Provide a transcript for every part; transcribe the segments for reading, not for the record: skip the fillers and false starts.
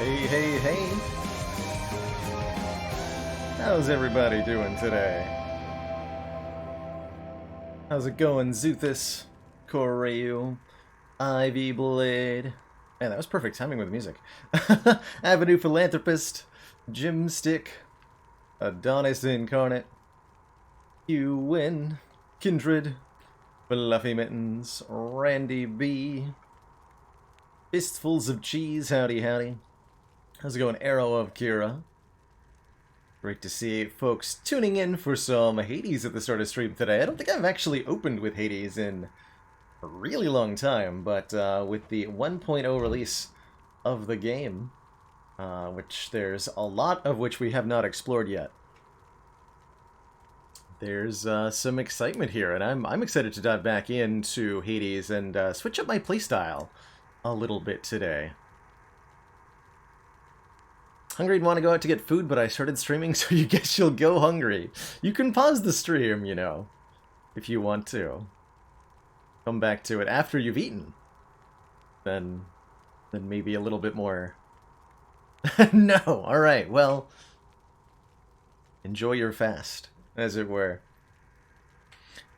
Hey, hey, hey. How's everybody doing today? How's it going, Zuthus, Koryu, Ivy Blade? Man, that was perfect timing with the music. Avenue Philanthropist, Jim Stick, Adonis Incarnate, Hugh Win, Kindred, Fluffy Mittens, Randy B, Fistfuls of Cheese, howdy howdy. How's it going, Arrow of Kira? Great to see folks tuning in for some Hades at the start of stream today. I don't think I've actually opened with Hades in a really long time, but with the 1.0 release of the game, which there's a lot of which we have not explored yet, there's some excitement here, and I'm excited to dive back into Hades and switch up my playstyle a little bit today. Hungry and want to go out to get food, but I started streaming, so you guess you'll go hungry. You can pause the stream, you know, if you want to. Come back to it after you've eaten. Then maybe a little bit more. No, alright, well, enjoy your fast, as it were.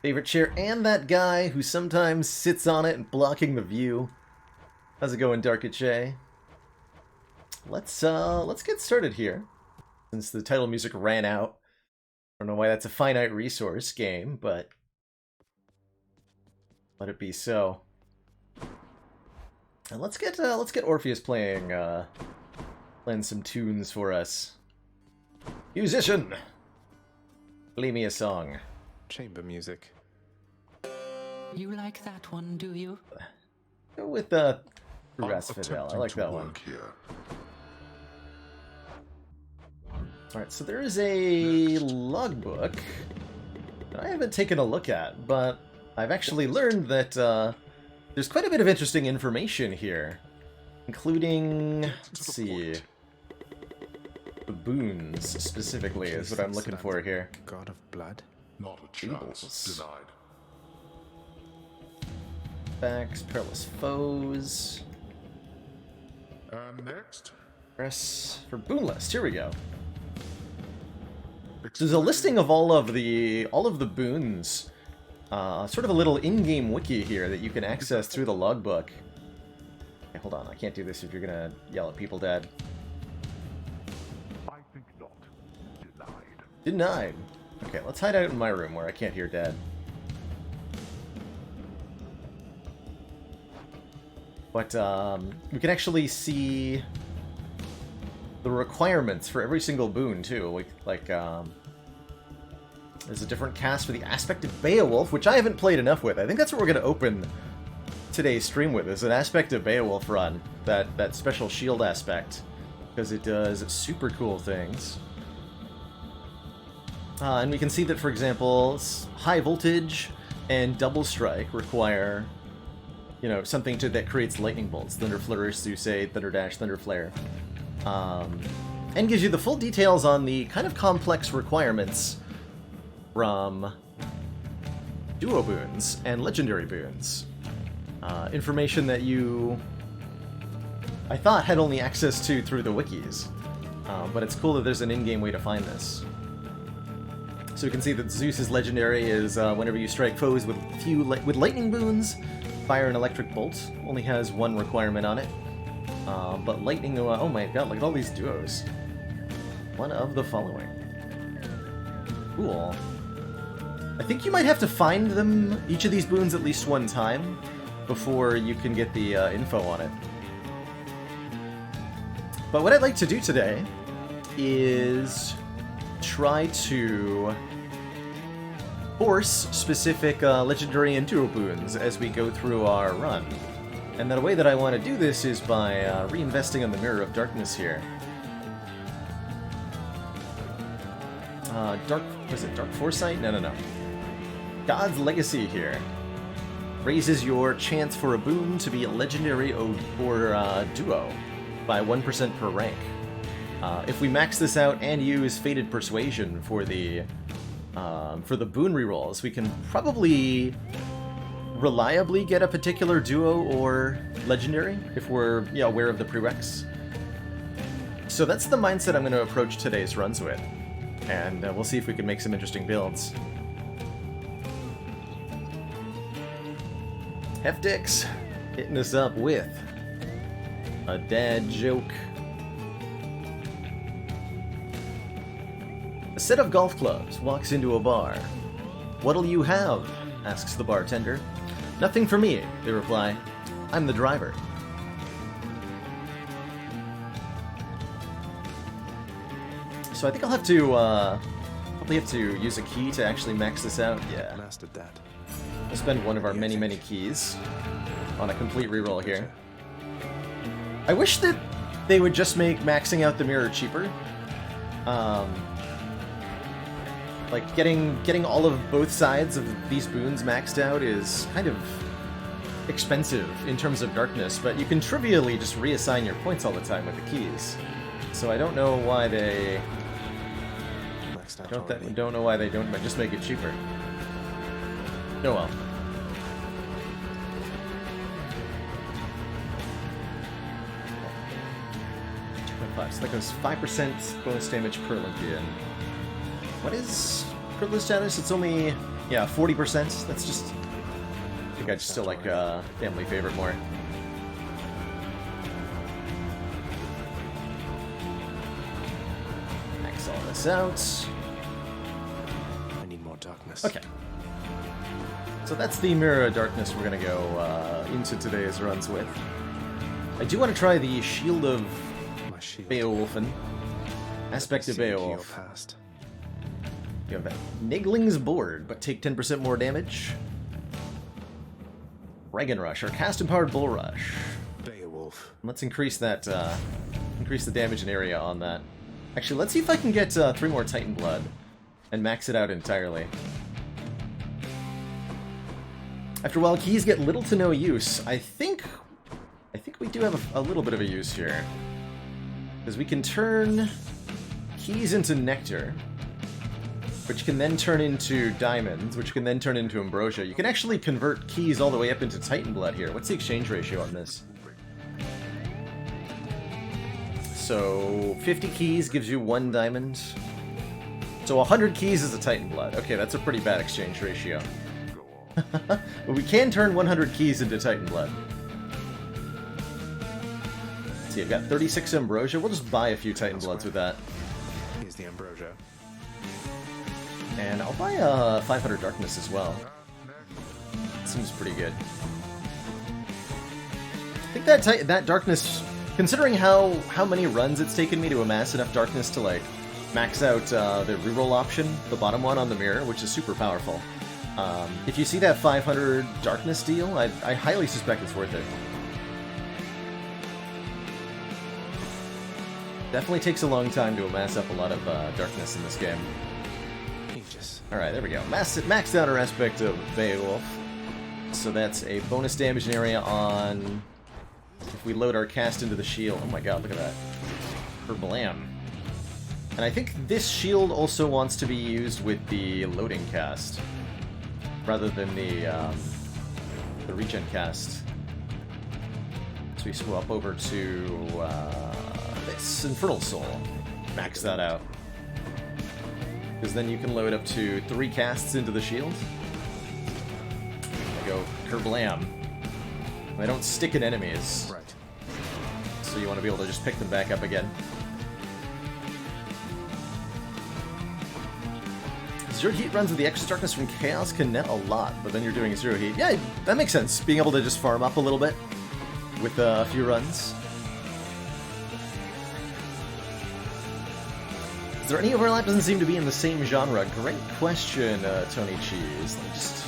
Favorite chair and that guy who sometimes sits on it and blocking the view. How's it going, Darkache? Let's get started here. Since the title music ran out. I don't know why that's a finite resource game, but let it be so. And let's get Orpheus playing some tunes for us. Musician, play me a song. Chamber music. You like that one, do you? Go with FTL. I like that one. Here. Alright, so there is a logbook that I haven't taken a look at, but I've actually learned that there's quite a bit of interesting information here, including, let's see, the boons specifically is what I'm looking for here. God of blood. Not a Fables. chance. Denied. Facts, perilous foes. And next, Press for boon list. Here we go. So there's a listing of all of the boons. Sort of a little in-game wiki here that you can access through the logbook. Okay, hold on, I can't do this if you're gonna yell at people, Dad. I think not. Denied. Denied. Okay, let's hide out in my room where I can't hear Dad. But we can actually see the requirements for every single boon too. Like there's a different cast for the aspect of Beowulf, which I haven't played enough with. I think that's what we're going to open today's stream with, is an aspect of Beowulf run, that special shield aspect, because it does super cool things. And we can see that, for example, high voltage and double strike require, you know, something that creates lightning bolts. Thunder Flourish, Zeusade, Thunder Dash, Thunder Flare. And gives you the full details on the kind of complex requirements from duo boons and legendary boons. Information that I thought had only access to through the wikis. But it's cool that there's an in-game way to find this. So we can see that Zeus's legendary is whenever you strike foes with lightning boons, fire an electric bolt. Only has one requirement on it. But lightning, oh my god, look at all these duos. One of the following. Cool. I think you might have to find them, each of these boons, at least one time before you can get the info on it. But what I'd like to do today is try to force specific legendary and duo boons as we go through our run. And the way that I want to do this is by reinvesting on the Mirror of Darkness here. Was it Dark Foresight? No. God's Legacy here. Raises your chance for a boon to be a legendary or duo by 1% per rank. If we max this out and use Fated Persuasion for the boon rerolls, we can probably reliably get a particular duo or legendary if we're aware of the prereqs. So that's the mindset I'm going to approach today's runs with. And we'll see if we can make some interesting builds. Heftix hitting us up with a dad joke. A set of golf clubs walks into a bar. "What'll you have?" asks the bartender. "Nothing for me," they reply. "I'm the driver." So I think I'll have to, probably have to use a key to actually max this out. Yeah. Mastered that. We'll spend one of our many, many keys on a complete reroll here. I wish that they would just make maxing out the mirror cheaper. Like, getting all of both sides of these boons maxed out is kind of expensive in terms of darkness, but you can trivially just reassign your points all the time with the keys. So I don't know why they... don't know why they don't just make it cheaper. Oh well. So that goes 5% bonus damage per Olympian. What is privilege status? It's only, yeah, 40%. That's just... I think I just still like family favorite more. Max all this out. I need more darkness. Okay. So that's the Mirror of Darkness we're going to go into today's runs with. I do want to try the Shield of My shield. Beowulfin. Aspect of Seek your Beowulf. past. You have Nigling's Board, but take 10% more damage. Dragon Rush, or Cast Empowered Bull Rush. Beowulf. Let's increase that, increase the damage and area on that. Actually, let's see if I can get 3 more Titan Blood and max it out entirely. After a while, keys get little to no use. I think we do have a little bit of a use here. Because we can turn keys into nectar, which can then turn into diamonds, which can then turn into ambrosia. You can actually convert keys all the way up into Titan Blood here. What's the exchange ratio on this? So 50 keys gives you 1 diamond. So 100 keys is a Titan Blood. Okay, that's a pretty bad exchange ratio. But we can turn 100 keys into Titan Blood. Let's see, I've got 36 ambrosia. We'll just buy a few Titan Bloods with that. Here's the ambrosia. And I'll buy 500 darkness as well. Seems pretty good. I think that darkness, considering how many runs it's taken me to amass enough darkness to like max out the reroll option, the bottom one on the mirror, which is super powerful. If you see that 500 darkness deal, I highly suspect it's worth it. Definitely takes a long time to amass up a lot of darkness in this game. Aegis. Alright, there we go. Maxed out our aspect of Beowulf. So that's a bonus damage area on... if we load our cast into the shield. Oh my god, look at that. Kerblam. And I think this shield also wants to be used with the loading cast, rather than the regen cast. So we swap over to this Infernal Soul. Max that out. Because then you can load up to 3 casts into the shield. I go Kerblam. They don't stick at enemies. Right. So you want to be able to just pick them back up again. Zero Heat runs with the extra darkness from Chaos can net a lot, but then you're doing Zero Heat. Yeah, that makes sense. Being able to just farm up a little bit with a few runs. Is there any overlap? Doesn't seem to be in the same genre. Great question, Tony Cheese. Let me just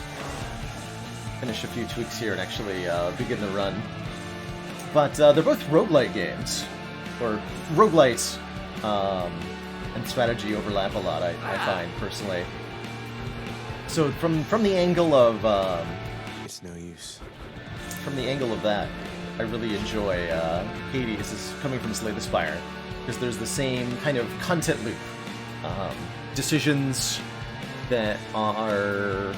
finish a few tweaks here and actually begin the run. But they're both roguelite games. Or roguelite and strategy overlap a lot, I find, personally. So from the angle of... It's no use. from the angle of that, I really enjoy Hades is coming from Slay the Spire. Because there's the same kind of content loop. Decisions that are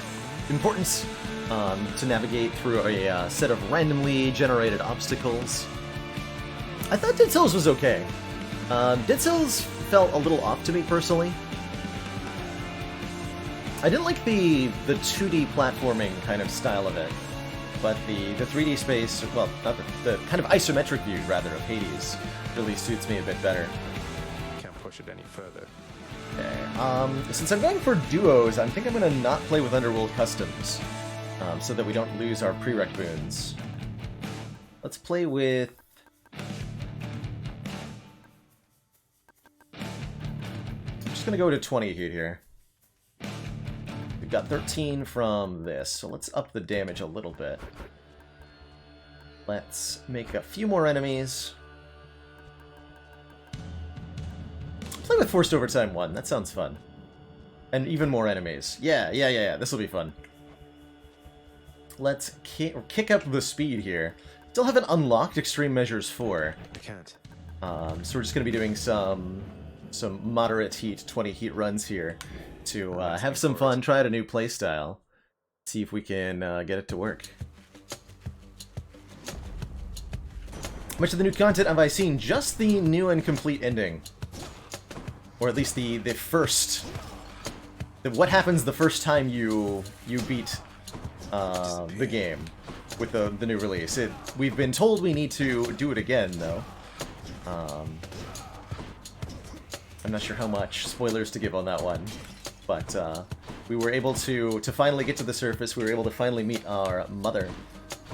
important to navigate through a set of randomly generated obstacles. I thought Dead Cells was okay. Dead Cells felt a little off to me personally. I didn't like the 2D platforming kind of style of it, but the 3D space, well, not the kind of isometric view, rather, of Hades really suits me a bit better. Can't push it any further. Okay, since I'm going for duos, I think I'm going to not play with Underworld Customs, so that we don't lose our prereq boons. Let's play with... I'm just going to go to 20 heat here. We've got 13 from this, so let's up the damage a little bit. Let's make a few more enemies. Play with Forced Overtime 1, that sounds fun. And even more enemies. Yeah, this will be fun. Let's kick up the speed here. Still haven't unlocked Extreme Measures 4. I can't. So we're just going to be doing some moderate heat, 20 heat runs here to have some fun, try out a new playstyle, see if we can get it to work. Much of the new content have I seen? Just the new and complete ending. Or at least the first... what happens the first time you beat the game with the new release. We've been told we need to do it again, though. I'm not sure how much spoilers to give on that one, but we were able to finally get to the surface. We were able to finally meet our mother,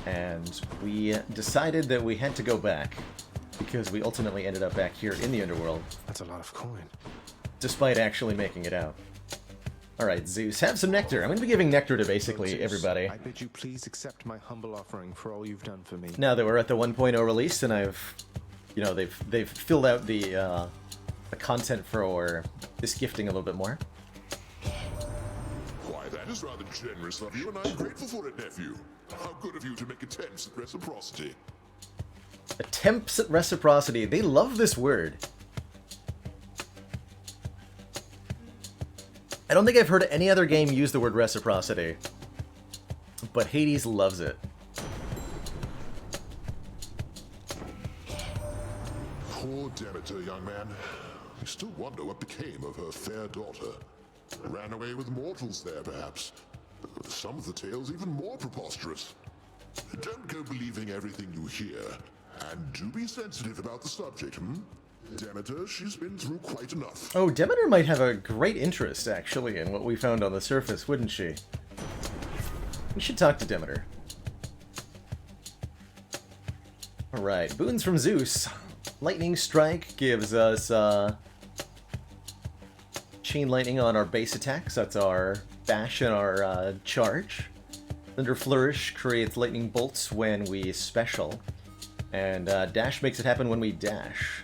and we decided that we had to go back because we ultimately ended up back here in the underworld. That's a lot of coin. Despite actually making it out. Alright, Zeus, have some nectar. I'm going to be giving nectar to basically Zeus, everybody. I bid you please accept my humble offering for all you've done for me. Now that we're at the 1.0 release, and they've filled out the content for this gifting a little bit more. Why, that is rather generous of you, and I'm grateful for it, nephew. How good of you to make attempts at reciprocity. Attempts at reciprocity. They love this word. I don't think I've heard any other game use the word reciprocity, but Hades loves it. Poor Demeter, young man. I still wonder what became of her fair daughter. Ran away with mortals there, perhaps. Some of the tales even more preposterous. Don't go believing everything you hear, and do be sensitive about the subject, Demeter, she's been through quite enough. Oh, Demeter might have a great interest, actually, in what we found on the surface, wouldn't she? We should talk to Demeter. Alright, boons from Zeus. Lightning Strike gives us Chain Lightning on our base attacks. That's our bash and our charge. Thunder Flourish creates lightning bolts when we special. And Dash makes it happen when we dash.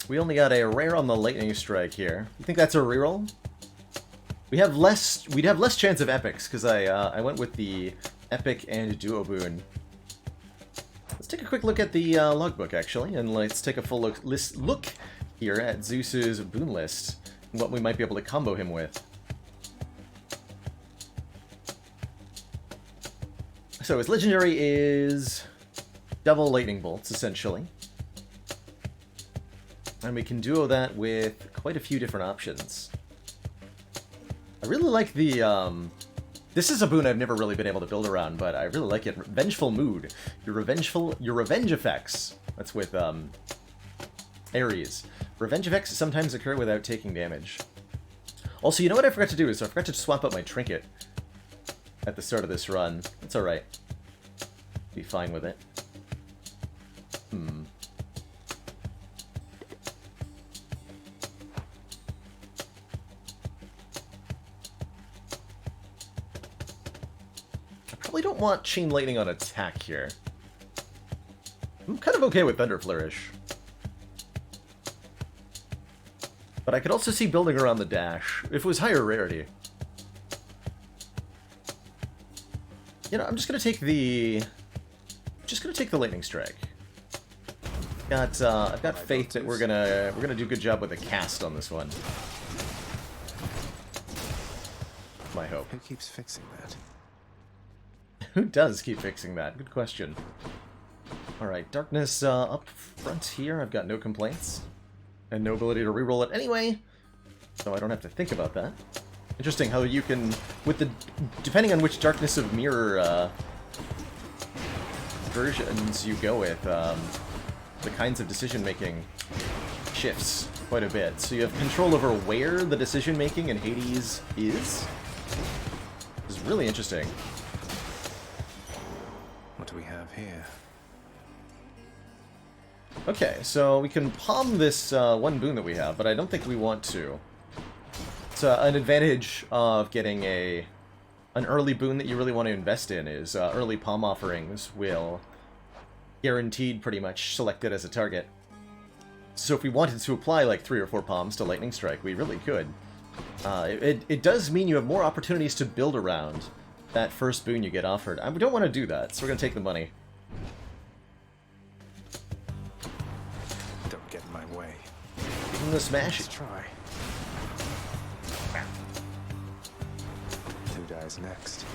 We only got a rare on the Lightning Strike here. You think that's a reroll? We'd have less chance of epics, because I went with the epic and duo boon. Let's take a quick look at the logbook, actually, and let's take a full look here at Zeus's boon list, and what we might be able to combo him with. So his legendary is double lightning bolts, essentially. And we can duo that with quite a few different options. I really like the, this is a boon I've never really been able to build around, but I really like it. Vengeful Mood. Your revenge effects. That's with, Ares. Revenge effects sometimes occur without taking damage. Also, you know what I forgot to do is I forgot to swap out my trinket at the start of this run. It's alright. Be fine with it. I don't want Chain Lightning on attack here. I'm kind of okay with Thunder Flourish. But I could also see building around the dash, if it was higher rarity. You know, I'm just gonna take the... Lightning Strike. I've got faith that we're gonna do a good job with a cast on this one. My hope. Who keeps fixing that? Who does keep fixing that? Good question. Alright, darkness up front here. I've got no complaints. And no ability to reroll it anyway, so I don't have to think about that. Interesting how you can, with the, depending on which darkness of mirror versions you go with, the kinds of decision-making shifts quite a bit. So you have control over where the decision-making in Hades is. It's really interesting. What do we have here? Okay, so we can palm this one boon that we have, but I don't think we want to. It's an advantage of getting an early boon that you really want to invest in is early palm offerings will guaranteed pretty much select it as a target. So if we wanted to apply like 3 or 4 palms to Lightning Strike, we really could. It does mean you have more opportunities to build around that first boon you get offered. I don't want to do that, so we're going to take the money. Don't get in my way. Give him the smash. Let's try. Who dies next?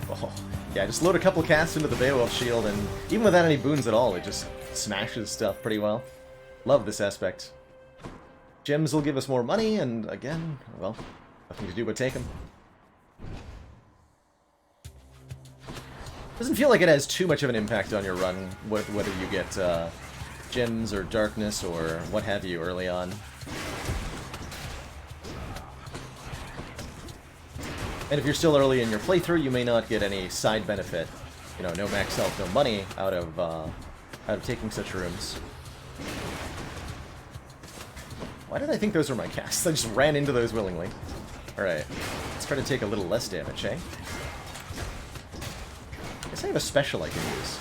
Oh, yeah, just load a couple casts into the Beowulf shield, and even without any boons at all, it just smashes stuff pretty well. Love this aspect. Gems will give us more money, and again, well, nothing to do but take them. Doesn't feel like it has too much of an impact on your run, whether you get gems or darkness or what have you early on. And if you're still early in your playthrough, you may not get any side benefit. You know, no max health, no money out of taking such rooms. Why did I think those were my casts? I just ran into those willingly. Alright, let's try to take a little less damage, eh? I guess I have a special I can use.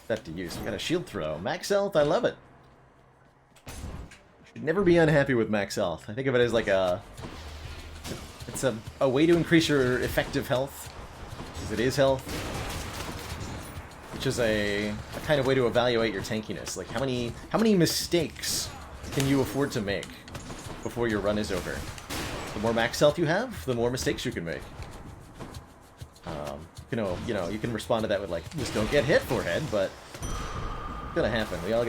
That to use. We got a shield throw. Max health, I love it. Should never be unhappy with max health. I think of it as like a... It's a way to increase your effective health, because it is health, which is a kind of way to evaluate your tankiness. Like how many mistakes can you afford to make before your run is over? The more max health you have, the more mistakes you can make. You know, you can respond to that with like, just don't get hit, forehead, but it's gonna happen. We all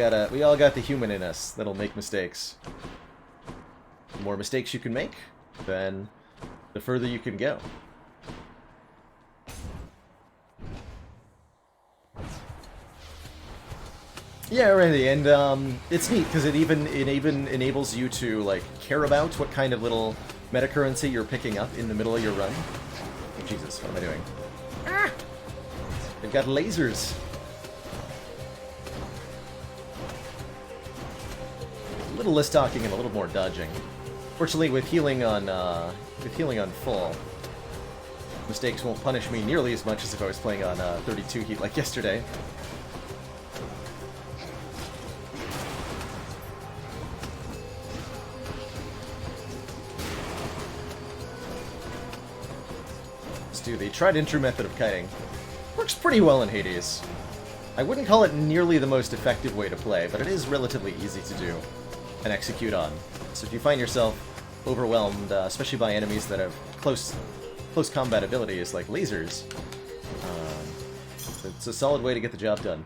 got the human in us that'll make mistakes. The more mistakes you can make, then the further you can go. Yeah, Randy, and it's neat because it even enables you to like care about what kind of little meta currency you're picking up in the middle of your run. Oh, Jesus, what am I doing? Ah! They've got lasers. A little less talking and a little more dodging. Fortunately, with healing on full, mistakes won't punish me nearly as much as if I was playing on 32 heat like yesterday. Let's do the tried and true method of kiting. Works pretty well in Hades. I wouldn't call it nearly the most effective way to play, but it is relatively easy to do and execute on. So if you find yourself overwhelmed, especially by enemies that have close combat abilities like lasers, it's a solid way to get the job done.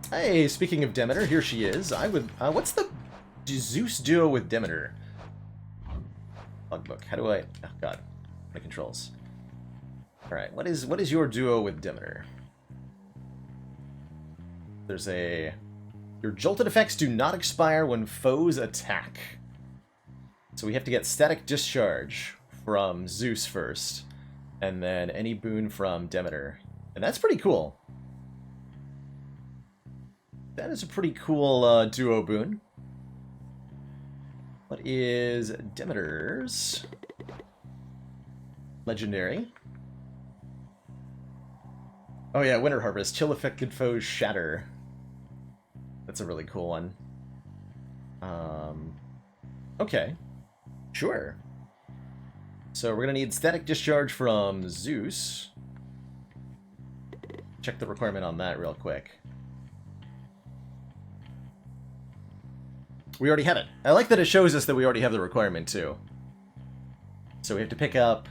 Hey, speaking of Demeter, here she is. What's the Zeus duo with Demeter? Logbook. How do I? Oh God, my controls. All right, what is your duo with Demeter? There's a... Your jolted effects do not expire when foes attack. So we have to get static discharge from Zeus first, and then any boon from Demeter. And that's pretty cool. That is a pretty cool duo boon. What is Demeter's? Legendary. Oh yeah, Winter Harvest. Chill affected foes shatter. That's a really cool one. Okay. Sure. So we're gonna need static discharge from Zeus. Check the requirement on that real quick. we already have it. I like that it shows us that we already have the requirement, too. So we have to pick up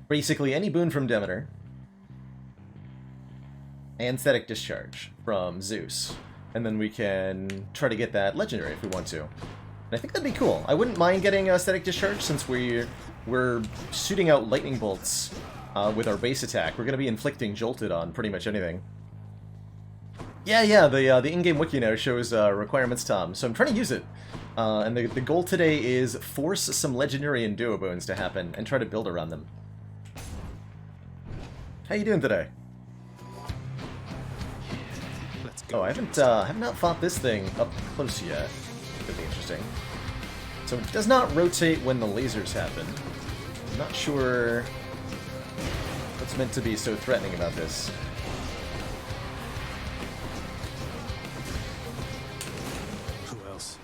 basically any boon from Demeter. Anesthetic Discharge from Zeus. And then we can try to get that legendary if we want to. And I think that'd be cool. I wouldn't mind getting Aesthetic Discharge since we're shooting out lightning bolts with our base attack. We're going to be inflicting Jolted on pretty much anything. Yeah, the in-game wiki now shows requirements, Tom, so I'm trying to use it. And the goal today is force some legendary and duo boons to happen and try to build around them. How you doing today? Let's go. Oh, I have not fought this thing up close yet. Could be interesting. So it does not rotate when the lasers happen. I'm not sure what's meant to be so threatening about this. Who else?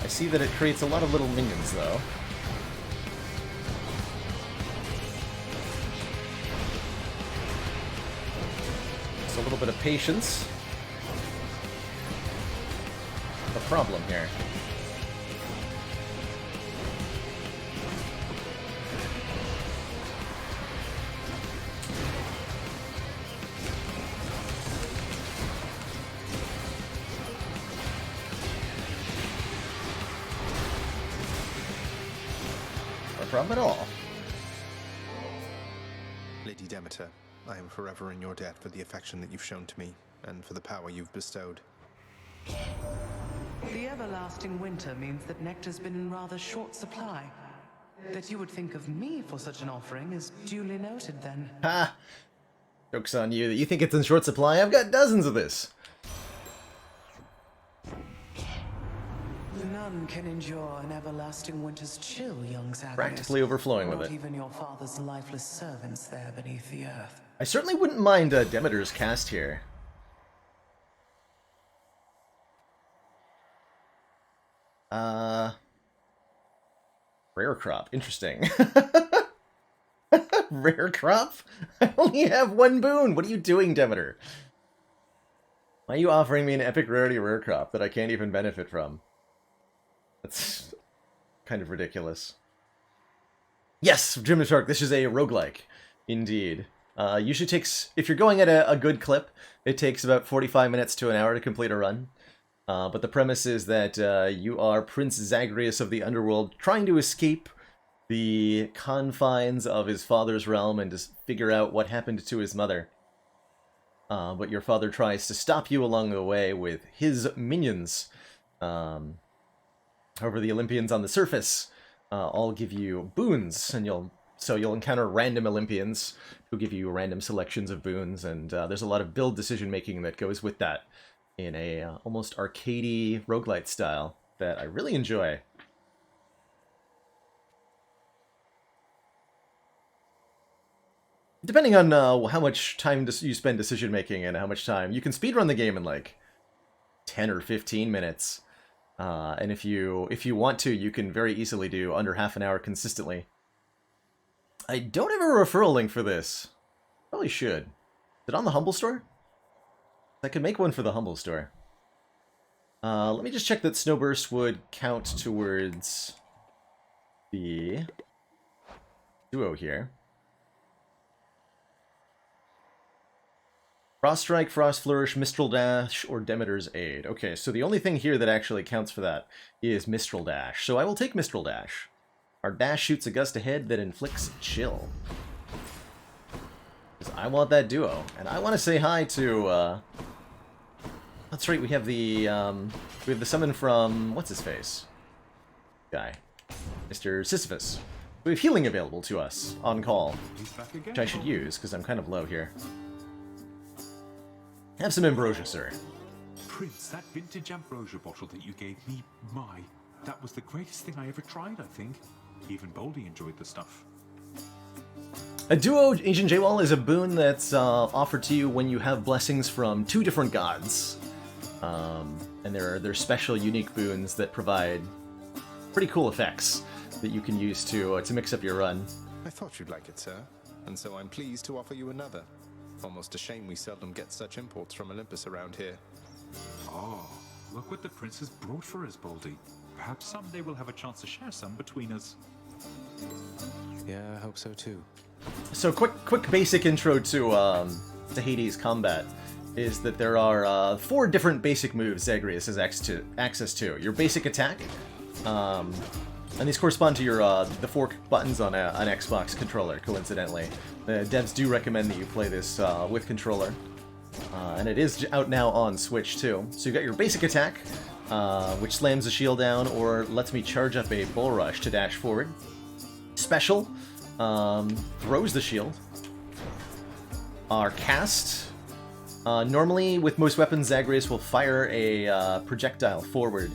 I see that it creates a lot of little minions, though. Just a little bit of patience. The problem here. No problem at all. Lady Demeter, I am forever in your debt for the affection that you've shown to me, and for the power you've bestowed. The everlasting winter means that nectar's been in rather short supply. That you would think of me for such an offering is duly noted, then. Ha! Joke's on you that you think it's in short supply. I've got dozens of this. None can endure an everlasting winter's chill, young Zagreus. Practically overflowing with Not it. even your father's lifeless servants there beneath the earth. I certainly wouldn't mind Demeter's cast here. Rare crop. Interesting. Rare crop? I only have one boon. What are you doing, Demeter? Why are you offering me an epic rarity rare crop that I can't even benefit from? That's kind of ridiculous. Yes, Jim the Shark, this is a roguelike. Indeed. Usually takes, if you're going at a good clip, it takes about 45 minutes to an hour to complete a run. But the premise is that you are Prince Zagreus of the Underworld trying to escape the confines of his father's realm and to figure out what happened to his mother. But your father tries to stop you along the way with his minions. However, the Olympians on the surface all give you boons, and you'll encounter random Olympians who give you random selections of boons, and there's a lot of build decision making that goes with that in a almost arcadey roguelite style that I really enjoy. Depending on how much time you spend decision making and how much time, you can speedrun the game in like 10 or 15 minutes. And if you want to, you can very easily do under half an hour consistently. I don't have a referral link for this. Probably should. Is it on the Humble Store? I could make one for the Humble Store. Let me just check that Snowburst would count towards the duo here. Frost Strike, Frost Flourish, Mistral Dash, or Demeter's Aid. Okay, so the only thing here that actually counts for that is Mistral Dash. So I will take Mistral Dash. Our dash shoots a gust ahead that inflicts chill. Because I want that duo. And I want to say hi to, that's right, we have the summon from, what's his face? Guy. Mr. Sisyphus. We have healing available to us on call. Which I should use, because I'm kind of low here. Have some ambrosia, sir. Prince, that vintage ambrosia bottle that you gave me, that was the greatest thing I ever tried, I think. Even Boldy enjoyed the stuff. A duo Ancient J-Wall is a boon that's offered to you when you have blessings from two different gods. And they're special, unique boons that provide pretty cool effects that you can use to mix up your run. I thought you'd like it, sir. and so I'm pleased to offer you another. Almost a shame we seldom get such imports from Olympus around here. Oh, look what the prince has brought for us, Baldy. Perhaps someday we'll have a chance to share some between us. Yeah, I hope so too. So quick basic intro to Hades combat is that there are 4 different basic moves Zagreus has access to. Your basic attack, and these correspond to your the 4 buttons on an Xbox controller, coincidentally. The devs do recommend that you play this with controller. And it is out now on Switch too. So you've got your basic attack, which slams the shield down or lets me charge up a bull rush to dash forward. Special throws the shield. Our cast, normally with most weapons, Zagreus will fire a projectile forward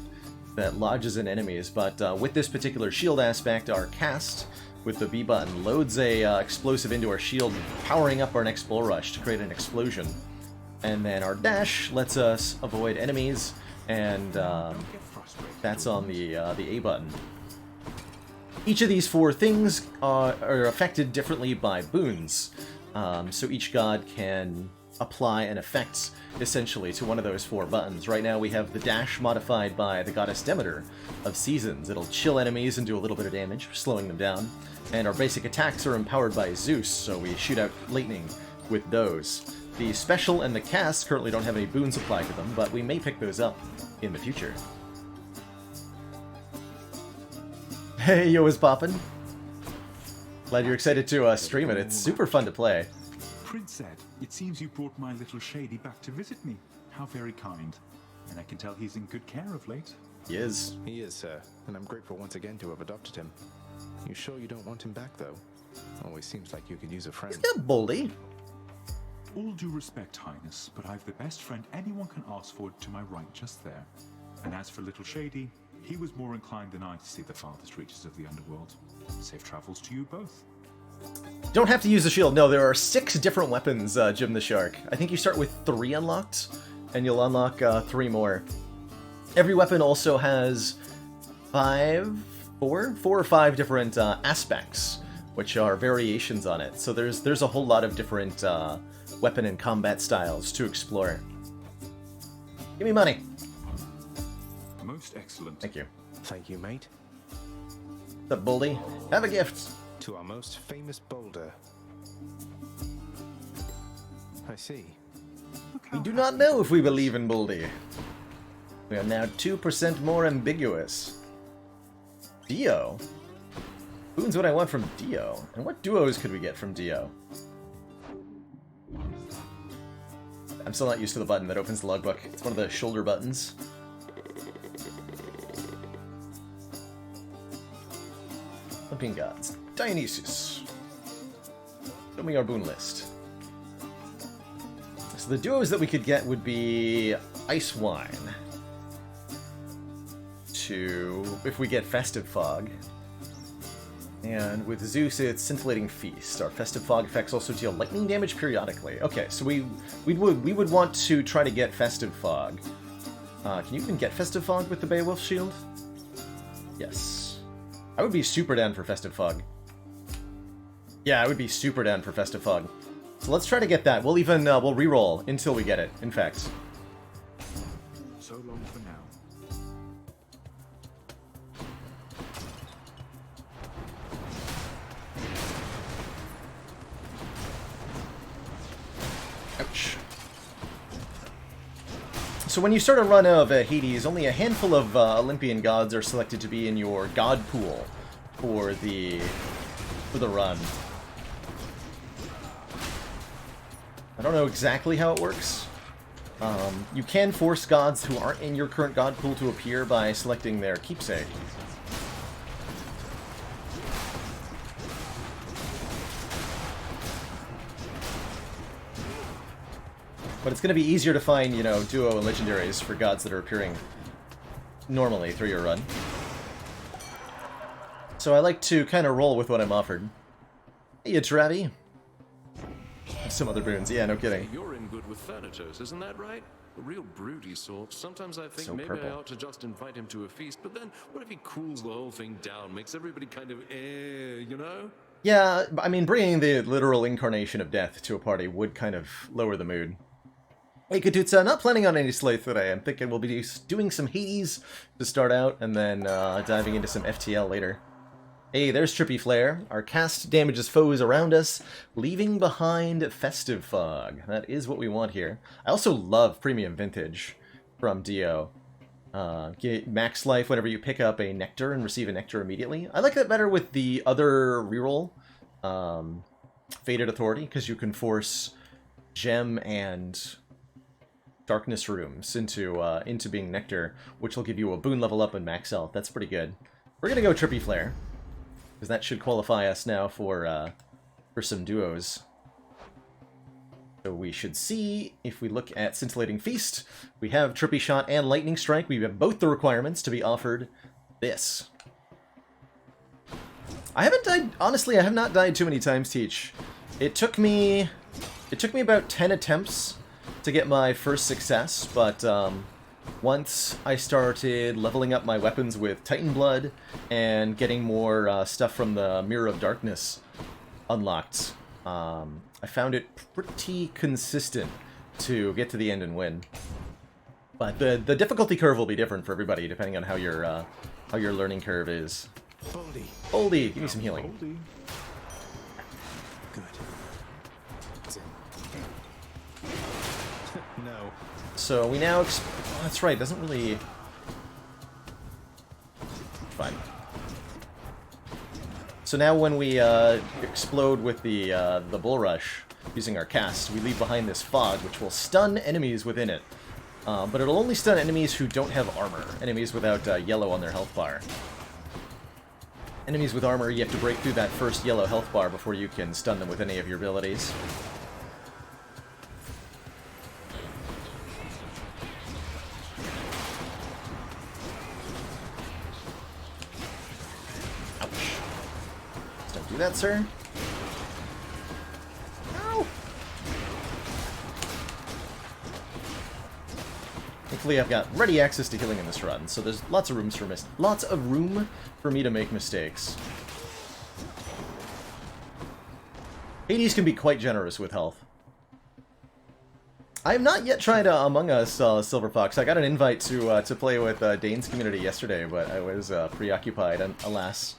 that lodges in enemies, but with this particular shield aspect, our cast with the B button loads a explosive into our shield, powering up our next bull rush to create an explosion. And then our dash lets us avoid enemies, and that's on the A button. Each of these 4 things are affected differently by boons. So each god can apply an effect, essentially, to one of those 4 buttons. Right now we have the dash modified by the goddess Demeter of Seasons. It'll chill enemies and do a little bit of damage, slowing them down. And our basic attacks are empowered by Zeus, so we shoot out lightning with those. The special and the cast currently don't have any boons applied to them, but we may pick those up in the future. Hey, yo, is poppin'? Glad you're excited to stream it. It's super fun to play. Prince Ed, it seems you brought my little Shady back to visit me. How very kind. And I can tell he's in good care of late. He is. He is, sir, and I'm grateful once again to have adopted him. You sure you don't want him back, though? Always seems like you could use a friend. He's got Baldy. All due respect, Highness, but I've the best friend anyone can ask for to my right just there. And as for little Shady, he was more inclined than I to see the farthest reaches of the underworld. Safe travels to you both. Don't have to use the shield. No, there are 6 different weapons, Jim the Shark. I think you start with 3 unlocked, and you'll unlock 3 more. Every weapon also has 4 or 5 different aspects, which are variations on it. So there's a whole lot of different weapon and combat styles to explore. Give me money. Most excellent. Thank you. Thank you, mate. What's up, Baldy? Have a gift. To our most famous boulder. I see. We do not know if we believe in Baldy. We are now 2% more ambiguous. Dio? Boon's what I want from Dio. And what duos could we get from Dio? I'm still not used to the button that opens the logbook. It's one of the shoulder buttons. Olympian gods. Dionysus. Show me our boon list. So the duos that we could get would be Ice Wine. If we get Festive Fog. And with Zeus, it's Scintillating Feast. Our Festive Fog effects also deal lightning damage periodically. Okay, so we would want to try to get Festive Fog. Can you even get Festive Fog with the Beowulf Shield? Yes. I would be super down for Festive Fog. Yeah, I would be super down for Festive Fog. So let's try to get that. We'll reroll until we get it, in fact. So long for now. Ouch. So when you start a run of Hades, only a handful of Olympian gods are selected to be in your god pool for the run. I don't know exactly how it works. You can force gods who aren't in your current god pool to appear by selecting their keepsake. But it's going to be easier to find, you know, duo and legendaries for gods that are appearing normally through your run. So I like to kind of roll with what I'm offered. Hey, Travi. Some other boons. Yeah, no kidding. You're in good with Thanatos, isn't that right? A real broody sort. Sometimes I think So maybe purple. I ought to just invite him to a feast, but then what if he cools the whole thing down, makes everybody kind of you know? Yeah, I mean, bringing the literal incarnation of death to a party would kind of lower the mood. Hey, Katutsa, not planning on any Slate today. I'm thinking we'll be doing some Hades to start out, and then diving into some FTL later. Hey, there's Trippy Flare. Our cast damages foes around us, leaving behind Festive Fog. That is what we want here. I also love Premium Vintage from Dio. Get max life whenever you pick up a Nectar and receive a Nectar immediately. I like that better with the other reroll, Faded Authority, because you can force Gem and Darkness rooms into being Nectar, which will give you a boon level up and max health. That's pretty good. We're gonna go Trippy Flare, because that should qualify us now for some duos. So we should see, if we look at Scintillating Feast, we have Trippy Shot and Lightning Strike. We have both the requirements to be offered this. I haven't died, honestly, I have not died too many times, Teach. It took me about 10 attempts to get my first success, but once I started leveling up my weapons with Titan Blood and getting more stuff from the Mirror of Darkness unlocked, I found it pretty consistent to get to the end and win. But the difficulty curve will be different for everybody depending on how your learning curve is. Boldy. Boldy, give me some healing. Boldy. Good. No. So we now... oh, that's right, doesn't really... Fine. So now when we explode with the Bull Rush, using our cast, we leave behind this fog, which will stun enemies within it. But it'll only stun enemies who don't have armor, enemies without yellow on their health bar. Enemies with armor, you have to break through that first yellow health bar before you can stun them with any of your abilities. Don't do that, sir. Ow! Thankfully, I've got ready access to healing in this run, so there's lots of room for me to make mistakes. Hades can be quite generous with health. I have not yet tried Among Us, Silver Fox. I got an invite to play with Dane's community yesterday, but I was preoccupied, and alas.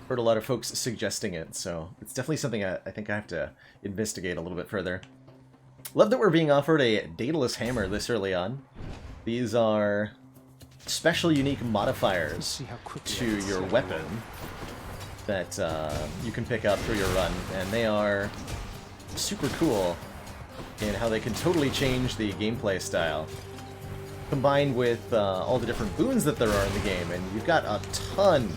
Heard a lot of folks suggesting it, so it's definitely something I think I have to investigate a little bit further. Love that we're being offered a Daedalus Hammer this early on. These are special unique modifiers to your weapon that you can pick up through your run, and they are super cool in how they can totally change the gameplay style, combined with all the different boons that there are in the game, and you've got a ton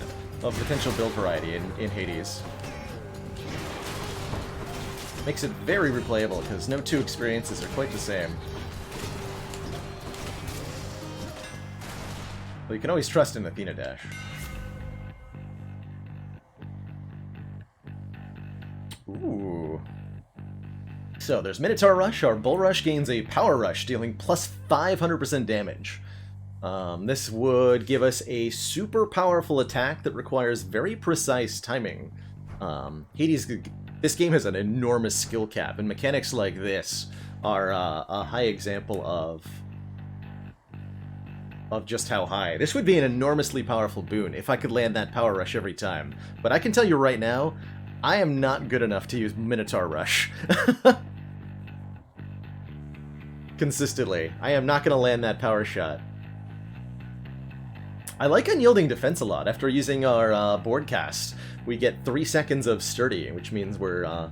of potential build variety in Hades. Makes it very replayable, because no two experiences are quite the same. But you can always trust in Athena Dash. Ooh. So there's Minotaur Rush. Our Bull Rush gains a Power Rush, dealing plus 500% damage. This would give us a super powerful attack that requires very precise timing. Hades, this game has an enormous skill cap, and mechanics like this are a high example of just how high. This would be an enormously powerful boon if I could land that Power Rush every time. But I can tell you right now, I am not good enough to use Minotaur Rush. Consistently. I am not going to land that power shot. I like Unyielding Defense a lot. After using our board cast, we get 3 seconds of Sturdy, which means we're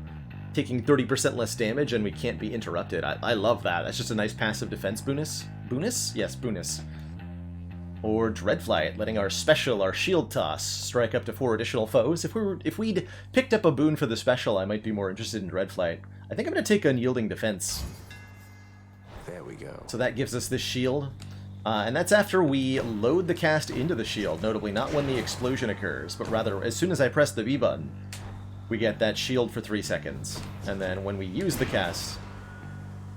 taking 30% less damage and we can't be interrupted. I love that. That's just a nice passive defense bonus. Bonus? Yes, bonus. Or Dreadflight, letting our special, our shield toss, strike up to 4 additional foes. If we'd picked up a boon for the special, I might be more interested in Dreadflight. I think I'm going to take Unyielding Defense. There we go. So that gives us this shield. And that's after we load the cast into the shield, notably not when the explosion occurs, but rather as soon as I press the B button, we get that shield for 3 seconds. And then when we use the cast,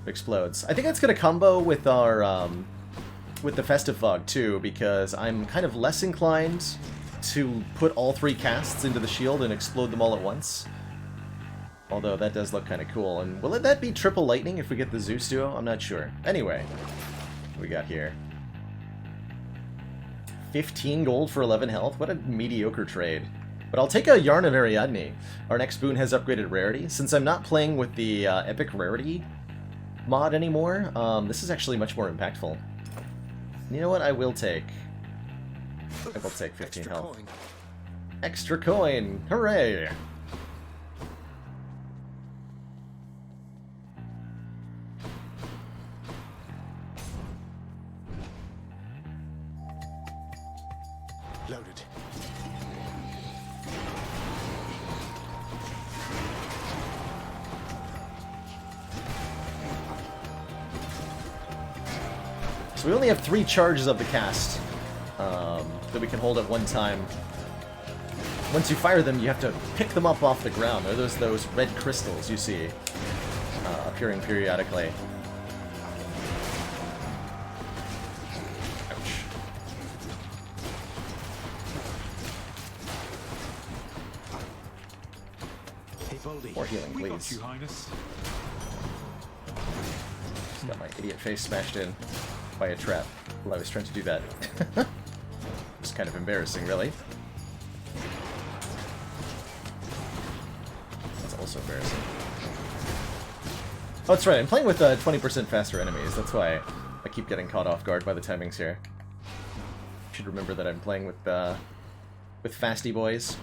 it explodes. I think that's going to combo with our with the Festive Fog too, because I'm kind of less inclined to put all 3 casts into the shield and explode them all at once. Although that does look kind of cool. And will that be triple lightning if we get the Zeus duo? I'm not sure. Anyway, what we got here? 15 gold for 11 health? What a mediocre trade. But I'll take a Yarn of Ariadne. Our next boon has upgraded rarity. Since I'm not playing with the epic rarity mod anymore, this is actually much more impactful. You know what? I will take 15 health. Extra coin! Hooray! Loaded. So we only have 3 charges of the cast that we can hold at one time. Once you fire them, you have to pick them up off the ground. They're those red crystals you see appearing periodically. Ouch. Hey, Baldy. More healing, We got please. you, Highness. Just got my idiot face smashed in by a trap while I was trying to do that. It's kind of embarrassing, really. That's also embarrassing. Oh, that's right. I'm playing with 20% faster enemies. That's why I keep getting caught off guard by the timings here. Should remember that I'm playing with fasty boys.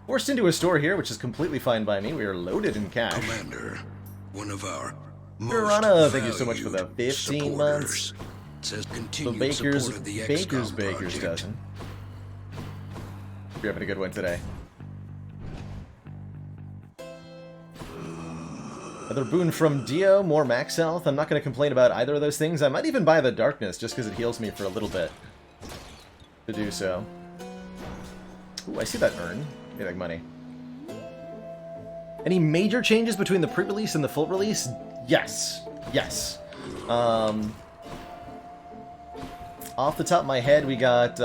Forced into a store here, which is completely fine by me. We are loaded in cash. Commander, one of our Piranha, thank you so much for the 15 months. Says The continued Baker's support of the Baker's XCOM Baker's project. dozen. You're having a good one today. Another boon from Dio, more max health. I'm not going to complain about either of those things. I might even buy the Darkness just because it heals me for a little bit to do so. Ooh, I see that urn. Need like money. Any major changes between the pre-release and the full release? Yes. Yes. Off the top of my head, we got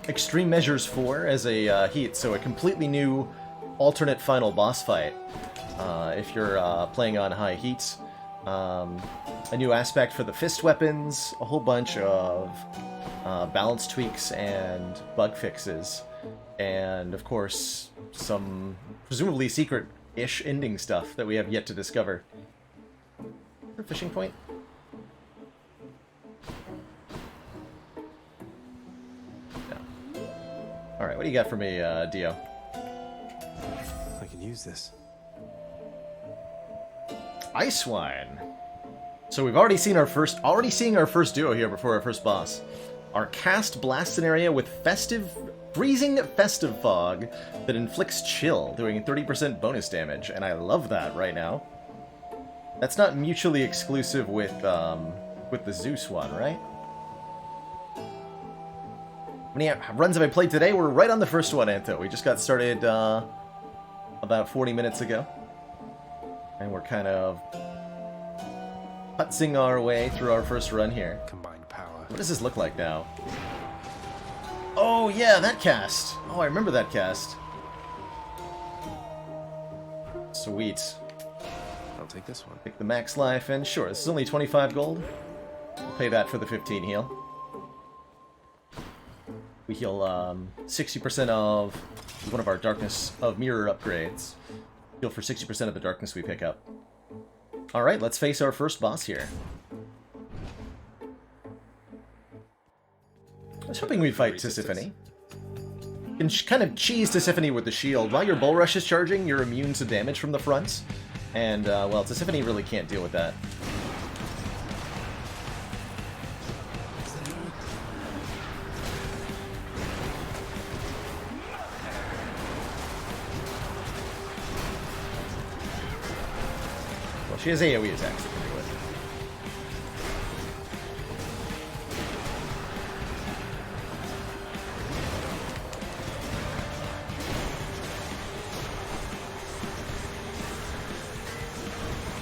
Extreme Measures 4 as a heat, so a completely new alternate final boss fight. If you're playing on high heat, a new aspect for the fist weapons, a whole bunch of balance tweaks and bug fixes, and of course some presumably secret-ish ending stuff that we have yet to discover. Is there a fishing point? No. Alright, what do you got for me, Dio? I can use this. Ice Wine. So we've already seeing our first duo here before our first boss. Our cast blasts an area with freezing festive fog that inflicts chill, doing 30% bonus damage, and I love that right now. That's not mutually exclusive with the Zeus one, right? How many runs have I played today? We're right on the first one, Anto. We just got started about 40 minutes ago. And we're kind of putzing our way through our first run here. Combined power. What does this look like now? Oh, yeah, that cast. Oh, I remember that cast. Sweet. I'll take this one. Pick the max life, and sure, this is only 25 gold. We'll pay that for the 15 heal. We heal 60% of one of our Darkness of Mirror upgrades. Heal for 60% of the darkness we pick up. Alright, let's face our first boss here. I was hoping we'd fight Tisiphone. You can kind of cheese Tisiphone with the shield. While your Bull Rush is charging, you're immune to damage from the front. And, well, Tisiphone really can't deal with that. Well, she has AoE attacks that can do it.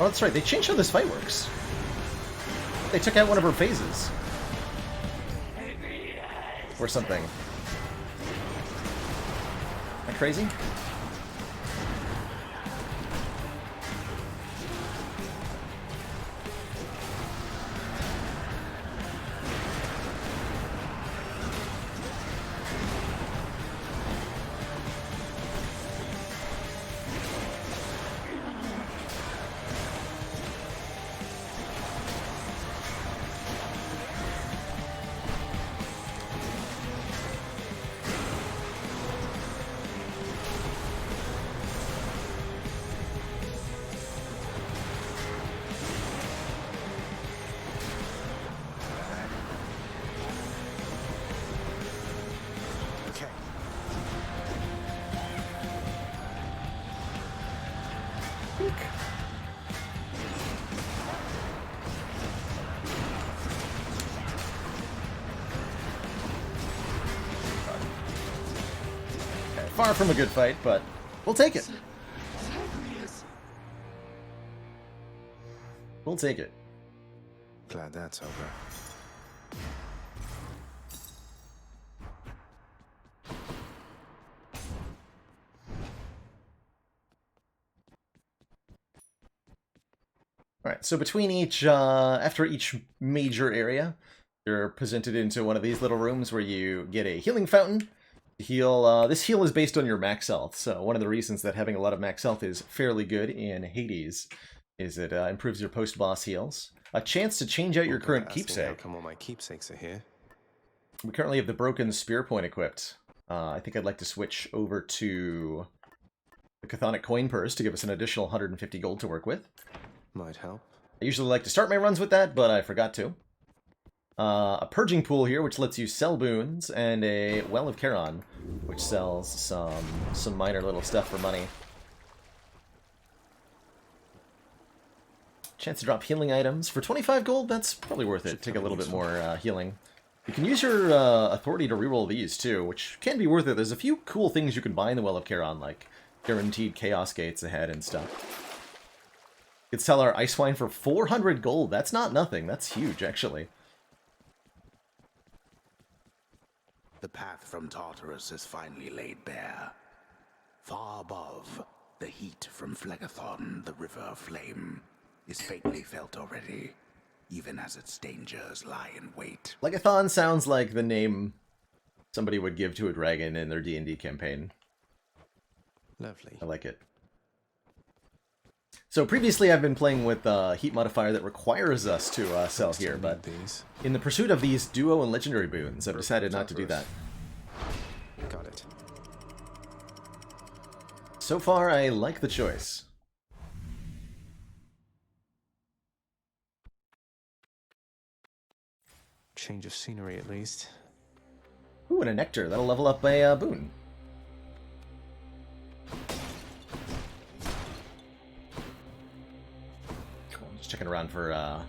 Oh, that's right. They changed how this fight works. They took out one of her phases. Or something. crazy. Far from a good fight, but we'll take it. We'll take it. Glad that's over. Alright, so between each, after each major area, you're presented into one of these little rooms where you get a healing fountain. Heal. This heal is based on your max health, so one of the reasons that having a lot of max health is fairly good in Hades is it improves your post-boss heals. A chance to change out your current keepsake. How come all my keepsakes are here? We currently have the broken spear point equipped. I think I'd like to switch over to the Chthonic coin purse to give us an additional 150 gold to work with. Might help. I usually like to start my runs with that, but I forgot to. A purging pool here, which lets you sell boons, and a well of Charon, which sells some minor little stuff for money. Chance to drop healing items for 25 gold. That's probably worth it. Take a little bit more healing. You can use your authority to reroll these too, which can be worth it. There's a few cool things you can buy in the Well of Charon, like guaranteed chaos gates ahead and stuff. We could sell our ice wine for 400 gold. That's not nothing. That's huge, actually. The path from Tartarus is finally laid bare. Far above, the heat from Phlegethon, the river of flame, is faintly felt already, even as its dangers lie in wait. Phlegethon sounds like the name somebody would give to a dragon in their D&D campaign. Lovely. I like it. So previously I've been playing with a heat modifier that requires us to sell here, but in the pursuit of these duo and legendary boons, I've decided not to do that. Got it. So far, I like the choice. Change of scenery, at least. Ooh, and a nectar. That'll level up a boon. Checking around for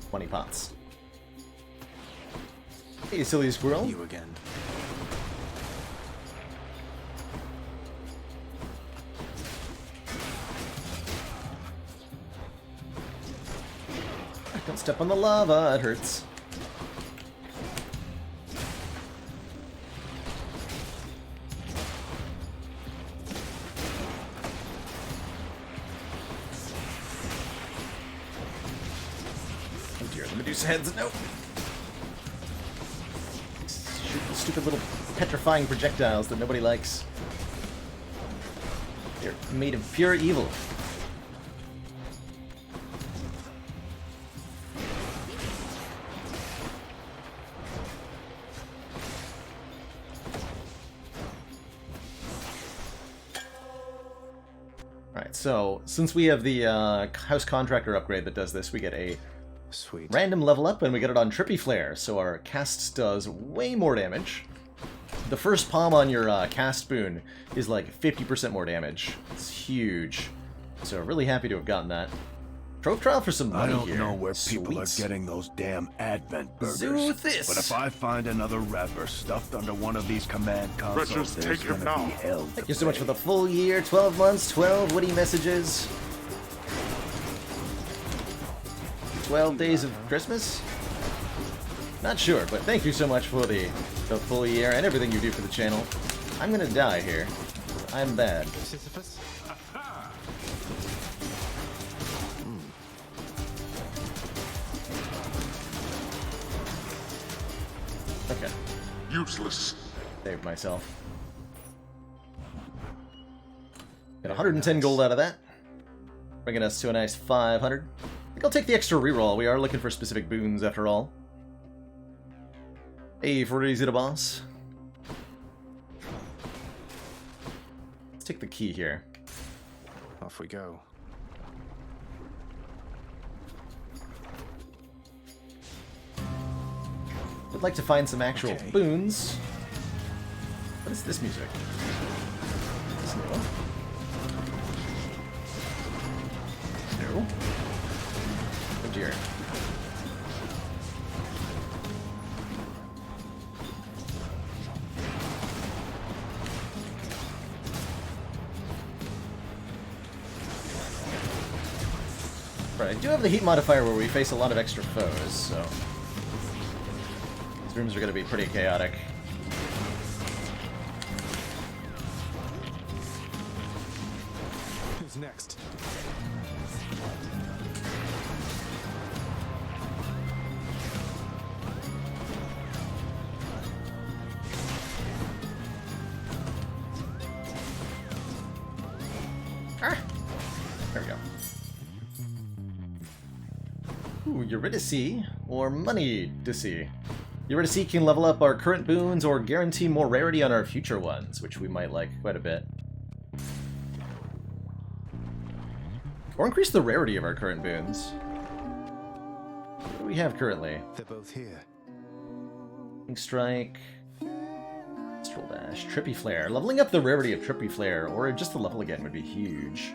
20 pots. Hey, silly squirrel. You again. Don't step on the lava, it hurts. Medusa heads, no. Shoot the stupid little petrifying projectiles that nobody likes. They're made of pure evil. Alright, so since we have the house contractor upgrade that does this, we get a sweet random level up, and we get it on Trippy Flare, so our cast does way more damage. The first palm on your cast boon is like 50% more damage. It's huge. So really happy to have gotten that. Trophy trial for some money here. I don't know where people are getting those damn Advent burgers. Zoothis. But if I find another Rever stuffed under one of these command consoles, there's gonna be hell. Thank you so much for the full year, 12 months, 12 witty messages. 12 days of Christmas? Not sure, but thank you so much for the full year and everything you do for the channel. I'm gonna die here. I'm bad. Sisyphus? Okay. Useless. Saved myself. Got 110 gold out of that. Bringing us to a nice 500. I think I'll take the extra reroll. We are looking for specific boons after all. Hey, for easy to boss. Let's take the key here. Off we go. Would like to find some actual boons. What is this music? Is this new? No. Oh dear. Right, I do have the heat modifier where we face a lot of extra foes, so these rooms are going to be pretty chaotic. Who's next? Ah! There we go. Ooh, Eurydice, or Money to see. Eurydice can level up our current boons or guarantee more rarity on our future ones, which we might like quite a bit. Or increase the rarity of our current boons. What do we have currently? They're both here. Ink Strike, Astral Dash, Trippy Flare. Leveling up the rarity of Trippy Flare, or just the level again, would be huge.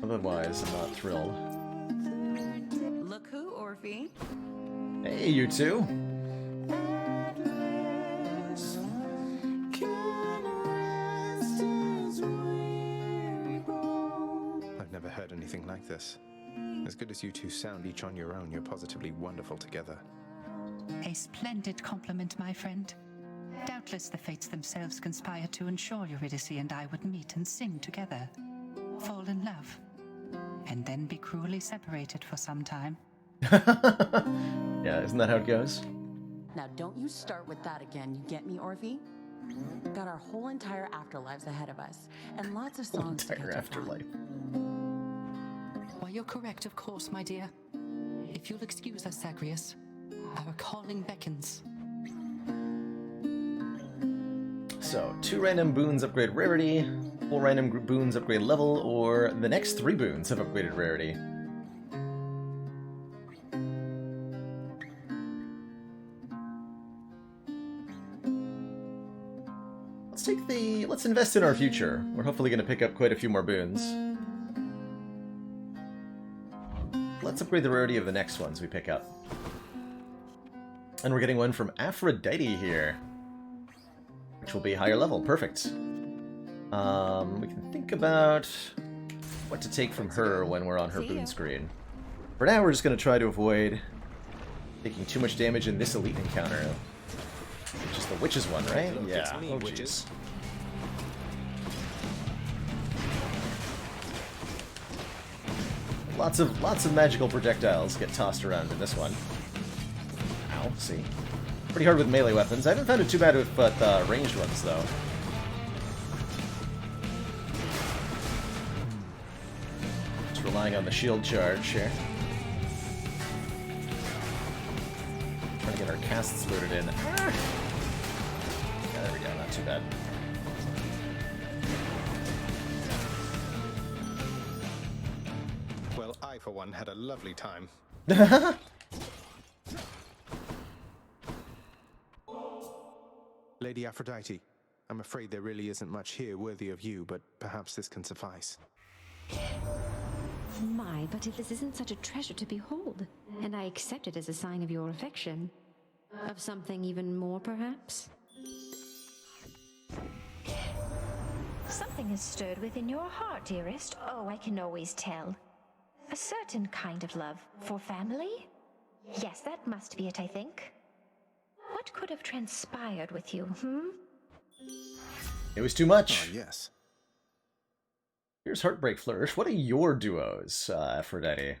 Otherwise, I'm not thrilled. Look who, Orphe. Hey, you two. I've never heard anything like this. As good as you two sound each on your own, you're positively wonderful together. A splendid compliment, my friend. Doubtless the fates themselves conspire to ensure Eurydice and I would meet and sing together, fall in love, and then be cruelly separated for some time. Yeah, isn't that how it goes? Now don't you start with that again, you get me, Orphe? Got our whole entire afterlives ahead of us, and lots of songs to Entire catch up afterlife. Why, you're correct, of course, my dear. If you'll excuse us, Zagreus, our calling beckons. So, 2 random boons upgrade rarity, 4 random boons upgrade level, or the next 3 boons have upgraded rarity. Let's invest in our future. We're hopefully going to pick up quite a few more boons. Let's upgrade the rarity of the next ones we pick up. And we're getting one from Aphrodite here, which will be higher level. Perfect. We can think about what to take from her when we're on her boon screen. For now, we're just going to try to avoid taking too much damage in this elite encounter. Which is the witches one, right? Yeah. Oh, jeez. Lots of magical projectiles get tossed around in this one. Ow, see. Pretty hard with melee weapons. I haven't found it too bad with ranged ones, though. Just relying on the shield charge here. Trying to get our casts loaded in. Ah! Yeah, there we go, not too bad. Well, I, for one, had a lovely time. Lady Aphrodite, I'm afraid there really isn't much here worthy of you, but perhaps this can suffice. My, but if this isn't such a treasure to behold, and I accept it as a sign of your affection. Of something even more, perhaps? Something has stirred within your heart, dearest. Oh, I can always tell. A certain kind of love for family? Yes, that must be it, I think. What could have transpired with you, It was too much. Yes. Here's Heartbreak Flourish. What are your duos, Aphrodite?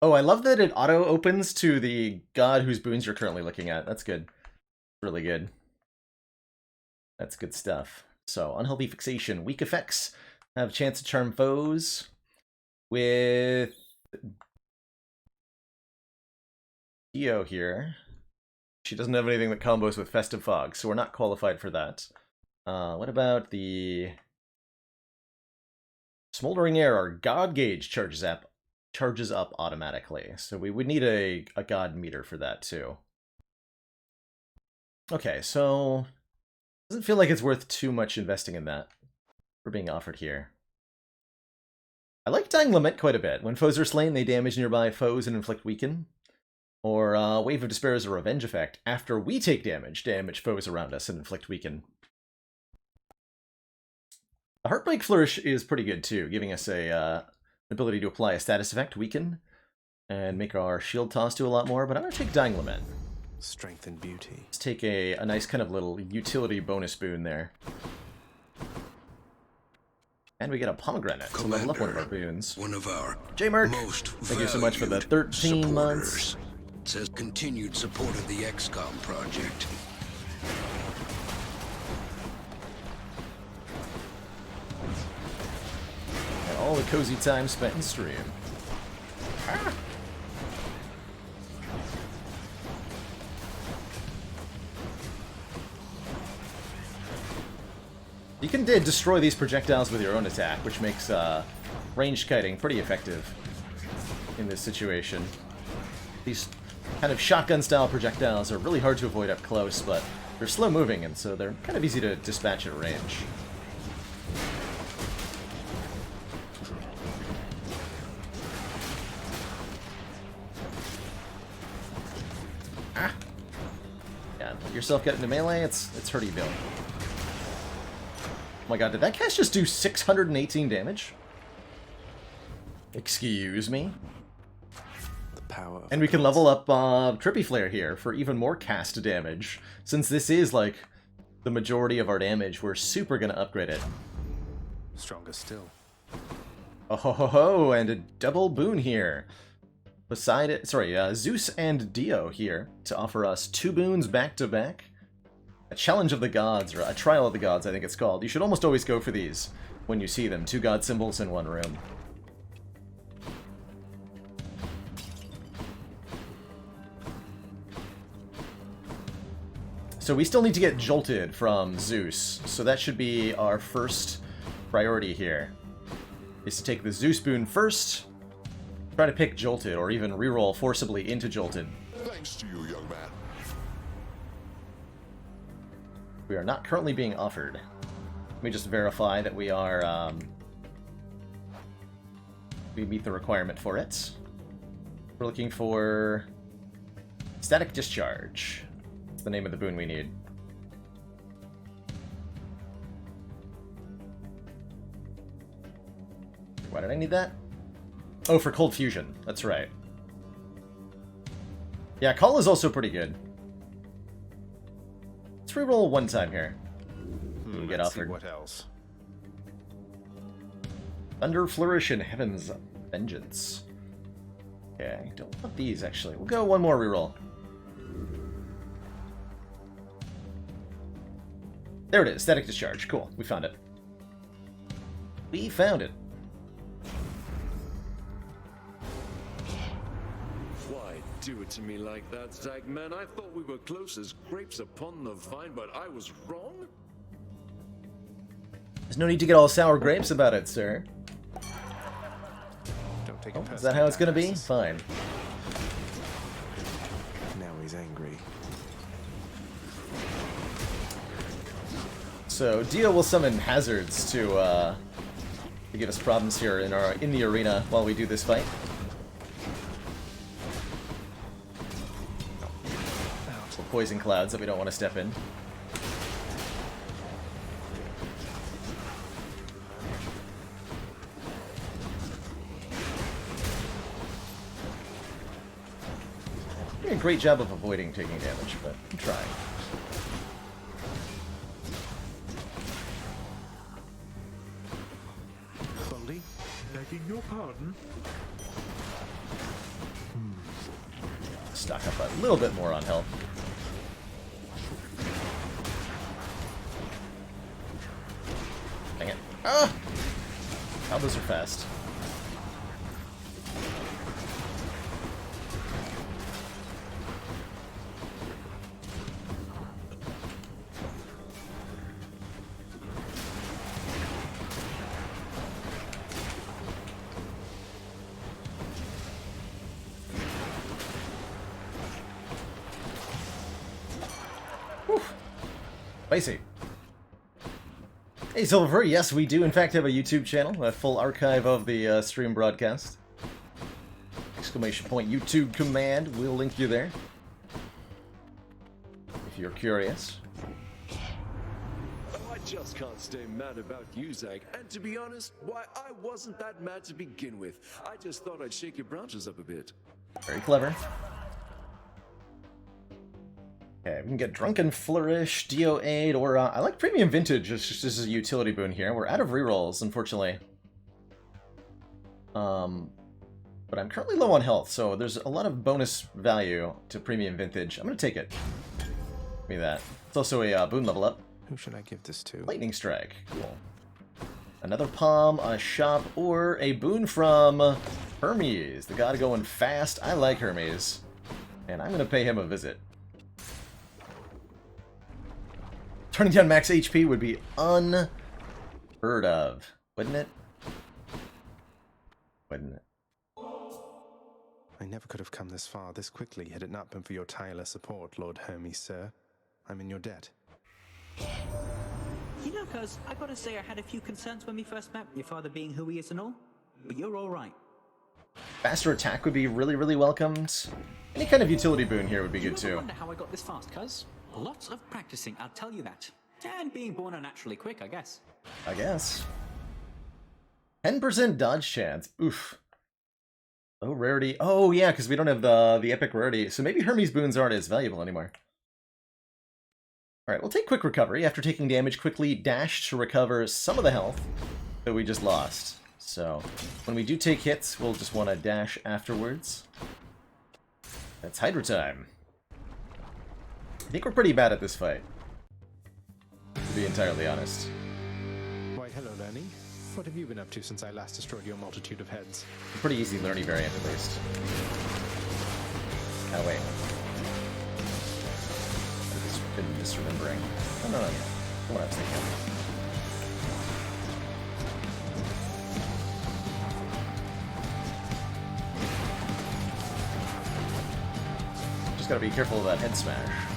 Oh, I love that it auto-opens to the god whose boons you're currently looking at. That's good. Really good. That's good stuff. So, Unhealthy Fixation. Weak effects. Have a chance to charm foes. With Dio here. She doesn't have anything that combos with Festive Fog, so we're not qualified for that. What about the Smoldering Air? Our God Gauge charges up automatically, so we would need a God meter for that too. Okay, so doesn't feel like it's worth too much investing in that. We're being offered here. I like Dying Lament quite a bit. When foes are slain, they damage nearby foes and inflict weaken. Or Wave of Despair is a revenge effect. After we take damage foes around us and inflict weaken. The Heartbreak Flourish is pretty good too, giving us an ability to apply a status effect, weaken, and make our shield toss do a lot more, but I'm going to take Dying Lament. Strength and beauty. Let's take a nice kind of little utility bonus boon there. And we get a pomegranate to level up one of our boons. One of our J-Merc, most thank you so much for the 13 months. It says continued support of the XCOM project. And all the cozy time spent in stream. Ah. You can destroy these projectiles with your own attack, which makes ranged kiting pretty effective in this situation. These kind of shotgun-style projectiles are really hard to avoid up close, but they're slow-moving, and so they're kind of easy to dispatch at range. Ah! Yeah, let yourself get into melee, it's hurty-bill. Oh my god, did that cast just do 618 damage? Excuse me? The power of and we can level up Trippy Flare here for even more cast damage. Since this is, like, the majority of our damage, we're super gonna upgrade it. Stronger still. Oh ho ho ho, and a double boon here. Beside it, sorry, Zeus and Dio here to offer us 2 boons back to back. A challenge of the gods, or a trial of the gods, I think it's called. You should almost always go for these when you see them. 2 god symbols in one room. So we still need to get Jolted from Zeus, so that should be our first priority here. Is to take the Zeus boon first, try to pick Jolted, or even reroll forcibly into Jolted. Thanks to you, young man. We are not currently being offered. Let me just verify that we are, we meet the requirement for it. We're looking for Static Discharge. That's the name of the boon we need. Why did I need that? Oh, for Cold Fusion. That's right. Yeah, Call is also pretty good. Let's reroll one time here. We get Let's offered. see what else? Thunder Flourish and Heaven's Vengeance. Okay, don't want these actually. We'll go one more reroll. There it is, Static Discharge. Cool, we found it. We found it. Why do it to me like that, Zagman? I thought we were close as grapes upon the vine, but I was wrong? There's no need to get all sour grapes about it, sir. Don't take it Is that how it's gonna be? Dionysus. Fine. Now he's angry. So Dio will summon hazards to give us problems here in the arena while we do this fight. Poison clouds that we don't want to step in. a great job of avoiding taking damage, but I'm trying. Boldy, begging your pardon. Stock up a little bit more on health. Dang it. Ah! Combos are fast. Spicy. Hey Silver, yes, we do in fact have a YouTube channel, a full archive of the stream broadcast. Exclamation point YouTube command, we'll link you there. If you're curious. Oh, I just can't stay mad about you, Zach. And to be honest, why, I wasn't that mad to begin with. I just thought I'd shake your branches up a bit. Very clever. Okay, we can get Drunken Flourish, Dio Aid, or I like Premium Vintage. It's just as a utility boon here. We're out of rerolls, unfortunately. But I'm currently low on health, so there's a lot of bonus value to Premium Vintage. I'm gonna take it. Give me that. It's also a boon level up. Who should I give this to? Lightning Strike. Cool. Another Palm, a Shop, or a boon from Hermes, the god going fast. I like Hermes, and I'm gonna pay him a visit. Turning down max HP would be unheard of, wouldn't it? Wouldn't it? I never could have come this far this quickly had it not been for your tireless support, Lord Hermes, sir. I'm in your debt. You know, cuz, I gotta say I had a few concerns when we first met, your father being who he is and all, but you're alright. Faster attack would be really, really welcomed. Any kind of utility boon here would be good too. too. I wonder how I got this fast, cuz. Lots of practicing, I'll tell you that. And being born unnaturally quick, I guess. I guess. 10% dodge chance. Oof. Low rarity. Oh yeah, because we don't have the epic rarity. So maybe Hermes boons aren't as valuable anymore. Alright, we'll take quick recovery. After taking damage, quickly dash to recover some of the health that we just lost. So when we do take hits, we'll just want to dash afterwards. That's Hydra time. I think we're pretty bad at this fight, to be entirely honest. Why, hello, Lenny. What have you been up to since I last destroyed your multitude of heads? Pretty easy learning variant, at least. Oh, wait. I've just been misremembering. Oh, no, no, no. What I was thinking. Just gotta be careful of that head smash.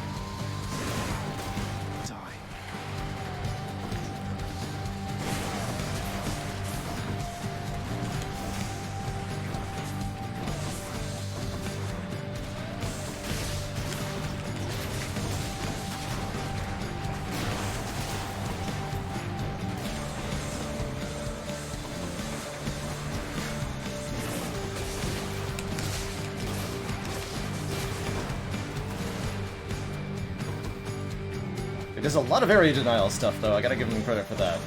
It is a lot of area denial stuff, though. I gotta give him credit for that.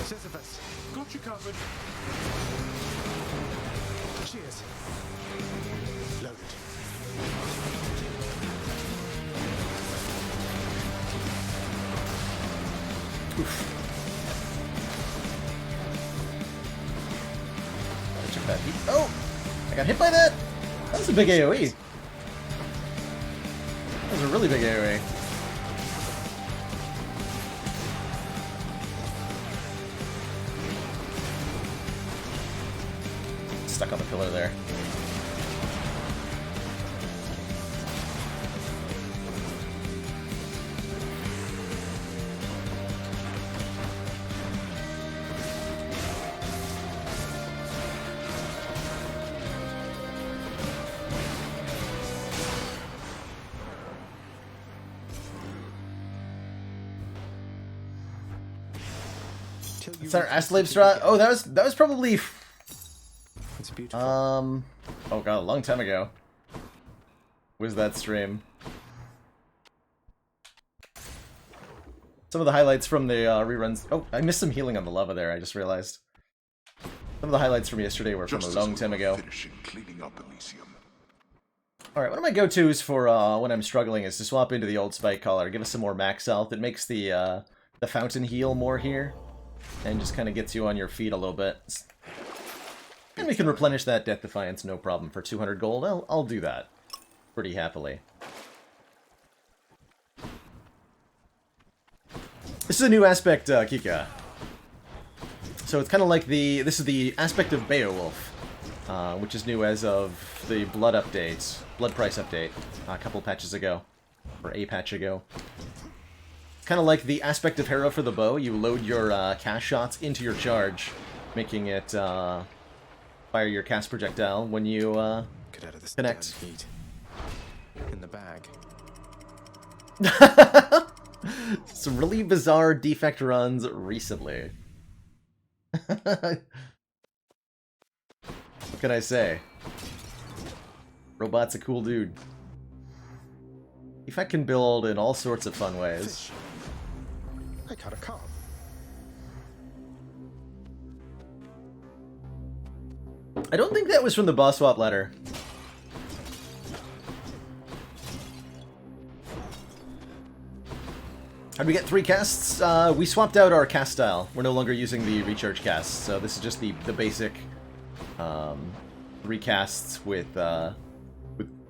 Sisyphus. Got you covered. Cheers. Loaded. Took that heat. Oh! I got hit by that! That was a big AoE. That was a really big AoE. Stuck on the pillar there. Is that our Aslave Strat? Oh, that was probably... It's beautiful. Oh god, a long time ago. Was that stream? Some of the highlights from the reruns... Oh, I missed some healing on the lava there, I just realized. Some of the highlights from yesterday were from a long time ago. Alright, one of my go-tos for when I'm struggling is to swap into the old Spike Collar. Give us some more max health. It makes the fountain heal more here. And just kind of gets you on your feet a little bit. And we can replenish that Death Defiance, no problem. For 200 gold, I'll do that. Pretty happily. This is a new aspect, Kika. So it's kind of like this is the aspect of Beowulf, which is new as of the Blood update, Blood price update, a couple patches ago, or a patch ago. Kind of like the aspect of Hera for the bow. You load your cast shots into your charge, making it fire your cast projectile when you Get out of this connect. damn heat. In the bag. Some really bizarre defect runs recently. What can I say? Robot's a cool dude. Defect can build in all sorts of fun ways. I caught a carp. I don't think that was from the boss swap letter. How'd we get 3 casts? We swapped out our cast style. We're no longer using the recharge casts, so this is just the basic 3 casts with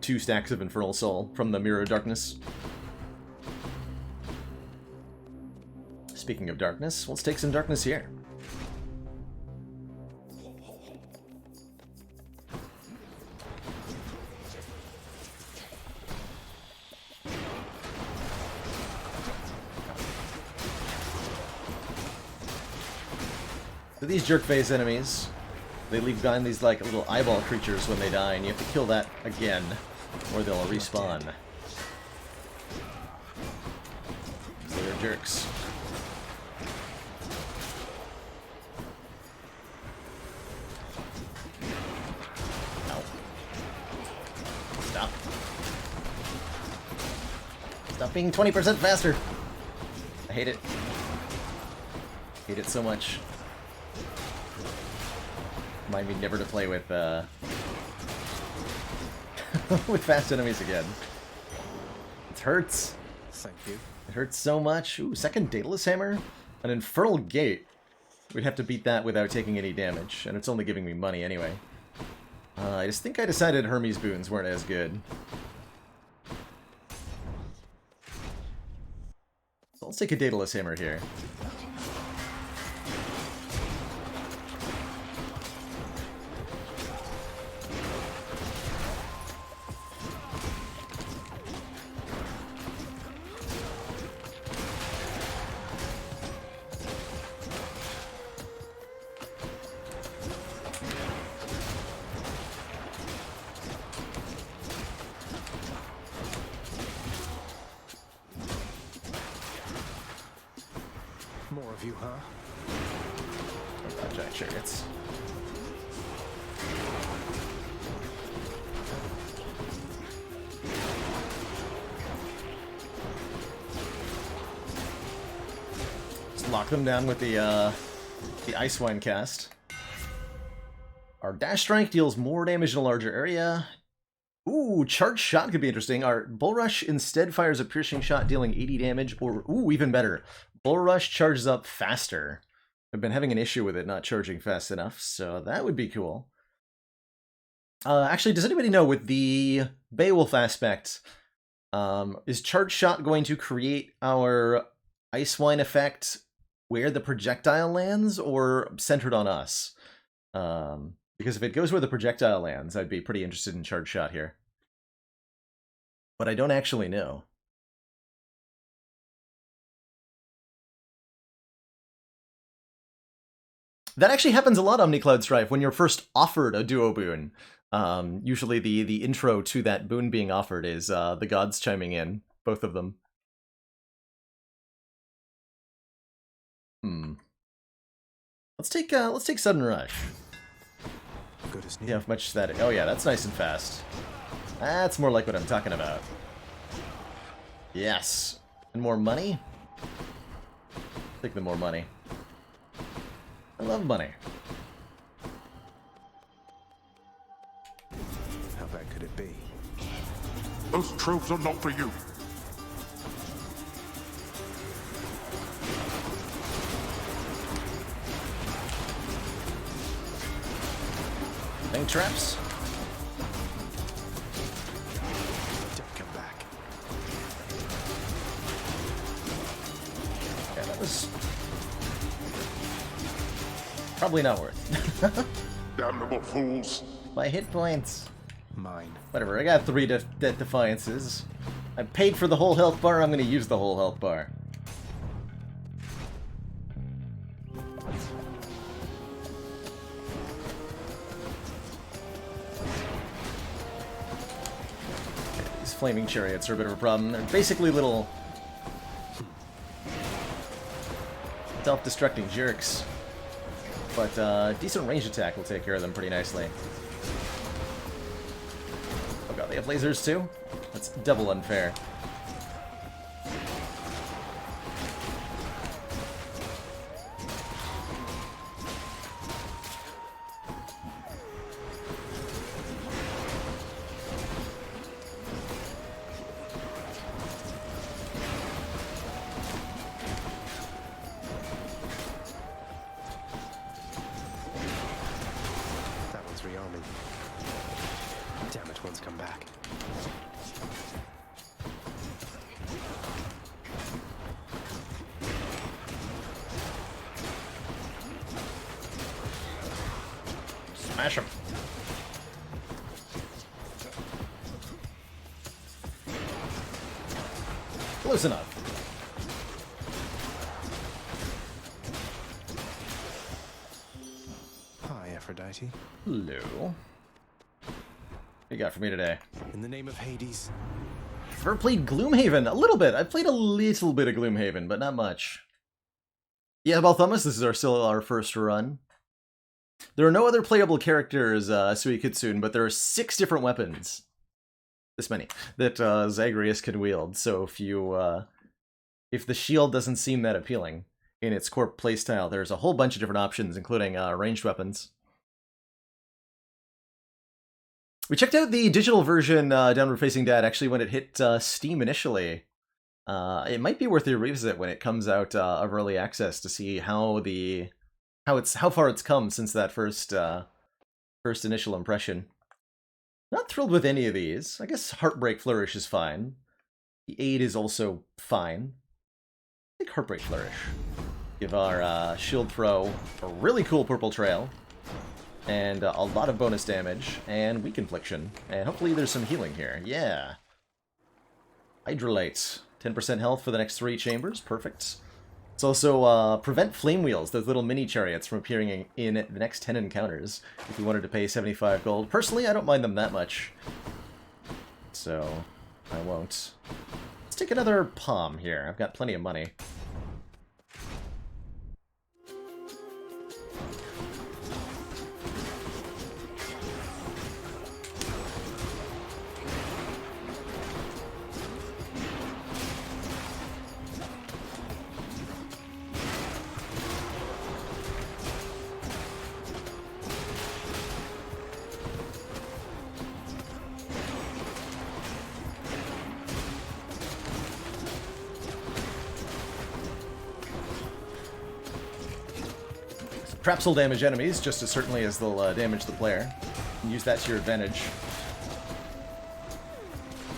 2 stacks of Infernal Soul from the Mirror of Darkness. Speaking of darkness, let's take some darkness here. So these jerk face enemies, they leave behind these like little eyeball creatures when they die, and you have to kill that again, or they'll respawn. So they're jerks. Ow. Stop. Stop being 20% faster! I hate it. Hate it so much. Remind me never to play with with fast enemies again. It hurts. Thank you. It hurts so much. Ooh, second Daedalus Hammer? An Infernal Gate. We'd have to beat that without taking any damage, and it's only giving me money anyway. I just think I decided Hermes boons weren't as good. So let's take a Daedalus Hammer here. More of you, huh? What about giant chariots? Just lock them down with the Ice Wine cast. Our Dash Strike deals more damage in a larger area. Ooh, Charged Shot could be interesting. Our Bull Rush instead fires a piercing shot dealing 80 damage, or, ooh, even better. Bull Rush charges up faster. I've been having an issue with it not charging fast enough, so that would be cool. Actually, does anybody know, with the Beowulf aspect, is Charged Shot going to create our Ice Wine effect where the projectile lands, or centered on us? Because if it goes where the projectile lands, I'd be pretty interested in Charged Shot here. But I don't actually know. That actually happens a lot on OmniCloud Strife when you're first offered a duo boon. Usually the intro to that boon being offered is the gods chiming in, both of them. Let's take Sudden Rush. Good as new. See how much that... Oh yeah, that's nice and fast. That's more like what I'm talking about. Yes. And more money? Take the more money. I love money. How bad could it be? Those tropes are not for you. Thing traps? Don't come back. Yeah, that was probably not worth. Damnable fools. My hit points. Mine. Whatever, I got 3 Death Defiances. I paid for the whole health bar, I'm gonna use the whole health bar. These flaming chariots are a bit of a problem. They're basically little self-destructing jerks. But decent range attack will take care of them pretty nicely. Oh god, they have lasers too? That's double unfair. That one's rearming. Damn it, one's come back. Smash him. Close enough. Hi, Aphrodite. Hello. What you got for me today? In the name of Hades. Ever played Gloomhaven? A little bit. I played a little bit of Gloomhaven, but not much. Yeah, Balthumas, this is still our first run. There are no other playable characters, Suikitsune, but there are 6 different weapons. This many. That Zagreus can wield, so if the shield doesn't seem that appealing in its core playstyle, there's a whole bunch of different options, including ranged weapons. We checked out the digital version, Downward Facing Dad, actually when it hit Steam initially. It might be worth a revisit when it comes out of early access to see how far it's come since that first initial impression. Not thrilled with any of these. I guess Heartbreak Flourish is fine. The Aid is also fine. I think Heartbreak Flourish. Give our shield throw a really cool purple trail. And a lot of bonus damage, and weak infliction. And hopefully there's some healing here. Yeah. Hydrolite. 10% health for the next 3 chambers. Perfect. It's also prevent flame wheels, those little mini chariots, from appearing in the next 10 encounters. If we wanted to pay 75 gold. Personally, I don't mind them that much. So, I won't. Let's take another palm here. I've got plenty of money. Traps will damage enemies just as certainly as they'll damage the player. And use that to your advantage.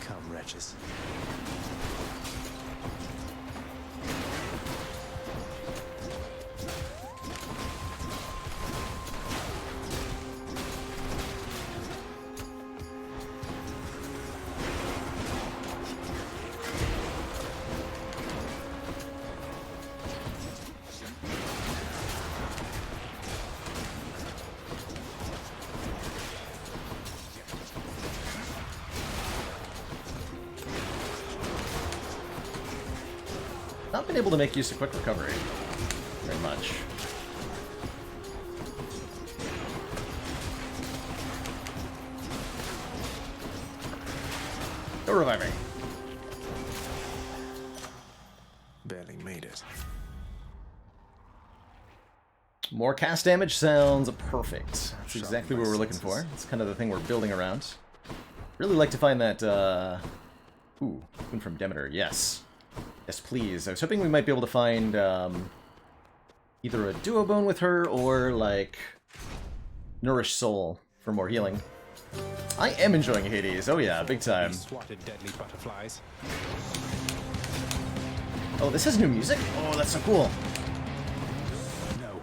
Come, wretches. Not been able to make use of quick recovery very much. Go revive me. Barely made it. More cast damage sounds perfect. That's exactly what we're looking for. It's kind of the thing we're building around. Really like to find that, ooh, boon from Demeter, yes. Yes, please. I was hoping we might be able to find, either a duo bone with her, or, like, Nourish Soul for more healing. I am enjoying Hades, oh yeah, big time. Swatted deadly butterflies. Oh, this has new music? Oh, that's so cool. No.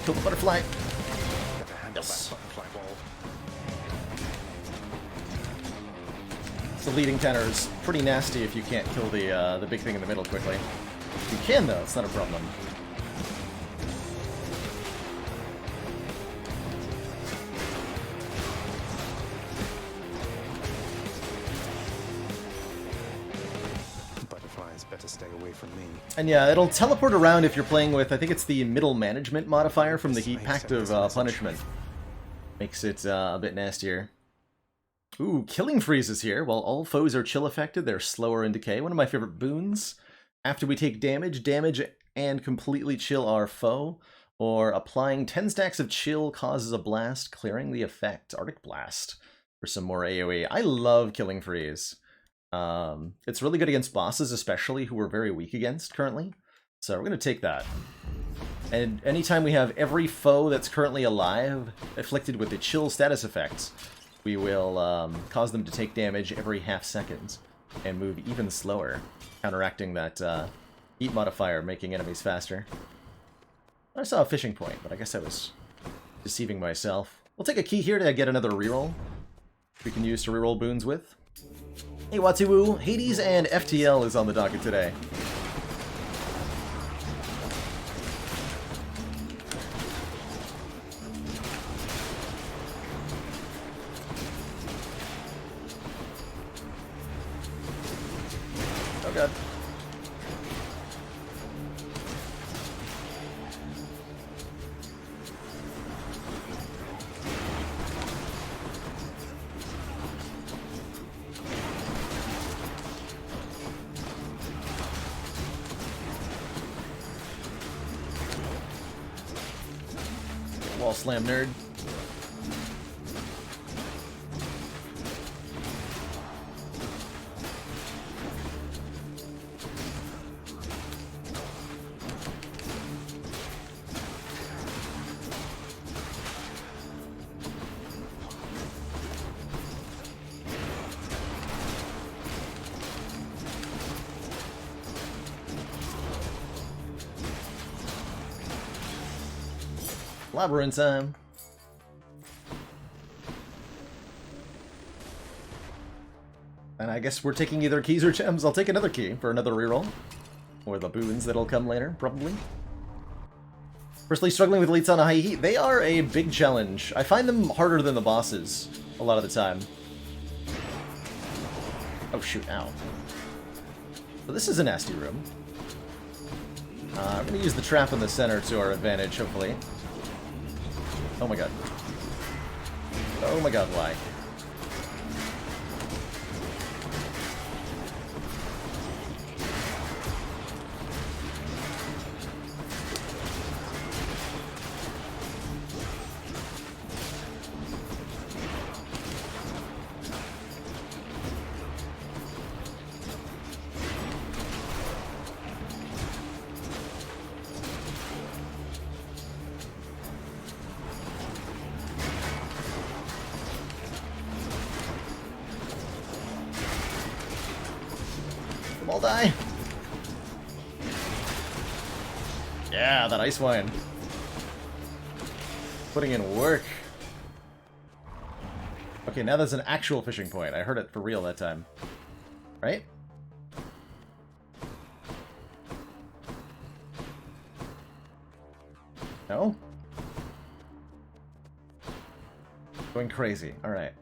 Kill the butterfly. Never handle that butterfly ball. The leading tenor is pretty nasty if you can't kill the big thing in the middle quickly. You can though, it's not a problem. Butterflies better stay away from me. And yeah, it'll teleport around if you're playing with, I think it's the middle management modifier from the Heat Pact of Punishment. Makes it a bit nastier. Ooh, Killing Freeze is here. While all foes are chill affected, they're slower in decay. One of my favorite boons. After we take damage and completely chill our foe, or applying 10 stacks of chill causes a blast, clearing the effect. Arctic Blast for some more AoE. I love Killing Freeze. It's really good against bosses, especially who we're very weak against currently. So we're going to take that. And anytime we have every foe that's currently alive afflicted with the chill status effects, we will cause them to take damage every half second and move even slower, counteracting that heat modifier, making enemies faster. I saw a fishing point, but I guess I was deceiving myself. We'll take a key here to get another reroll we can use to reroll boons with. Hey Watsuwu, Hades and FTL is on the docket today. Oh god. Wall slam, nerd. Labyrinth time. And I guess we're taking either keys or gems. I'll take another key for another reroll. Or the boons that'll come later, probably. Personally struggling with elites on a high heat. They are a big challenge. I find them harder than the bosses a lot of the time. Oh shoot, ow. So this is a nasty room. I'm going to use the trap in the center to our advantage, hopefully. Oh my god. Oh my god, why? All die. Yeah, that ice wine. Putting in work. Okay, now there's an actual fishing point. I heard it for real that time. Right? No? Going crazy. Alright.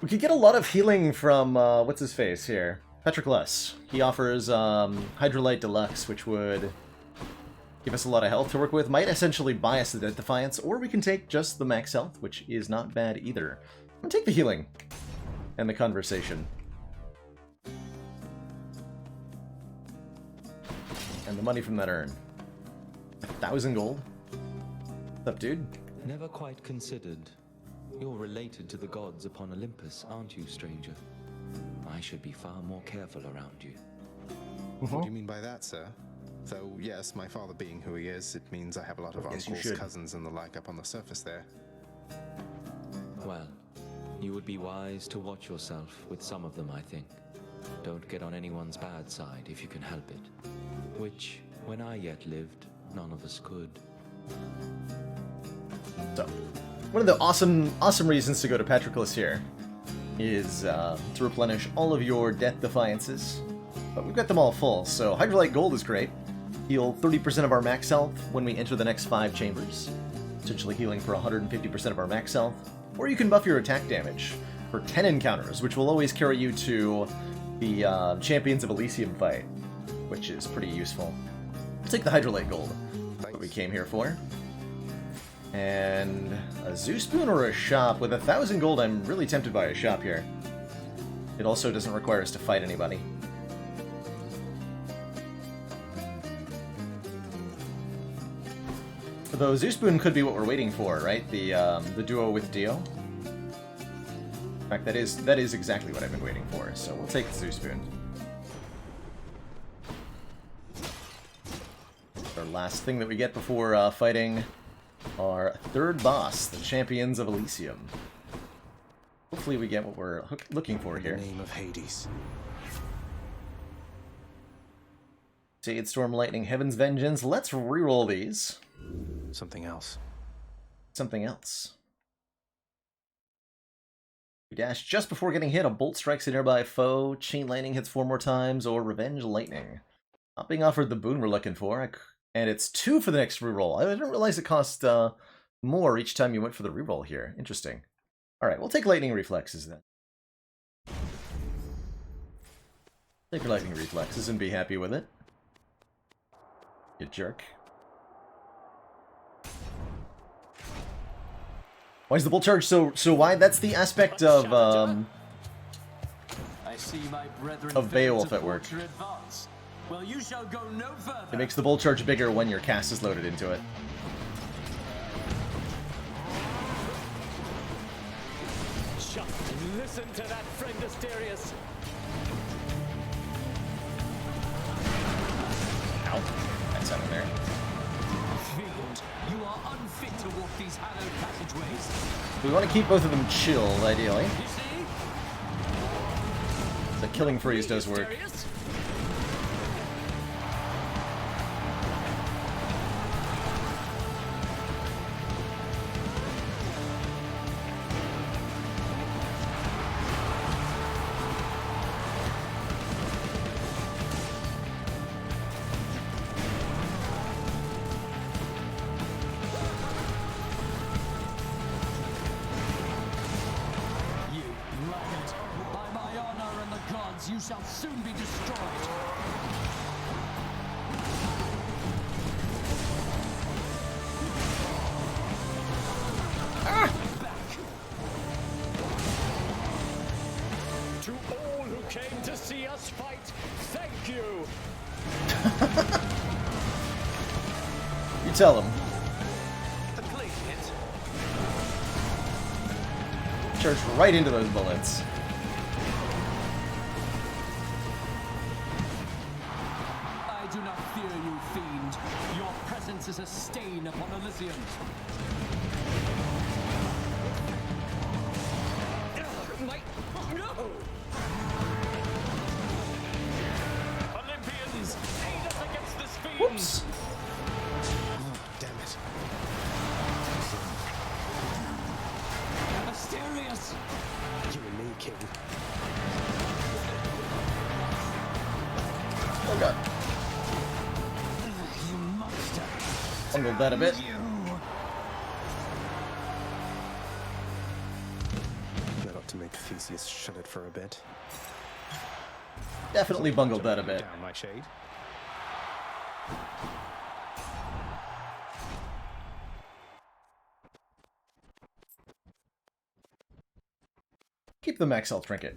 We could get a lot of healing from, what's his face here? Petroclus. He offers Hydrolite Deluxe, which would give us a lot of health to work with. Might essentially buy us the Death Defiance, or we can take just the max health, which is not bad either. I'm gonna take the healing and the conversation. And the money from that urn. 1,000 gold. What's up, dude? Never quite considered. You're related to the gods upon Olympus, aren't you, stranger? I should be far more careful around you. What do you mean by that, sir? Though, yes, my father being who he is, it means I have a lot of uncles, cousins, and the like up on the surface there. Well, you would be wise to watch yourself with some of them, I think. Don't get on anyone's bad side if you can help it. Which, when I yet lived, none of us could. So, one of the awesome reasons to go to Petroclus here is to replenish all of your Death Defiances. But we've got them all full, so Hydrolite Gold is great. Heal 30% of our max health when we enter the next 5 chambers, essentially healing for 150% of our max health. Or you can buff your attack damage for 10 encounters, which will always carry you to the Champions of Elysium fight, which is pretty useful. We'll take the Hydrolite Gold. That's what we came here for. And a Zoo Spoon or a shop? With 1,000 gold, I'm really tempted by a shop here. It also doesn't require us to fight anybody. Though Zoo Spoon could be what we're waiting for, right? The duo with Dio. In fact, that is exactly what I've been waiting for. So we'll take the Zoo Spoon. Our last thing that we get before fighting our third boss, the Champions of Elysium. Hopefully we get what we're looking for here. In the name of Hades. Jade Storm, Lightning, Heaven's Vengeance. Let's reroll these. Something else. Something else. We dash just before getting hit. A bolt strikes a nearby foe. Chain Lightning hits 4 more times, or Revenge Lightning. Not being offered the boon we're looking for. And it's 2 for the next reroll. I didn't realize it cost more each time you went for the reroll here. Interesting. Alright, we'll take Lightning Reflexes then. Take your Lightning Reflexes and be happy with it. You jerk. Why is the bolt charge so wide? That's the aspect of Beowulf at work. Well, you shall go no further. It makes the bolt charge bigger when your cast is loaded into it. Just listen to that, friend Asterius. Ow. That's out of there. Fiend, you are unfit to walk these hallowed passageways. We want to keep both of them chilled, ideally. You see? The killing freeze does work. You shall soon be destroyed. Back. To all who came to see us fight, thank you. You tell them. A clean hit. Charge right into those bullets. Is a stain upon Elysium. No! Olympians, aid us against this fiend! Whoops! Oh, damn it. Asterius! You and me, King. Oh god. Bungled that a bit. That ought to make Theseus shut it for a bit. Definitely bungled that a bit. Down, my shade. Keep the max health trinket.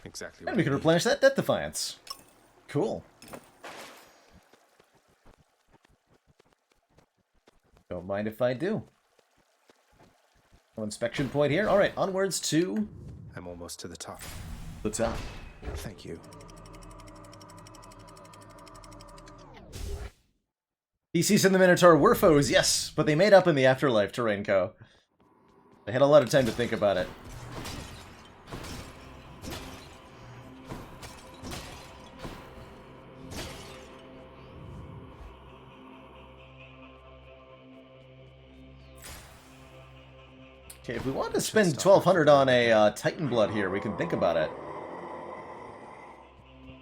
Exactly. And we can replenish that Death Defiance. Cool. Don't mind if I do. No inspection point here. Alright, onwards to... I'm almost to the top. The top. Thank you. DCs and the Minotaur were foes, yes, but they made up in the afterlife, Terrain Co. They had a lot of time to think about it. Okay, if we want to spend 1,200 on a Titan Blood here, we can think about it.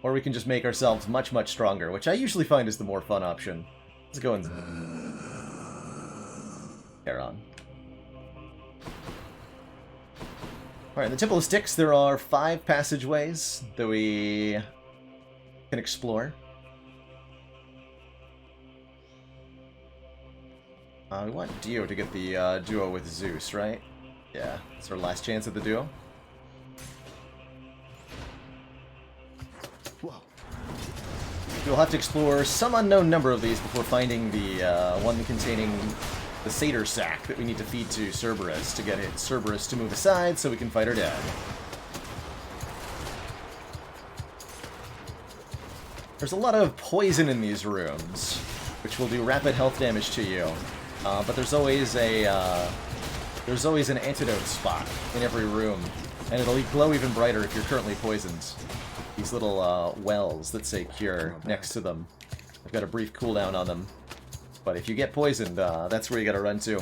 Or we can just make ourselves much, much stronger, which I usually find is the more fun option. Let's go and... carry on. Alright, in the Temple of Styx, there are 5 passageways that we can explore. We want Dio to get the duo with Zeus, right? Yeah, it's our last chance at the duo. Whoa. We'll have to explore some unknown number of these before finding the one containing the satyr sack that we need to feed to Cerberus to get it Cerberus to move aside so we can fight her dad. There's a lot of poison in these rooms, which will do rapid health damage to you. But there's always an antidote spot in every room, and it'll glow even brighter if you're currently poisoned. These little wells that say cure next to them. I've got a brief cooldown on them. But if you get poisoned, that's where you gotta run to.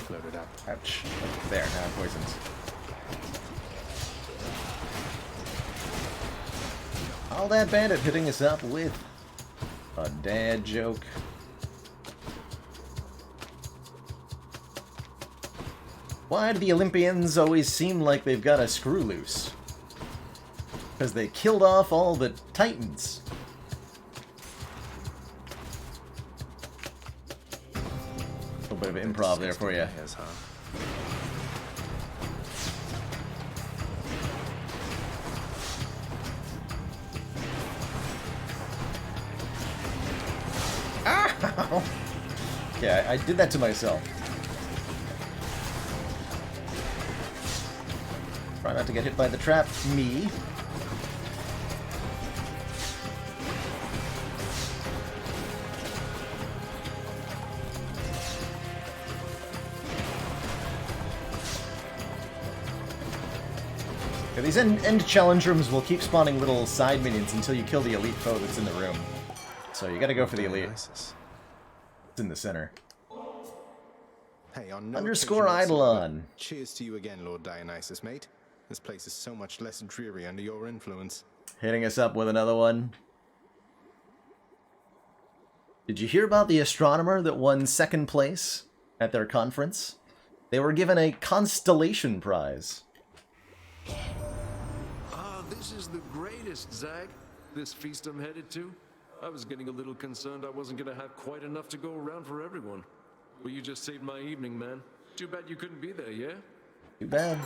Loaded up. Ouch. There, now I'm poisoned. All that bandit hitting us up with a dad joke. Why do the Olympians always seem like they've got a screw loose? Because they killed off all the Titans. A little bit of improv there for you. Ow! Yeah, I did that to myself. Try not to get hit by the trap, me. Yeah, these end challenge rooms will keep spawning little side minions until you kill the elite foe that's in the room. So you gotta go for the elite. It's in the center. Hey, on no Underscore occasion whatsoever. Eidolon. Cheers to you again, Lord Dionysus, mate. This place is so much less dreary under your influence. Hitting us up with another one. Did you hear about the astronomer that won second place at their conference? They were given a constellation prize. Ah, this is the greatest, Zag. This feast I'm headed to. I was getting a little concerned I wasn't going to have quite enough to go around for everyone. Well, you just saved my evening, man. Too bad you couldn't be there, yeah? Too bad.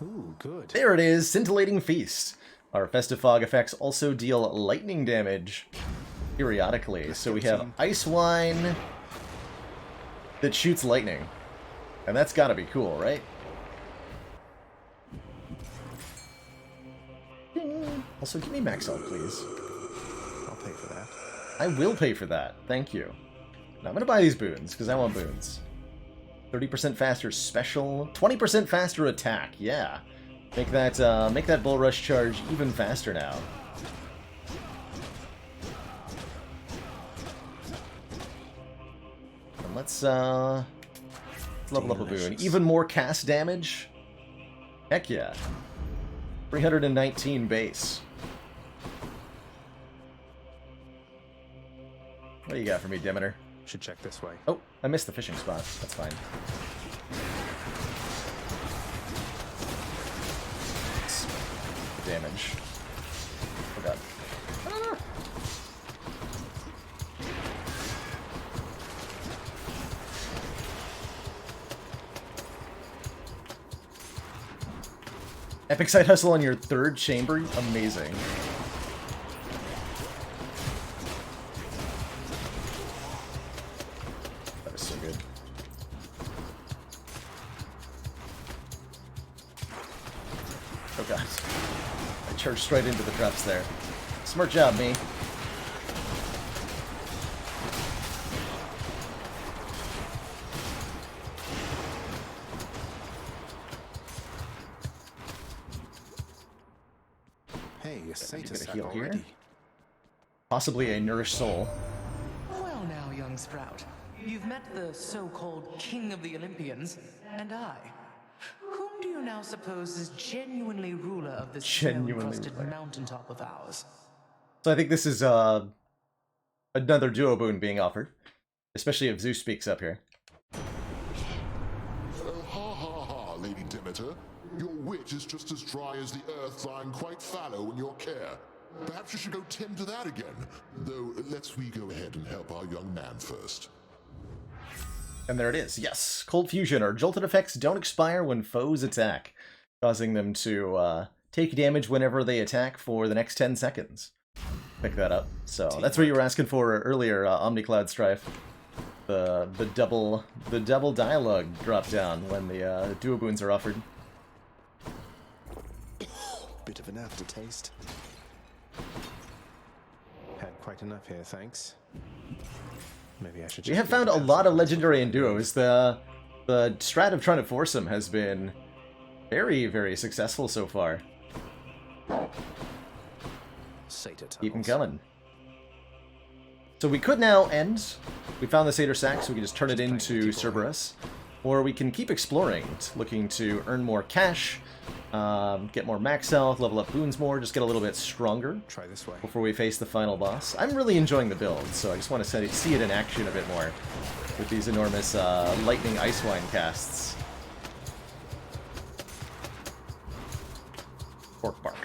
Ooh, good. There it is, Scintillating Feast. Our Festive Fog effects also deal lightning damage periodically. So we have Ice Wine that shoots lightning. And that's gotta be cool, right? Also, give me max health, please. I'll pay for that. I will pay for that. Thank you. Now I'm gonna buy these boons, because I want boons. 30% faster special, 20% faster attack, yeah. Make that bull rush charge even faster now. And let's level up a boon. Even more cast damage? Heck yeah. 319 base. What do you got for me, Demeter? Should check this way. Oh, I missed the fishing spot. That's fine. Damage. Oh god. Ah! Epic side hustle on your third chamber? Amazing. That is so good. Oh god. I charged straight into the traps there. Smart job, me. Hey, a satyr heal already. here. Possibly a nourished soul. Well now, young sprout. You've met the so-called King of the Olympians, and I. Whom do you now suppose is genuinely ruler of this snow-encrusted mountaintop of ours? So I think this is another duo boon being offered. Especially if Zeus speaks up here. Oh, ha ha ha, Lady Demeter. Your wit is just as dry as the earth, lying quite fallow in your care. Perhaps you should go tend to that again. Though, let's we go ahead and help our young man first. And there it is. Yes, Cold Fusion or Jolted effects don't expire when foes attack, causing them to take damage whenever they attack for the next 10 seconds. Pick that up. So that's what you were asking for earlier, OmniCloud Strife. The double dialogue drop down when the duo boons are offered. Bit of an aftertaste. Had quite enough here, thanks. Maybe I should. We have found a lot of legendary and duos. The strat of trying to force them has been very, very successful so far. Keep them coming. So we could now end. We found the Satyr Sack, so we can just turn it into Cerberus. Or we can keep exploring, looking to earn more cash, get more max health, level up boons more, just get a little bit stronger. Try this way. Before we face the final boss. I'm really enjoying the build, so I just want to see it in action a bit more with these enormous lightning ice wine casts. Pork bark.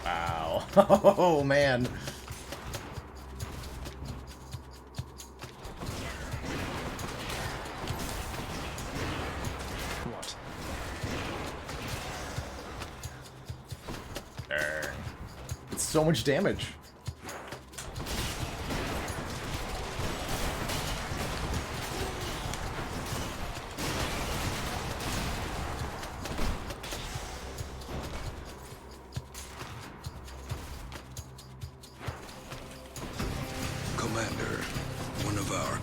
Wow. Oh, man. What? It's so much damage. Commander, one of our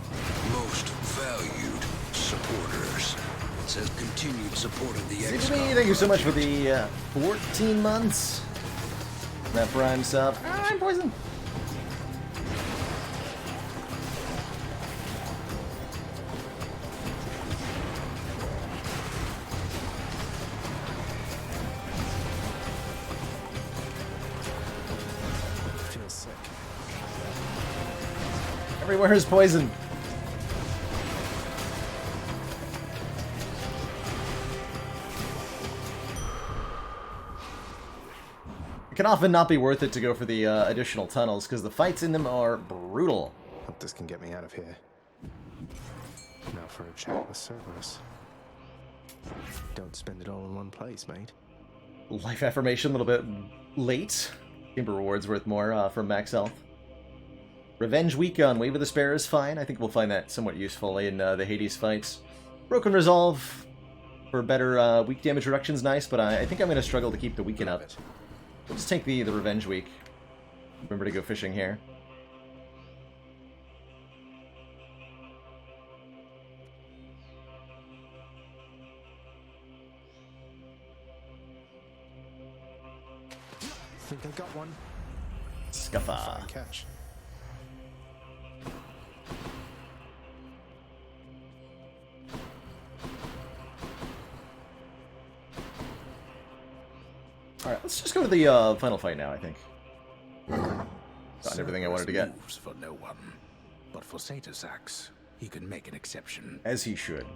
most valued supporters. It says continued support of the XCOM. Thank you so much for the 14 months. That prime sub. I'm poisoned. Feels sick. Everywhere is poison. It can often not be worth it to go for the additional tunnels, because the fights in them are brutal. Hope this can get me out of here. Now for a chat with Cerberus. Don't spend it all in one place, mate. Life affirmation a little bit late. Chamber rewards worth more from max health. Revenge Week on Wave of the Spare is fine. I think we'll find that somewhat useful in the Hades fights. Broken Resolve for better weak damage reduction is nice, but I think I'm going to struggle to keep the weaken up. We'll just take the Revenge Week. Remember to go fishing here. Think I got one. Scuffa. Fine catch. Alright, let's just go to the final fight now, I think. Got everything I wanted to get. Moves for no one, but for Satasax, he can make an exception. As he should.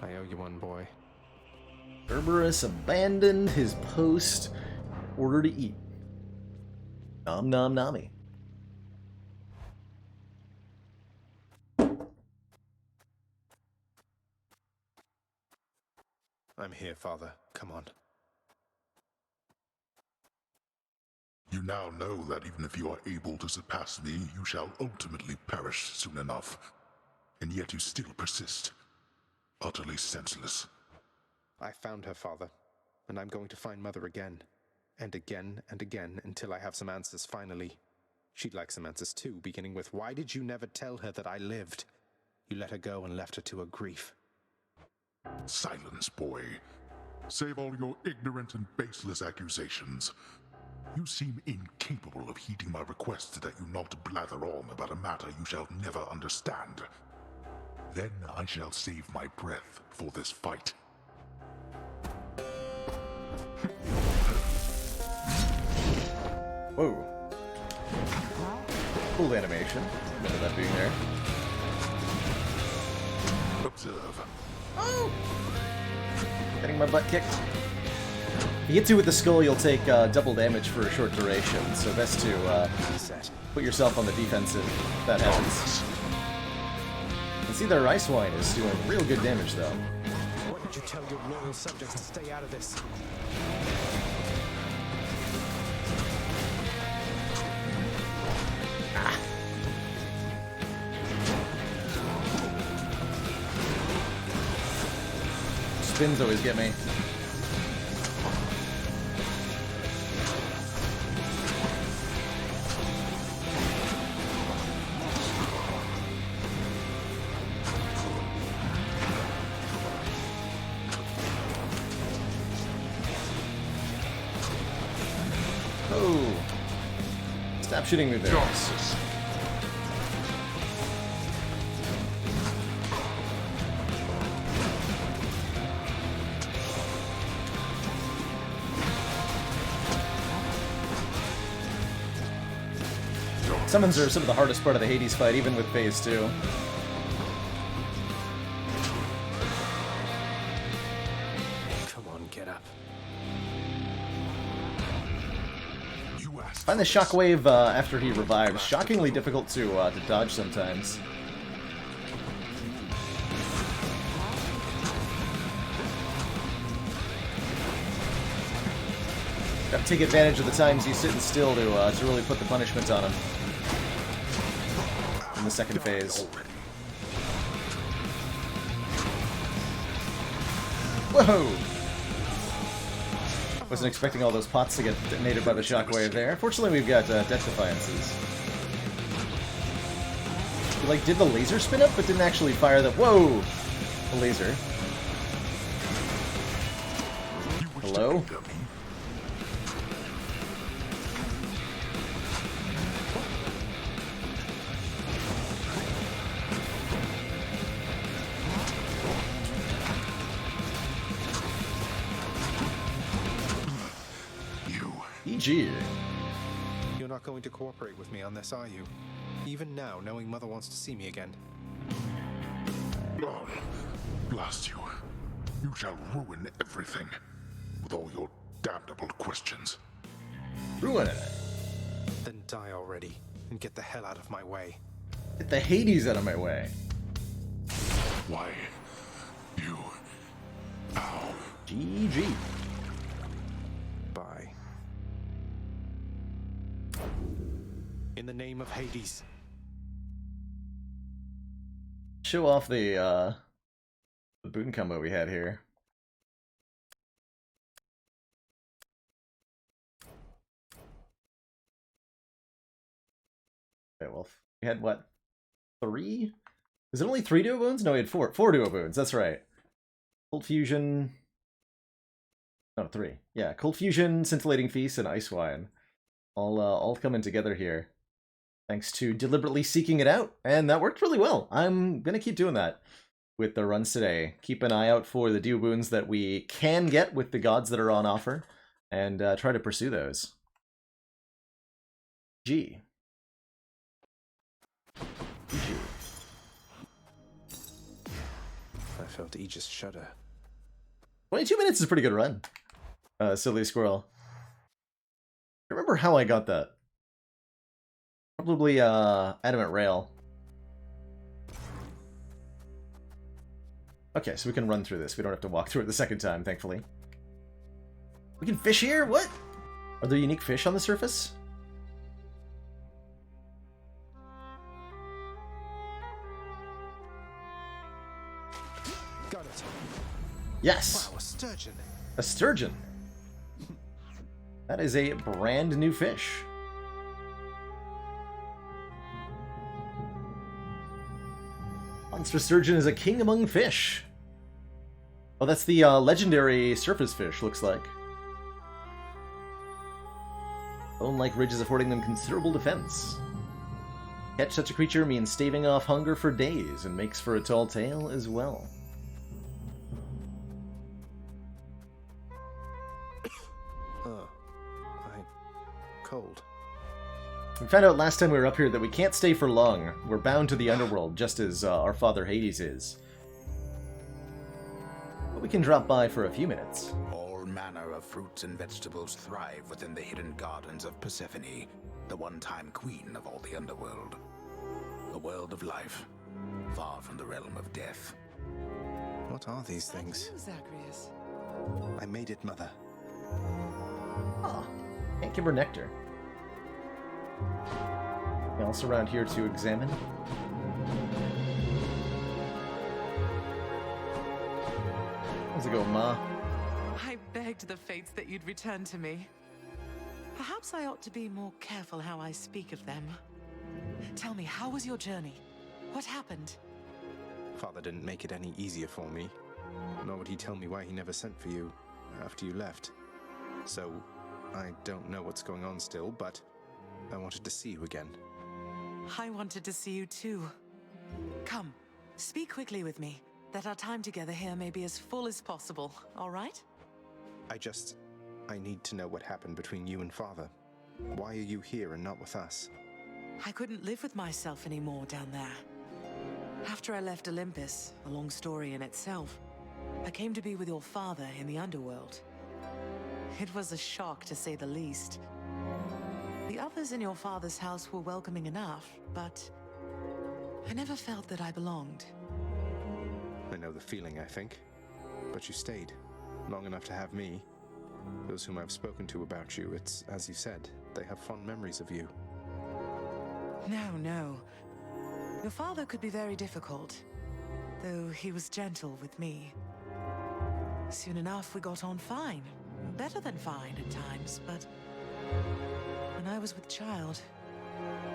I owe you one, boy. Cerberus abandoned his post in order to eat. Nom nom nami. I'm here, Father. Come on. You now know that even if you are able to surpass me, you shall ultimately perish soon enough. And yet you still persist. Utterly senseless. I found her, Father, and I'm going to find Mother again. And again and again until I have some answers finally. She'd like some answers too, beginning with, why did you never tell her that I lived? You let her go and left her to her grief. Silence, boy. Save all your ignorant and baseless accusations. You seem incapable of heeding my request that you not blather on about a matter you shall never understand. Then I shall save my breath for this fight. Whoa. Cool animation. Remember that being there. Observe. Oh! Getting my butt kicked. If you get to with the skull, you'll take double damage for a short duration, so best to put yourself on the defensive if that happens. You can see their ice wine is doing real good damage, though. Why did you tell your loyal subjects to stay out of this? Spins always get me. Oh. Stop shooting me there. Summons are some of the hardest part of the Hades fight, even with phase 2. Come on, get up. I find the shockwave after he revives shockingly difficult to dodge sometimes. Got to take advantage of the times he's sitting still to really put the punishment on him. In the second phase. Whoa! Wasn't expecting all those pots to get detonated by the shockwave there. Fortunately, we've got Death Defiances. He, like, did the laser spin up, but didn't actually fire the... Whoa! The laser. Hello? EG. You're not going to cooperate with me on this, are you? Even now, knowing Mother wants to see me again. Oh, blast you. You shall ruin everything. With all your damnable questions. Ruin it. Then die already, and get the hell out of my way. Get the Hades out of my way. Why? You... Ow. GG. Bye. In the name of Hades. Show off the boon combo we had here. Okay, well, we had what? 3? Is it only 3 duo boons? No, we had 4. 4 duo boons, that's right. Cold Fusion. No, 3. Yeah, Cold Fusion, Scintillating Feast, and Ice Wine. All coming together here. Thanks to deliberately seeking it out, and that worked really well. I'm gonna keep doing that. with the runs today. Keep an eye out for the duo boons that we can get with the gods that are on offer, and try to pursue those. G. I felt Aegis shudder. 22 minutes is a pretty good run. Silly squirrel. I remember how I got that. Probably Adamant Rail. Okay, so we can run through this. We don't have to walk through it the second time, thankfully. We can fish here? What? Are there unique fish on the surface? Got it. Yes! Wow, a sturgeon. A sturgeon. That is a brand new fish. Monster sturgeon is a king among fish. Oh, that's the legendary surface fish, looks like. Bone-like ridges affording them considerable defense. Catch such a creature means staving off hunger for days, and makes for a tall tale as well. I'm cold. We found out last time we were up here that we can't stay for long. We're bound to the underworld, just as our father Hades is. But we can drop by for a few minutes. All manner of fruits and vegetables thrive within the hidden gardens of Persephone, the one-time queen of all the underworld. A world of life, far from the realm of death. What are these things? Zagreus. I made it, Mother. Oh, can't give her nectar. Anything else around here to examine? How's it going, Ma? I begged the fates that you'd return to me. Perhaps I ought to be more careful how I speak of them. Tell me, how was your journey? What happened? Father didn't make it any easier for me. Nor would he tell me why he never sent for you after you left. So, I don't know what's going on still, but I wanted to see you again. I wanted to see you too. Come, speak quickly with me, that our time together here may be as full as possible, all right? I need to know what happened between you and Father. Why are you here and not with us? I couldn't live with myself anymore down there. After I left Olympus, a long story in itself, I came to be with your father in the underworld. It was a shock, to say the least. The others in your father's house were welcoming enough, but I never felt that I belonged. I know the feeling, I think. But you stayed, long enough to have me. Those whom I've spoken to about you, it's as you said, they have fond memories of you. No. Your father could be very difficult, though he was gentle with me. Soon enough, we got on fine. Better than fine at times, but when I was with child,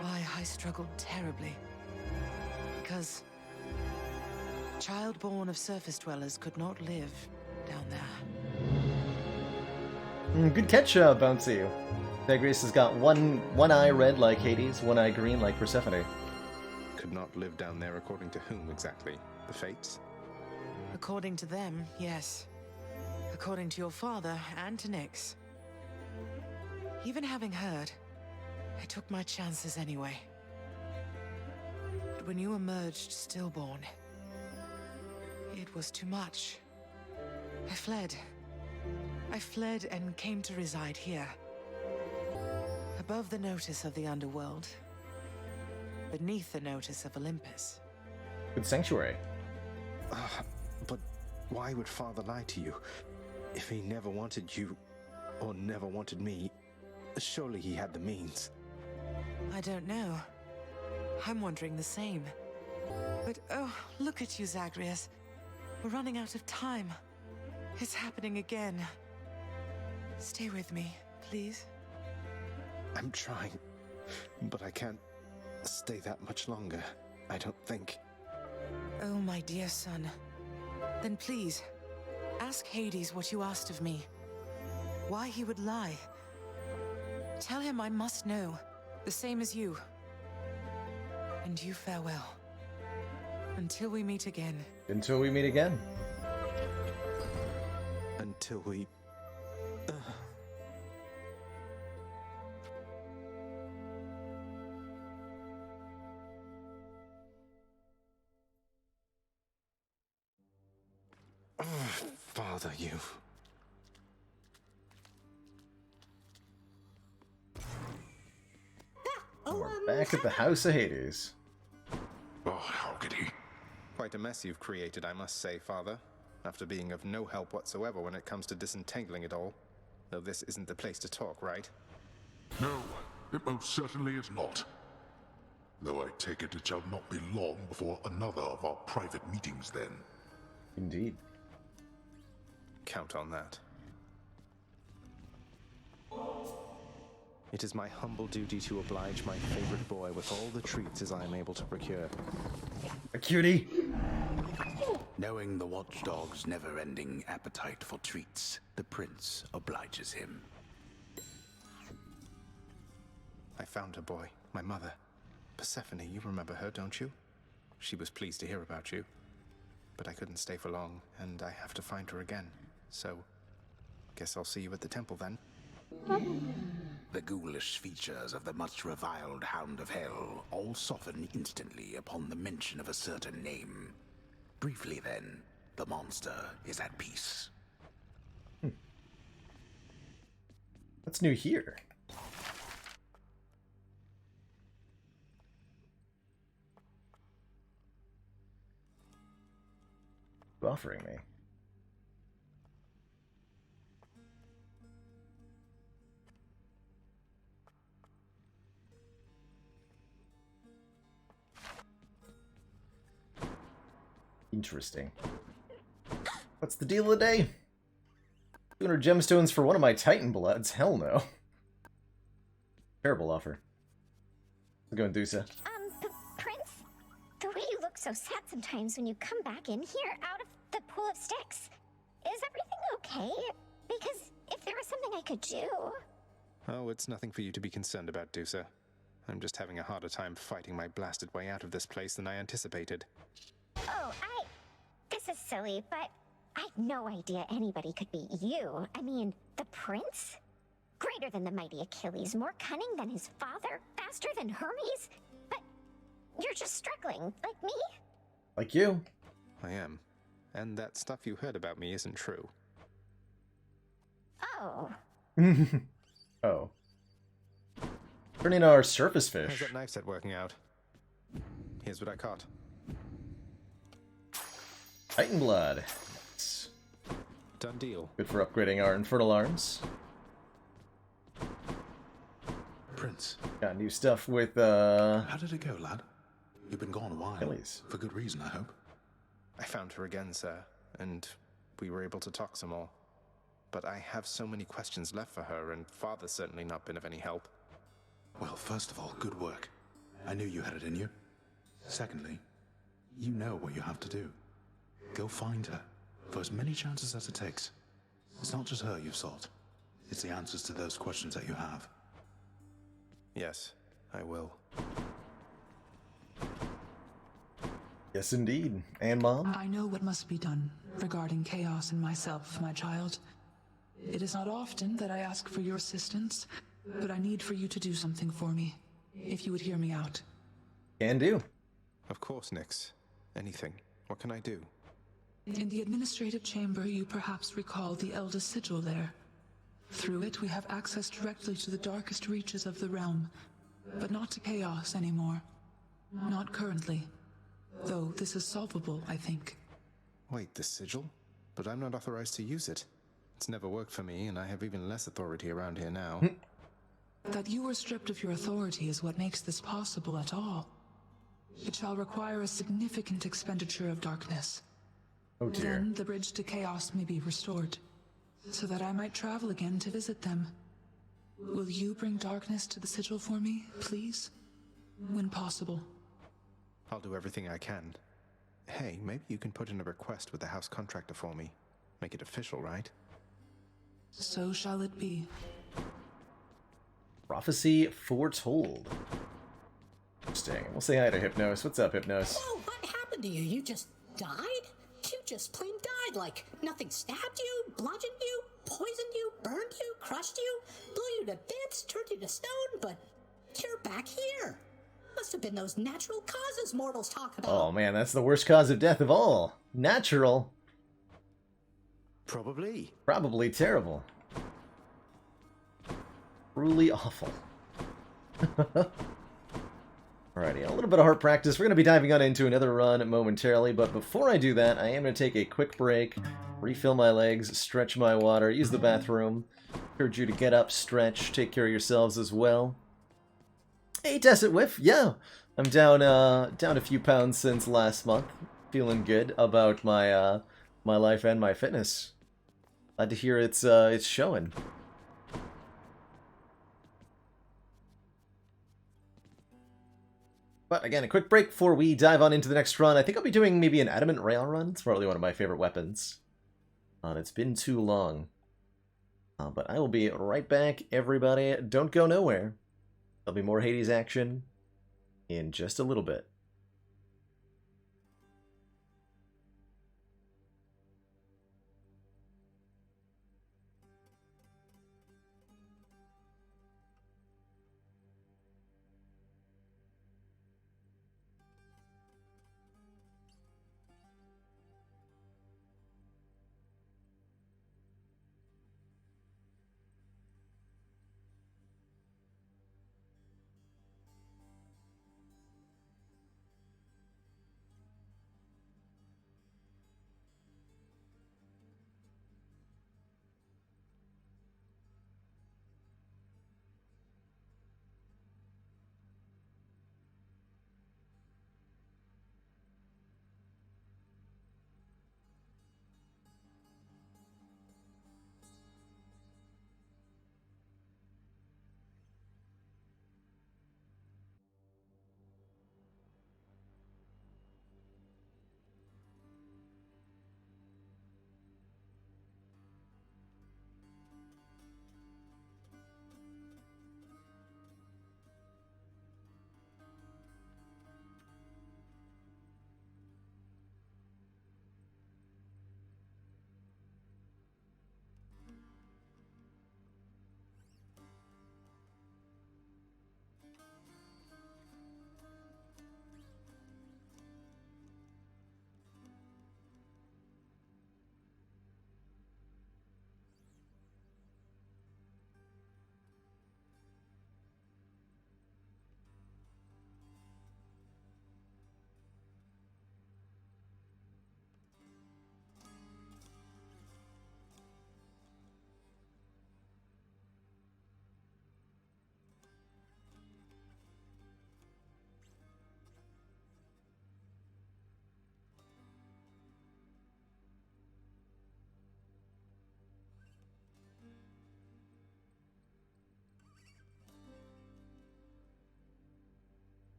why, I struggled terribly. Because child born of surface dwellers could not live down there. Good catch, Bouncy. Zagreus has got one eye red like Hades, one eye green like Persephone. Could not live down there according to whom exactly? The fates? According to them, yes. According to your father and to Nyx. Even having heard, I took my chances anyway. But when you emerged stillborn, it was too much. I fled. I fled and came to reside here. Above the notice of the underworld. Beneath the notice of Olympus. Good sanctuary. But why would Father lie to you? If he never wanted you, or never wanted me, surely he had the means. I don't know. I'm wondering the same. But oh, look at you, Zagreus. We're running out of time. It's happening again. Stay with me, please. I'm trying, but I can't stay that much longer, I don't think. Oh, my dear son. Then please, ask Hades what you asked of me. Why he would lie. Tell him I must know, the same as you. And you farewell. Until we meet again. Until we meet again. Until we... Father, you... We're back at the House of Hades. Oh, how could he? Quite a mess you've created, I must say, Father. After being of no help whatsoever when it comes to disentangling it all. Though this isn't the place to talk, right? No, it most certainly is not. Though I take it shall not be long before another of our private meetings then. Indeed. Count on that. It is my humble duty to oblige my favorite boy with all the treats as I am able to procure. A cutie! Knowing the watchdog's never-ending appetite for treats, the prince obliges him. I found her, boy. My mother. Persephone, you remember her, don't you? She was pleased to hear about you. But I couldn't stay for long, and I have to find her again. So, guess I'll see you at the temple then. The ghoulish features of the much-reviled Hound of Hell all soften instantly upon the mention of a certain name. Briefly then, the monster is at peace. What's new here? What are you offering me? Interesting. What's the deal of the day? 200 gemstones for one of my Titan Bloods? Hell no. Terrible offer. How's it going, Dusa? Prince? The way you look so sad sometimes when you come back in here out of the pool of sticks. Is everything okay? Because if there was something I could do... Oh, it's nothing for you to be concerned about, Dusa. I'm just having a harder time fighting my blasted way out of this place than I anticipated. Oh, This is silly, but I had no idea anybody could be you. I mean, the prince? Greater than the mighty Achilles, more cunning than his father, faster than Hermes. But you're just struggling, like me? Like you. I am. And that stuff you heard about me isn't true. Oh. Oh. Turning our surface fish. How's that knife set working out? Here's what I caught. Titan Blood. Done deal. Good for upgrading our infernal arms. Prince. Got new stuff with, How did it go, lad? You've been gone a while. Achilles. For good reason, I hope. I found her again, sir, and we were able to talk some more. But I have so many questions left for her, and Father's certainly not been of any help. Well, first of all, good work. I knew you had it in you. Secondly, you know what you have to do. Go find her, for as many chances as it takes. It's not just her you've sought. It's the answers to those questions that you have. Yes, I will. Yes, indeed. And Mom? I know what must be done regarding chaos and myself, my child. It is not often that I ask for your assistance, but I need for you to do something for me, if you would hear me out. Can do. Of course, Nyx. Anything. What can I do? In the administrative chamber, you perhaps recall the Elder Sigil there. Through it, we have access directly to the darkest reaches of the realm, but not to chaos anymore. Not currently. Though this is solvable, I think. Wait, the sigil? But I'm not authorized to use it. It's never worked for me, and I have even less authority around here now. That you were stripped of your authority is what makes this possible at all. It shall require a significant expenditure of darkness. Oh dear. Then the bridge to chaos may be restored, so that I might travel again to visit them. Will you bring darkness to the sigil for me, please? When possible. I'll do everything I can. Hey, maybe you can put in a request with the house contractor for me. Make it official, right? So shall it be. Prophecy foretold. Interesting. We'll say hi to Hypnos. What's up, Hypnos? Whoa, what happened happened to you? You just died? You just plain died, like nothing stabbed you, bludgeoned you, poisoned you, burned you, crushed you, blew you to bits, turned you to stone, but you're back here. Must have been those natural causes mortals talk about. Oh man, that's the worst cause of death of all. Natural. Probably. Probably terrible. Truly awful. Alrighty, a little bit of heart practice. We're going to be diving on into another run momentarily, but before I do that, I am going to take a quick break, refill my legs, stretch my water, use the bathroom. Encourage you to get up, stretch, take care of yourselves as well. Hey, Desert Whiff, yeah, I'm down a few pounds since last month. Feeling good about my my life and my fitness. Glad to hear it's showing. But again, a quick break before we dive on into the next run. I think I'll be doing maybe an Adamant Rail run. It's probably one of my favorite weapons. It's been too long. But I will be right back, everybody. Don't go nowhere. There'll be more Hades action in just a little bit.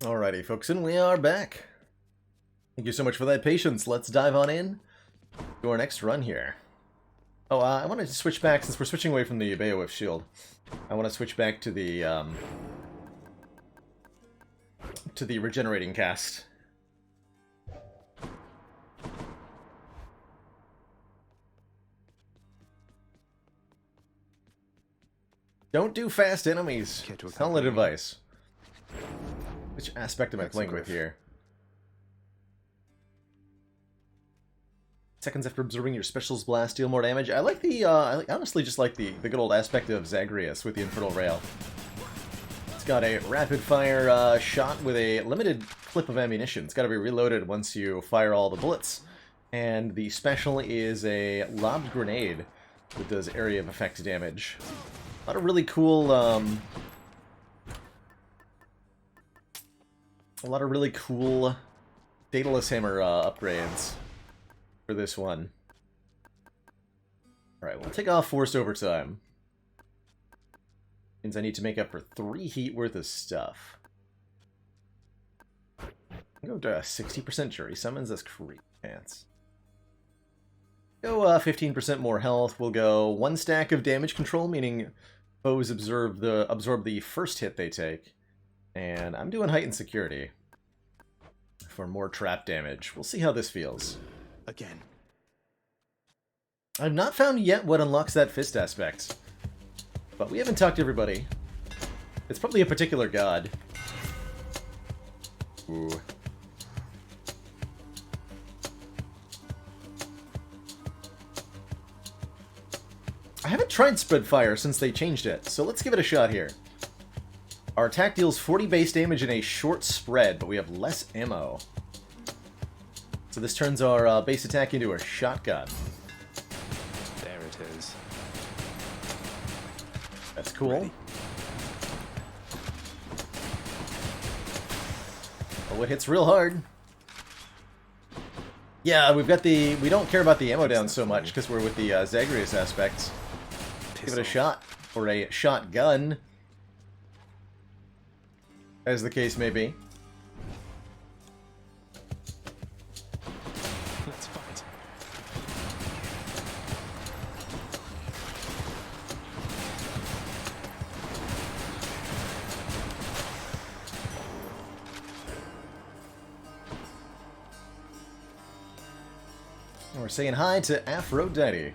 Alrighty, folks, and we are back. Thank you so much for that patience. Let's dive on in to our next run here. Oh, I wanted to switch back, since we're switching away from the Beowulf shield. I want to switch back to the regenerating cast. Don't do fast enemies. Solid advice. Which aspect am I playing with here? Seconds after absorbing your specials blast, deal more damage. I like the, I honestly just like the good old aspect of Zagreus with the Infernal Rail. It's got a rapid-fire shot with a limited clip of ammunition. It's got to be reloaded once you fire all the bullets. And the special is a lobbed grenade that does area of effect damage. A lot of really cool, Daedalus Hammer upgrades for this one. Alright, we'll take off Forced Overtime. Means I need to make up for 3 heat worth of stuff. Go to 60% Jury Summons, that's creep pants. Go 15% more health. We'll go 1 stack of damage control, meaning foes absorb the first hit they take. And I'm doing heightened security for more trap damage. We'll see how this feels. Again. I've not found yet what unlocks that fist aspect. But we haven't talked to everybody. It's probably a particular god. Ooh. I haven't tried Spread Fire since they changed it, so let's give it a shot here. Our attack deals 40 base damage in a short spread, but we have less ammo. So this turns our base attack into a shotgun. There it is. That's cool. Ready. Oh, it hits real hard. Yeah, we've got the... We don't care about the ammo down so much because we're with the Zagreus aspects. Give it a shot. Or a shotgun. As the case may be. Let's fight. And we're saying hi to Aphrodite.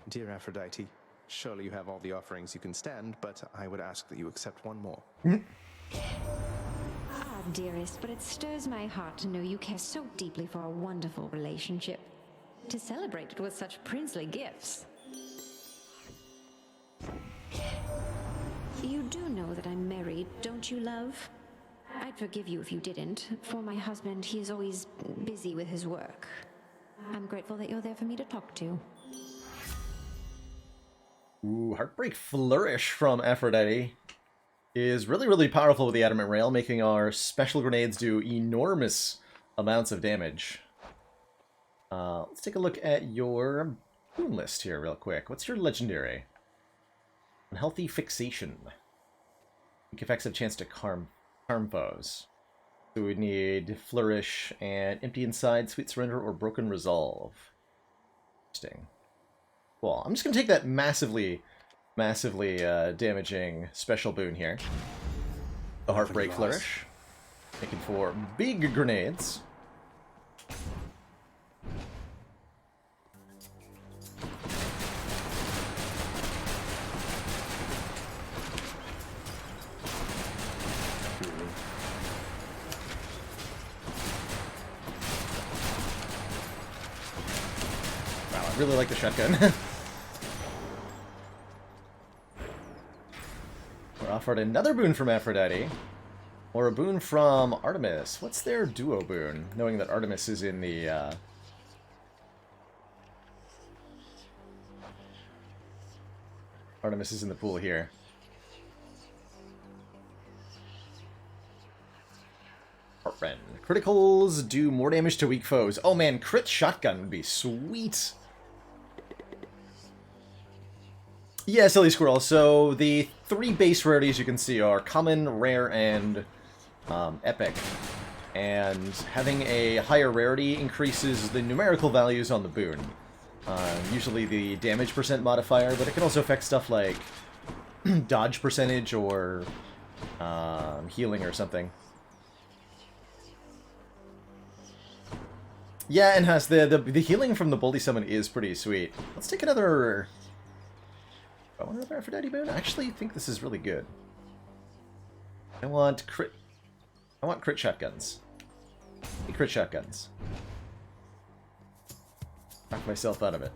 Dear Aphrodite, surely you have all the offerings you can stand, but I would ask that you accept one more. Ah, dearest, but it stirs my heart to know you care so deeply for our wonderful relationship. To celebrate it with such princely gifts. You do know that I'm married, don't you, love? I'd forgive you if you didn't. For my husband, he is always busy with his work. I'm grateful that you're there for me to talk to. Ooh, Heartbreak Flourish from Aphrodite is really, really powerful with the Adamant Rail, making our special grenades do enormous amounts of damage. Let's take a look at your boon list here real quick. What's your legendary? Unhealthy Fixation. Weak effects have chance to harm foes. So we'd need Flourish and Empty Inside, Sweet Surrender, or Broken Resolve. Interesting. Cool. I'm just going to take that massively damaging special boon here. The Heartbreak Flourish. Making for big grenades. Wow, I really like the shotgun. Offered another boon from Aphrodite, or a boon from Artemis. What's their duo boon? Knowing that Artemis is in the Artemis is in the pool here. Heartrend. Criticals do more damage to weak foes. Oh man, crit shotgun would be sweet. Yeah, Silly Squirrel. So the 3 base rarities you can see are common, rare, and epic. And having a higher rarity increases the numerical values on the boon. Usually the damage percent modifier, but it can also affect stuff like dodge percentage or healing or something. Yeah, and has the healing from the Bully Summon is pretty sweet. Let's take another... I want another Aphrodite boon? I actually think this is really good. I want crit shotguns. Crit shotguns. Knock myself out of it.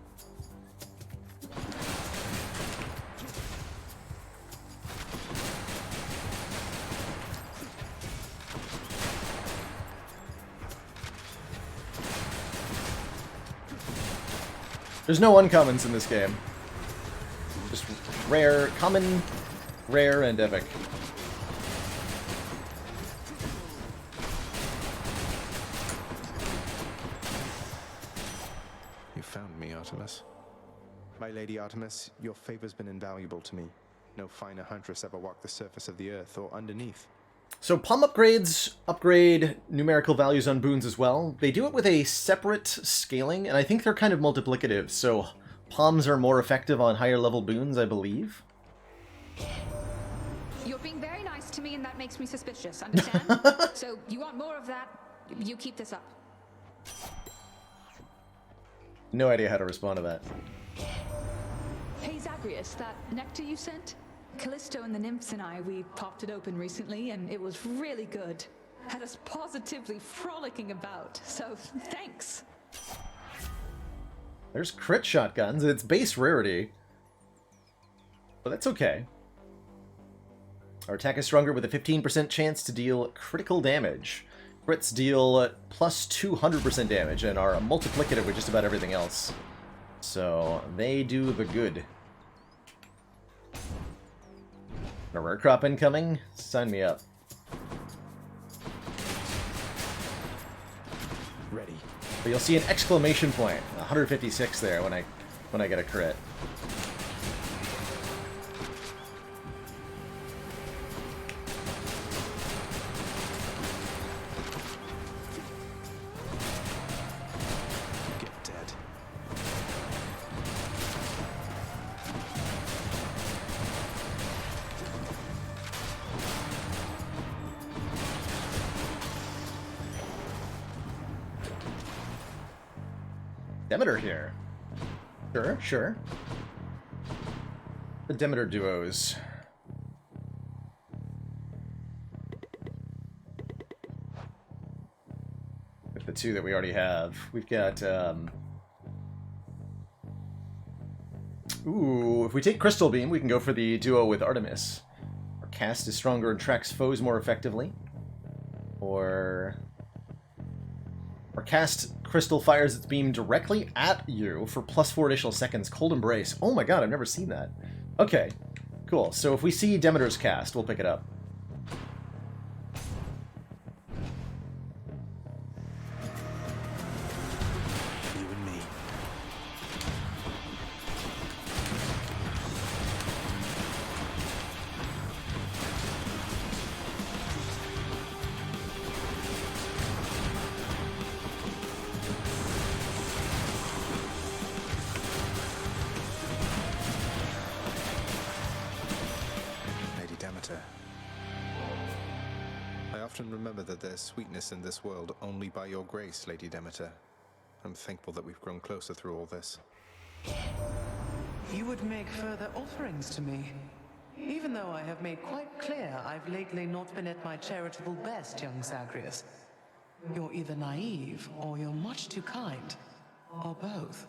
There's no uncommons in this game. Just rare, common, rare, and epic. You found me, Artemis. My Lady Artemis, your favor's been invaluable to me. No finer huntress ever walked the surface of the earth or underneath. So palm upgrades upgrade numerical values on boons as well. They do it with a separate scaling, and I think they're kind of multiplicative, so palms are more effective on higher level boons, I believe. You're being very nice to me, and that makes me suspicious, understand? So you want more of that, you keep this up. No idea how to respond to that. Hey Zagreus, that nectar you sent? Callisto and the nymphs and I, we popped it open recently, and it was really good. Had us positively frolicking about, so thanks. There's crit shotguns, and it's base rarity. But that's okay. Our attack is stronger with a 15% chance to deal critical damage. Crits deal plus 200% damage and are multiplicative with just about everything else. So, they do the good. A rare crop incoming? Sign me up. Ready. But you'll see an exclamation point, 156 there when I get a crit. Get dead. Demeter here. Sure, sure. The Demeter duos. With the two that we already have. We've got, ooh, if we take Crystal Beam, we can go for the duo with Artemis. Our cast is stronger and tracks foes more effectively. Or cast crystal fires its beam directly at you for plus 4 additional seconds. Cold Embrace. Oh my god, I've never seen that. Okay, cool. So if we see Demeter's cast, we'll pick it up. You and me. Lady Demeter. I often remember that there's sweetness in this world only by your grace, Lady Demeter. I'm thankful that we've grown closer through all this. You would make further offerings to me. Even though I have made quite clear I've lately not been at my charitable best, young Zagreus. You're either naive, or you're much too kind. Or both.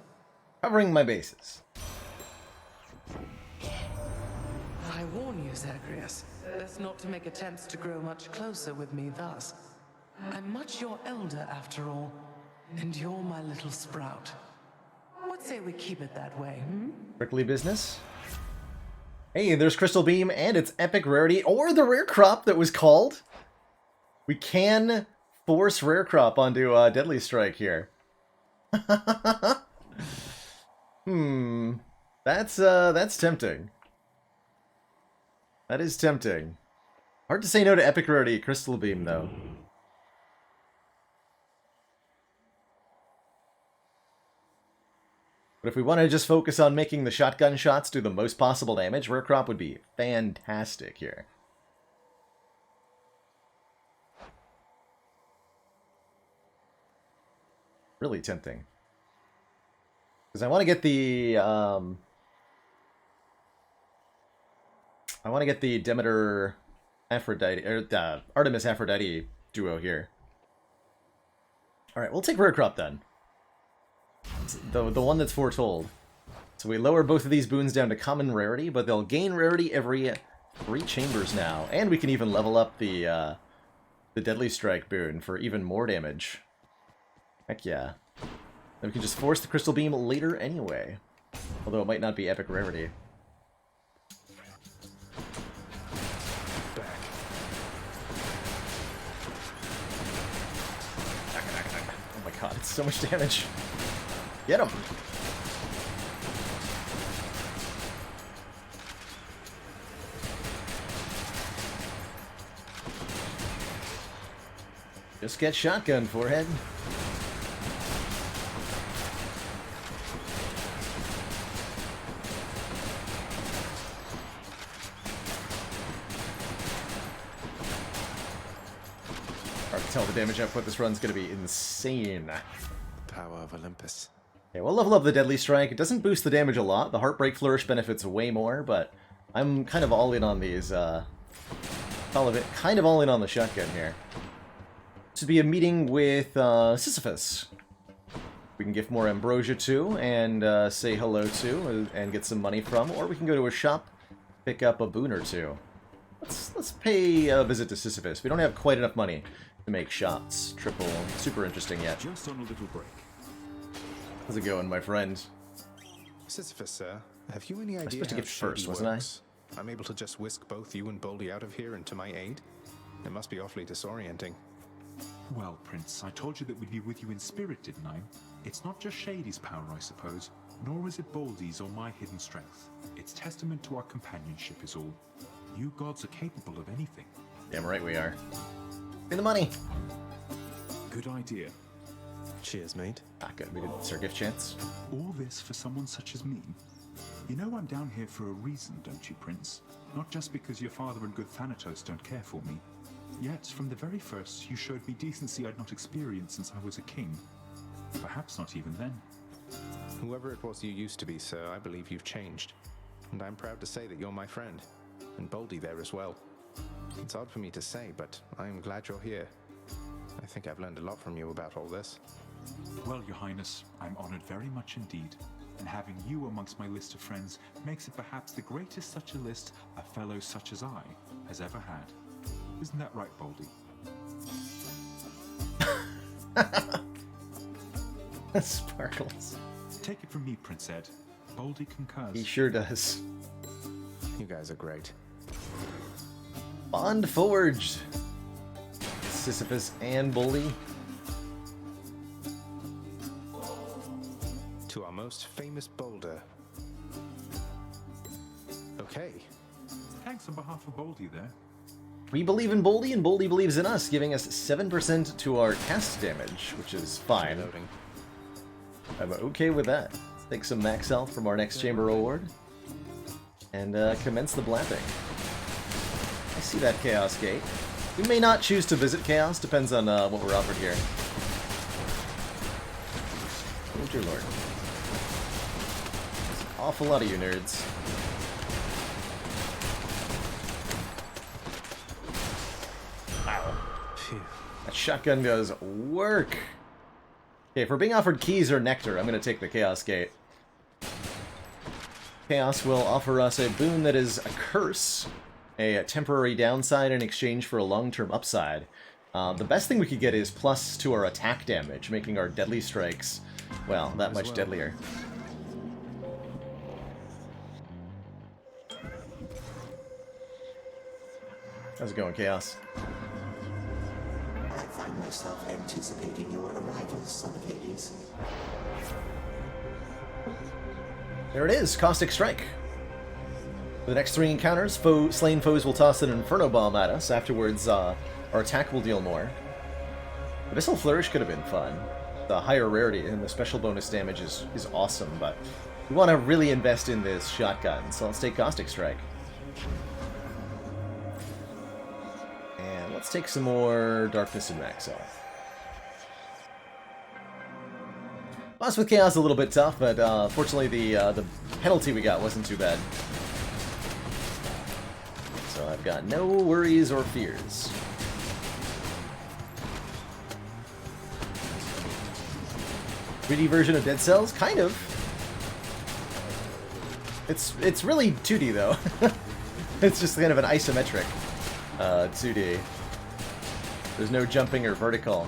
Covering my bases. I warn you, Zagreus, as not to make attempts to grow much closer with me thus. I'm much your elder, after all, and you're my little sprout. What say we keep it that way, hmm? Prickly business. Hey, there's Crystal Beam and its epic rarity, or the rare crop that was called. We can force rare crop onto Deadly Strike here. That's tempting. That is tempting. Hard to say no to epic rarity Crystal Beam, though. But if we want to just focus on making the shotgun shots do the most possible damage, Rare Crop would be fantastic here. Really tempting. Because I want to get the Demeter Aphrodite, or Artemis Aphrodite duo here. Alright, we'll take Rare Crop then. The one that's foretold. So we lower both of these boons down to common rarity, but they'll gain rarity every 3 chambers now. And we can even level up the Deadly Strike boon for even more damage. Heck yeah. Then we can just force the Crystal Beam later anyway. Although it might not be epic rarity. Oh my god, it's so much damage. Get him! Just get shotgun, forehead. Hard to tell the damage output this run's gonna be insane. Power of Olympus. Okay, we'll level up the Deadly Strike. It doesn't boost the damage a lot. The Heartbreak Flourish benefits way more, but I'm kind of all in on these, kind of all in on the shotgun here. This would be a meeting with Sisyphus. We can gift more ambrosia to, and say hello to, and get some money from, or we can go to a shop, pick up a boon or two. Let's pay a visit to Sisyphus. We don't have quite enough money to make shots. Triple, super interesting yet. Just on a little break. How's it going, my friend? Sisyphus, sir, have you any I was idea supposed to how get first, Shady wasn't works? I'm able to just whisk both you and Boldy out of here and to my aid? It must be awfully disorienting. Well, Prince, I told you that we'd be with you in spirit, didn't I? It's not just Shady's power, I suppose, nor is it Boldy's or my hidden strength. It's testament to our companionship is all. You gods are capable of anything. Damn right we are. Pay the money! Good idea. Cheers, mate. Ah, good. We did Sir Gift Chance. All this for someone such as me? You know I'm down here for a reason, don't you, Prince? Not just because your father and good Thanatos don't care for me. Yet, from the very first, you showed me decency I'd not experienced since I was a king. Perhaps not even then. Whoever it was you used to be, sir, I believe you've changed. And I'm proud to say that you're my friend. And Boldy there as well. It's odd for me to say, but I'm glad you're here. I think I've learned a lot from you about all this. Well, Your Highness, I'm honored very much indeed. And having you amongst my list of friends makes it perhaps the greatest such a list a fellow such as I has ever had. Isn't that right, Boldy? Sparkles. Take it from me, Prince Ed. Boldy concurs. He sure does. You guys are great. Bond forged. Sisyphus and Boldy. To our most famous boulder. Okay. Thanks on behalf of Boldy there. We believe in Boldy, and Boldy believes in us, giving us 7% to our cast damage, which is fine. I'm okay with that. Let's take some max health from our next chamber reward, and commence the blapping. I see that Chaos Gate. We may not choose to visit Chaos, depends on what we're offered here. Oh dear lord. There's an awful lot of you nerds. That shotgun does work. Okay, if we're being offered keys or nectar, I'm going to take the Chaos Gate. Chaos will offer us a boon that is a curse, a temporary downside in exchange for a long-term upside. The best thing we could get is plus to our attack damage, making our deadly strikes, well, that much deadlier. How's it going, Chaos? I find myself anticipating your arrival, son of Hades. There it is, Caustic Strike. For the next 3 encounters, slain foes will toss an Inferno Bomb at us. Afterwards, our attack will deal more. The Missile Flourish could have been fun. The higher rarity and the special bonus damage is awesome, but we want to really invest in this shotgun, so let's take Caustic Strike. And let's take some more Darkness and Max Health. Boss with Chaos is a little bit tough, but fortunately the penalty we got wasn't too bad. So I've got no worries or fears. 3D version of Dead Cells? Kind of. It's really 2D though. It's just kind of an isometric 2D. There's no jumping or vertical.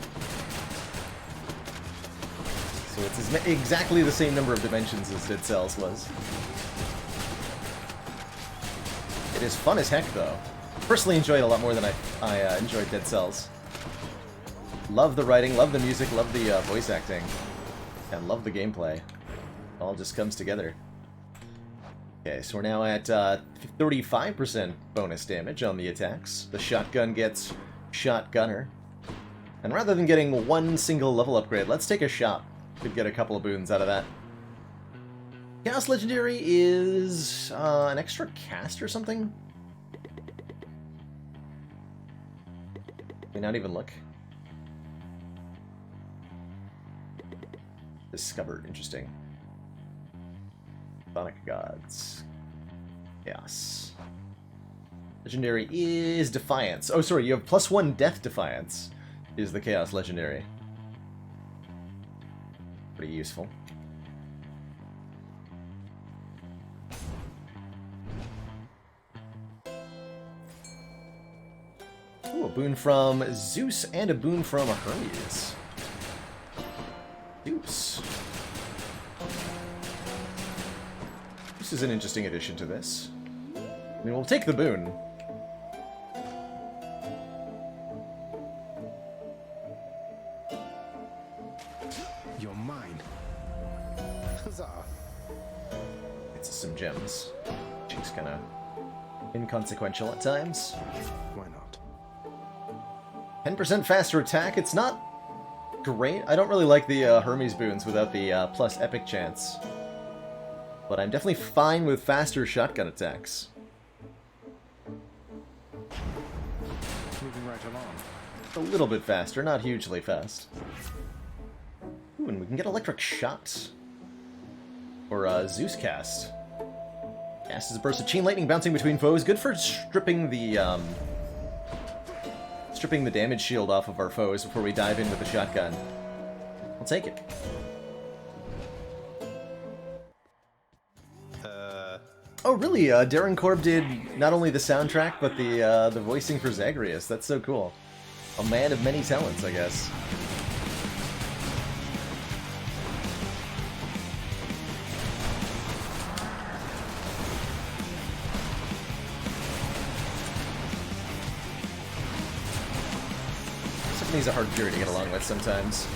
So it's exactly the same number of dimensions as Dead Cells was. It is fun as heck though. Personally enjoyed it a lot more than I enjoyed Dead Cells. Love the writing, love the music, love the voice acting. And love the gameplay. It all just comes together. Okay, so we're now at 35% bonus damage on the attacks. The shotgun gets Shotgunner. And rather than getting one single level upgrade, let's take a shot. Could get a couple of boons out of that. Chaos Legendary is an extra cast or something? May not even look. Discovered. Interesting. Sonic Gods. Chaos. Legendary is Defiance. Oh, sorry, you have +1 Death Defiance is the Chaos Legendary. Pretty useful. Ooh, a boon from Zeus and a boon from Hermes. Zeus. This is an interesting addition to this. I mean, we'll take the boon. You're mine. Huzzah. It's some gems. She's kind of inconsequential at times. Why not? 10% faster attack. It's not great. I don't really like the Hermes boons without the plus epic chance. But I'm definitely fine with faster shotgun attacks. Moving right along. A little bit faster, not hugely fast. Ooh, and we can get Electric Shot. Or Zeus Cast. Cast is a burst of chain lightning bouncing between foes. Good for stripping the damage shield off of our foes before we dive in with the shotgun. I'll take it. Oh, really? Darren Korb did not only the soundtrack, but the voicing for Zagreus. That's so cool. A man of many talents, I guess. He's a hard fury to get along with sometimes.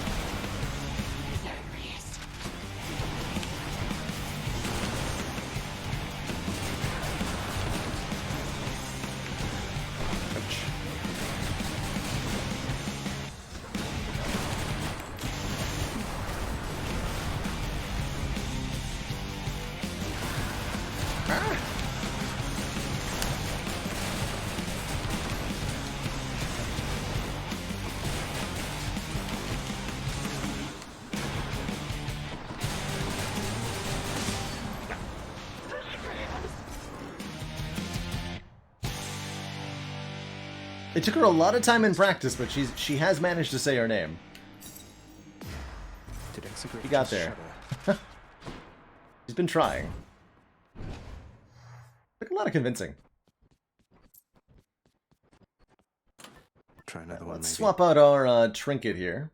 Ouch. Ah. It took her a lot of time in practice, but she has managed to say her name. You got there. She's been trying. Took a lot of convincing. Try another one. Let's swap out our trinket here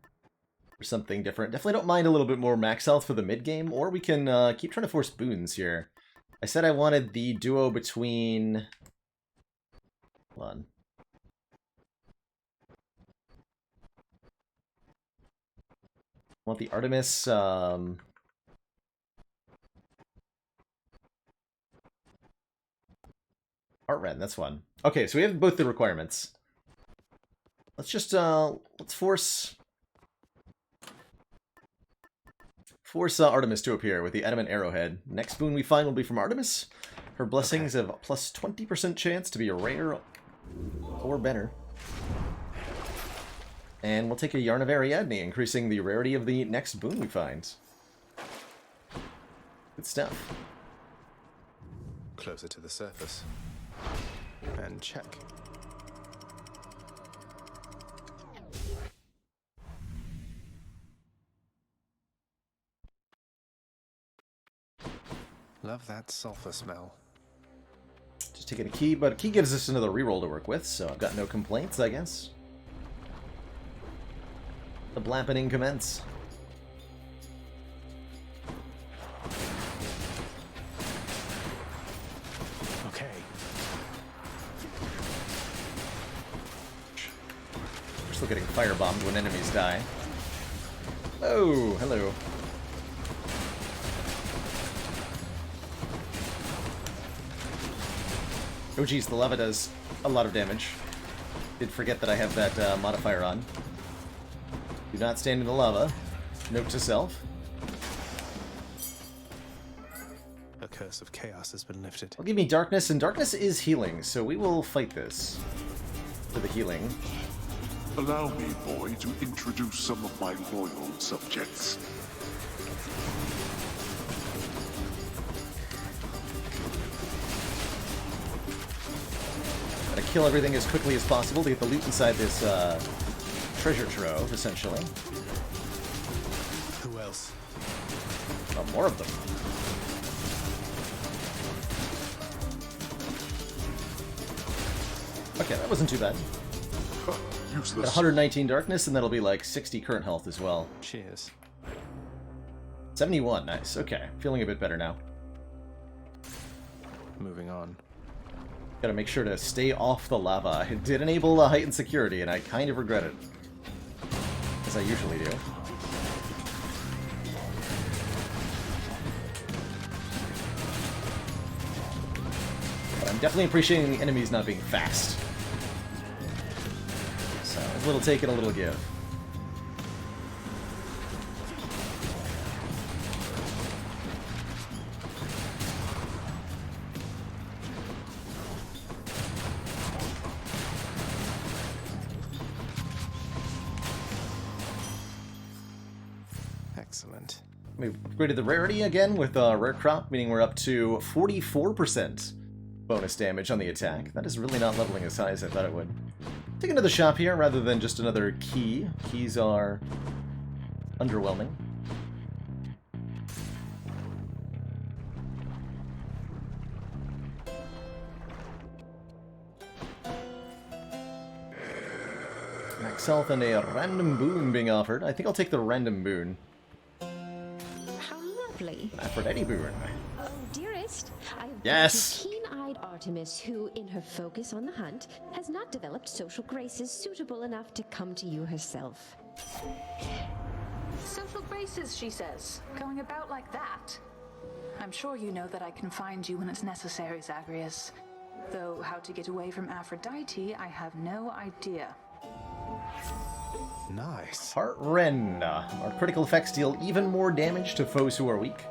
for something different. Definitely don't mind a little bit more max health for the mid game, or we can keep trying to force boons here. I said I wanted the duo between. Hold on. I want the Artemis, Heart Ren, that's one. Okay, so we have both the requirements. Let's just, let's force Artemis to appear with the Adamant Arrowhead. Next boon we find will be from Artemis. Her blessings have a plus 20% chance to be a rare or better. And we'll take a Yarn of Ariadne, increasing the rarity of the next boon we find. Good stuff. Closer to the surface. And check. Love that sulfur smell. Just taking a key, but a key gives us another reroll to work with, so I've got no complaints, I guess. The blampening commence. Okay. We're still getting firebombed when enemies die. Oh, hello. Oh geez, the lava does a lot of damage. Did forget that I have that modifier on. Do not stand in the lava. Note to self. A curse of chaos has been lifted. Well, give me darkness, and darkness is healing, so we will fight this for the healing. Allow me, boy, to introduce some of my loyal subjects. Gotta kill everything as quickly as possible to get the loot inside this treasure trove, essentially. Who else? Oh, more of them. Okay, that wasn't too bad. Useless. Got 119 darkness, and that'll be like 60 current health as well. Cheers. 71, nice. Okay, feeling a bit better now. Moving on. Gotta make sure to stay off the lava. It did enable heightened security, and I kind of regret it. As I usually do. But I'm definitely appreciating the enemies not being fast. So, a little take and a little give. Excellent. We've upgraded the rarity again with Rare Crop, meaning we're up to 44% bonus damage on the attack. That is really not leveling as high as I thought it would. Take another shop here rather than just another key. Keys are underwhelming. Max health and a random boon being offered. I think I'll take the random boon. How lovely. Aphrodite boon. Oh, dearest. Yes. Keen-eyed Artemis, who, in her focus on the hunt, has not developed social graces suitable enough to come to you herself. Social graces, she says. Going about like that. I'm sure you know that I can find you when it's necessary, Zagreus. Though how to get away from Aphrodite, I have no idea. Nice. Heart Ren. Our critical effects deal even more damage to foes who are weak.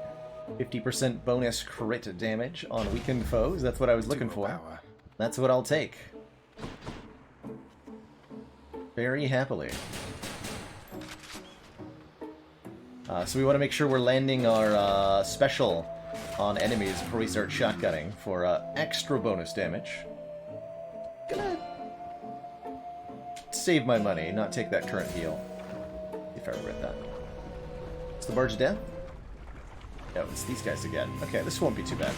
50% bonus crit damage on weakened foes. That's what I was looking for. Power. That's what I'll take. Very happily. So we want to make sure we're landing our special on enemies before we start shotgunning for extra bonus damage. Gonna save my money, not take that current heal. If I regret that. It's the Barge of Death? No, it's these guys again. Okay, this won't be too bad.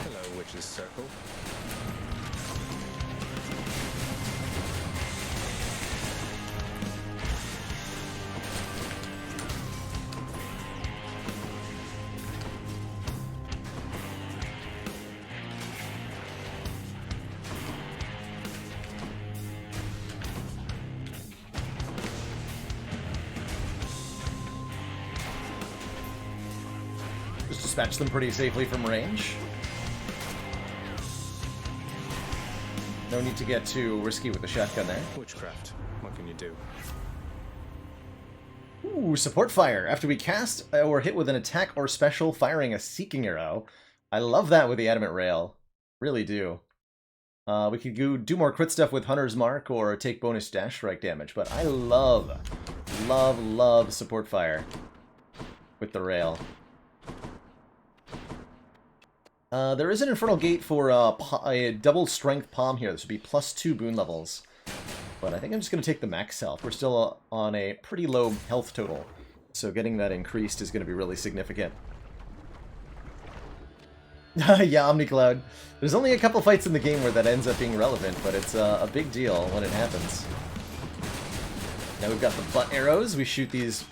Hello, Witch's Circle. Just dispatch them pretty safely from range. No need to get too risky with the shotgun there. Witchcraft. What can you do? Ooh, support fire. After we cast or hit with an attack or special, firing a seeking arrow. I love that with the adamant rail. Really do. We could do more crit stuff with Hunter's Mark or take bonus dash strike damage, but I love support fire with the rail. There is an Infernal Gate for a double strength palm here. This would be +2 boon levels. But I think I'm just going to take the max health. We're still on a pretty low health total, so getting that increased is going to be really significant. Yeah, OmniCloud. There's only a couple fights in the game where that ends up being relevant, but it's a big deal when it happens. Now we've got the butt arrows. We shoot these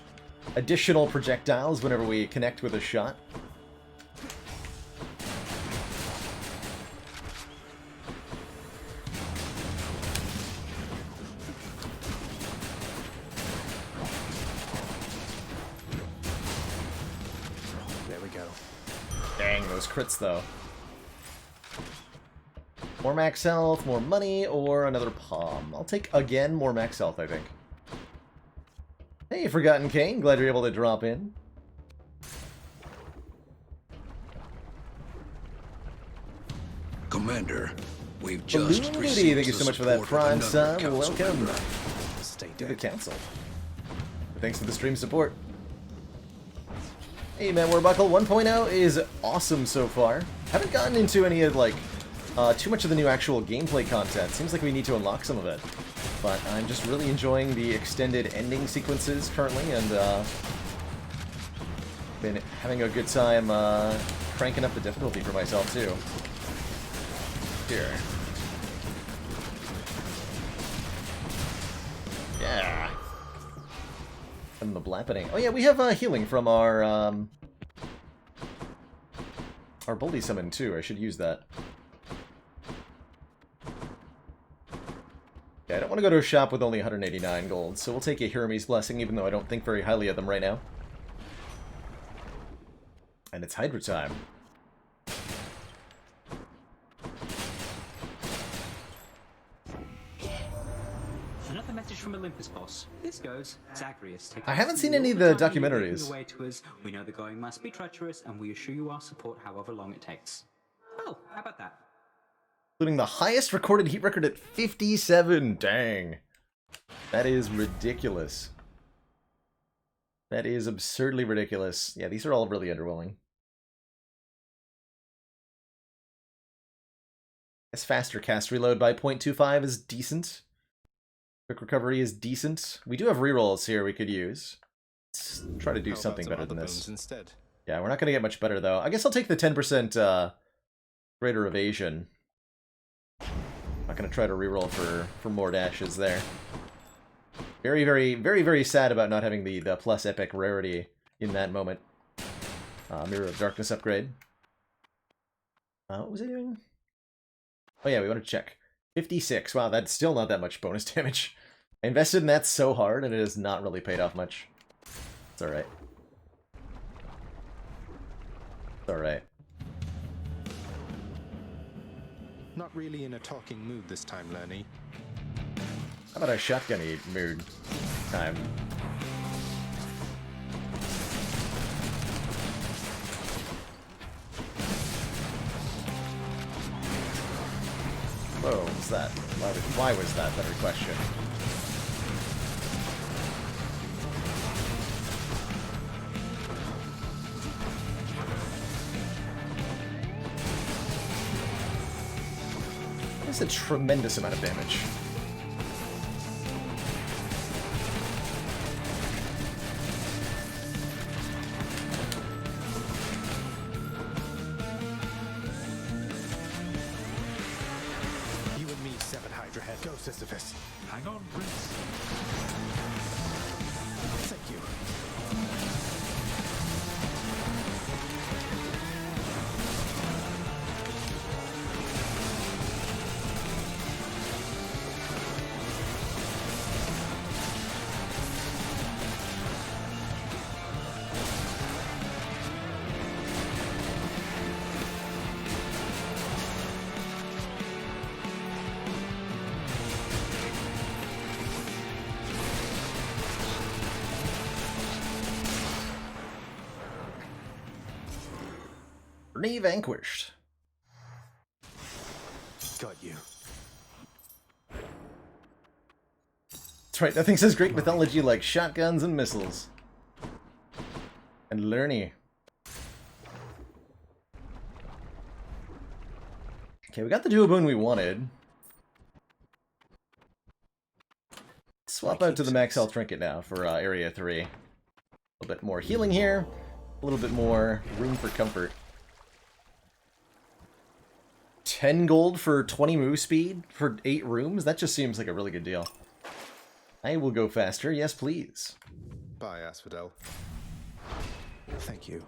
additional projectiles whenever we connect with a shot. Dang, those crits, though. More max health, more money, or another palm. I'll take, again, more max health, I think. Hey, Forgotten Kane. Glad you're able to drop in. Commander, we've just Balloon received Duty, thank you so much for that prime sub. Welcome Stay to the dead. council. Thanks for the stream support. Hey man, Warbuckle 1.0 is awesome so far. Haven't gotten into any of, like, too much of the new actual gameplay content. Seems like we need to unlock some of it. But I'm just really enjoying the extended ending sequences currently, and been having a good time cranking up the difficulty for myself too. Here. Yeah. And the blappening. Oh yeah, we have healing from our Boldy summon too. I should use that. Yeah, I don't want to go to a shop with only 189 gold, so we'll take a Hirami's Blessing, even though I don't think very highly of them right now. And it's Hydra time. Another message from Olympus, boss. This goes, Zagreus. I haven't seen any of the documentaries. The way to us. We know the going must be treacherous, and we assure you our support however long it takes. Well, how about that? Including the highest recorded heat record at 57. Dang. That is ridiculous. That is absurdly ridiculous. Yeah, these are all really underwhelming. This faster cast reload by 0.25 is decent. Quick recovery is decent. We do have rerolls here we could use. Let's try to do something better than this. Instead? Yeah, we're not going to get much better, though. I guess I'll take the 10% greater evasion. Not going to try to reroll for more dashes there. Very, very sad about not having the plus epic rarity in that moment. Mirror of Darkness upgrade. What was I doing? Oh yeah, we want to check. 56. Wow, that's still not that much bonus damage. I invested in that so hard, and it has not really paid off much. It's alright. It's alright. Not really in a talking mood this time, Lenny. How about a shotgun-y mood time? Whoa, what was that? Why was that? Better question. That's a tremendous amount of damage. You and me, Seven Hydra Head. Go, Sisyphus. Hang on, Prince. Thank you. Journey vanquished. Got you. That's right, nothing says great mythology like shotguns and missiles. And Lerny. Okay, we got the duo boon we wanted. Swap out to the max health trinket now for area 3. A little bit more healing here. A little bit more room for comfort. 10 gold for 20 move speed for 8 rooms? That just seems like a really good deal. I will go faster. Yes, please. Bye, Asphodel. Thank you.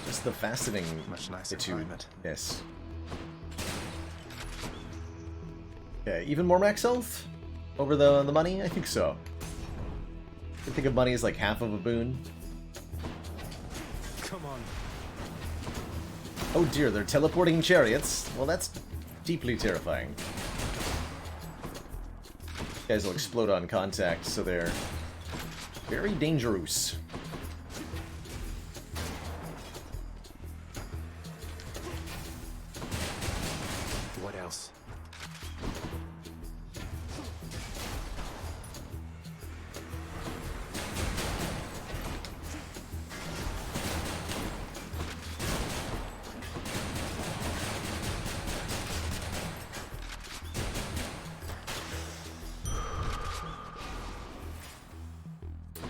Just the faceting. Much nicer to climate. Yes. Okay, even more max health? Over the money? I think so. I think of money as like half of a boon. Come on. Oh dear, they're teleporting chariots. Well, that's deeply terrifying. These guys will explode on contact, so they're very dangerous. What else?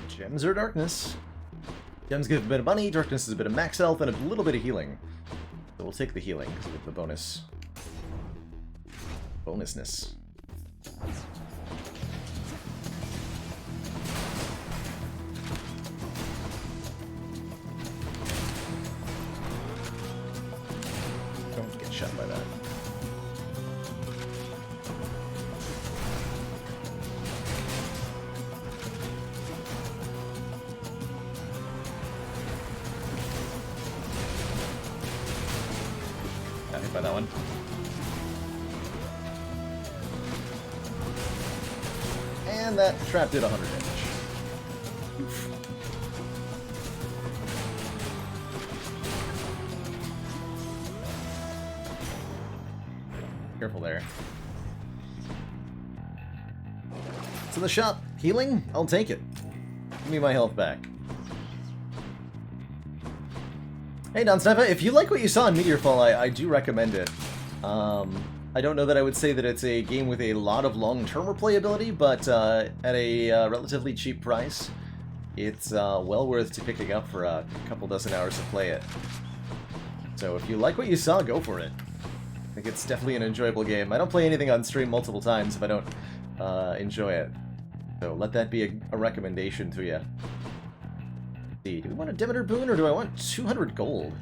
Gems or darkness? Gems give a bit of money, darkness is a bit of max health, and a little bit of healing. So we'll take the healing, because we have the bonus. Bonusness. Don't get shot by that. Got hit by that one. And that trap did 100 damage. Oof. Careful there. To the shop. Healing? I'll take it. Give me my health back. Hey, Don Snappa, if you like what you saw in Meteorfall, I do recommend it. I don't know that I would say that it's a game with a lot of long-term replayability, but at a relatively cheap price, it's well worth picking up for a couple dozen hours to play it. So if you like what you saw, go for it. I think it's definitely an enjoyable game. I don't play anything on stream multiple times if I don't enjoy it. So let that be a recommendation to you. Do we want a Demeter boon, or do I want 200 gold?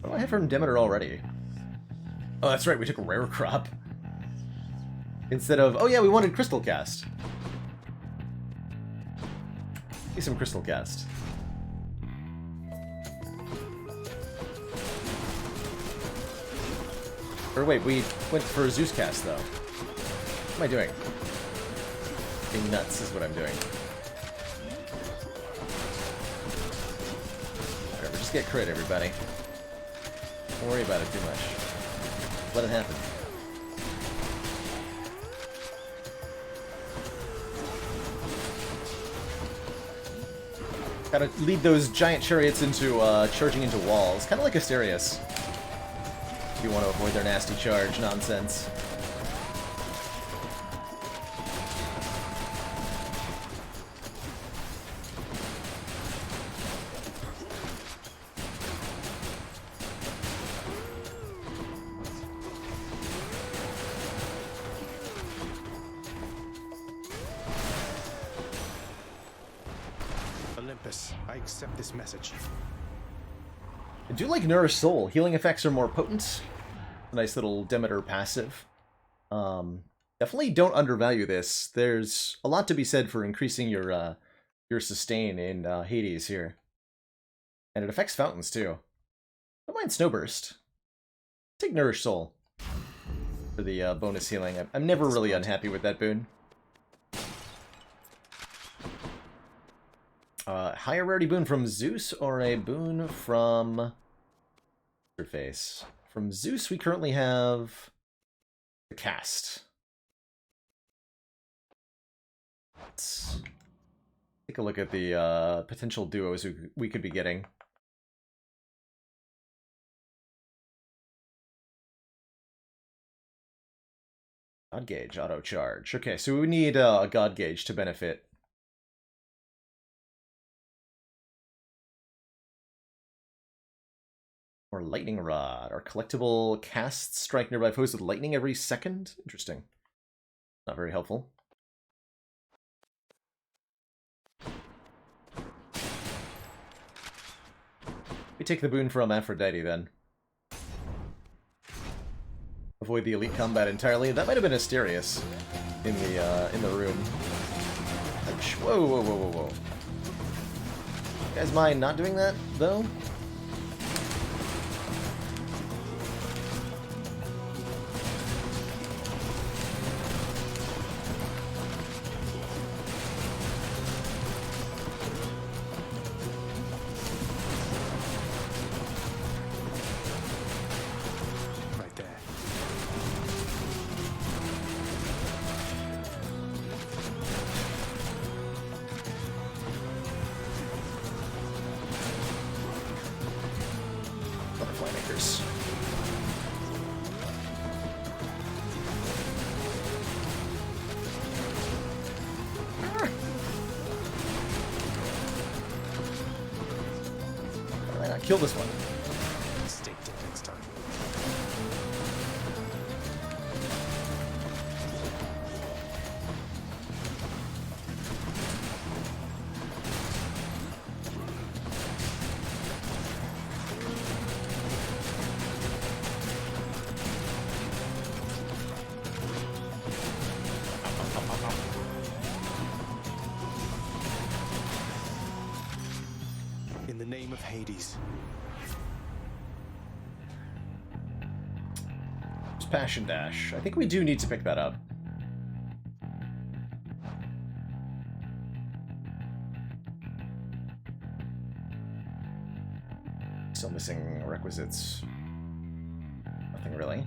What do I have from Demeter already? Oh, that's right, we took a rare crop. Instead of... Oh yeah, we wanted Crystal Cast. Give me some Crystal Cast. Or wait, we went for Zeus Cast, though. What am I doing? Being nuts is what I'm doing. Whatever, just get crit, everybody. Don't worry about it too much. Let it happen. Gotta lead those giant chariots into charging into walls, kind of like Asterius. If you want to avoid their nasty charge nonsense. I accept this message. I do like Nourish Soul. Healing effects are more potent. A nice little Demeter passive. Definitely don't undervalue this. There's a lot to be said for increasing your sustain in Hades here. And it affects fountains too. Don't mind Snowburst. Take Nourish Soul. for the bonus healing. I'm never really unhappy with that boon. Higher rarity boon from Zeus or a boon from Face? From Zeus, we currently have the cast. Let's take a look at the potential duos we could be getting. God Gauge, auto charge. Okay, so we need a God Gauge to benefit. Or Lightning Rod. Our collectible casts strike nearby foes with lightning every second? Interesting. Not very helpful. We take the boon from Aphrodite then. Avoid the elite combat entirely. That might have been Asterius in the room. Ouch. Whoa, whoa, whoa, whoa, whoa. You guys mind not doing that, though? Kill this one. Stay dead next time. In the name of Hades. Passion Dash. I think we do need to pick that up. Still missing requisites. Nothing really.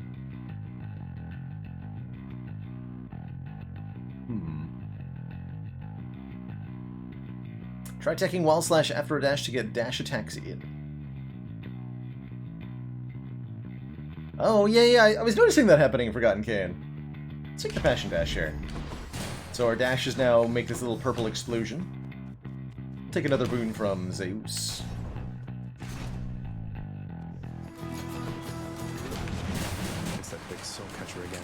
Try attacking while / after a dash to get dash attacks in. Oh, yeah, I was noticing that happening in Forgotten Cain. Let's take the Passion Dash here. So our dashes now make this little purple explosion. Take another boon from Zeus. It's that big soul catcher again.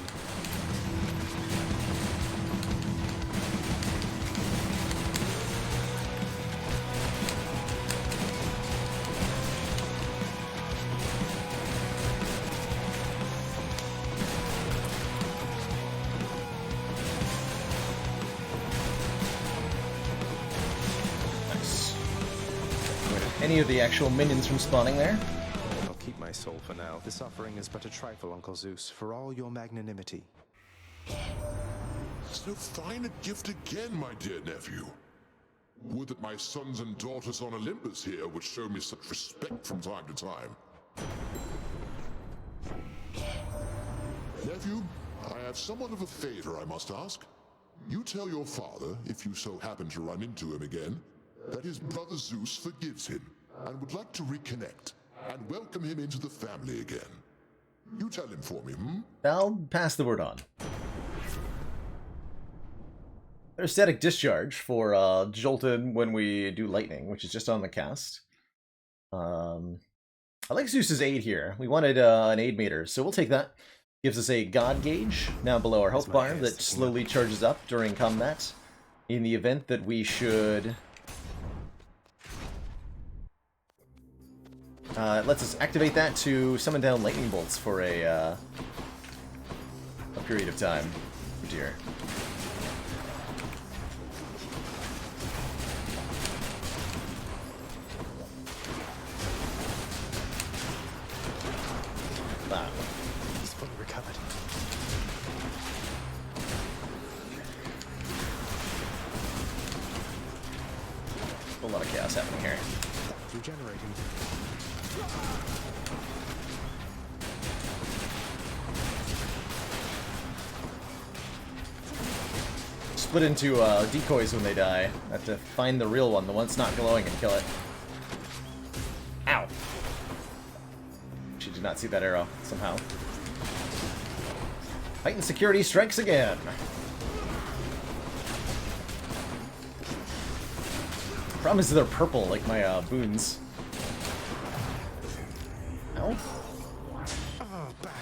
Any of the actual minions from spawning there? I'll keep my soul for now. This offering is but a trifle, Uncle Zeus, for all your magnanimity. So fine a gift again, my dear nephew. Would that my sons and daughters on Olympus here would show me such respect from time to time. Nephew, I have somewhat of a favor I must ask. You tell your father, if you so happen to run into him again, that his brother Zeus forgives him and would like to reconnect and welcome him into the family again. You tell him for me, I'll pass the word on. There's static discharge for jolted when we do lightning, which is just on the cast. I like Zeus's aid here. We wanted an aid meter, so we'll take that. Gives us a God Gauge now below our health bar that slowly charges up during combat. In the event that we should... it lets us activate that to summon down lightning bolts for a period of time. Oh dear. He's fully recovered. chaos happening here. Regenerating. Split into decoys when they die. I have to find the real one, the one that's not glowing, and kill it. Ow! She did not see that arrow, somehow. Heightened security strikes again! Problem is they're purple, like my boons. Ow. Oh, back.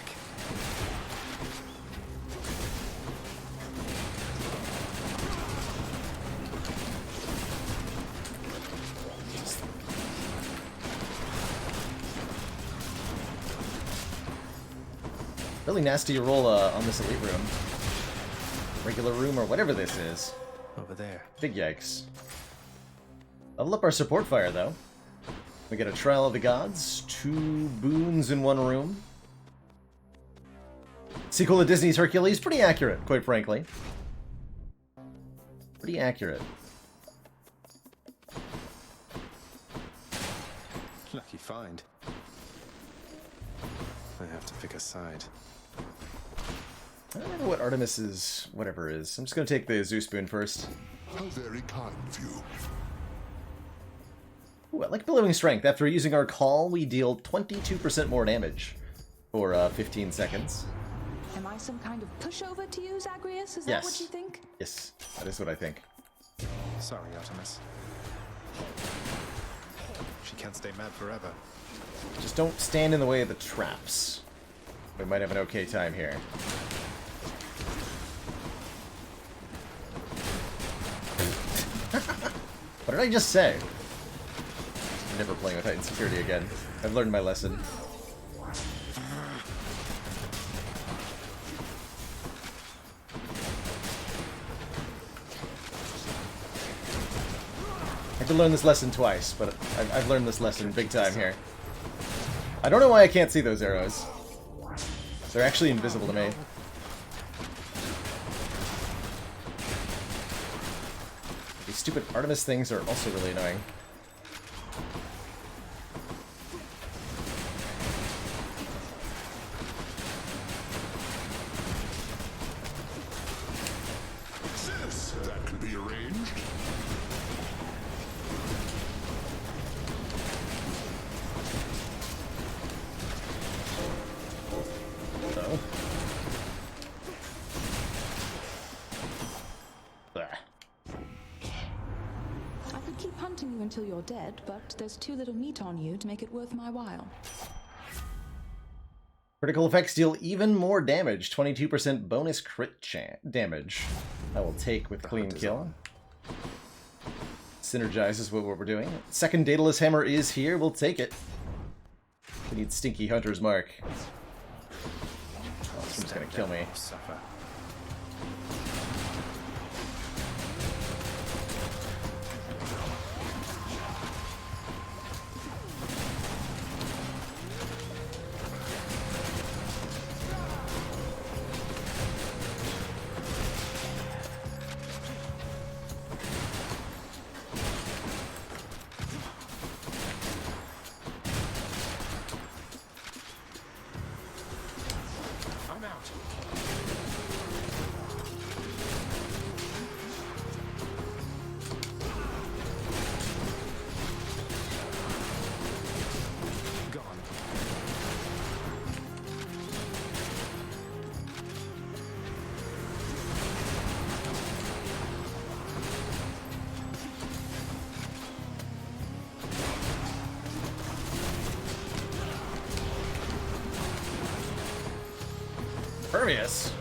Really nasty roll on this elite room. Regular room, or whatever this is. Over there. Big yikes. Level up our support fire, though. We get a Trial of the Gods, 2 boons in 1 room. Sequel to Disney's Hercules, pretty accurate, quite frankly. Pretty accurate. Lucky find. I have to pick a side. I don't know what Artemis's whatever is. I'm just gonna take the Zeus boon first. How very kind of you. Ooh, I like Billowing Strength. After using our call, we deal 22% more damage for 15 seconds. Am I some kind of pushover to you, Zagreus? Is that Yes. what you think? Yes, that is what I think. Sorry, Artemis. She can't stay mad forever. Just don't stand in the way of the traps. We might have an okay time here. What did I just say? I'm never playing with Heightened Security again. I've learned my lesson. I had to learn this lesson twice, but I've learned this lesson big time here. I don't know why I can't see those arrows. They're actually invisible to me. These stupid Artemis things are also really annoying. Sis, that could be arranged. So. I could keep hunting you until you're dead, but there's too little meat on you to make it worth my while. Critical effects deal even more damage. 22% bonus crit damage. I will take with clean kill. Synergizes with what we're doing. Second Daedalus Hammer is here. We'll take it. We need Stinky Hunter's Mark. Oh, this one's gonna kill me. Suffer. I'm out. Gone. Pervious.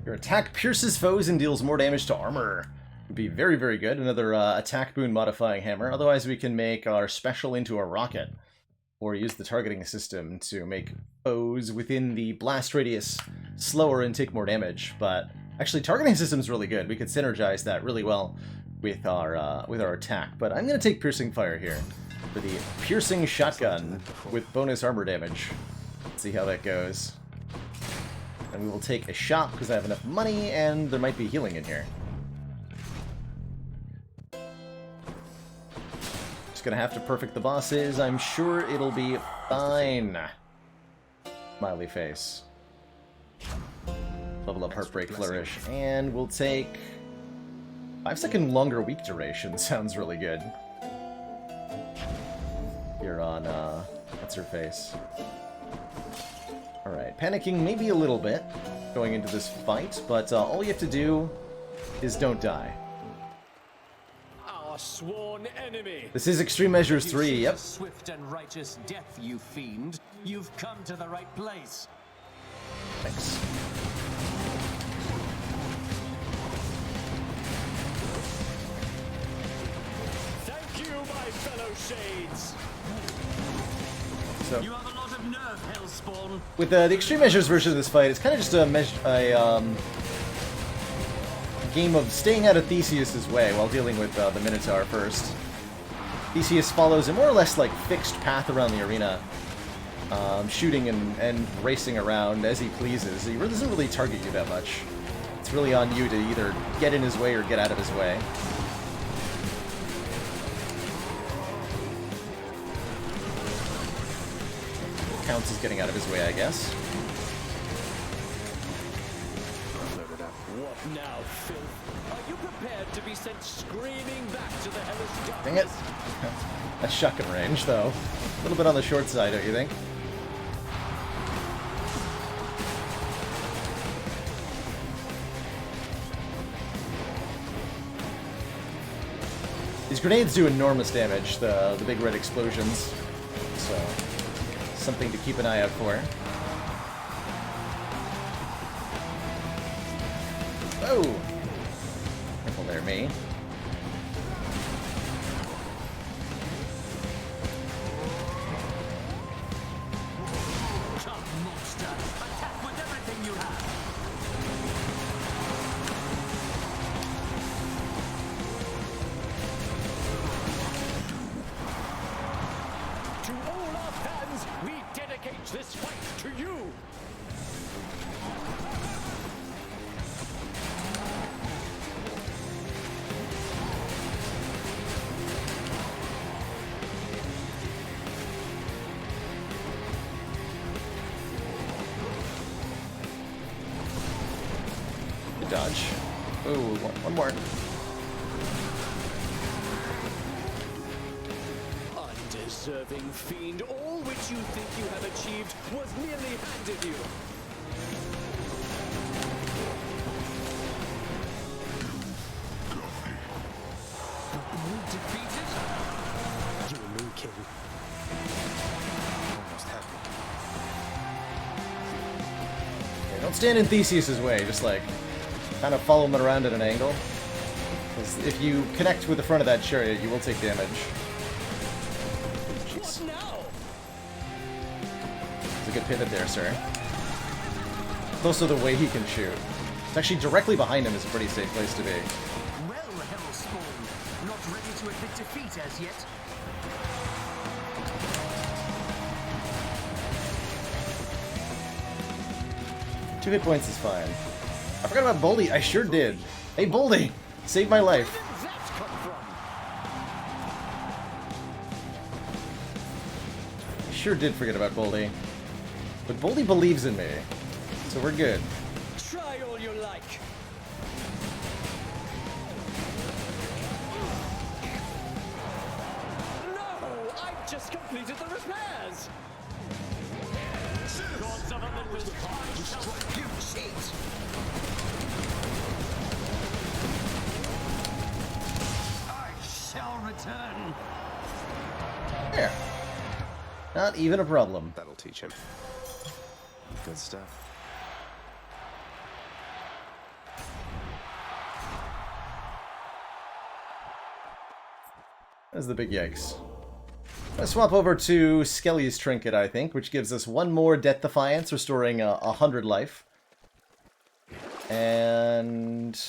Your attack pierces foes and deals more damage to armor. Would be very, very good. Another attack boon modifying hammer. Otherwise, we can make our special into a rocket. Or use the targeting system to make foes within the blast radius slower and take more damage. But actually, targeting system is really good. We could synergize that really well with our attack. But I'm going to take piercing fire here for the piercing shotgun with bonus armor damage. Let's see how that goes. And we will take a shot because I have enough money, and there might be healing in here. Just gonna have to perfect the bosses. I'm sure it'll be fine. Smiley face. Level up Heartbreak Flourish. And we'll take 5-second longer weak duration. Sounds really good. Here on, what's her face? Alright, panicking maybe a little bit going into this fight, but all you have to do is don't die. Our sworn enemy. This is Extreme Measures 3, yep. Swift and righteous death, you fiend. You've come to the right place. Thanks. Thank you, my fellow shades. So, you have a lot of nerve, Hellspawn. with the Extreme Measures version of this fight, it's kind of just a game of staying out of Theseus's way while dealing with the Minotaur first. Theseus follows a more or less like fixed path around the arena, shooting and racing around as he pleases. He doesn't really target you that much. It's really on you to either get in his way or get out of his way. Counts as getting out of his way, I guess. What now, filth? Are you prepared to be sent screaming back to the hellish darkness? Dang it. That's shotgun range, though. A little bit on the short side, don't you think? These grenades do enormous damage, the big red explosions. So, something to keep an eye out for. Whoa! Careful there, me. Come, monster! Attack with everything you have! To all our fans, we dedicate this fight to you! Good dodge. Ooh, one more. Undeserving fiend, all which you think you have achieved was merely handed you. Defeated? You and me, King. Almost had me. Yeah, don't stand in Theseus's way, just like kind of follow him around at an angle. Because if you connect with the front of that chariot, you will take damage. Jeez. It's a good pivot there, sir. It's also the way he can shoot. It's actually directly behind him is a pretty safe place to be. Well, Hellspawn, not ready to admit defeat as yet. Two hit points is fine. I forgot about Boldy. I sure did. Hey, Boldy! Saved my life. Where did that come from? I sure did forget about Boldy. But Boldy believes in me. So we're good. Try all you like. No! I've just completed the repairs! Gods of Olympus, I shall... You cheat! I shall return. There. Not even a problem. That'll teach him. Good stuff. That's the big yikes. Let's swap over to Skelly's Trinket, I think, which gives us one more Death Defiance, restoring 100 life. And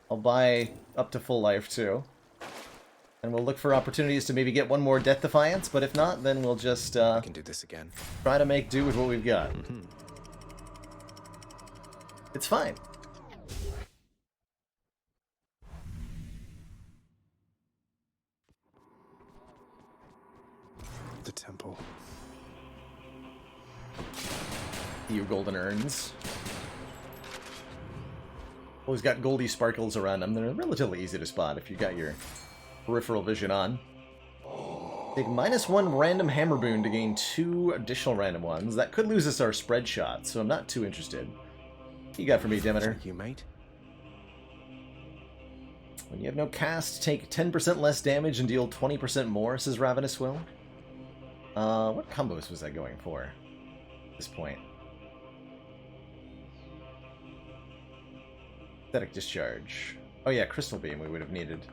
I'll buy up to full life, too. And we'll look for opportunities to maybe get one more Death Defiance, but if not, then we'll just I can do this again. Try to make do with what we've got. It's fine. The temple. Few golden urns. Always got goldy sparkles around them. They're relatively easy to spot if you got your peripheral vision on. Take -1 random hammer boon to gain 2 additional random ones. That could lose us our spread shot, so I'm not too interested. What you got for me, Demeter? Thank you, mate. When you have no cast, take 10% less damage and deal 20% more, says Ravenous Will. What combos was I going for at this point? Pathetic Discharge. Oh yeah, Crystal Beam we would have needed.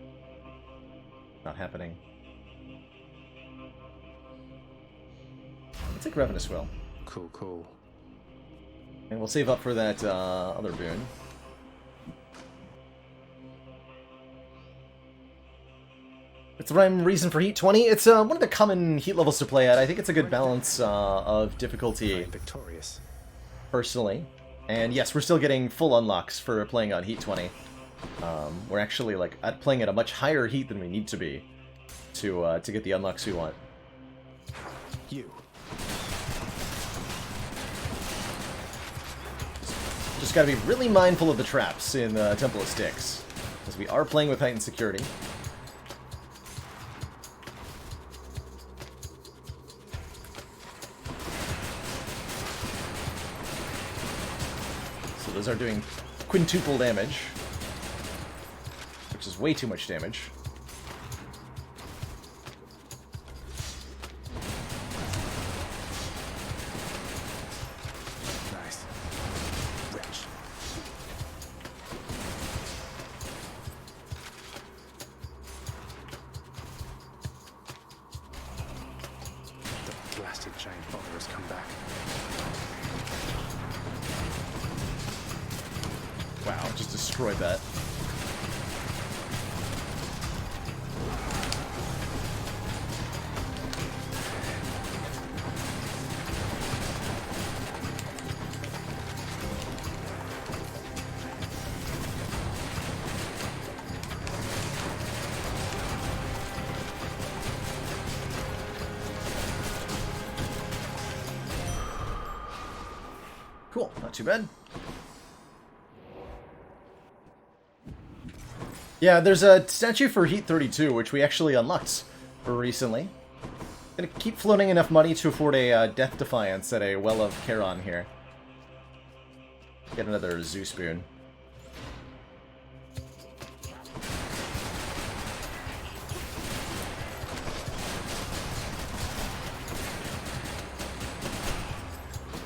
Not happening. Let's take Ravenous Will. Cool, cool. And we'll save up for that other boon. It's the right reason for Heat 20. It's one of the common heat levels to play at. I think it's a good balance of difficulty. Victorious. Personally. And yes, we're still getting full unlocks for playing on Heat 20. We're actually like playing at a much higher heat than we need to be to get the unlocks we want. You. Just gotta be really mindful of the traps in Temple of Styx, because we are playing with heightened security. So those are doing quintuple damage, which is way too much damage. Nice. Rich. The blasted giant bother has come back. Wow, just destroyed that. Cool, not too bad. Yeah, there's a statue for Heat 32, which we actually unlocked recently. Gonna keep floating enough money to afford a Death Defiance at a Well of Charon here. Get another Zeus boon.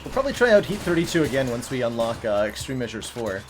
We'll probably try out Heat 32 again once we unlock Extreme Measures 4.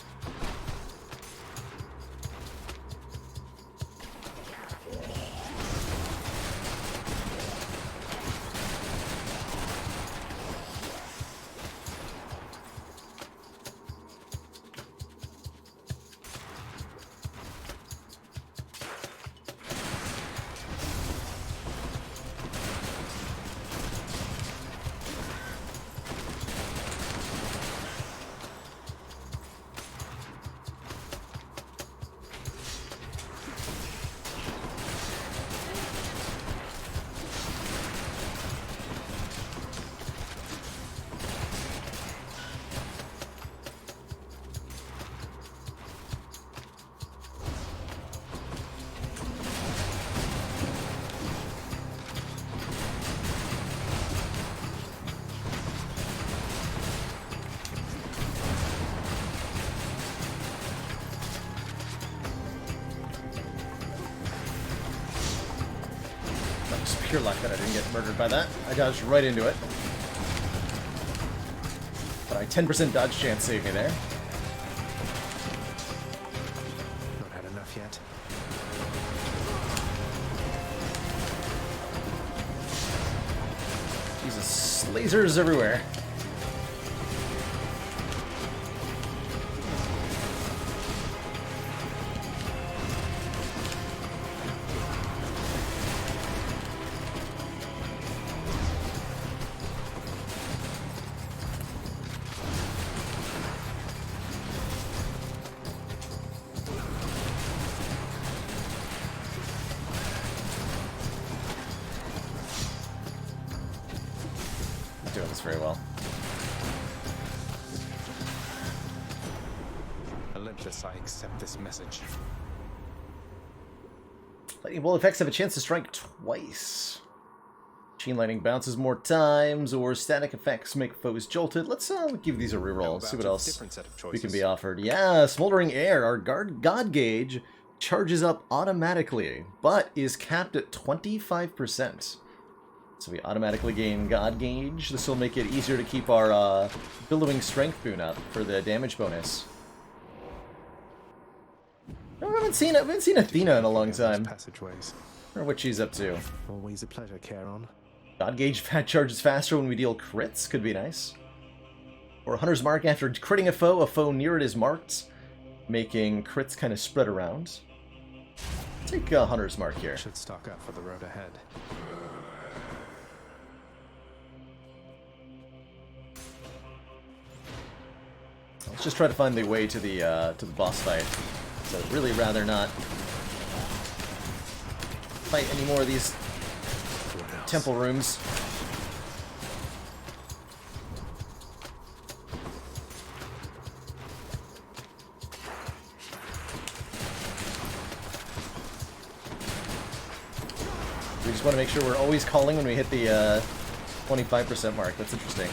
Pure luck that I didn't get murdered by that. I dodged right into it. But a 10% dodge chance saved me there. Not had enough yet. Just lasers everywhere. Doing this very well. Olympus, I accept this message. Lightning bolt effects have a chance to strike twice. Chain lightning bounces more times, or static effects make foes jolted. Let's give these a reroll, see what else we can be offered. Yeah, Smoldering Air, our God Gauge, charges up automatically, but is capped at 25%. So we automatically gain God Gauge. This will make it easier to keep our Billowing Strength boon up for the damage bonus. No, I haven't seen Athena in a long time. Passageways. I wonder what she's up to. Always a pleasure, Charon. God Gauge charges faster when we deal crits. Could be nice. Or Hunter's Mark, after critting a foe near it is marked, making crits kind of spread around. Take Hunter's Mark here. Should stock up for the road ahead. Let's just try to find the way to the boss fight. So I'd really rather not fight any more of these temple rooms. We just want to make sure we're always calling when we hit the 25% mark. That's interesting.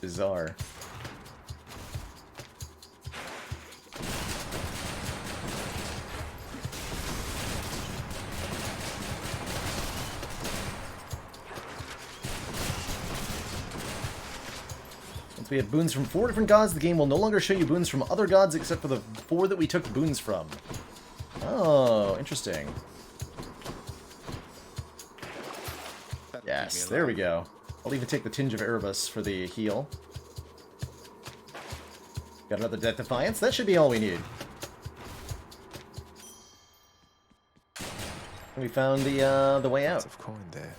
Bizarre. Once we have boons from 4 different gods, the game will no longer show you boons from other gods except for the 4 that we took boons from. Oh, interesting. Yes, there we go. I'll even take the Tinge of Erebus for the heal. Got another Death Defiance. That should be all we need. We found the way out. Lots of coin there.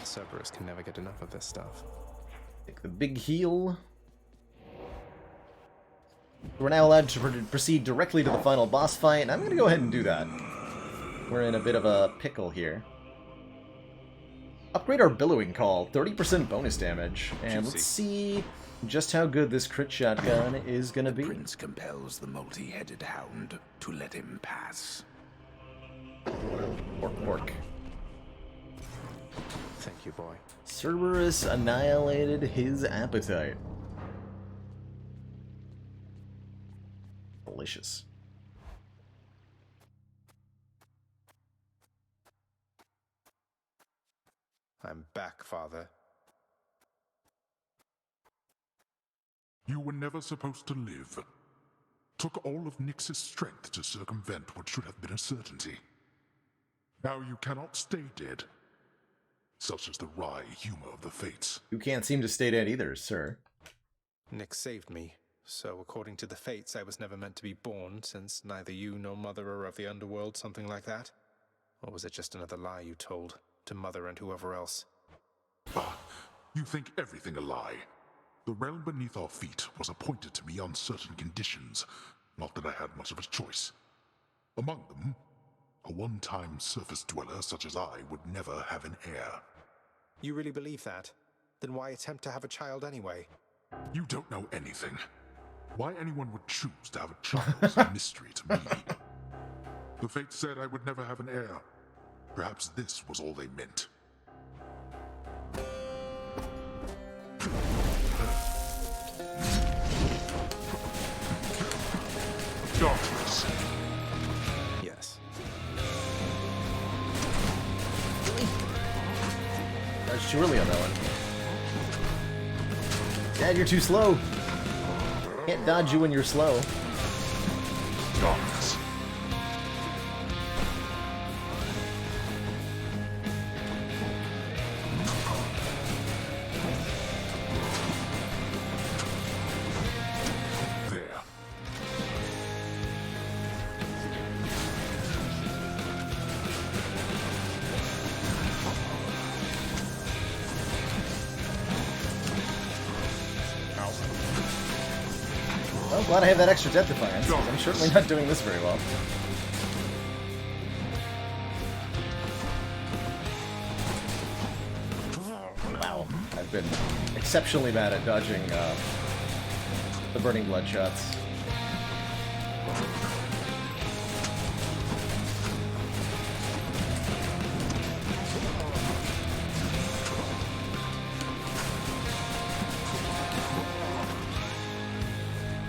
Cerberus can never get enough of this stuff. Take the big heal. We're now allowed to proceed directly to the final boss fight, and I'm going to go ahead and do that. We're in a bit of a pickle here. Upgrade our Billowing Call, 30% bonus damage. And let's see just how good this crit shotgun is going to be. The prince compels the multi-headed hound to let him pass. Orc. Thank you, boy. Cerberus annihilated his appetite. Delicious. I'm back, Father. You were never supposed to live. Took all of Nyx's strength to circumvent what should have been a certainty. Now you cannot stay dead. Such is the wry humor of the fates. You can't seem to stay dead either, sir. Nyx saved me, so according to the fates, I was never meant to be born, since neither you nor Mother are of the underworld, something like that? Or was it just another lie you told to Mother and whoever else? Ah, you think everything a lie. The realm beneath our feet was appointed to me on certain conditions, not that I had much of a choice. Among them, a one-time surface dweller such as I would never have an heir. You really believe that? Then why attempt to have a child anyway? You don't know anything. Why anyone would choose to have a child is a mystery to me. The fates said I would never have an heir. Perhaps this was all they meant. Darkness. Yes. That's too early on that one. Dad, you're too slow. Can't dodge you when you're slow. Darkness. I'm glad I have that extra death defiance, because I'm certainly not doing this very well. Wow, I've been exceptionally bad at dodging the burning blood shots.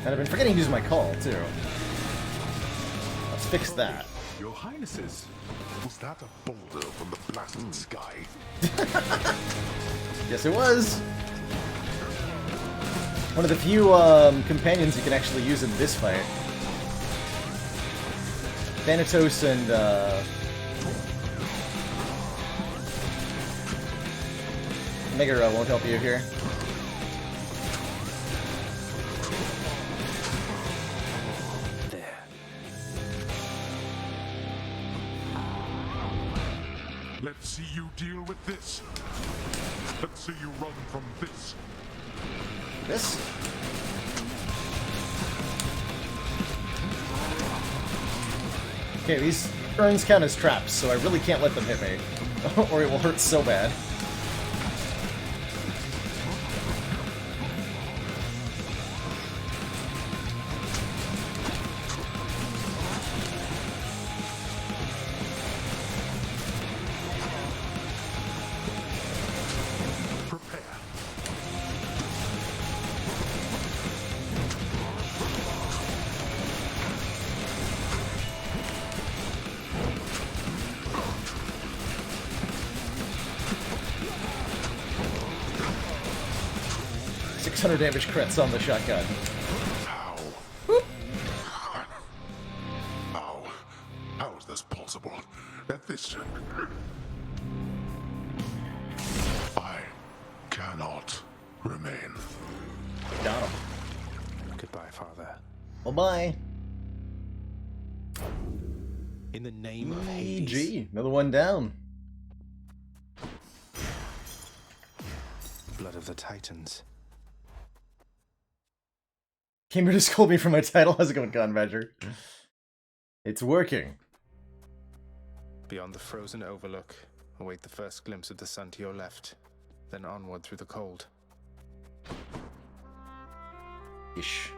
And I've been forgetting to use my call, too. Let's fix that. Your Highnesses. Was that a boulder from the blasted sky? Yes, it was! One of the few companions you can actually use in this fight. Thanatos and Megara won't help you here. Let's see you deal with this. Let's see you run from this. This? Okay, these urns count as traps, so I really can't let them hit me, or it will hurt so bad. Prepare. 600 damage crits on the shotgun. How? How is this possible? That this... I cannot remain. Got him. Goodbye, Father. Well, bye. In the name of Hades. GG. Another one down. Blood of the Titans. Came here to scold me for my title. How's it going, Con Badger? It's working. Beyond the frozen overlook, await the first glimpse of the sun to your left, then onward through the cold. Ish.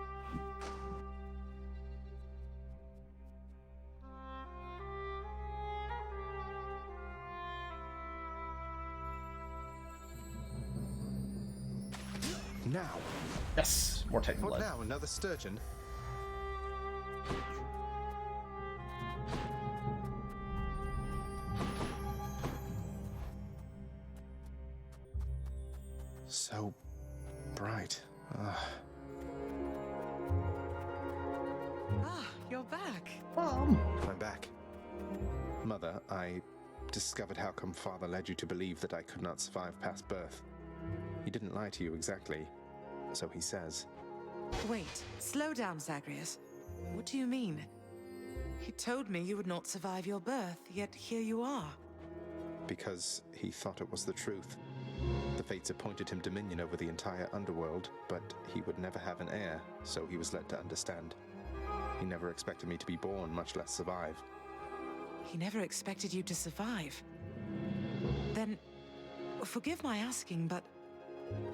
Now. Yes, more Titan What blood. now? Another sturgeon? So bright. You're back. Mom. I'm back. Mother, I discovered how come Father led you to believe that I could not survive past birth. He didn't lie to you exactly, so he says. Wait, slow down, Zagreus. What do you mean? He told me you would not survive your birth, yet here you are. Because he thought it was the truth. The fates appointed him dominion over the entire underworld, but he would never have an heir, so he was led to understand. He never expected me to be born, much less survive. He never expected you to survive. Then, forgive my asking, but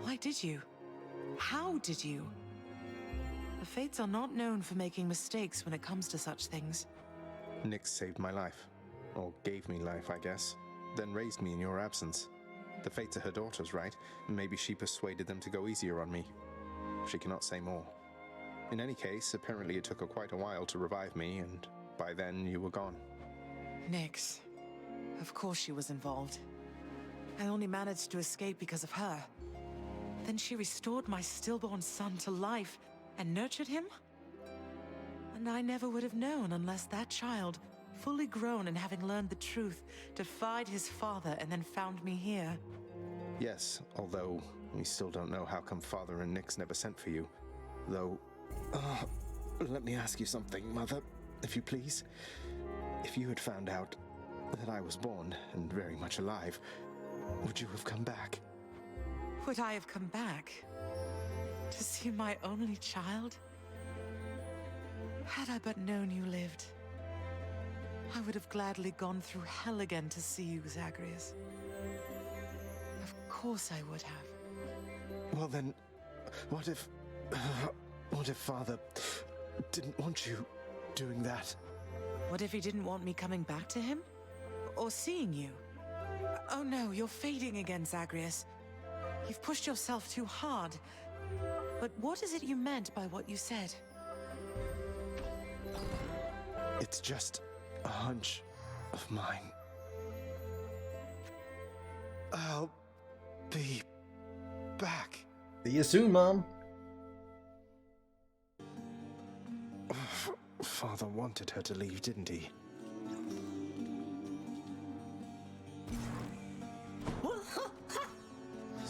why did you? How did you? The fates are not known for making mistakes when it comes to such things. Nyx saved my life. Or gave me life, I guess. Then raised me in your absence. The fates are her daughters, right? Maybe she persuaded them to go easier on me. She cannot say more. In any case, apparently it took her quite a while to revive me, and by then you were gone. Nyx. Of course she was involved. I only managed to escape because of her. Then she restored my stillborn son to life and nurtured him? And I never would have known unless that child, fully grown and having learned the truth, defied his father and then found me here. Yes, although we still don't know how come Father and Nyx never sent for you. Though, let me ask you something, Mother, if you please. If you had found out that I was born and very much alive, would you have come back? Would I have come back? To see my only child? Had I but known you lived, I would have gladly gone through hell again to see you, Zagreus. Of course I would have. Well then, what if Father didn't want you doing that? What if he didn't want me coming back to him? Or seeing you? Oh no, you're fading again, Zagreus. You've pushed yourself too hard. But what is it you meant by what you said? It's just a hunch of mine. I'll be back. See you soon, Mom. Father wanted her to leave, didn't he?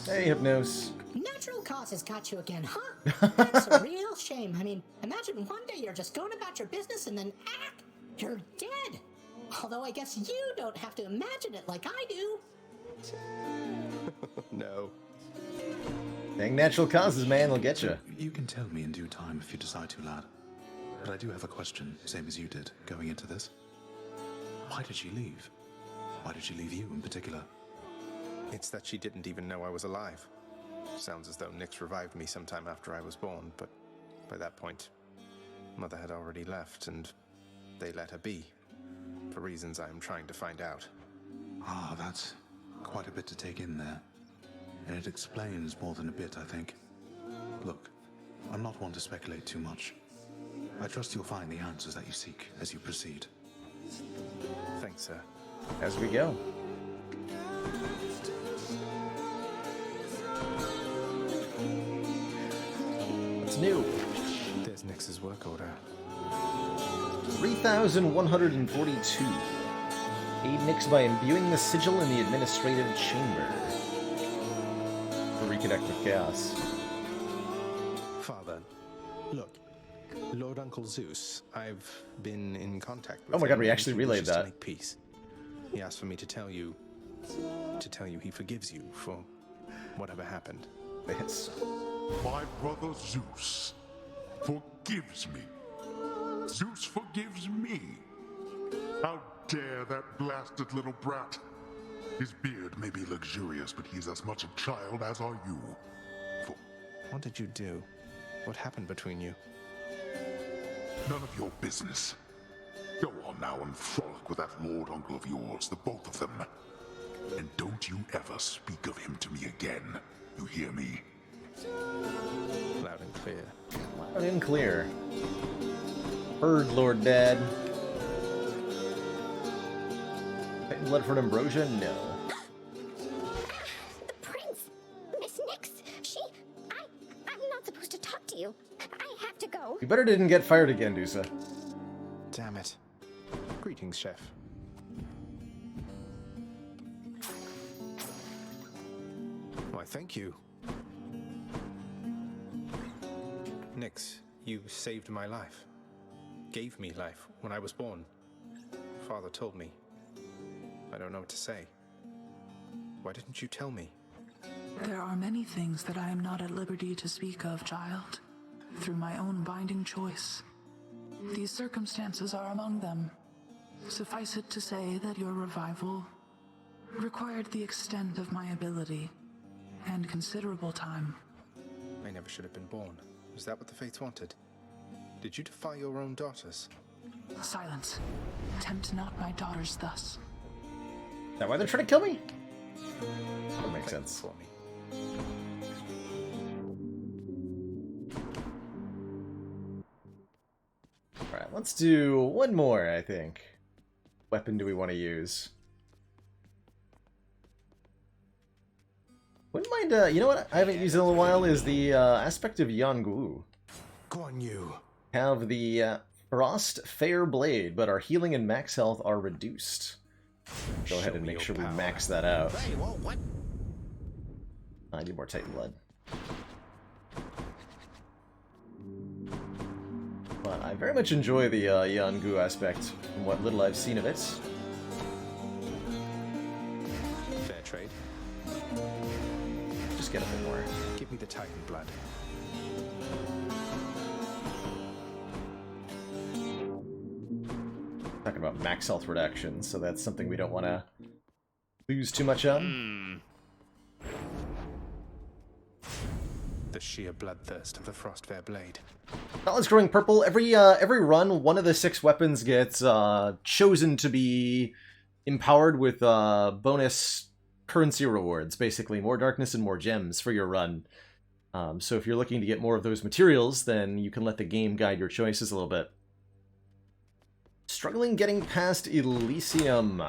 Hey, Hypnos. Natural causes got you again, huh? That's a real shame. I mean, imagine one day you're just going about your business and then, you're dead. Although I guess you don't have to imagine it like I do. No. Dang natural causes, man, will get you. You can tell me in due time if you decide to, lad. But I do have a question, same as you did, going into this. Why did she leave? Why did she leave you in particular? It's that she didn't even know I was alive. Sounds as though Nyx revived me sometime after I was born, but by that point, Mother had already left, and they let her be, for reasons I am trying to find out. Ah, that's quite a bit to take in there. And it explains more than a bit, I think. Look, I'm not one to speculate too much. I trust you'll find the answers that you seek as you proceed. Thanks, sir. As we go. What's new? There's Nyx's work order. 3,142. Aid Nyx by imbuing the sigil in the administrative chamber. To reconnect with Chaos. Father, look. Lord Uncle Zeus, I've been in contact with Oh my god, him, we and actually he relayed wishes to that. make peace. He asked for me to tell you he forgives you for whatever happened. Yes. My brother Zeus forgives me. Zeus forgives me. How dare that blasted little brat? His beard may be luxurious, but he's as much a child as are you. What did you do? What happened between you? None of your business. Go on now and frolic with that lord uncle of yours, the both of them. And don't you ever speak of him to me again. You hear me? Loud and clear. Loud and clear. Heard, Lord Dad. Blood for Ambrosia? No. The prince! Miss Nyx! I'm not supposed to talk to you. I have to go. You better didn't get fired again, Dusa. Damn it. Greetings, Chef. Why, thank you. Nyx, you saved my life. Gave me life when I was born. Father told me. I don't know what to say. Why didn't you tell me? There are many things that I am not at liberty to speak of, child, through my own binding choice. These circumstances are among them. Suffice it to say that your revival required the extent of my ability and considerable time. I never should have been born. Was that what the Fates wanted? Did you defy your own daughters? Silence. Tempt not my daughters thus. Is that why they're trying to kill me? That makes sense. For me. Alright, let's do one more, I think. Weapon do we want to use? Wouldn't mind, you know what I haven't used in a little while is the aspect of Yangwu. Guan Yu. Have the Frost Fair Blade, but our healing and max health are reduced. Go ahead and make sure we max that out. Hey, well, what? I need more Titan Blood. But I very much enjoy the Yangwu aspect, from what little I've seen of it. Fair trade. Just get a bit more. Give me the Titan blood. talking about max health reduction, so that's something we don't want to lose too much on. The sheer bloodthirst of the Frostfair blade. Knowledge growing purple. Every run, one of the 6 weapons gets chosen to be empowered with bonus currency rewards, basically more darkness and more gems for your run. So if you're looking to get more of those materials, then you can let the game guide your choices a little bit. Struggling getting past Elysium.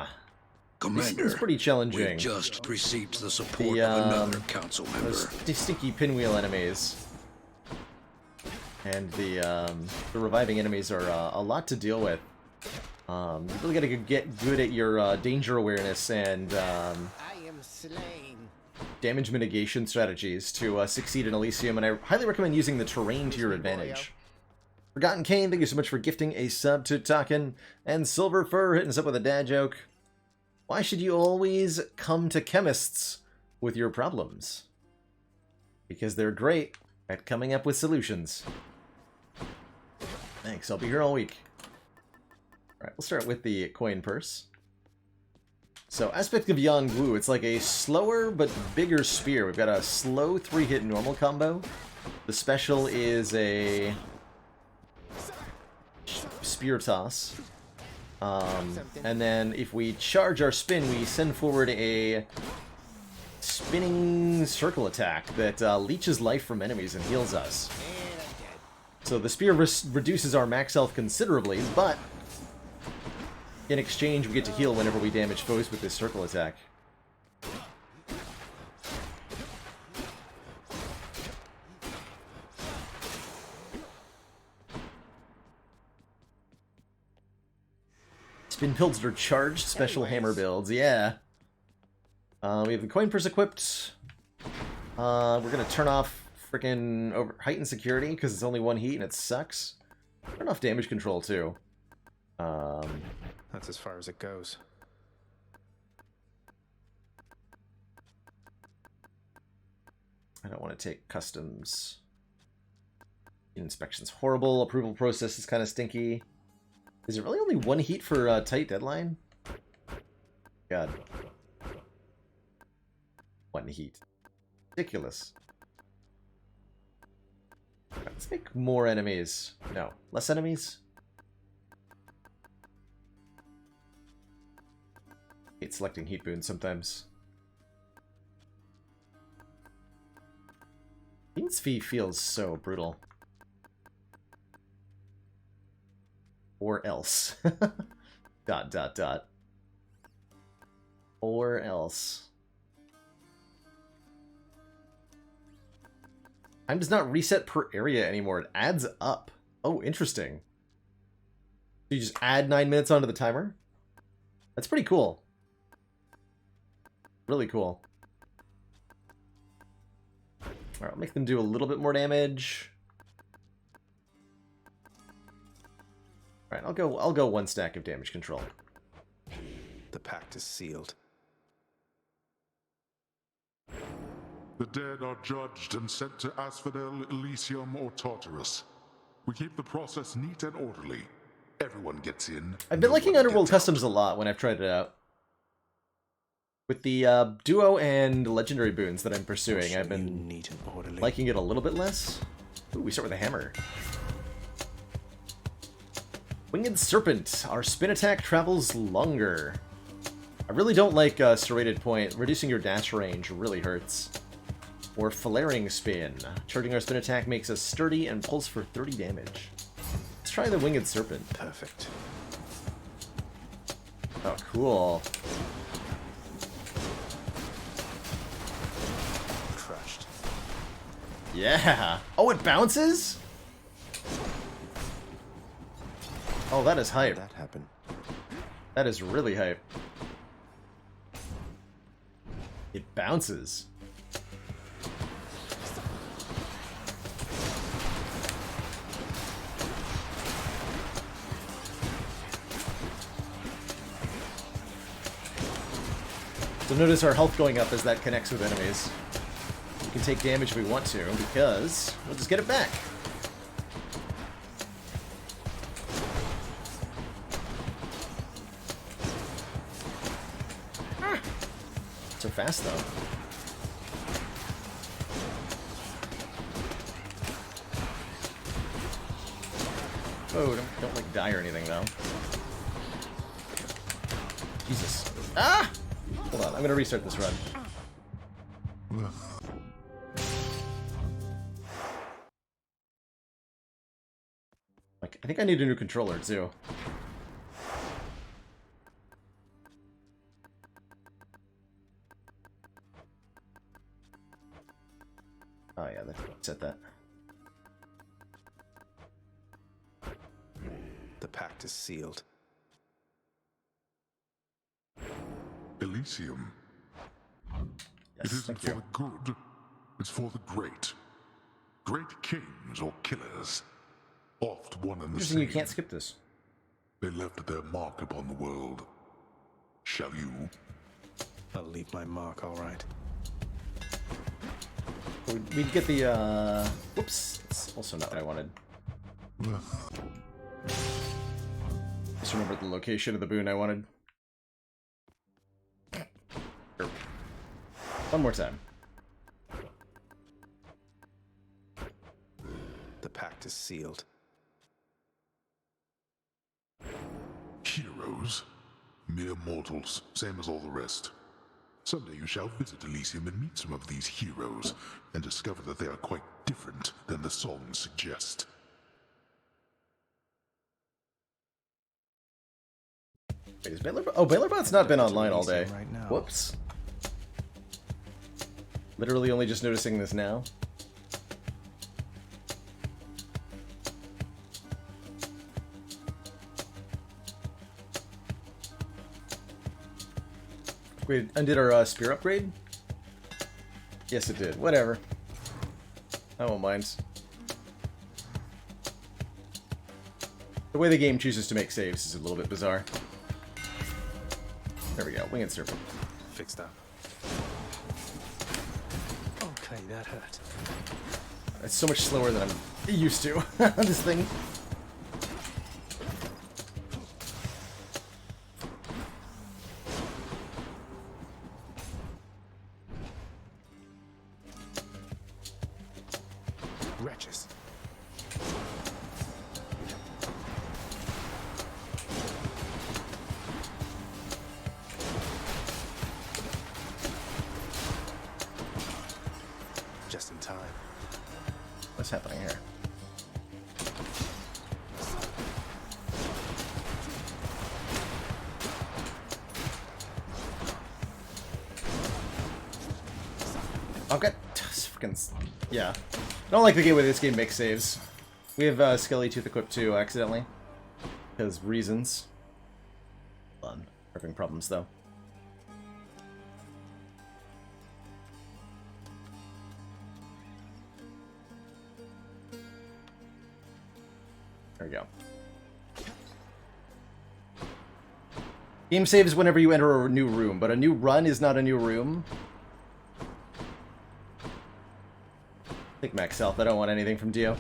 Commander, it's pretty challenging. We just received the support of another council member. Those stinky pinwheel enemies. And the reviving enemies are a lot to deal with. You really gotta get good at your danger awareness and damage mitigation strategies to succeed in Elysium, and I highly recommend using the terrain to your advantage. Forgotten Kane, thank you so much for gifting a sub to Taken, and Silver Fur hitting us up with a dad joke. Why should you always come to chemists with your problems? Because they're great at coming up with solutions. Thanks, I'll be here all week. Alright, we'll start with the coin purse. So, aspect of Yangwu, it's like a slower but bigger spear. We've got a slow 3-hit normal combo. The special is a spear toss. And then if we charge our spin, we send forward a spinning circle attack that leeches life from enemies and heals us. So the spear reduces our max health considerably, but in exchange we get to heal whenever we damage foes with this circle attack. Spin builds are charged, special hammer builds, yeah. We have the coin purse equipped. We're gonna turn off frickin' heightened security because it's only 1 heat and it sucks. Turn off damage control too. That's as far as it goes. I don't want to take customs. Inspection's horrible. Approval process is kind of stinky. Is it really only 1 heat for tight deadline? God. 1 heat. Ridiculous. Let's make more enemies. No, less enemies? Hate selecting heat boons sometimes. Beans fee feels so brutal. Or else. ... Or else. Time does not reset per area anymore. It adds up. Oh, interesting. You just add 9 minutes onto the timer? That's pretty cool. Really cool. Alright, I'll make them do a little bit more damage. Alright, I'll go 1 stack of damage control. The pact is sealed. The dead are judged and sent to Asphodel, Elysium, or Tartarus. We keep the process neat and orderly. Everyone gets in. I've been liking Underworld Customs a lot when I've tried it out. With the duo and legendary boons that I'm pursuing, I've been liking it a little bit less. Ooh, we start with a hammer. Winged Serpent. Our spin attack travels longer. I really don't like Serrated Point. Reducing your dash range really hurts. Or Flaring Spin. Charging our spin attack makes us sturdy and pulls for 30 damage. Let's try the Winged Serpent. Perfect. Oh, cool. Crushed. Yeah! Oh, it bounces?! Oh, that is hype. How did that happen? That is really hype. It bounces. So notice our health going up as that connects with enemies. We can take damage if we want to, because we'll just get it back. So fast, though. Oh, don't like die or anything, though. Jesus. Ah! Hold on, I'm gonna restart this run. Like, I think I need a new controller, too. Oh yeah, let's set that. The pact is sealed. Elysium. Yes, It isn't for the good, it's for the great. Great kings or killers, oft one and the Interesting, same. you can't skip this. They left their mark upon the world. Shall you? I'll leave my mark, all right. We'd get the, whoops. It's also not what I wanted. Just remember the location of the boon I wanted. One more time. The pact is sealed. Heroes? Mere mortals, same as all the rest. Someday you shall visit Elysium and meet some of these heroes, and discover that they are quite different than the songs suggest. Wait, is Bailerbot's not been online all day. Right now. Whoops. Literally only just noticing this now. Wait, undid our spear upgrade? Yes, it did. Whatever. I won't mind. The way the game chooses to make saves is a little bit bizarre. There we go. Winged Serpent. Fixed up. Okay, that hurt. It's so much slower than I'm used to on this thing. Wretches. Just in time. What's happening here? Okay. Freaking yeah. I don't like the way this game makes saves. We have Skelly Tooth equipped too, accidentally. Because reasons. Fun. Having problems though. There we go. Game saves whenever you enter a new room, but a new run is not a new room. Take max health, I don't want anything from Dio.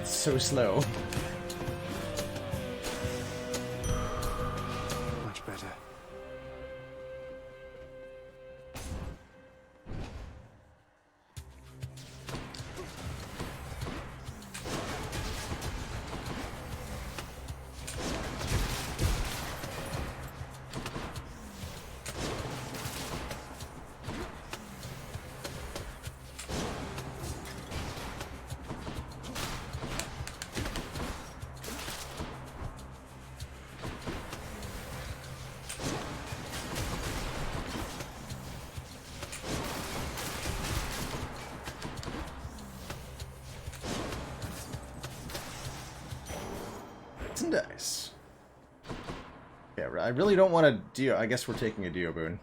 So slow. Much better. Nice. Yeah, I really don't want a Dio. I guess we're taking a Dio boon.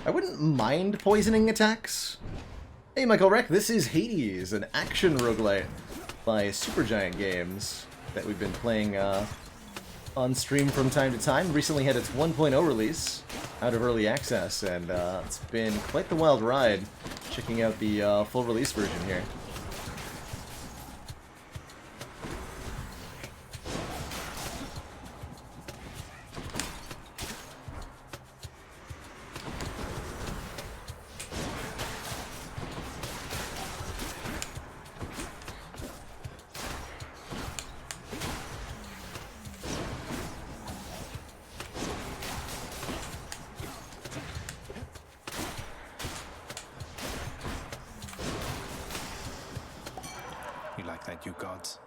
I wouldn't mind poisoning attacks. Hey, Michael Reck, this is Hades, an action roguelite by Supergiant Games that we've been playing on stream from time to time. Recently had its 1.0 release out of early access, and it's been quite the wild ride checking out the full release version here. You gods.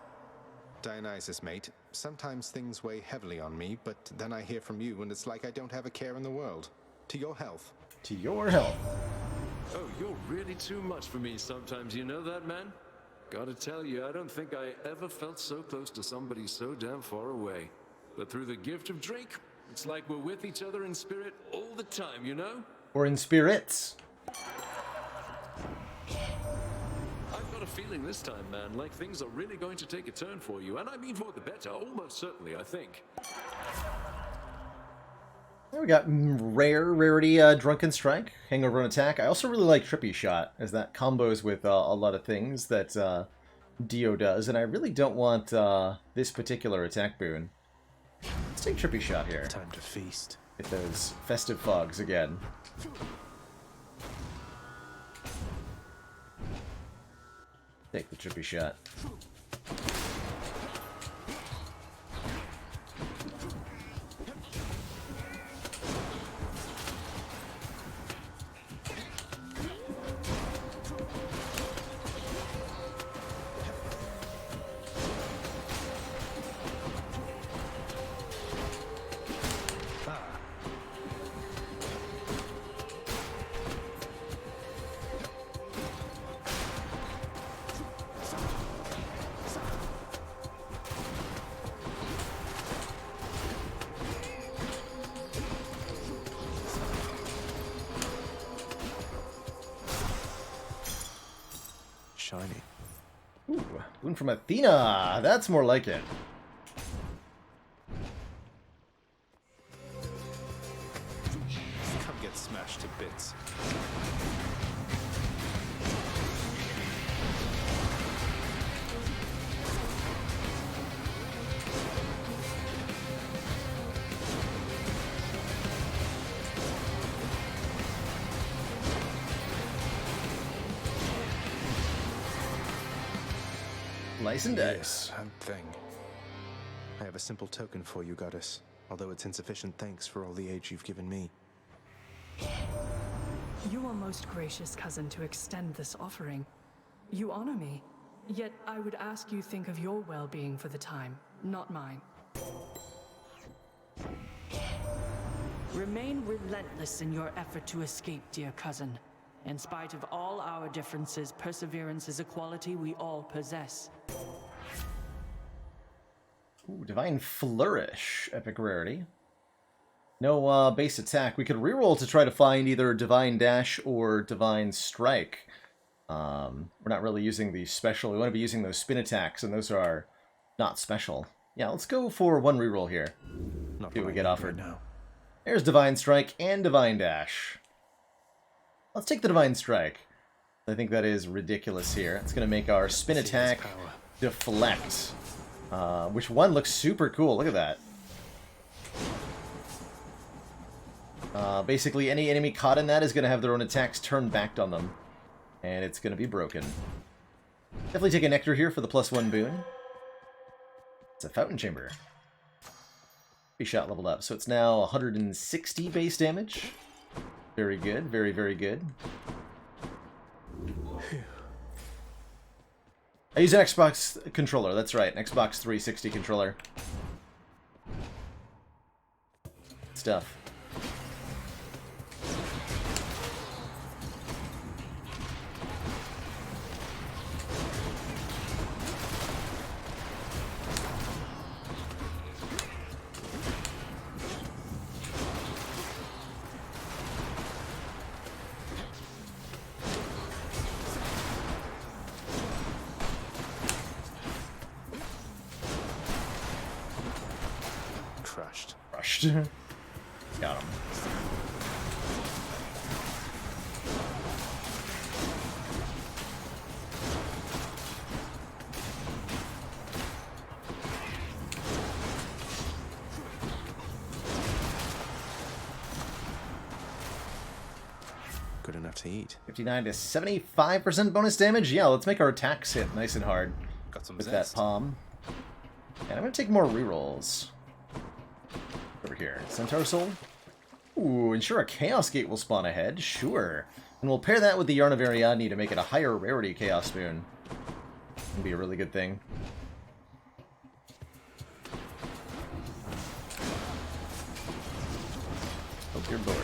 Dionysus, mate. Sometimes things weigh heavily on me, but then I hear from you and it's like I don't have a care in the world. To your health. To your health. Oh, you're really too much for me sometimes, you know that, man? Gotta tell you, I don't think I ever felt so close to somebody so damn far away. But through the gift of Drake, it's like we're with each other in spirit all the time, you know? Or in spirits. I've got a feeling this time, man, like things are really going to take a turn for you, and I mean for the better, almost certainly, I think. We got rarity, Drunken Strike, Hangover and Attack. I also really like Trippy Shot, as that combos with a lot of things that Dio does, and I really don't want this particular attack boon. Let's take Trippy Shot here. Time to feast. Get those festive fogs again. Take the Trippy Shot. Shiny. Ooh, boon from Athena. That's more like it. Come get smashed to bits. Slice and dice. That thing. I have a simple token for you, goddess. Although it's insufficient thanks for all the aid you've given me. You are most gracious, cousin, to extend this offering. You honor me. Yet I would ask you think of your well-being for the time, not mine. Remain relentless in your effort to escape, dear cousin. In spite of all our differences, perseverance is a quality we all possess. Ooh, Divine Flourish, epic rarity. No base attack. We could reroll to try to find either Divine Dash or Divine Strike. We're not really using the special. We want to be using those spin attacks, and those are not special. Yeah, let's go for one reroll here. See what we get offered. Right now. There's Divine Strike and Divine Dash. Let's take the Divine Strike. I think that is ridiculous here. It's going to make our spin attack deflect. Which one looks super cool. Look at that. Basically, any enemy caught in that is going to have their own attacks turned back on them. And it's going to be broken. Definitely take a Nectar here for the +1 boon. It's a Fountain Chamber. Be shot leveled up. So it's now 160 base damage. Very good. Very, very good. I use an Xbox controller. That's right. An Xbox 360 controller. Stuff. crushed. Crushed. Got him. Good enough to eat. 59 to 75% bonus damage. Yeah, let's make our attacks hit nice and hard Got some with zest. that palm. And I'm going to take more rerolls. Over here. Centaur Soul. Ooh, ensure a Chaos Gate will spawn ahead. Sure. And we'll pair that with the Yarn of Ariadne to make it a higher rarity Chaos Boon. It'll be a really good thing. Hope you're bored.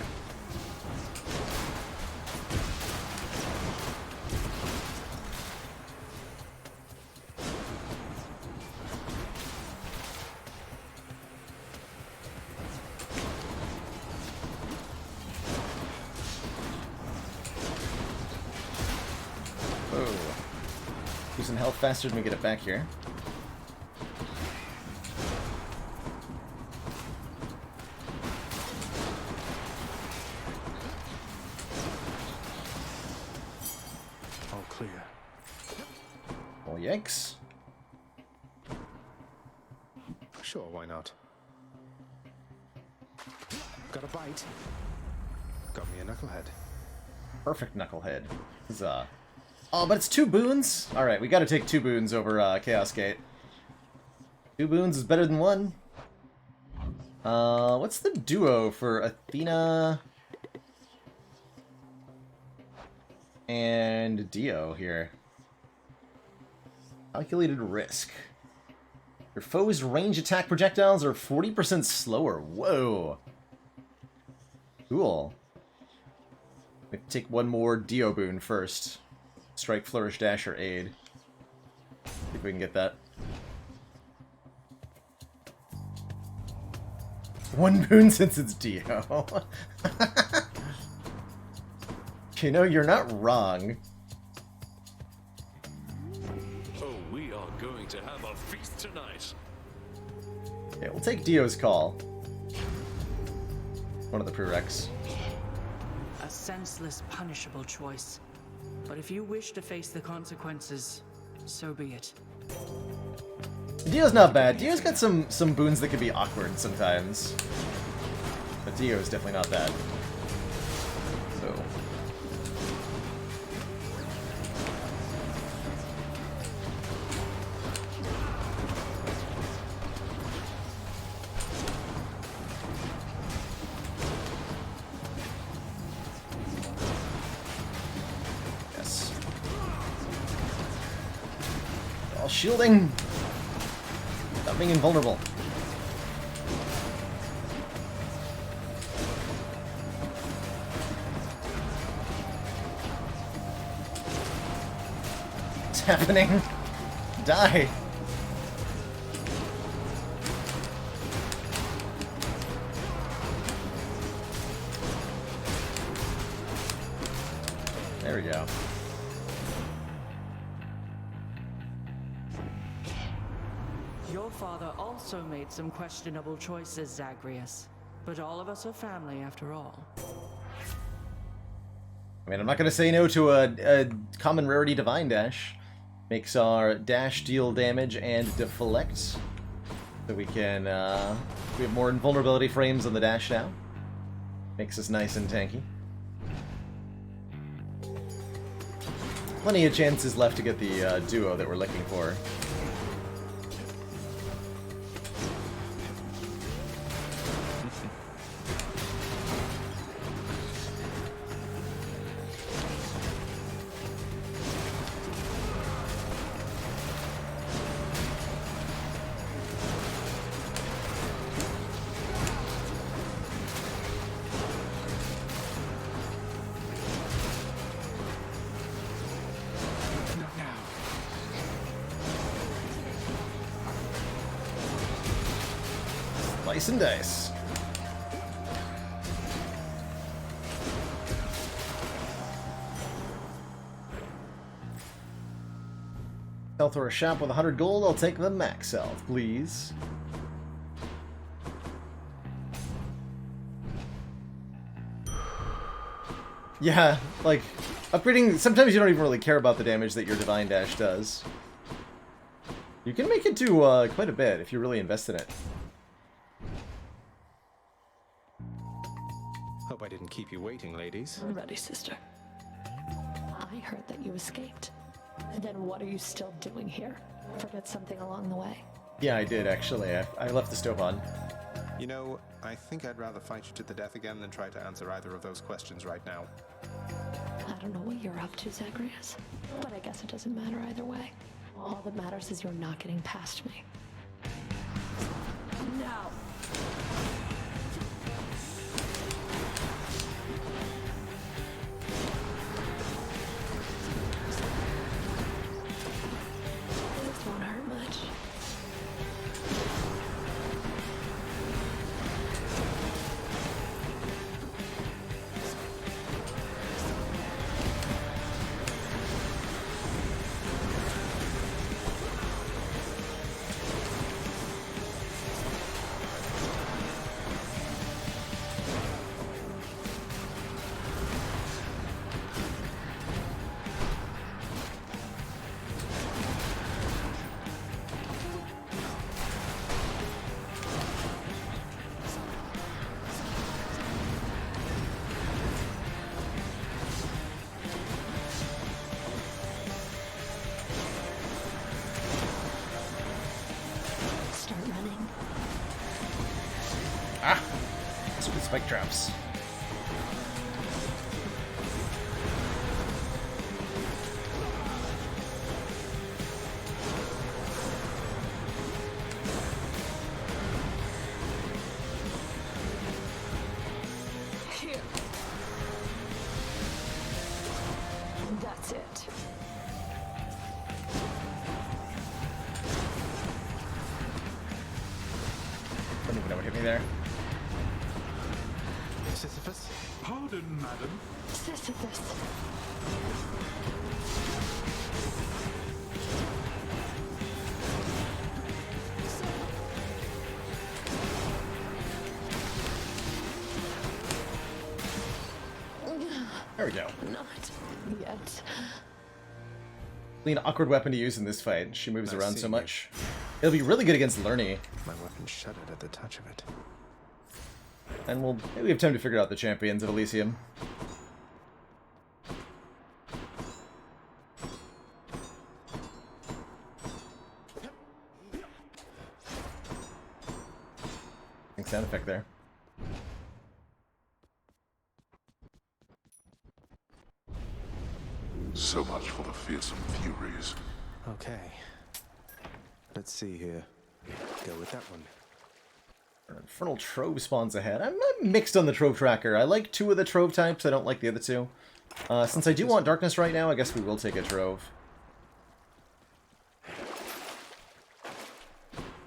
Losing health faster than we get it back here. All clear. Oh, yikes. Sure, why not? Got a bite. Got me a knucklehead. Perfect knucklehead. Huzzah. Oh, but it's 2 boons? Alright, we gotta take 2 boons over Chaos Gate. 2 boons is better than 1. What's the duo for Athena and Dio here? Calculated risk. Your foe's range attack projectiles are 40% slower. Whoa. Cool. We have to take 1 more Dio boon first. Strike, Flourish, Dash, or Aid. See if we can get that. 1 boon since it's Dio. You know, you're not wrong. Oh, we are going to have a feast tonight. Yeah, we'll take Dio's call. One of the prereqs. A senseless, punishable choice. But if you wish to face the consequences, so be it. Dio's not bad. Dio's got some boons that can be awkward sometimes. But Dio's definitely not bad. So. Yes. All shielding. Stop being invulnerable. What's happening? Die! There we go. Your father also made some questionable choices, Zagreus. But all of us are family, after all. I mean, I'm not going to say no to a common rarity Divine Dash. Makes our dash deal damage and deflect. So we can, we have more invulnerability frames on the dash now. Makes us nice and tanky. Plenty of chances left to get the duo that we're looking for. Slice and dice. Health or a shop with 100 gold, I'll take the max health, please. Yeah, like, upgrading... Sometimes you don't even really care about the damage that your Divine Dash does. You can make it do quite a bit if you really invest in it. Hope I didn't keep you waiting, ladies. I'm ready, sister. I heard that you escaped. Then what are you still doing here? Forget something along the way? Yeah, I did, actually. I left the stove on. You know, I think I'd rather fight you to the death again than try to answer either of those questions right now. I don't know what you're up to, Zagreus, but I guess it doesn't matter either way. All that matters is you're not getting past me. Now! This won't hurt much. Spike traps. Here. That's it. Don't even know what hit me there. Sisyphus? Pardon, madam. Sisyphus. There we go. Not yet. An awkward weapon to use in this fight. She moves Nice around so seeing much. It'll be really good against Lerny. My weapon shuddered at the touch of it. And we'll maybe have time to figure out the champions of Elysium. Sound effect there. So much for the fearsome furies. Okay. Let's see here. Go with that one. Infernal Trove spawns ahead. I'm mixed on the Trove tracker. I like 2 of the Trove types. I don't like the other 2. Since I do want Darkness right now, I guess we will take a Trove.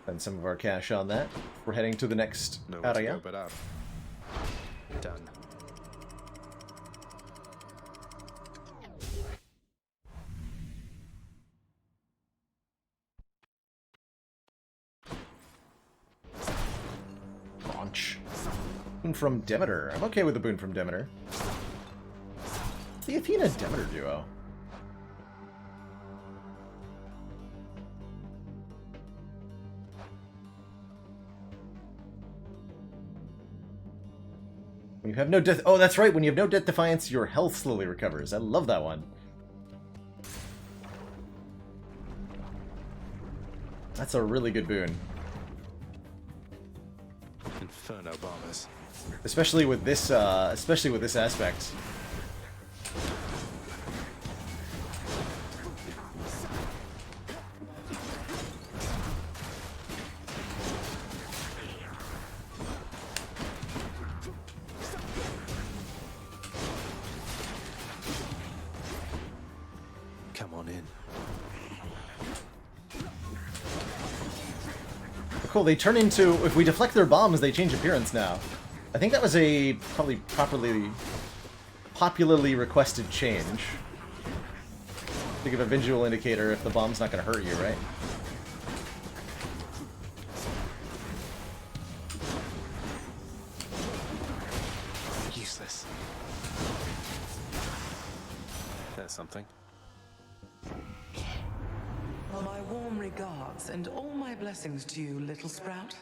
Spend some of our cash on that. We're heading to the next area. But up. Done. Launch. Boon from Demeter. I'm okay with the boon from Demeter. The Athena Demeter duo. When you have no death... Oh, that's right. When you have no death defiance, your health slowly recovers. I love that one. That's a really good boon. Inferno bombers. Especially with this aspect. Come on in. Cool, they turn into... If we deflect their bombs, they change appearance now. I think that was a probably popularly requested change. To give a visual indicator if the bomb's not going to hurt you, right? Useless. There's something. My warm regards and all my blessings to you, little sprout.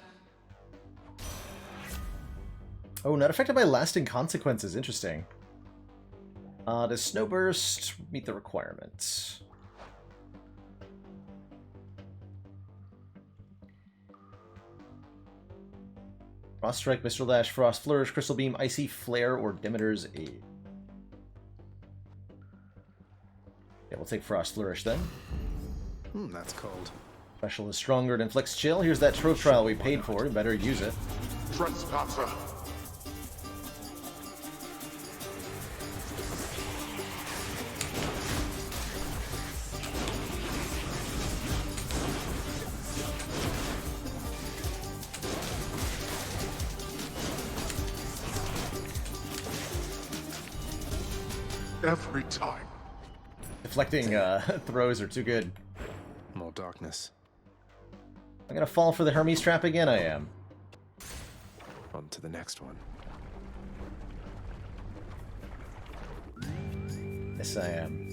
Oh, not affected by lasting consequences. Interesting. Does Snowburst meet the requirements? Frost Strike, Mistral Dash, Frost Flourish, Crystal Beam, Icy Flare, or Demeter's Aid. Yeah, we'll take Frost Flourish then. That's cold. Special is stronger and inflicts chill. Here's that Trove Trial we paid for. You better use it. Trespasser. Every time. Deflecting throws are too good. More darkness. I'm gonna fall for the Hermes trap again, I am. On to the next one. Yes, I am.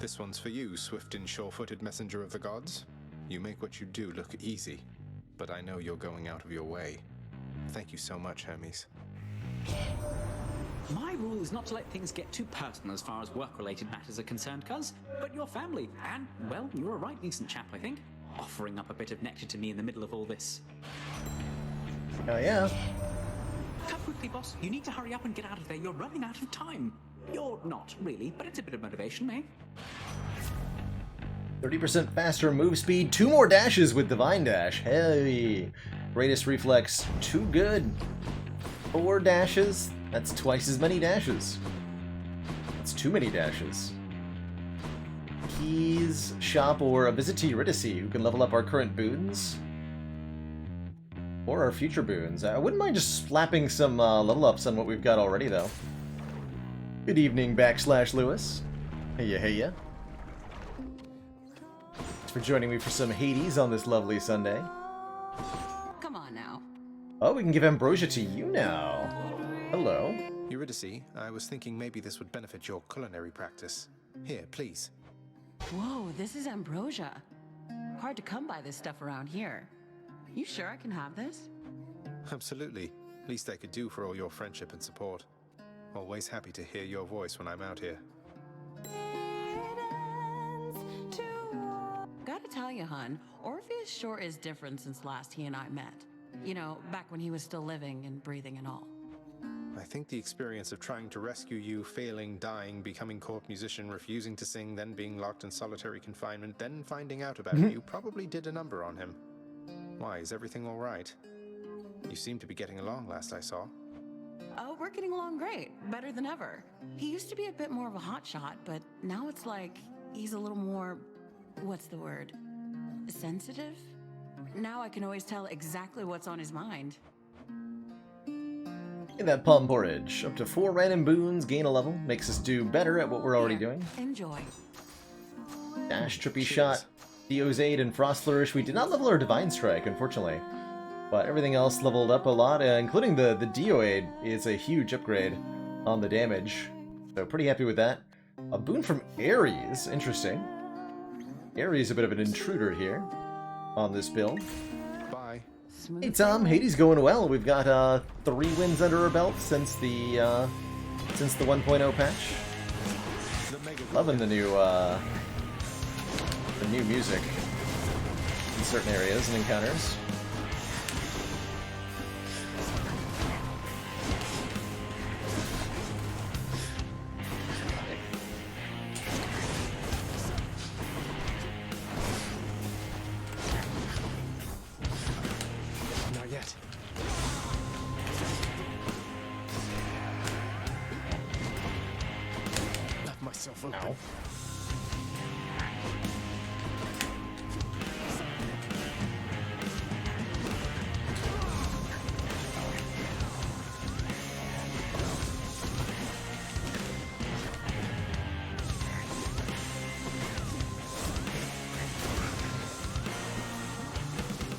This one's for you, swift and sure-footed messenger of the gods. You make what you do look easy, but I know you're going out of your way. Thank you so much, Hermes. My rule is not to let things get too personal as far as work-related matters are concerned, cuz. But your family, and, well, you're a right decent chap, I think. Offering up a bit of nectar to me in the middle of all this. Oh yeah. Cut quickly, boss. You need to hurry up and get out of there. You're running out of time. You're not, really, but it's a bit of motivation, eh? 30% faster move speed, 2 more dashes with Divine Dash. Hey, greatest reflex, too good. 4 dashes, that's twice as many dashes. That's too many dashes. Keys, shop, or a visit to Eurydice, who can level up our current boons. Or our future boons. I wouldn't mind just slapping some level ups on what we've got already, though. Good evening, /Lewis. Heya, heya. Thanks for joining me for some Hades on this lovely Sunday. Come on now. Oh, we can give ambrosia to you now. Hello. Eurydice, I was thinking maybe this would benefit your culinary practice. Here, please. Whoa, this is ambrosia. Hard to come by this stuff around here. You sure I can have this? Absolutely. Least I could do for all your friendship and support. Always happy to hear your voice when I'm out here. Gotta tell you, hun, Orpheus sure is different since last he and I met. You know, back when he was still living and breathing and all. I think the experience of trying to rescue you, failing, dying, becoming court musician, refusing to sing, then being locked in solitary confinement, then finding out about you probably did a number on him. Why, is everything all right? You seem to be getting along last I saw. Oh, we're getting along great. Better than ever. He used to be a bit more of a hotshot, but now it's like he's a little more, what's the word? Sensitive? Now I can always tell exactly what's on his mind. In that palm porridge. Up to 4 random boons, gain a level. Makes us do better at what we're already doing. Enjoy. Dash, Trippy Shot, Dio's Aid, and Frost Flourish. We did not level our Divine Strike, unfortunately. But everything else leveled up a lot, including the Dio Aid is a huge upgrade on the damage. So pretty happy with that. A boon from Ares. Interesting. Ares a bit of an intruder here on this build. Bye. Hey Tom, Hades going well. We've got 3 wins under our belt since the 1.0 patch. Loving the new music in certain areas and encounters. Not yet. Left myself open. Ow.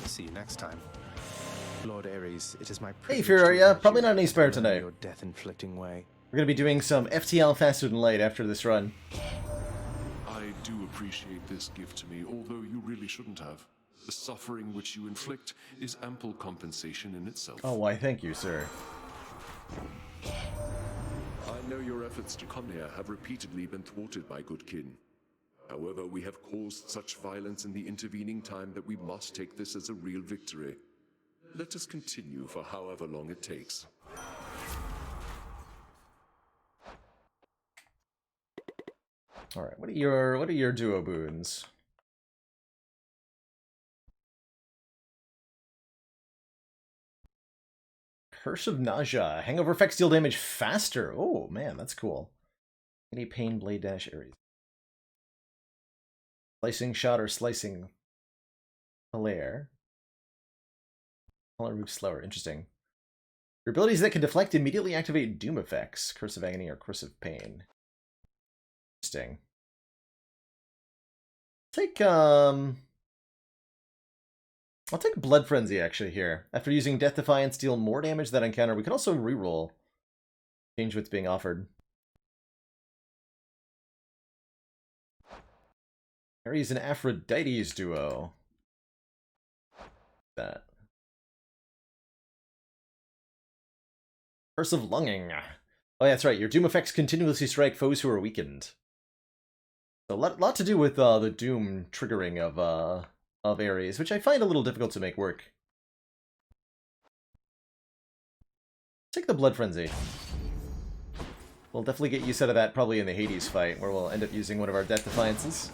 See you next time. Lord Ares, it is my Hey privilege Furia, to probably not an you Aspire in tonight. your death-inflicting way. We're gonna be doing some FTL faster than light after this run. I do appreciate this gift to me, although you really shouldn't have. The suffering which you inflict is ample compensation in itself. Oh, why thank you, sir. I know your efforts to come here have repeatedly been thwarted by good kin. However, we have caused such violence in the intervening time that we must take this as a real victory. Let us continue for however long it takes. Alright, what are your duo boons? Curse of Nausea. Hangover effects deal damage faster. Oh, man, that's cool. Any pain, blade dash, Ares. Slicing shot or slicing Hilaire. Color moves slower. Interesting. Your abilities that can deflect immediately activate doom effects. Curse of Agony or Curse of Pain. Interesting. I'll take Blood Frenzy, actually, here. After using Death Defiance, deal more damage that encounter. We can also reroll. Change what's being offered. Ares and Aphrodite's duo. That. Curse of Lunging. Oh, yeah, that's right. Your Doom effects continuously strike foes who are weakened. So a lot to do with the Doom triggering of Ares, which I find a little difficult to make work. Take the Blood Frenzy. We'll definitely get use out of that probably in the Hades fight, where we'll end up using one of our Death Defiances.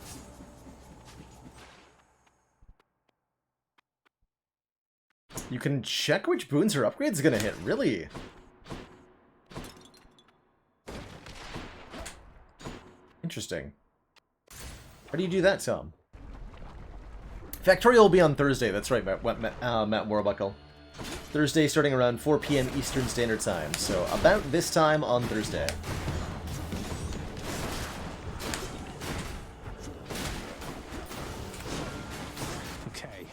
You can check which boons or upgrades gonna hit, really? Interesting. How do you do that, Tom? Factorial will be on Thursday, that's right, Matt Warbuckle. Thursday starting around 4 p.m. Eastern Standard Time, so about this time on Thursday. Okay.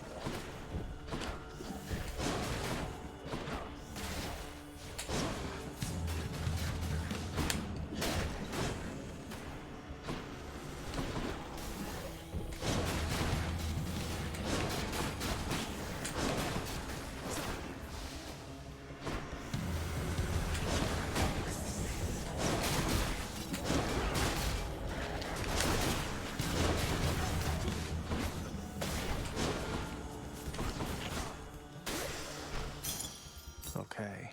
Okay.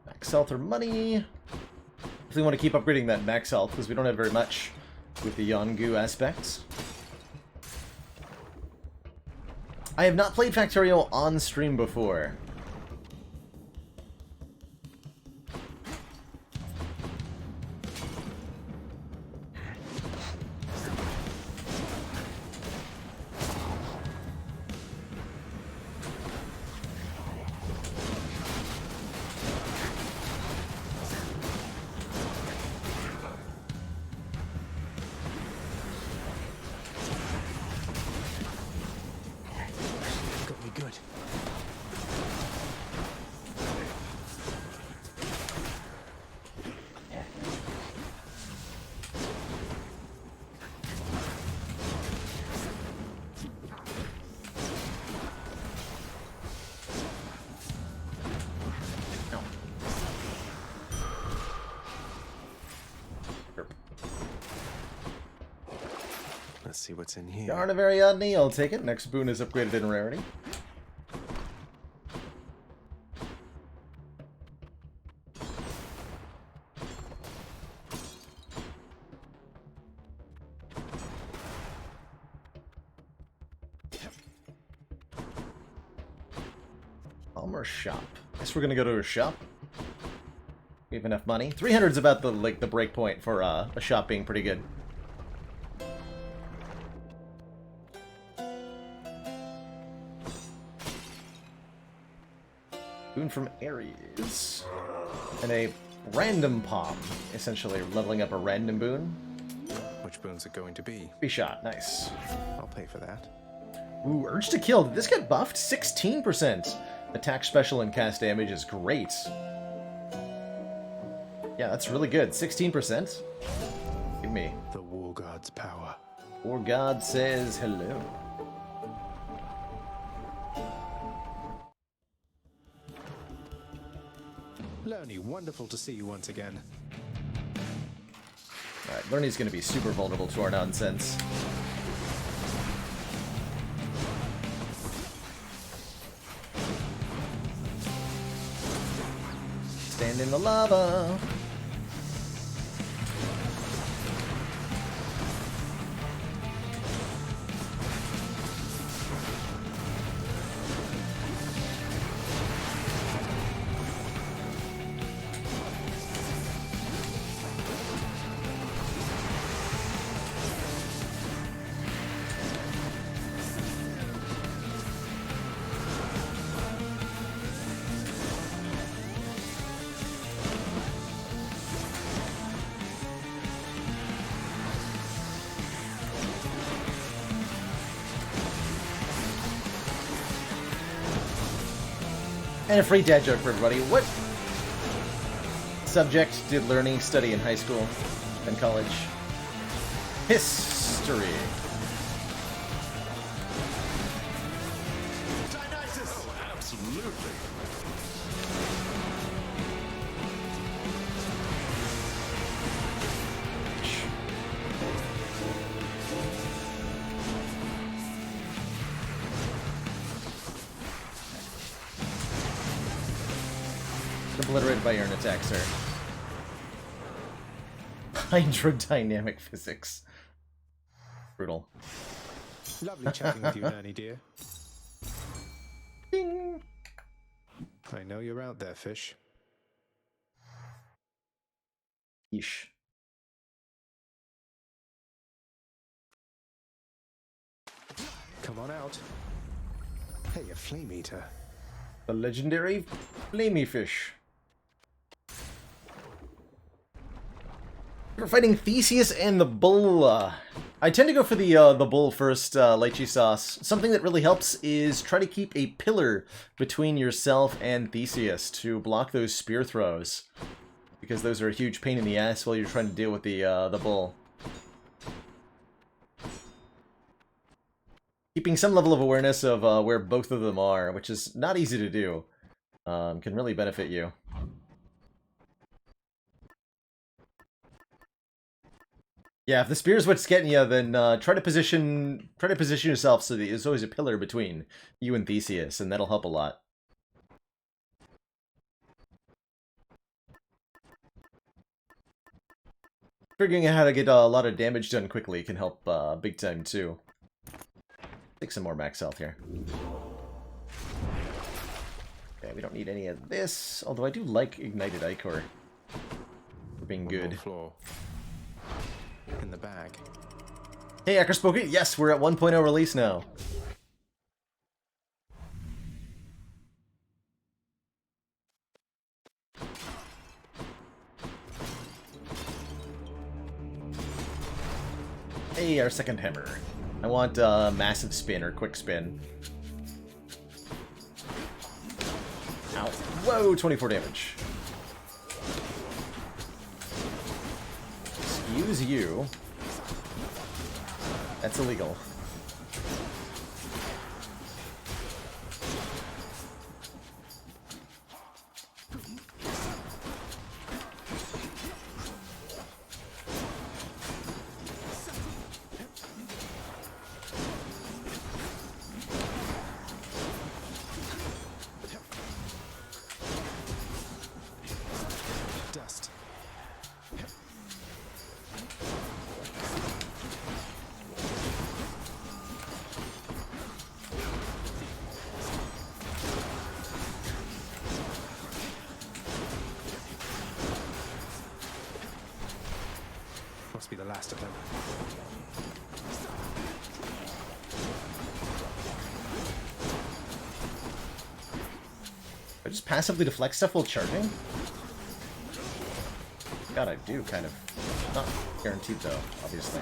Max health or money. If we want to keep upgrading that max health, because we don't have very much with the Yongu aspects. I have not played Factorio on stream before. Got me good. see what's in here. Darn a very odd knee, I'll take it. Next boon is upgraded in rarity. Palmer shop. Guess we're gonna go to a shop. We have enough money. 300's about the the break point for a shop being pretty good. Boon from Ares. And a random palm. Essentially leveling up a random boon. Which boon's it going to be? Be shot. Nice. I'll pay for that. Ooh, Urge to Kill. Did this get buffed? 16%. Attack special and cast damage is great. Yeah, that's really good. 16%. Give me. The War God's power. War God says hello. Lerny, wonderful to see you once again. Alright, Lerny's gonna be super vulnerable to our nonsense. Stand in the lava. And a free dad joke for everybody. What subject did Lerny study in high school and college? History. Dionysus! Oh, absolutely. Obliterated by urn attack, sir. Hydrodynamic physics. Brutal. Lovely chatting with you, Lerny dear. Ding. I know you're out there, fish. Yeesh. Come on out. Hey, a flame eater. The legendary flamey fish. We're fighting Theseus and the bull. I tend to go for the bull first, lychee sauce. Something that really helps is try to keep a pillar between yourself and Theseus to block those spear throws, because those are a huge pain in the ass while you're trying to deal with the bull. Keeping some level of awareness of where both of them are, which is not easy to do, can really benefit you. Yeah, if the spear is what's getting you, then try to position yourself so that there's always a pillar between you and Theseus, and that'll help a lot. Figuring out how to get a lot of damage done quickly can help big time too. Take some more max health here. Yeah, we don't need any of this, although I do like Ignited Ichor for being good. Floor. In the bag. Hey, Ackerspooky! Yes, we're at 1.0 release now. Hey, our second hammer. I want massive spin or quick spin. Ow. Whoa, 24 damage. Excuse you. That's illegal. be the last of them. I just passively deflect stuff while charging? God, I do, kind of. Not guaranteed, though, obviously.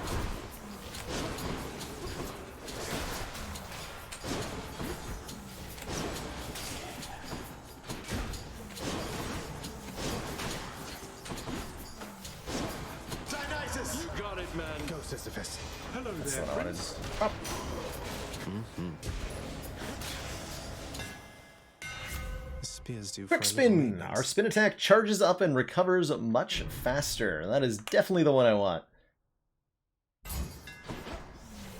Dionysus! You got it, man. Go, Sisyphus. Hello That's there, what I wanted. Prince. Up. Spears do Quick spin! Our spin attack charges up and recovers much faster. That is definitely the one I want.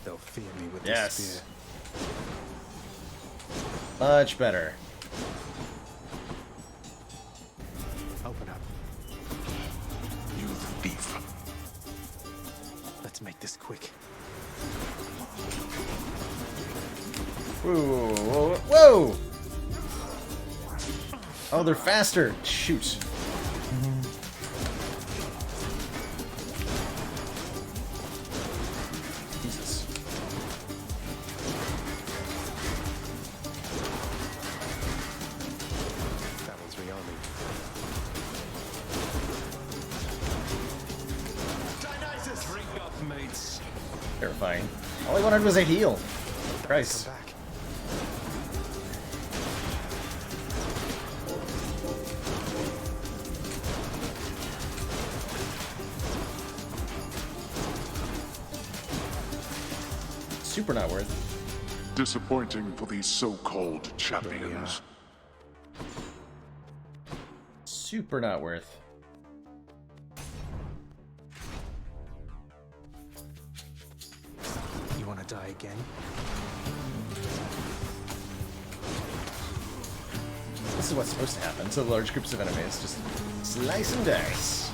They'll fear me with Yes. the spear. Much better. Open up. You thief. Let's make this quick. Whoa, whoa, whoa! Oh, they're faster! Shoot. Jesus. Cavalry army. Dionysus! Drink up, mates. Terrifying. All I wanted was a heal. Christ. Come back. Super not worth. Disappointing for these so-called champions. Super not worth. You want to die again? This is what's supposed to happen. So large groups of enemies just slice and dice.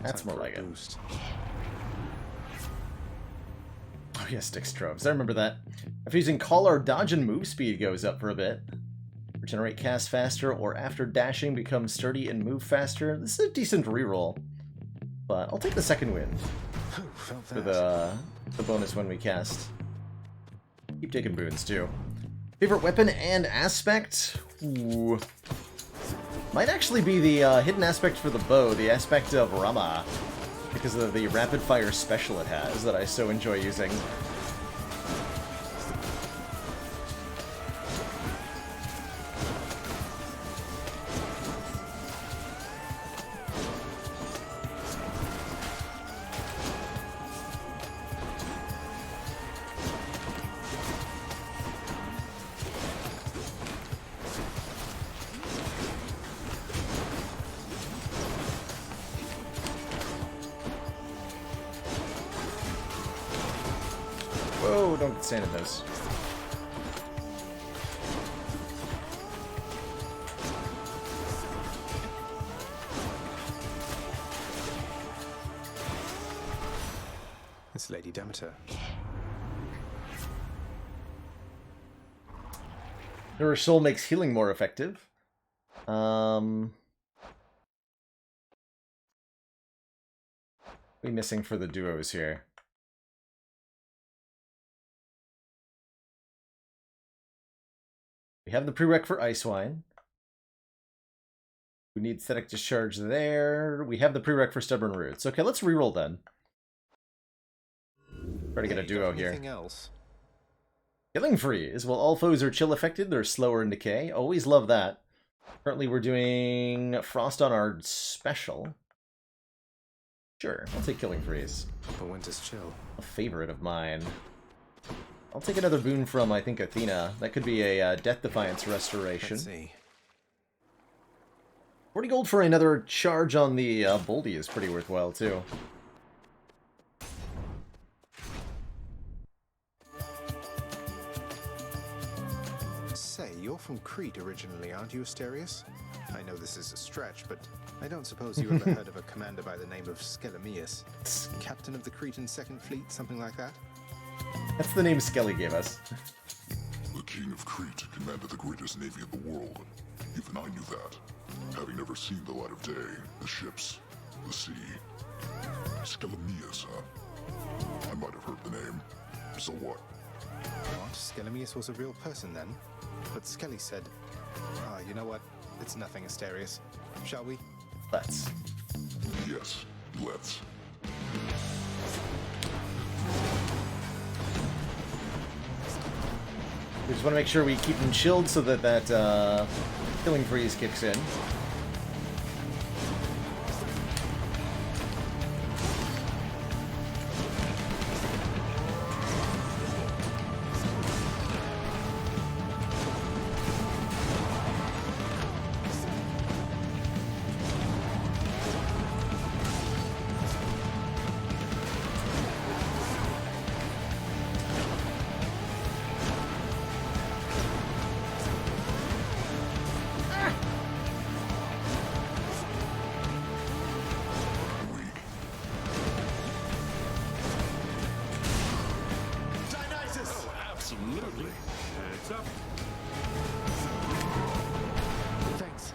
That's more like it. Oh yeah, stick strobes. I remember that. If using call, our dodge and move speed goes up for a bit. Regenerate cast faster, or after dashing become sturdy and move faster. This is a decent reroll. But I'll take the second wind for the bonus when we cast. Keep taking boons too. Favorite weapon and aspect? Ooh. Might actually be the hidden aspect for the bow, the aspect of Rama, because of the rapid fire special it has that I so enjoy using. Whoa, don't get stand in those. It's Lady Demeter. Her soul makes healing more effective. We missing for the duos here. We have the prereq for Ice Wine. We need Static Discharge there. We have the prereq for Stubborn Roots. Okay, let's reroll then. Try to get a duo here. Anything else? Killing Freeze. While all foes are chill affected, they're slower in decay. Always love that. Currently we're doing Frost on our special. Sure, I'll take Killing Freeze. But Winter's Chill. A favorite of mine. I'll take another boon from, I think, Athena. That could be a Death Defiance Restoration. Let's see. 40 gold for another charge on the Boldy is pretty worthwhile, too. from Crete originally, aren't you, Asterius? I know this is a stretch, but I don't suppose you ever heard of a commander by the name of Skelemius? Captain of the Cretan Second Fleet, something like that? That's the name Skelly gave us. The king of Crete commanded the greatest navy in the world. Even I knew that, having never seen the light of day, the ships, the sea. Skelemius, huh? I might have heard the name. So what? What? Skelemius was a real person then? But Skelly said, you know what? It's nothing, Asterius. Shall we? Let's. Yes, let's. We just want to make sure we keep them chilled so that that killing freeze kicks in. Absolutely. Heads up. Thanks.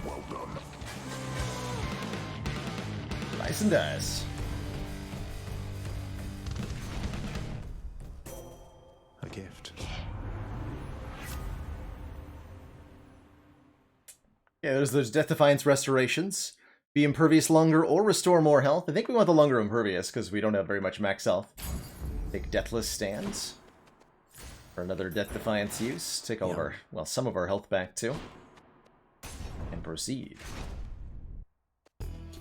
Well done. Nice and nice. A gift. Yeah, there's those Death Defiance restorations. Be impervious longer or restore more health. I think we want the longer impervious because we don't have very much max health. Take Deathless Stands for another Death Defiance use. Take all of our, well, some of our health back too. And proceed.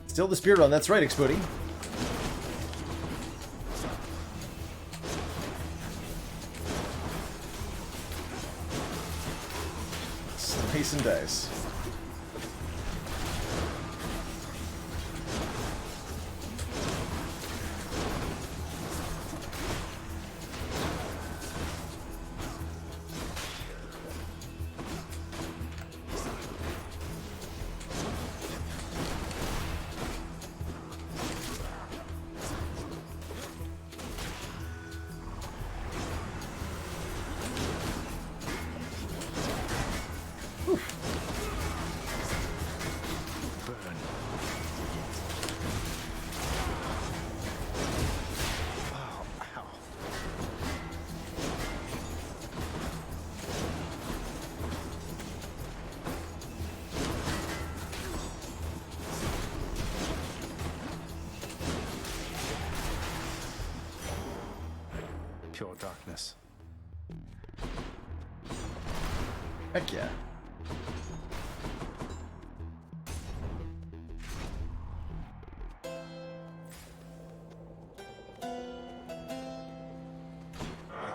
Still the Spear Run, that's right, Exploding. Slice and dice. Pure darkness. Heck yeah.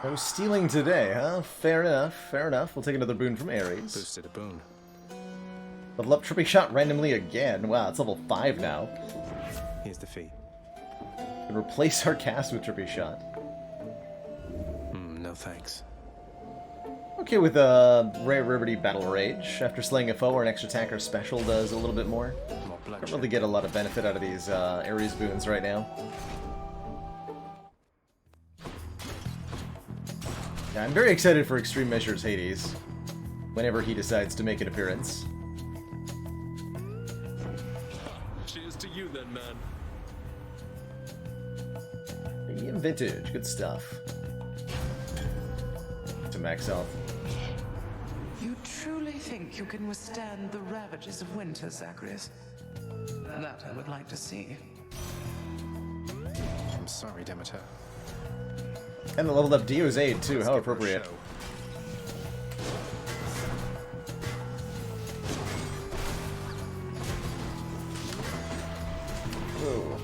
No stealing today, huh? Fair enough, fair enough. We'll take another boon from Ares. Boosted a boon. Level up Tripping Shot randomly again. Wow, it's level 5 now. Here's the fee. And replace our cast with Tripping Shot. No thanks. Okay with Rare Liberty Battle Rage. After slaying a foe, our next attack or special does a little bit more. Don't really get a lot of benefit out of these Ares boons right now. Yeah, I'm very excited for Extreme Measures Hades, whenever he decides to make an appearance. Cheers to you then, man. Medium Vintage, good stuff. To max health. You truly think you can withstand the ravages of winter, Zagreus? That I would like to see. I'm sorry, Demeter. And the leveled up Dio's Aid too, how appropriate. Whoa.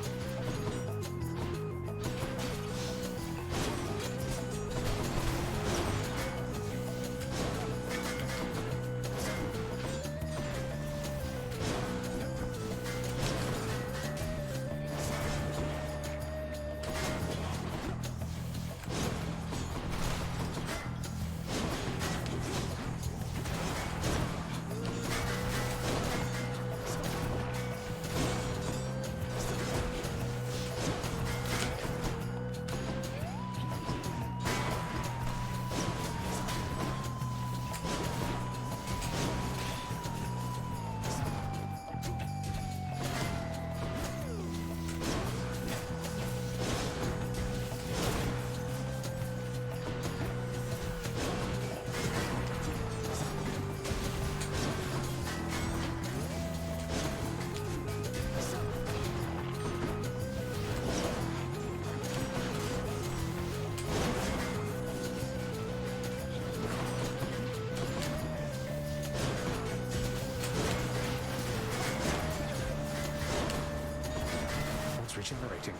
regenerating.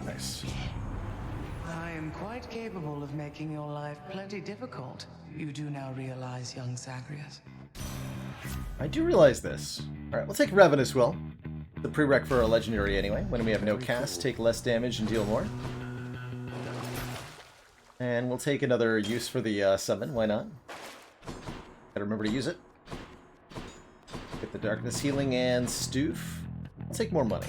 Nice. I am quite capable of making your life plenty difficult. You do now realize, young Zagreus. I do realize this. Alright, we'll take Ravenous Will. The prereq for a legendary anyway. When we have no cast, take less damage and deal more. And we'll take another use for the summon, why not? Gotta remember to use it. Get the Darkness Healing and Stoof. We'll take more money.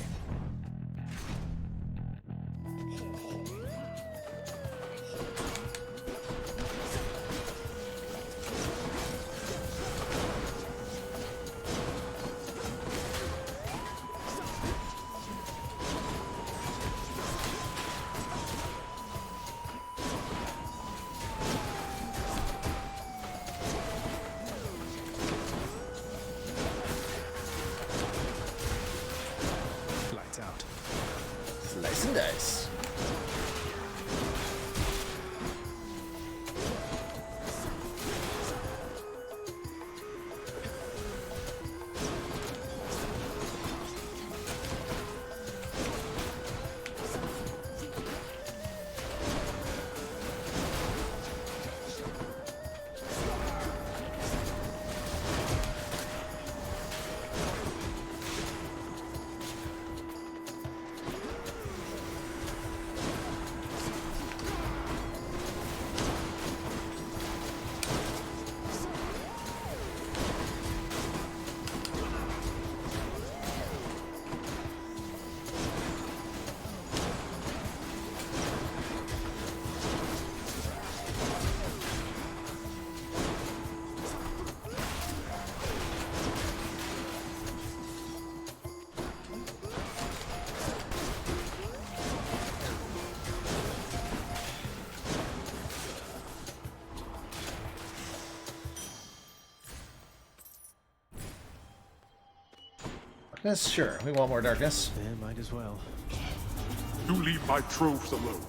Slice and dice. Darkness? Sure, we want more darkness. Yeah, might as well. You leave my troves alone.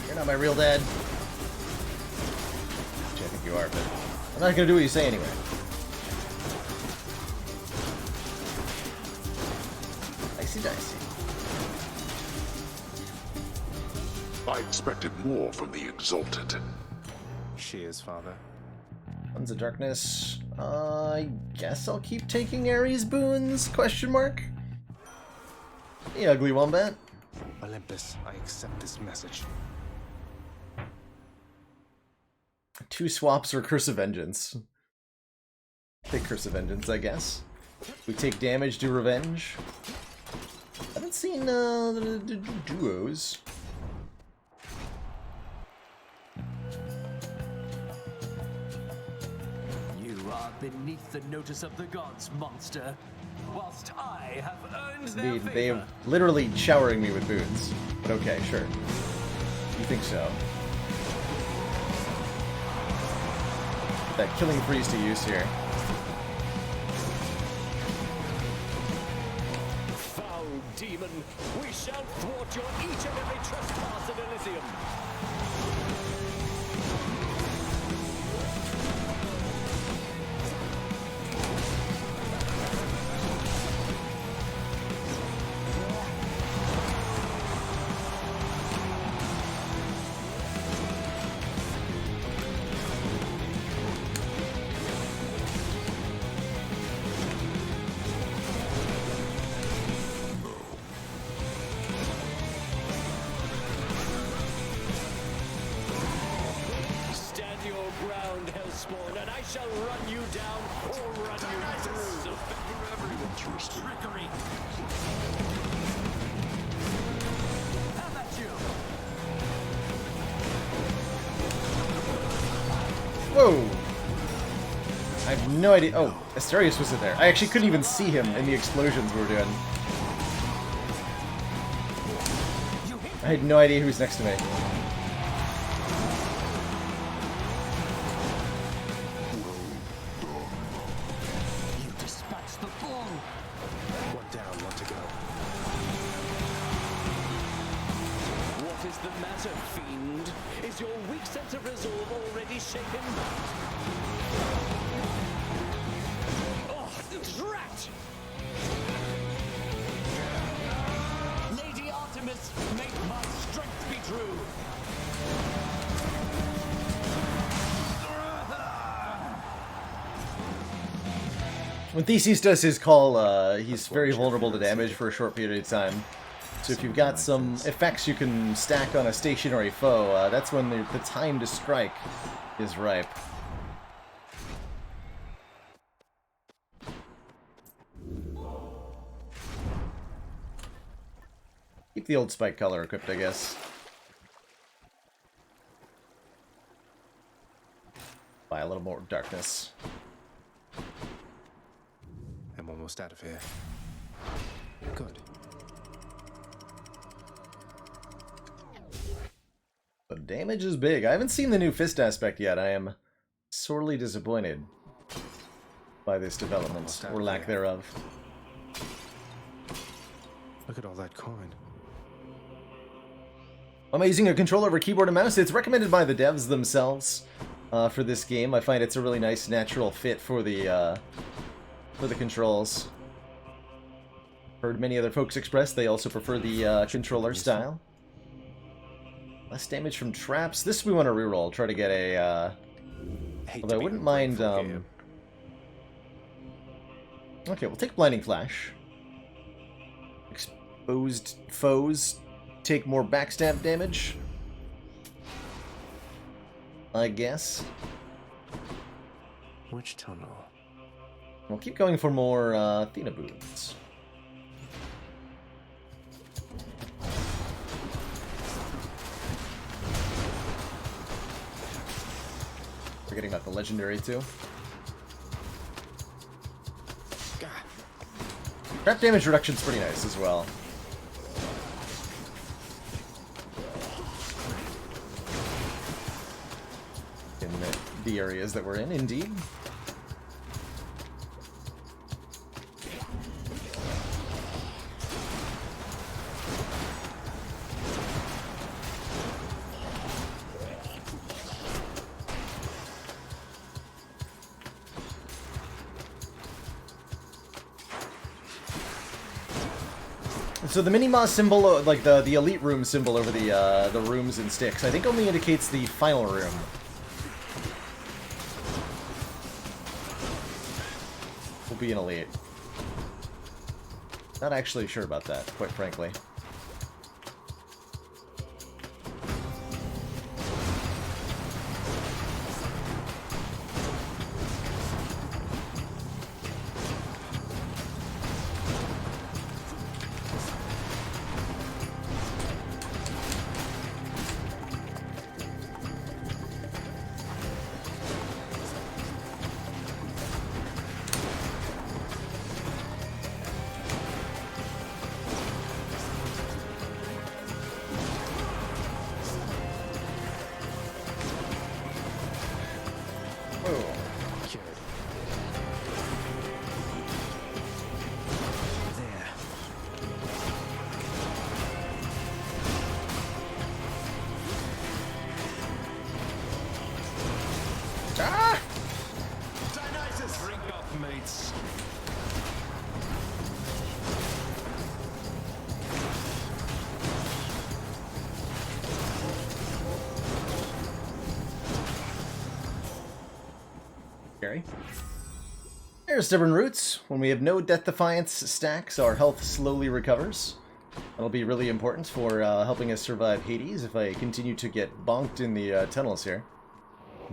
You're not my real dad. Which I think you are, but I'm not gonna do what you say anyway. Dicey dicey. I expected more from the Exalted. She is, Father. Sons of Darkness. I guess I'll keep taking Ares boons? Question mark. The ugly wombat. Olympus, I accept this message. 2 swaps or Curse of Vengeance. Take Curse of Vengeance, I guess. We take damage, do revenge. I haven't seen the duos. Beneath the notice of the gods, monster. Whilst I have earned their Indeed, favor. they are literally showering me with boons. But okay, sure. You think so? Put that Killing Freeze to use here. Foul demon, we shall thwart your each and every trespass in Elysium. And I shall run you down or run you through. Everyone's trickery. How about you? Whoa! I have no idea. Oh, Asterius was in there. I actually couldn't even see him in the explosions we were doing. I had no idea who was next to me. shaken. Oh, drat! Lady Artemis, make my strength be true. When Theseus does his call, he's very vulnerable to damage for a short period of time. So if you've got some effects you can stack on a stationary foe, that's when the time to strike is ripe. Keep the old spike color equipped, I guess. Buy a little more darkness. I'm almost out of here. Good. The damage is big. I haven't seen the new fist aspect yet. I am sorely disappointed by this development, or lack thereof. Look at all that coin. I'm using a controller over keyboard and mouse. It's recommended by the devs themselves for this game. I find it's a really nice natural fit for the controls. Heard many other folks express they also prefer the controller style. Less damage from traps. This we want to reroll. Try to get a. Although I wouldn't mind. Okay, we'll take Blinding Flash. Exposed foes take more backstab damage, I guess. Which tunnel? We'll keep going for more Athena boons. Forgetting about the legendary too. Trap damage reduction's pretty nice as well. In the areas that we're in, indeed. So the mini-moss symbol, like the elite room symbol over the rooms and sticks, I think only indicates the final room. Will be an elite. Not actually sure about that, quite frankly. There's Stubborn Roots. When we have no Death Defiance stacks, our health slowly recovers. That'll be really important for helping us survive Hades if I continue to get bonked in the tunnels here.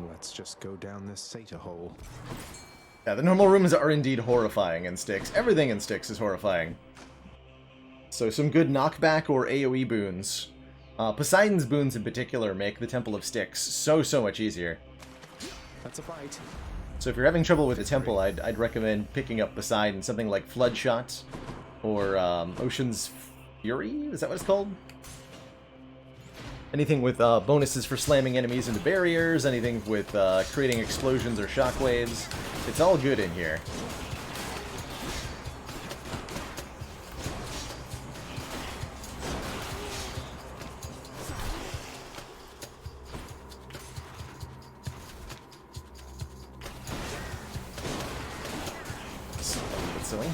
Let's just go down this Sata hole. Yeah, the normal rooms are indeed horrifying in Styx. Everything in Styx is horrifying. So some good knockback or AoE boons. Poseidon's boons in particular make the Temple of Styx so much easier. That's a bite. So if you're having trouble with the temple, I'd recommend picking up Poseidon, something like Flood Shot, or Ocean's Fury? Is that what it's called? Anything with bonuses for slamming enemies into barriers, anything with creating explosions or shockwaves. It's all good in here. silly.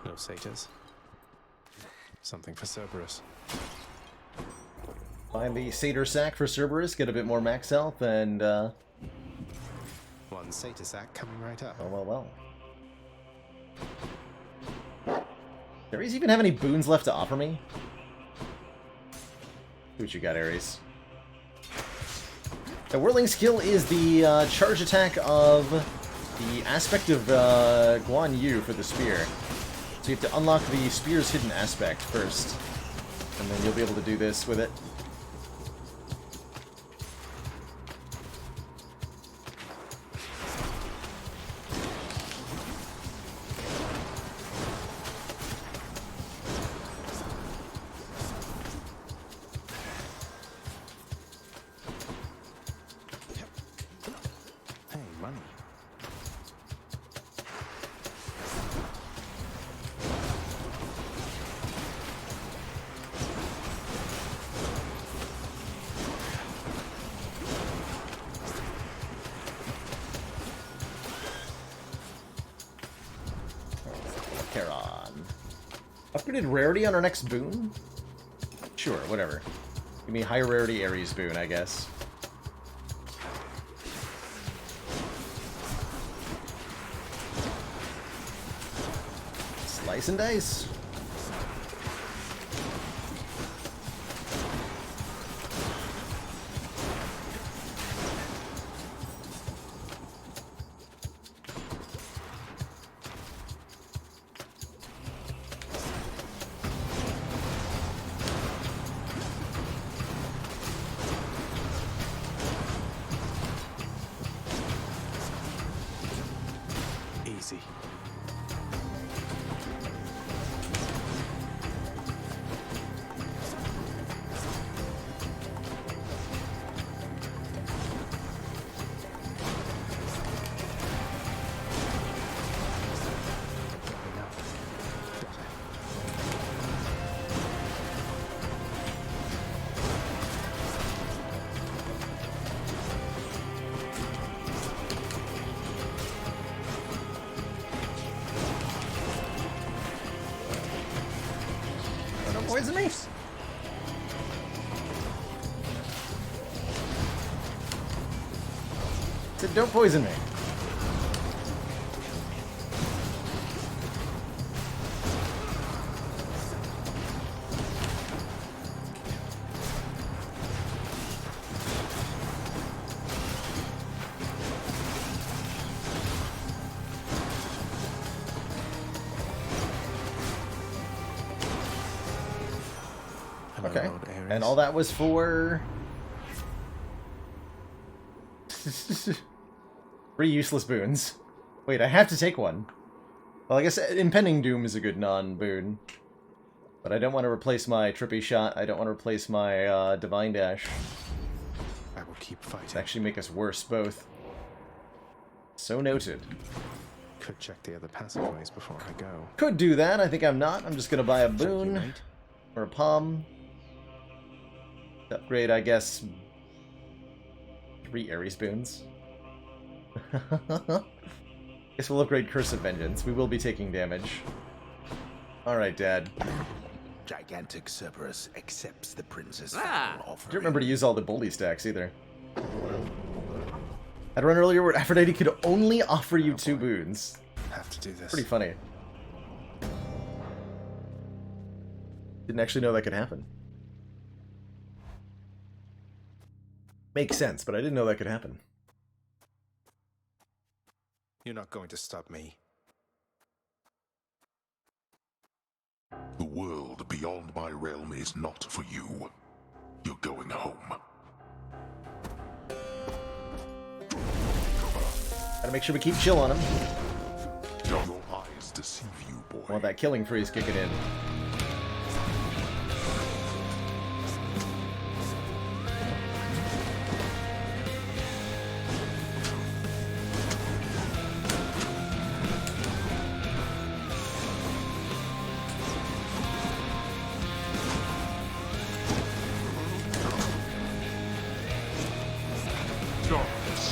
No satyrs. Something for Cerberus. Find the Satyr Sack for Cerberus, get a bit more max health, and, One satyr sack coming right up. Oh, well. Do Ares even have any boons left to offer me? See what you got, Ares. The whirling skill is the charge attack of the aspect of Guan Yu for the spear. So you have to unlock the spear's hidden aspect first, and then you'll be able to do this with it. Hey, money. Charon. Upgraded rarity on our next boon? Sure, whatever. Give me high rarity Ares boon, I guess. Slice and dice. Easy. Don't poison me. Said don't poison me. Okay. And all that was for 3 useless boons. Wait, I have to take one. Well, I guess Impending Doom is a good non-boon. But I don't want to replace my Trippy Shot. I don't want to replace my Divine Dash. I will keep fighting. It'd actually make us worse, both. So noted. Could check the other passageways before I go. Could do that. I think I'm not. I'm just going to buy a boon. Or a palm. Upgrade, I guess, 3 Ares boons. Guess we'll upgrade Curse of Vengeance. We will be taking damage. Alright, Dad. Gigantic Cerberus accepts the prince's I final offer. don't remember to use all the bully stacks either. I'd run earlier where Aphrodite could only offer you 2 boons. Have to do this. Pretty funny. Didn't actually know that could happen. Makes sense, but I didn't know that could happen. You're not going to stop me. The world beyond my realm is not for you. You're going home. Gotta make sure we keep chill on him. Your eyes deceive you, boy. I want that killing freeze kicking in. Useless.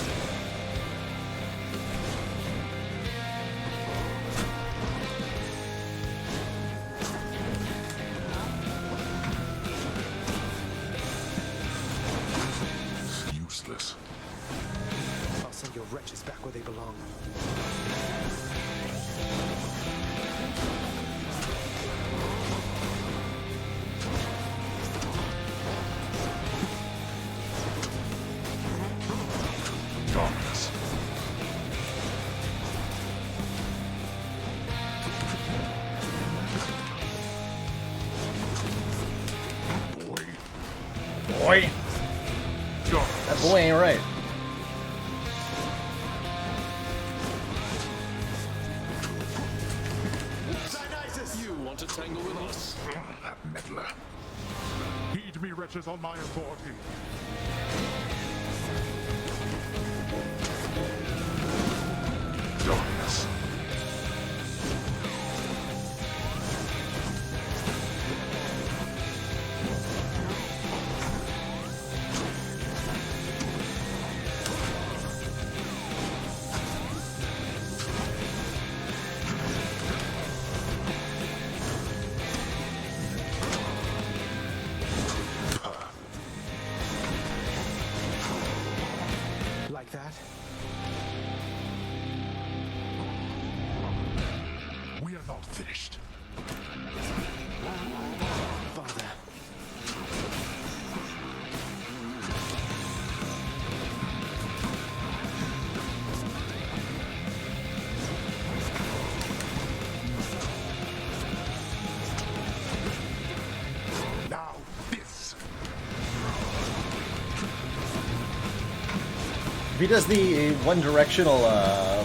I'll send your wretches back where they belong. Darkness. Boy. That boy ain't right. Dionysus! You want to tangle with us? That meddler. Heed me, wretches, on my authority. Darkness. Like that? We are not finished. Father. Now, this. If he does the one-directional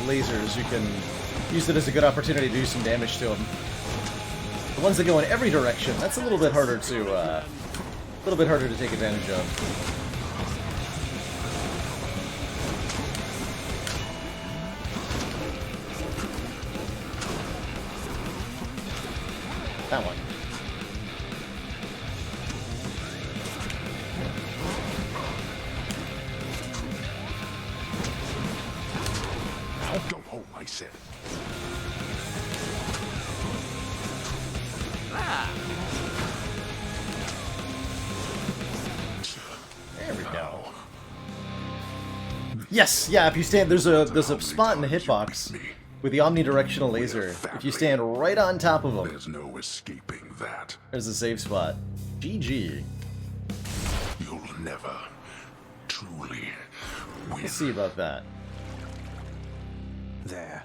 lasers, you can use it as a good opportunity to do some damage to him. The ones that go in every direction, that's a little bit harder to take advantage of. That one. Don't hold my sin. There we go. Yes, yeah. If you stand, there's a spot in the hitbox with the omnidirectional laser. If you stand right on top of them, There's no escaping that. there's a save spot. GG. You'll never truly win. We'll see about that. There.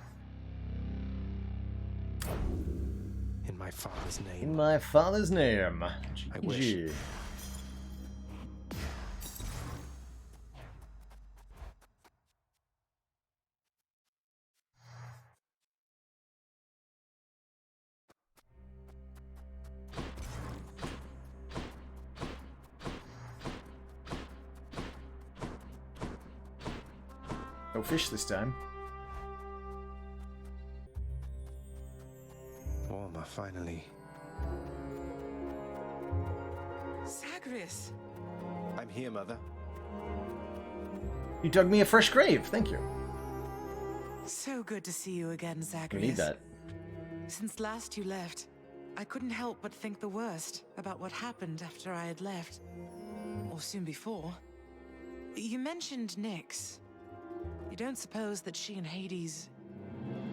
In my father's name. In my father's name. I wish. GG. No fish this time. Warmer, finally. Zagreus! I'm here, Mother. You dug me a fresh grave. Thank you. So good to see you again, We Zagreus. need that. Since last you left, I couldn't help but think the worst about what happened after I had left. Or soon before. You mentioned Nyx. You don't suppose that she and Hades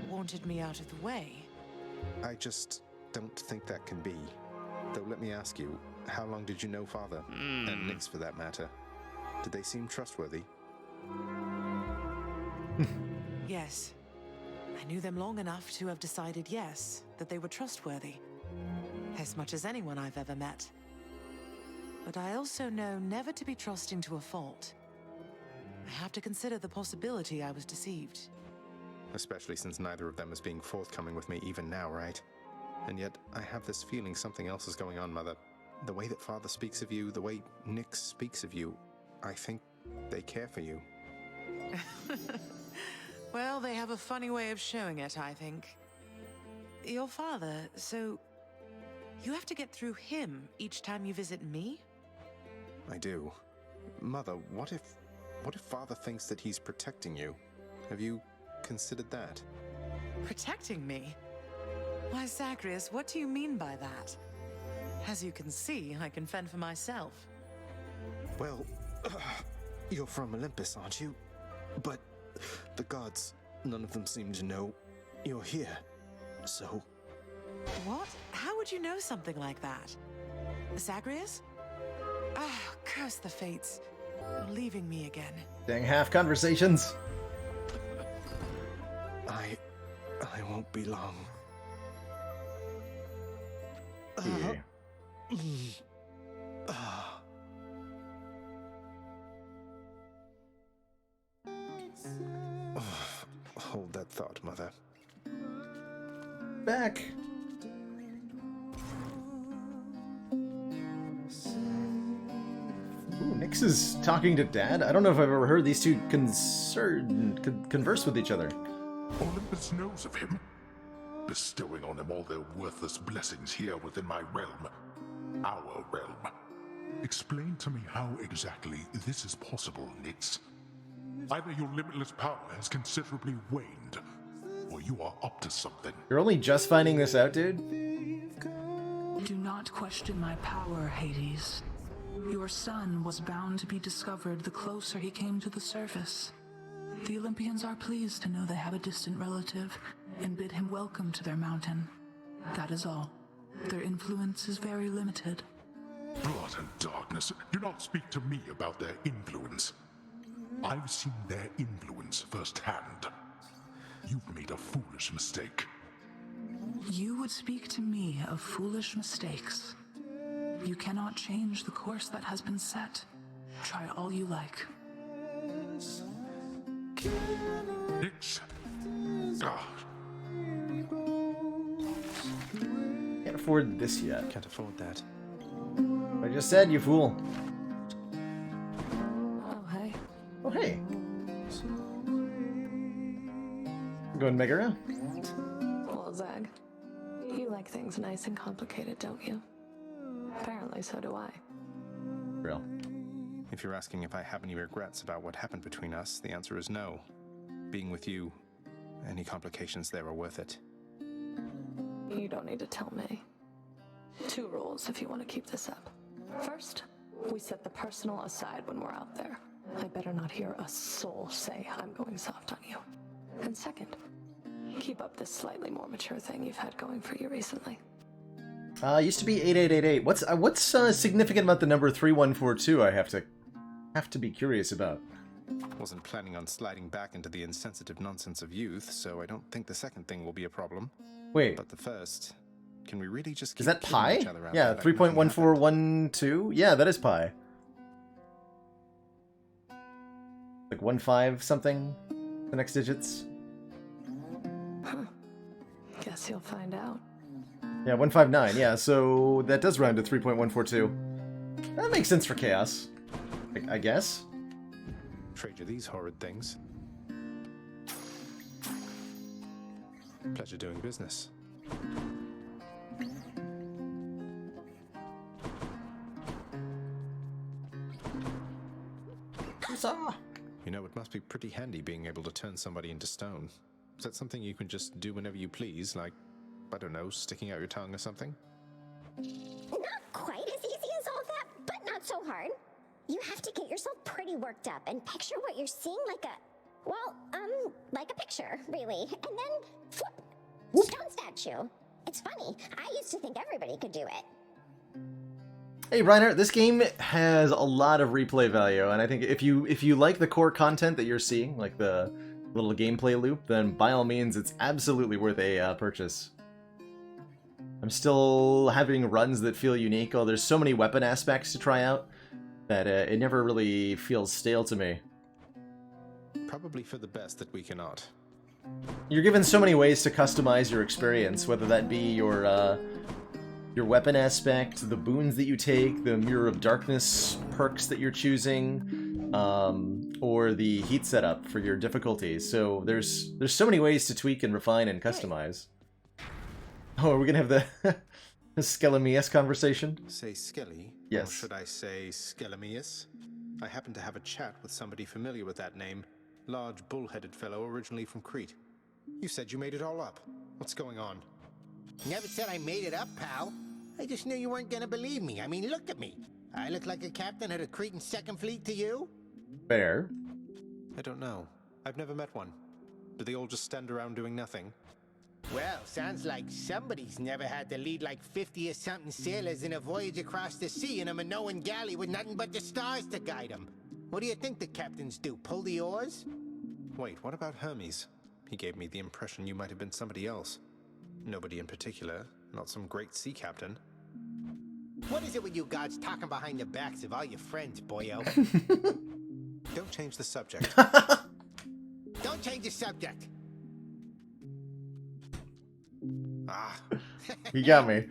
wanted me out of the way? I just don't think that can be. Though let me ask you, how long did you know Father? And Nyx for that matter. Did they seem trustworthy? Yes. I knew them long enough to have decided yes, that they were trustworthy. As much as anyone I've ever met. But I also know never to be trusting to a fault. I have to consider the possibility I was deceived. Especially since neither of them is being forthcoming with me even now, right? And yet, I have this feeling something else is going on, Mother. The way that Father speaks of you, the way Nyx speaks of you, I think they care for you. Well, they have a funny way of showing it, I think. Your father, so... you have to get through him each time you visit me? I do. Mother, what if... What if Father thinks that he's protecting you? Have you considered that? Protecting me? Why, Zagreus, what do you mean by that? As you can see, I can fend for myself. Well, you're from Olympus, aren't you? But the gods, none of them seem to know you're here. So... What? How would you know something like that? Zagreus? Ah, curse the fates. You're leaving me again. Dang half conversations. I won't be long. Yeah. Hold that thought, Mother. Back. Ooh, Nyx is talking to Dad. I don't know if I've ever heard these two converse with each other. Olympus knows of him, bestowing on him all their worthless blessings here within my realm. Our realm. Explain to me how exactly this is possible, Nyx. Either your limitless power has considerably waned, or you are up to something. You're only just finding this out, dude? Do not question my power, Hades. Your son was bound to be discovered the closer he came to the surface. The Olympians are pleased to know they have a distant relative and bid him welcome to their mountain. That is all. Their influence is very limited. Blood and darkness. Do not speak to me about their influence. I've seen their influence firsthand. You've made a foolish mistake. You would speak to me of foolish mistakes. You cannot change the course that has been set. Try all you like. Nyx. Can't afford this yet. Can't afford that. I just said, you fool. Oh, hey. Oh, hey. Going Megara? Well, Zag, you like things nice and complicated, don't you? Apparently, so do I. Real. If you're asking if I have any regrets about what happened between us, the answer is no. Being with you, any complications there are worth it. You don't need to tell me. 2 rules if you want to keep this up. First, we set the personal aside when we're out there. I better not hear a soul say I'm going soft on you. And second, keep up this slightly more mature thing you've had going for you recently. Used to be 8888. What's significant about the number 3142? I have to be curious about. Wasn't planning on sliding back into the insensitive nonsense of youth, so I don't think the second thing will be a problem. Wait. But the first, can we really just keep Is that pi? each other out Yeah, there like nothing 3.1412? Yeah, that is pi. Like 15 something? The next digits? Huh. Guess you'll find out. Yeah, 159, yeah, so that does round to 3.142. That makes sense for chaos. I guess. Trade you these horrid things. Pleasure doing business. You know, it must be pretty handy being able to turn somebody into stone. Is that something you can just do whenever you please, like, I don't know, sticking out your tongue or something? Not quite as easy as all that, but not so hard. You have to get yourself pretty worked up and picture what you're seeing like like a picture, really. And then, flip, stone statue. It's funny, I used to think everybody could do it. Hey, Reiner, this game has a lot of replay value, and I think if you like the core content that you're seeing, like the little gameplay loop, then by all means, it's absolutely worth a purchase. I'm still having runs that feel unique. Oh, there's so many weapon aspects to try out that it never really feels stale to me. Probably for the best that we cannot. You're given so many ways to customize your experience, whether that be your weapon aspect, the boons that you take, the Mirror of Darkness perks that you're choosing, or the heat setup for your difficulty. So there's so many ways to tweak and refine and customize. Oh, are we gonna have the Skelemius conversation? Say Skelly? Yes. Or should I say Skelemius? I happened to have a chat with somebody familiar with that name. Large, bull-headed fellow originally from Crete. You said you made it all up. What's going on? Never said I made it up, pal. I just knew you weren't gonna believe me. I mean, look at me. I look like a captain of the Cretan Second Fleet to you? Fair. I don't know. I've never met one. Do they all just stand around doing nothing? Well, sounds like somebody's never had to lead like 50 or something sailors in a voyage across the sea in a Minoan galley with nothing but the stars to guide them. What do you think the captains do? Pull the oars? Wait, what about Hermes? He gave me the impression you might have been somebody else. Nobody in particular, not some great sea captain. What is it with you gods talking behind the backs of all your friends, boyo? Don't change the subject. Don't change the subject. Ah. You got me.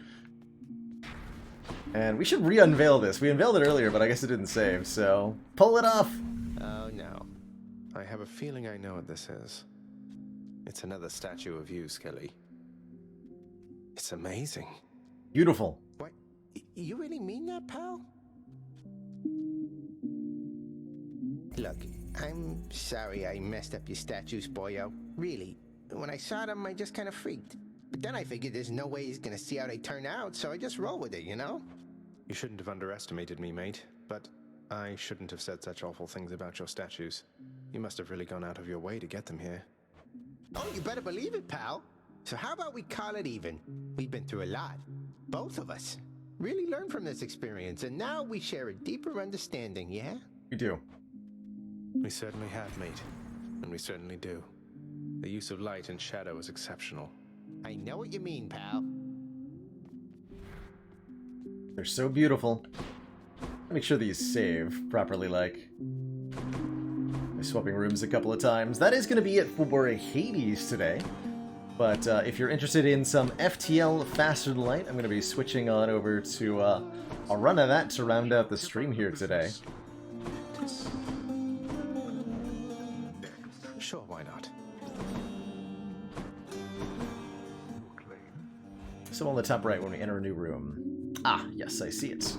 And we should re-unveil this. We unveiled it earlier, but I guess it didn't save, so pull it off! Oh no. I have a feeling I know what this is. It's another statue of you, Skelly. It's amazing. Beautiful. What? You really mean that, pal? Look, I'm sorry I messed up your statues, boyo. Really. When I saw them, I just kind of freaked. But then I figured there's no way he's gonna see how they turn out, so I just roll with it, you know? You shouldn't have underestimated me, mate. But I shouldn't have said such awful things about your statues. You must have really gone out of your way to get them here. Oh, you better believe it, pal. So how about we call it even? We've been through a lot. Both of us. Really learned from this experience, and now we share a deeper understanding, yeah? We do. We certainly have, mate. And we certainly do. The use of light and shadow is exceptional. I know what you mean, pal. They're so beautiful. Make sure that you save properly, like. By swapping rooms a couple of times. That is going to be it for Hades today. But if you're interested in some FTL Faster Than Light, I'm going to be switching on over to a run of that to round out the stream here today. Sure, why not? So on the top right when we enter a new room. Ah, yes, I see it.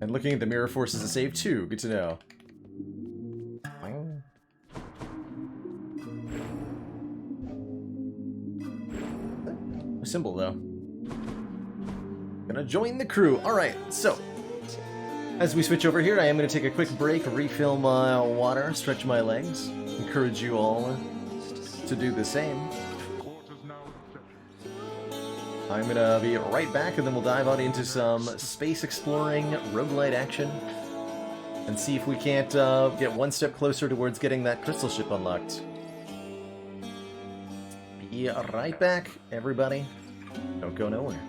And looking at the mirror forces a save too. Good to know. No symbol though. Gonna join the crew. Alright, so as we switch over here, I am going to take a quick break, refill my water, stretch my legs. Encourage you all to do the same. I'm going to be right back, and then we'll dive on into some space exploring roguelite action and see if we can't get one step closer towards getting that crystal ship unlocked. Be right back, everybody. Don't go nowhere.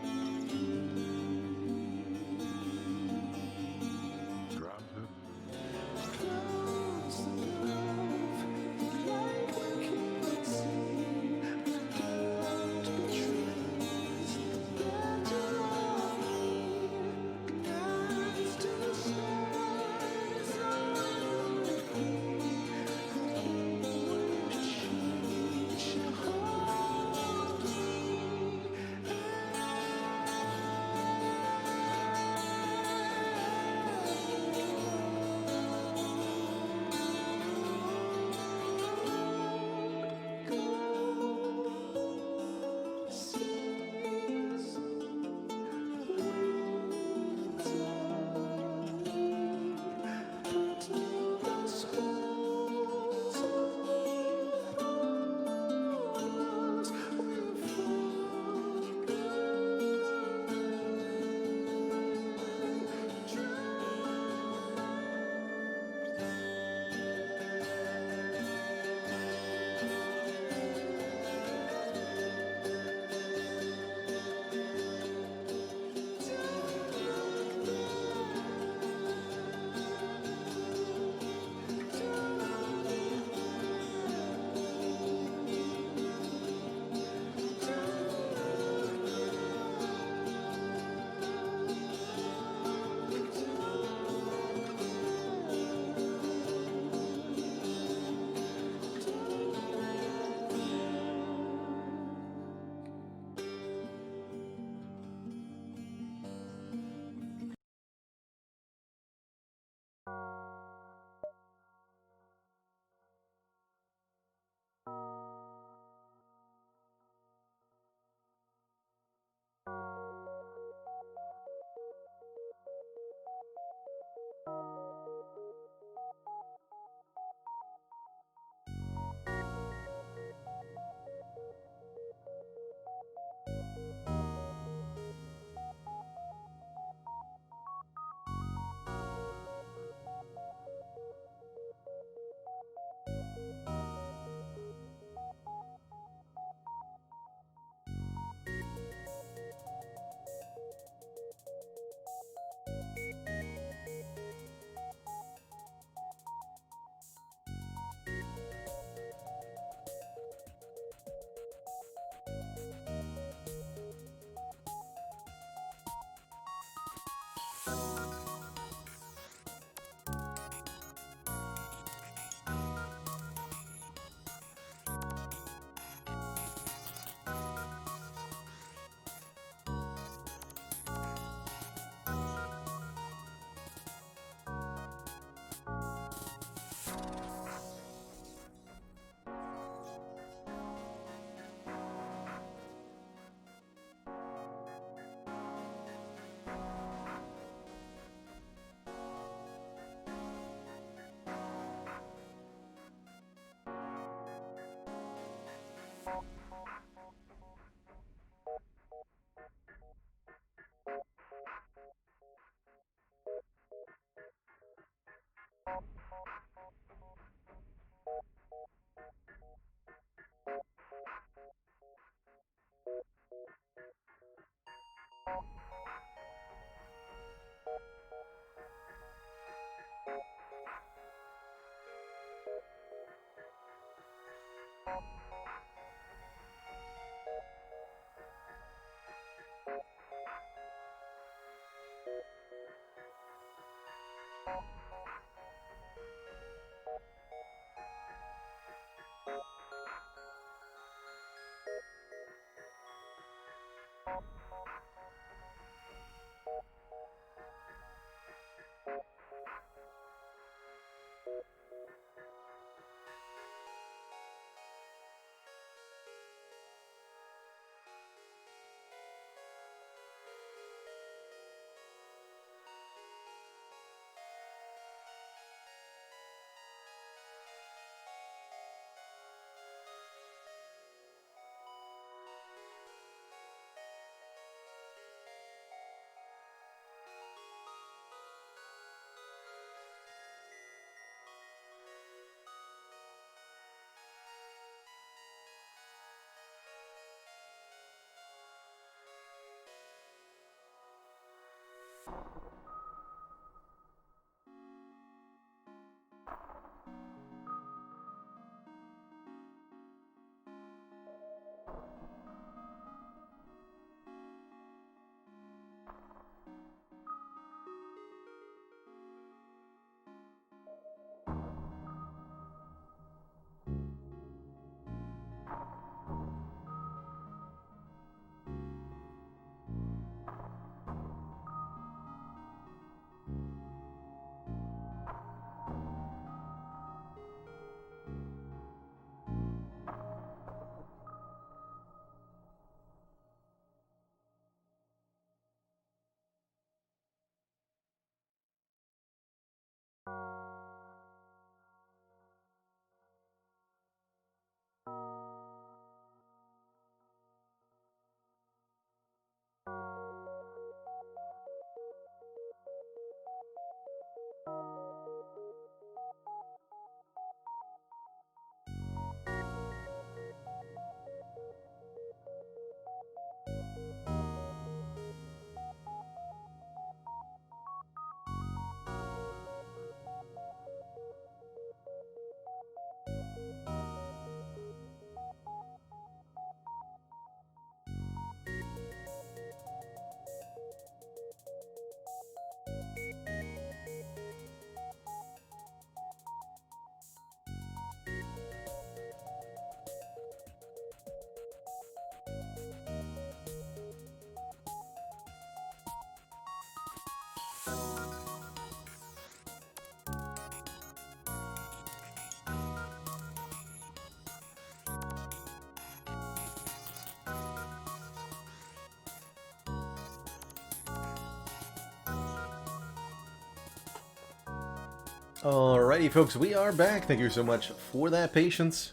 Alrighty, folks, we are back. Thank you so much for that patience.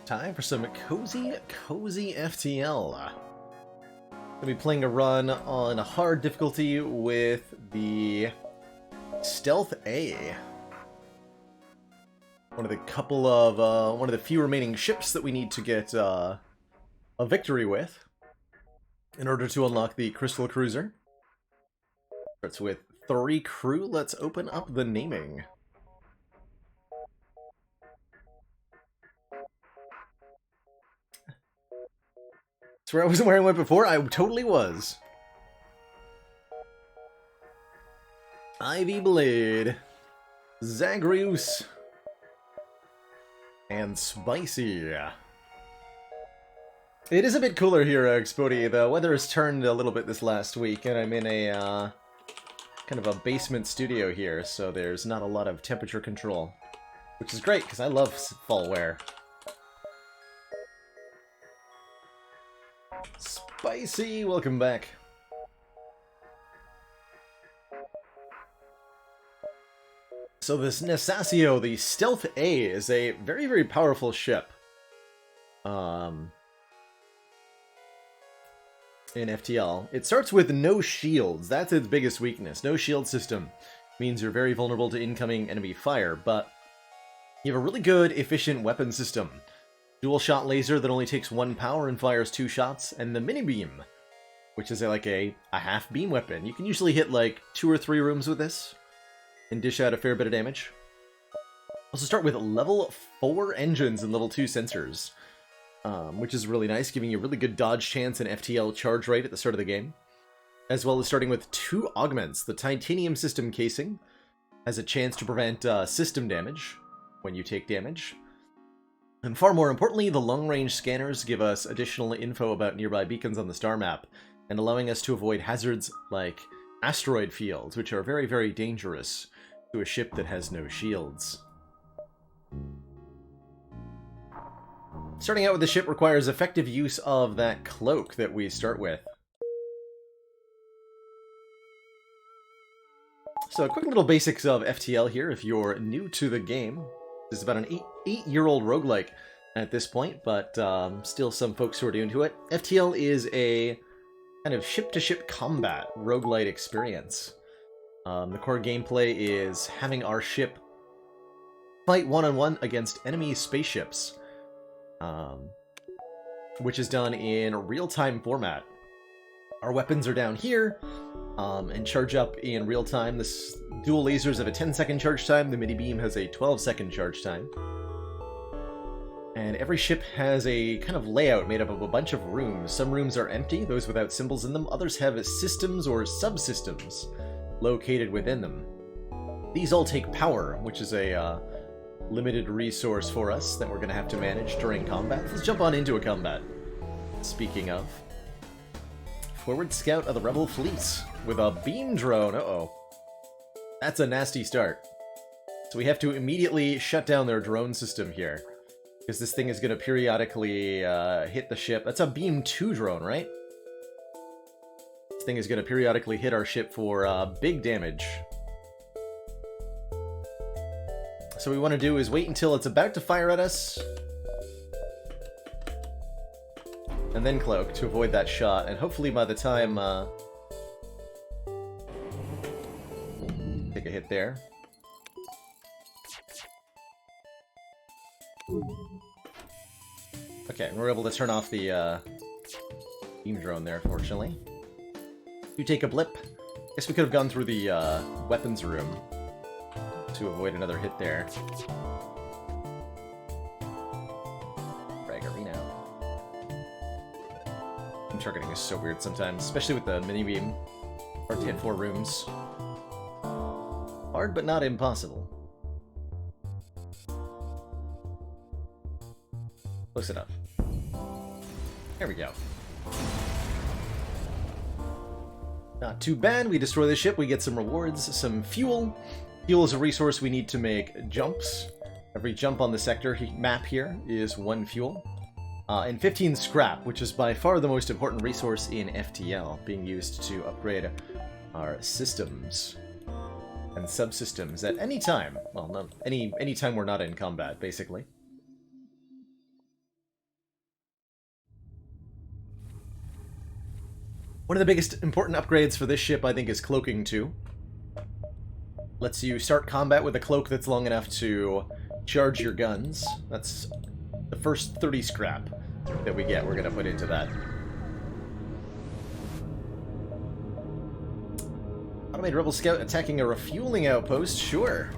Time for some cozy FTL. Gonna be playing a run on hard difficulty with the Stealth A. One of the few remaining ships that we need to get a victory with in order to unlock the Crystal Cruiser. Starts with 3 crew. Let's open up the naming. Swear I wasn't wearing one before? I totally was. Ivy Blade, Zagreus, and Spicy. It is a bit cooler here, Expodi. The weather has turned a little bit this last week, and I'm in a kind of a basement studio here, so there's not a lot of temperature control, which is great because I love fall wear. Spicy, welcome back. So this Nesasio, the Stealth A, is a very, very powerful ship. In FTL. It starts with no shields. That's its biggest weakness. No shield system means you're very vulnerable to incoming enemy fire, but you have a really good, efficient weapon system. Dual shot laser that only takes 1 power and fires 2 shots, and the mini beam, which is like a half beam weapon. You can usually hit like 2 or 3 rooms with this and dish out a fair bit of damage. Also start with level 4 engines and level 2 sensors, which is really nice, giving you a really good dodge chance and FTL charge rate at the start of the game. As well as starting with 2 augments. The titanium system casing has a chance to prevent system damage when you take damage. And far more importantly, the long-range scanners give us additional info about nearby beacons on the star map, and allowing us to avoid hazards like asteroid fields, which are very, very dangerous to a ship that has no shields. Starting out with the ship requires effective use of that cloak that we start with. So, quick little basics of FTL here if you're new to the game. This is about an 8-year-old roguelike at this point, but still some folks who are new to it. FTL is a kind of ship-to-ship combat roguelite experience. The core gameplay is having our ship fight one-on-one against enemy spaceships, which is done in real-time format. Our weapons are down here, and charge up in real time. This dual lasers have a 10-second charge time. The mini beam has a 12-second charge time. And every ship has a kind of layout made up of a bunch of rooms. Some rooms are empty, those without symbols in them. Others have systems or subsystems located within them. These all take power, which is a limited resource for us that we're going to have to manage during combat. Let's jump on into a combat. Speaking of, forward scout of the Rebel Fleet with a beam drone. Uh-oh. That's a nasty start. So we have to immediately shut down their drone system here, because this thing is going to periodically hit the ship. That's a beam 2 drone, right? This thing is going to periodically hit our ship for big damage. So what we want to do is wait until it's about to fire at us, and then cloak to avoid that shot, and hopefully by the time... take a hit there. Okay, we're able to turn off the beam drone there, fortunately. You take a blip. Guess we could have gone through the weapons room to avoid another hit there. Fraggerino. Beam targeting is so weird sometimes, especially with the mini beam. Hard to hit 4 rooms. Hard, but not impossible. Close enough. There we go. Not too bad. We destroy the ship, we get some rewards, some fuel. Fuel is a resource we need to make jumps. Every jump on the sector map here is 1 fuel. And 15 scrap, which is by far the most important resource in FTL, being used to upgrade our systems and subsystems at any time. Well, no, any time we're not in combat, basically. One of the biggest important upgrades for this ship, I think, is Cloaking 2. Lets you start combat with a cloak that's long enough to charge your guns. That's the first 30 scrap that we get. We're going to put into that. Automated Rebel Scout attacking a refueling outpost? Sure.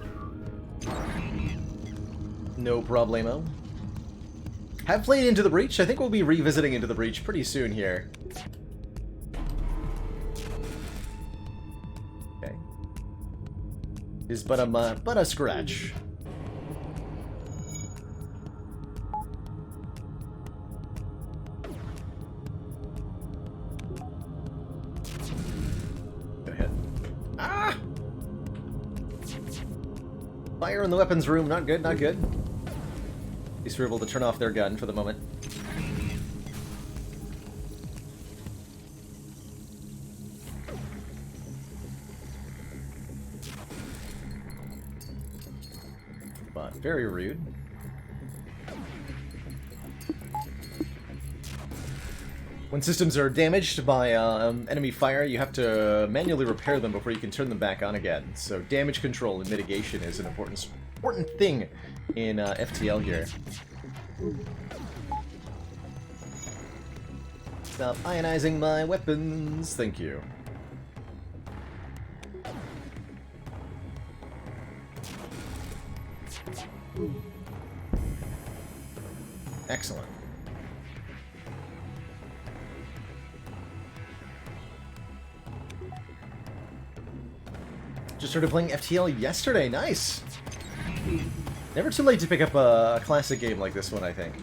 No problemo. Have played Into the Breach. I think we'll be revisiting Into the Breach pretty soon here. Okay. Is but a scratch. Go ahead. Ah! Fire in the weapons room. Not good, not good. At least we're able to turn off their gun for the moment. But very rude. When systems are damaged by enemy fire, you have to manually repair them before you can turn them back on again. So damage control and mitigation is an important thing in FTL here. Stop ionizing my weapons, thank you. Excellent. Just started playing FTL yesterday, nice! Never too late to pick up a classic game like this one, I think.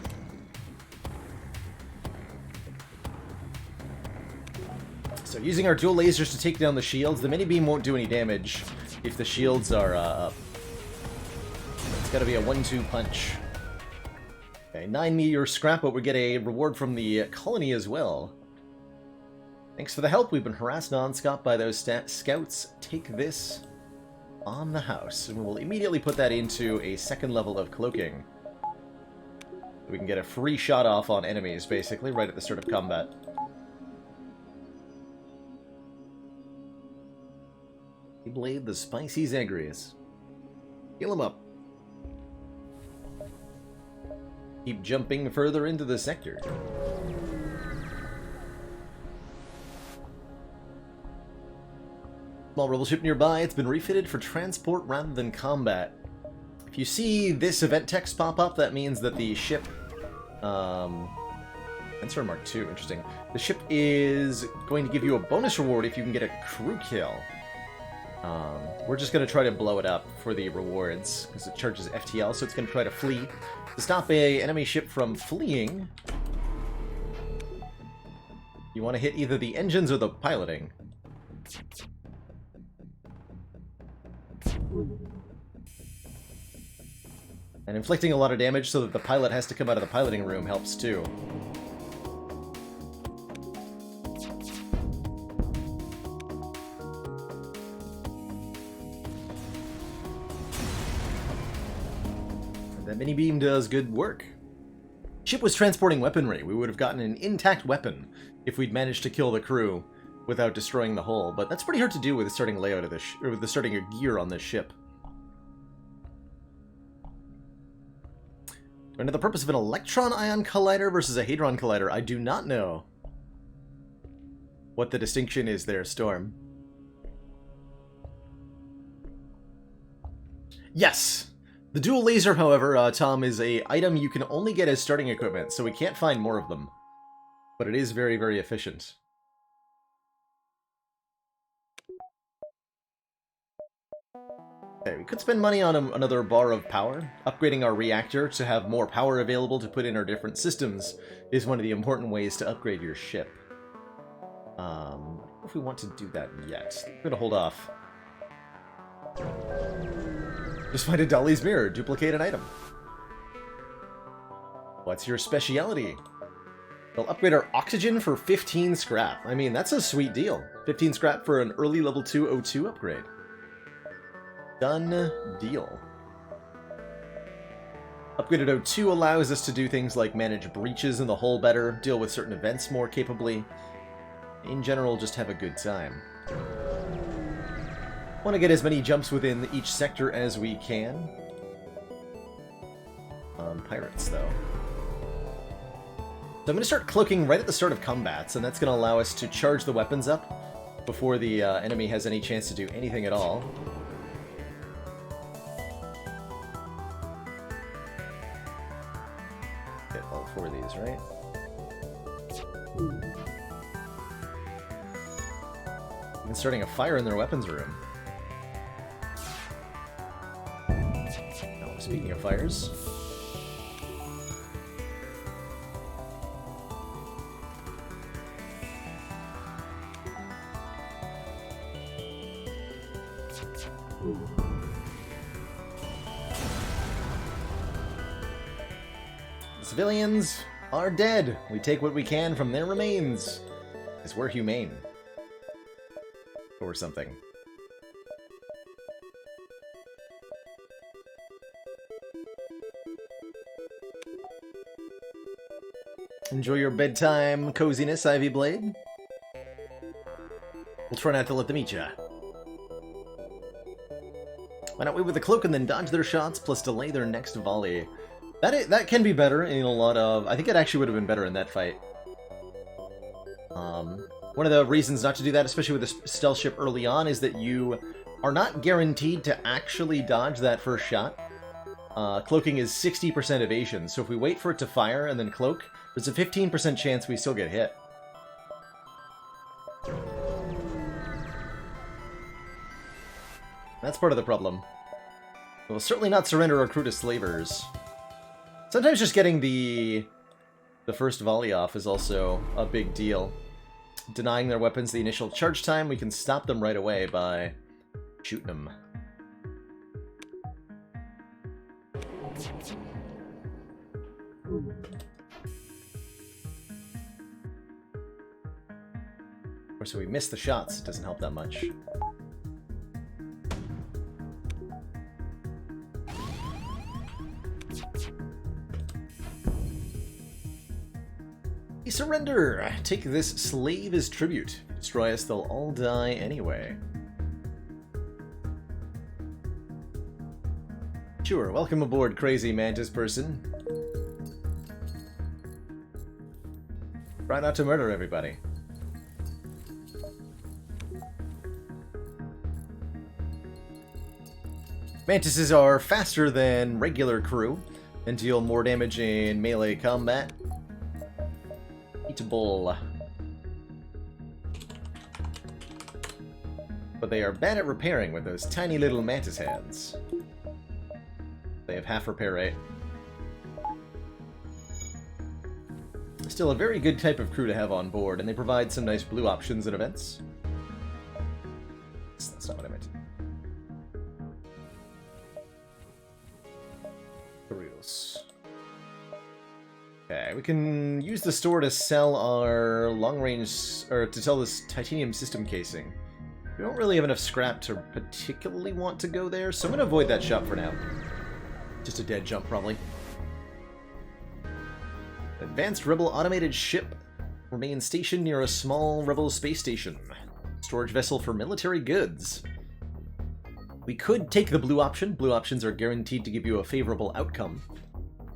So using our dual lasers to take down the shields, the mini-beam won't do any damage if the shields are up. It's gotta be a 1-2 punch. Okay, 9 meteor scrap, but we get a reward from the colony as well. Thanks for the help, we've been harassed non-stop by those scouts. Take this on the house, and we will immediately put that into a 2nd level of cloaking. We can get a free shot off on enemies, basically, right at the start of combat. Blade the Spicy Zagreus. Heal him up. Keep jumping further into the sector. Small rebel ship nearby. It's been refitted for transport rather than combat. If you see this event text pop up, that means that the ship... Answer Mark II, interesting. The ship is going to give you a bonus reward if you can get a crew kill. We're just going to try to blow it up for the rewards, because it charges FTL, so it's going to try to flee. To stop a enemy ship from fleeing, you want to hit either the engines or the piloting. And inflicting a lot of damage so that the pilot has to come out of the piloting room helps too. And that mini beam does good work. Ship was transporting weaponry. We would have gotten an intact weapon if we'd managed to kill the crew without destroying the hull, but that's pretty hard to do with the starting layout of this, or with the starting gear on this ship. And the purpose of an electron-ion collider versus a hadron collider, I do not know what the distinction is there, Storm. Yes! The dual laser, however, Tom, is a item you can only get as starting equipment, so we can't find more of them. But it is very, very efficient. Okay, we could spend money on another bar of power. Upgrading our reactor to have more power available to put in our different systems is one of the important ways to upgrade your ship. I don't know if we want to do that yet. I'm gonna hold off. Just find a Dolly's mirror, duplicate an item. What's your speciality? They'll upgrade our oxygen for 15 scrap. I mean, that's a sweet deal. 15 scrap for an early level 2 O2 upgrade. Done deal. Upgraded O2 allows us to do things like manage breaches in the hull better, deal with certain events more capably. In general, just have a good time. Want to get as many jumps within each sector as we can. Pirates, though. So I'm going to start cloaking right at the start of combats, and that's going to allow us to charge the weapons up before the enemy has any chance to do anything at all. Get all 4 of these, right? Even starting a fire in their weapons room. Speaking of fires. The civilians are dead. We take what we can from their remains, because we're humane. Or something. Enjoy your bedtime coziness, Ivy Blade. We'll try not to let them eat ya. Why not wait with the cloak and then dodge their shots, plus delay their next volley? That can be better in a lot of... I think it actually would have been better in that fight. One of the reasons not to do that, especially with a stealth ship early on, is that you are not guaranteed to actually dodge that first shot. Cloaking is 60% evasion, so if we wait for it to fire and then cloak, there's a 15% chance we still get hit. That's part of the problem. We'll certainly not surrender our crew to slavers. Sometimes just getting the first volley off is also a big deal. Denying their weapons the initial charge time, we can stop them right away by shooting them. Of course, if we miss the shots, it doesn't help that much. Surrender! Take this slave as tribute. If you destroy us, they'll all die anyway. Sure, welcome aboard, crazy mantis person. Try not to murder everybody. Mantises are faster than regular crew and deal more damage in melee combat. Eatable. But they are bad at repairing with those tiny little mantis hands. They have half repair rate. Still a very good type of crew to have on board, and they provide some nice blue options and events. That's not what I meant. Okay, we can use the store to sell our long-range, or to sell this titanium system casing. We don't really have enough scrap to particularly want to go there, so I'm going to avoid that shop for now. Just a dead jump, probably. Advanced Rebel automated ship remains stationed near a small Rebel space station. Storage vessel for military goods. We could take the blue option. Blue options are guaranteed to give you a favorable outcome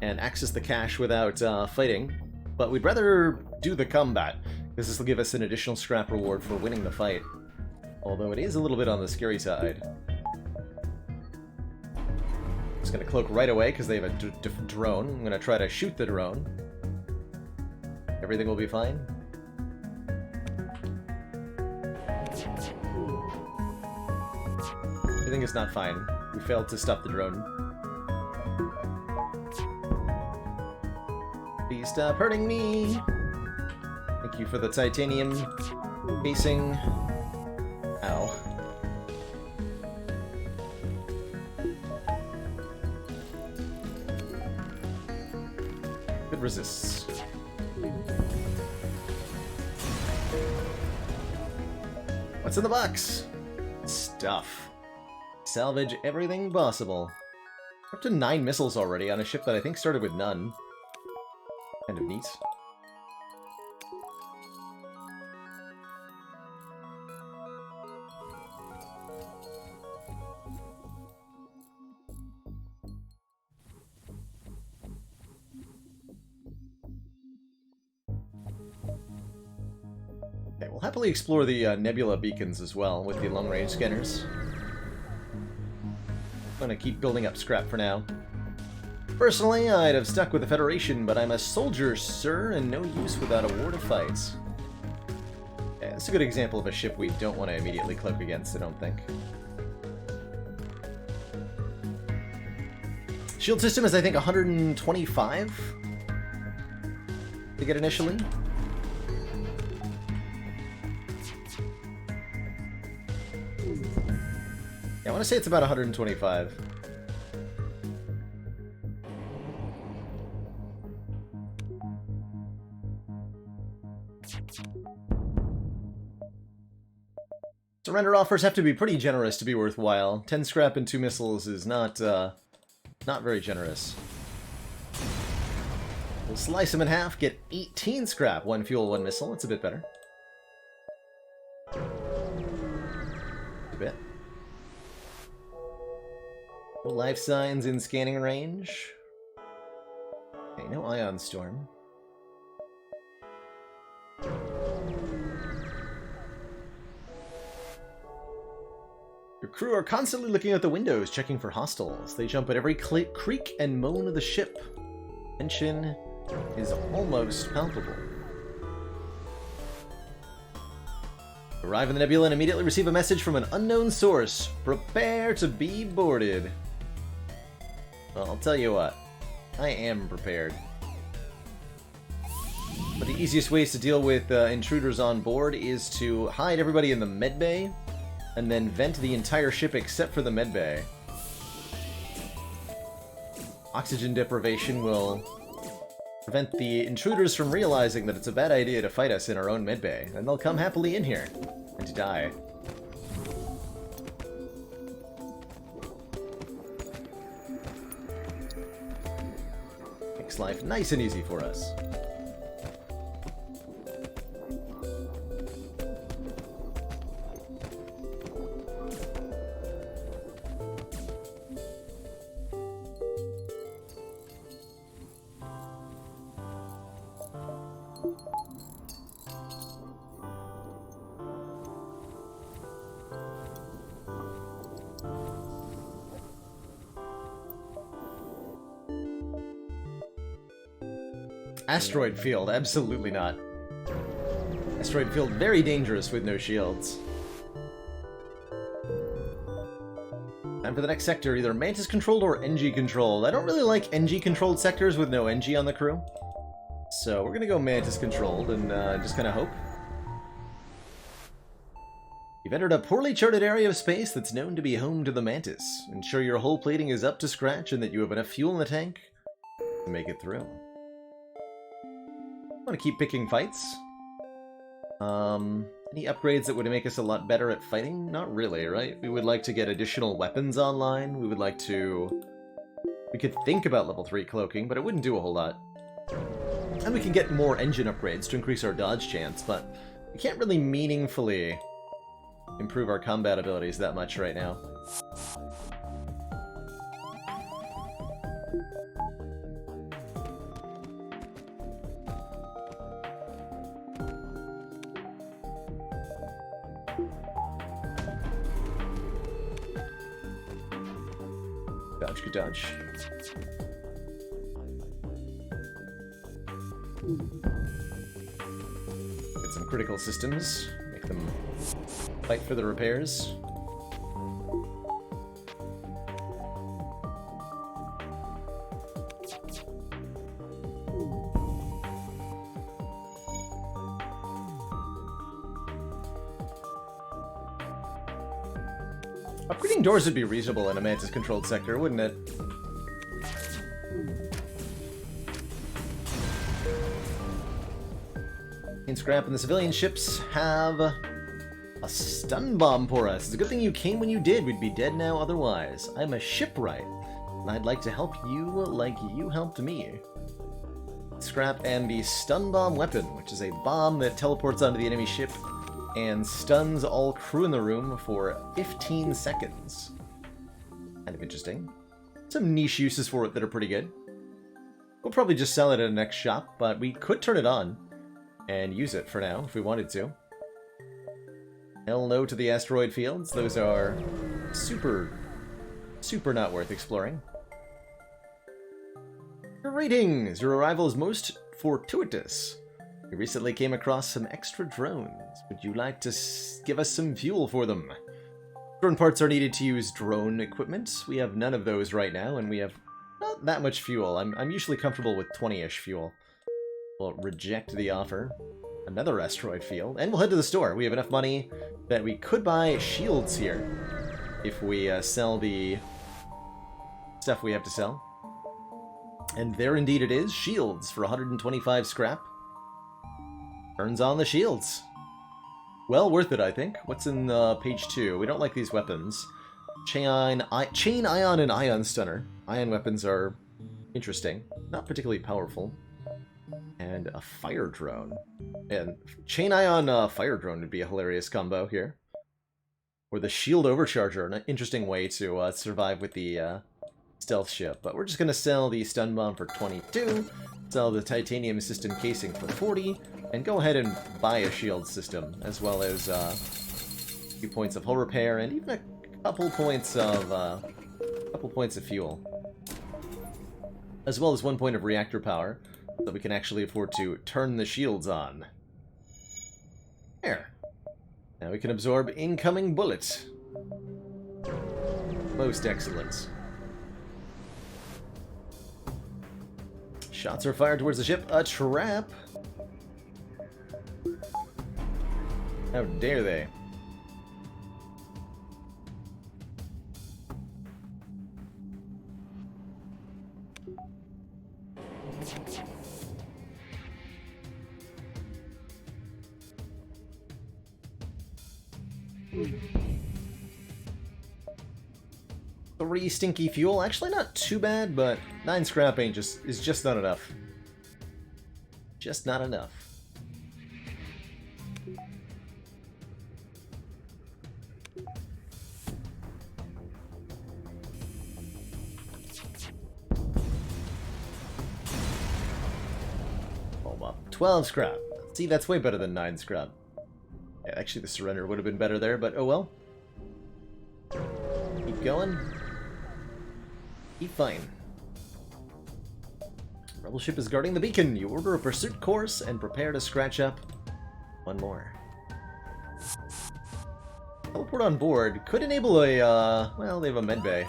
and access the cache without fighting, but we'd rather do the combat, because this will give us an additional scrap reward for winning the fight. Although it is a little bit on the scary side. Just gonna cloak right away because they have a drone. I'm gonna try to shoot the drone. Everything will be fine. Everything is not fine. We failed to stop the drone. Please stop hurting me! Thank you for the titanium casing. Ow. It resists. What's in the box? Stuff. Salvage everything possible. We're up to 9 missiles already on a ship that I think started with none. Kind of neat. Okay, we'll happily explore the nebula beacons as well with the long-range scanners. I'm gonna keep building up scrap for now. Personally, I'd have stuck with the Federation, but I'm a soldier, sir, and no use without a war to fight. Yeah, that's a good example of a ship we don't want to immediately cloak against, I don't think. Shield system is, I think, 125 to get initially. Yeah, I want to say it's about 125. Surrender offers have to be pretty generous to be worthwhile. 10 scrap and 2 missiles is not very generous. We'll slice them in half, get 18 scrap, 1 fuel, 1 missile. That's a bit better. A bit. No life signs in scanning range. Okay, no ion storm. Your crew are constantly looking out the windows, checking for hostiles. They jump at every creak and moan of the ship. Tension is almost palpable. Arrive in the nebula and immediately receive a message from an unknown source. Prepare to be boarded. Well, I'll tell you what. I am prepared. But the easiest ways to deal with intruders on board is to hide everybody in the medbay, and then vent the entire ship except for the medbay. Oxygen deprivation will prevent the intruders from realizing that it's a bad idea to fight us in our own medbay, and they'll come happily in here and die. Makes life nice and easy for us. Asteroid field, absolutely not. Asteroid field, very dangerous with no shields. Time for the next sector, either Mantis controlled or NG controlled. I don't really like NG controlled sectors with no NG on the crew. So we're gonna go Mantis controlled and just kind of hope. You've entered a poorly charted area of space that's known to be home to the Mantis. Ensure your hull plating is up to scratch and that you have enough fuel in the tank to make it through. I want to keep picking fights. Any upgrades that would make us a lot better at fighting? Not really, right? We would like to get additional weapons online. We would like to... We could think about level 3 cloaking, but it wouldn't do a whole lot. And we can get more engine upgrades to increase our dodge chance, but we can't really meaningfully improve our combat abilities that much right now. Dodge, good dodge. Get some critical systems, make them fight for the repairs. Upgrading doors would be reasonable in a Mantis-controlled sector, wouldn't it? In Scrap and the civilian ships have a stun bomb for us. It's a good thing you came when you did. We'd be dead now otherwise. I'm a shipwright, and I'd like to help you like you helped me. Scrap and the stun bomb weapon, which is a bomb that teleports onto the enemy ship and stuns all crew in the room for 15 seconds. Kind of interesting. Some niche uses for it that are pretty good. We'll probably just sell it at a next shop, but we could turn it on and use it for now if we wanted to. Hell no to the asteroid fields. Those are super not worth exploring. Your ratings! Your arrival is most fortuitous. We recently came across some extra drones. Would you like to give us some fuel for them? Drone parts are needed to use drone equipment. We have none of those right now, and we have not that much fuel. I'm usually comfortable with 20-ish fuel. We'll reject the offer. Another asteroid field, and we'll head to the store. We have enough money that we could buy shields here if we sell the stuff we have to sell. And there indeed it is, shields for 125 scrap. Turns on the shields. Well worth it, I think. What's in page 2? We don't like these weapons. Chain ion and ion stunner. Ion weapons are interesting, not particularly powerful. And a fire drone. And chain ion fire drone would be a hilarious combo here. Or the shield overcharger, an interesting way to survive with the stealth ship. But we're just going to sell the stun bomb for 22, sell the titanium system casing for 40, and go ahead and buy a shield system, as well as a few points of hull repair, and even a couple points of fuel. As well as 1 point of reactor power, so that we can actually afford to turn the shields on. There. Now we can absorb incoming bullets. Most excellent. Shots are fired towards the ship. A trap! How dare they? Three stinky fuel. Actually not too bad, but 9 scrap ain't is just not enough. Just not enough. Hold up. 12 scrap. See, that's way better than 9 scrap. Yeah, actually the surrender would have been better there, but oh well. Keep going. Keep fine. Rebel ship is guarding the beacon. You order a pursuit course and prepare to scratch up one more. Teleport on board could enable a, well, they have a medbay.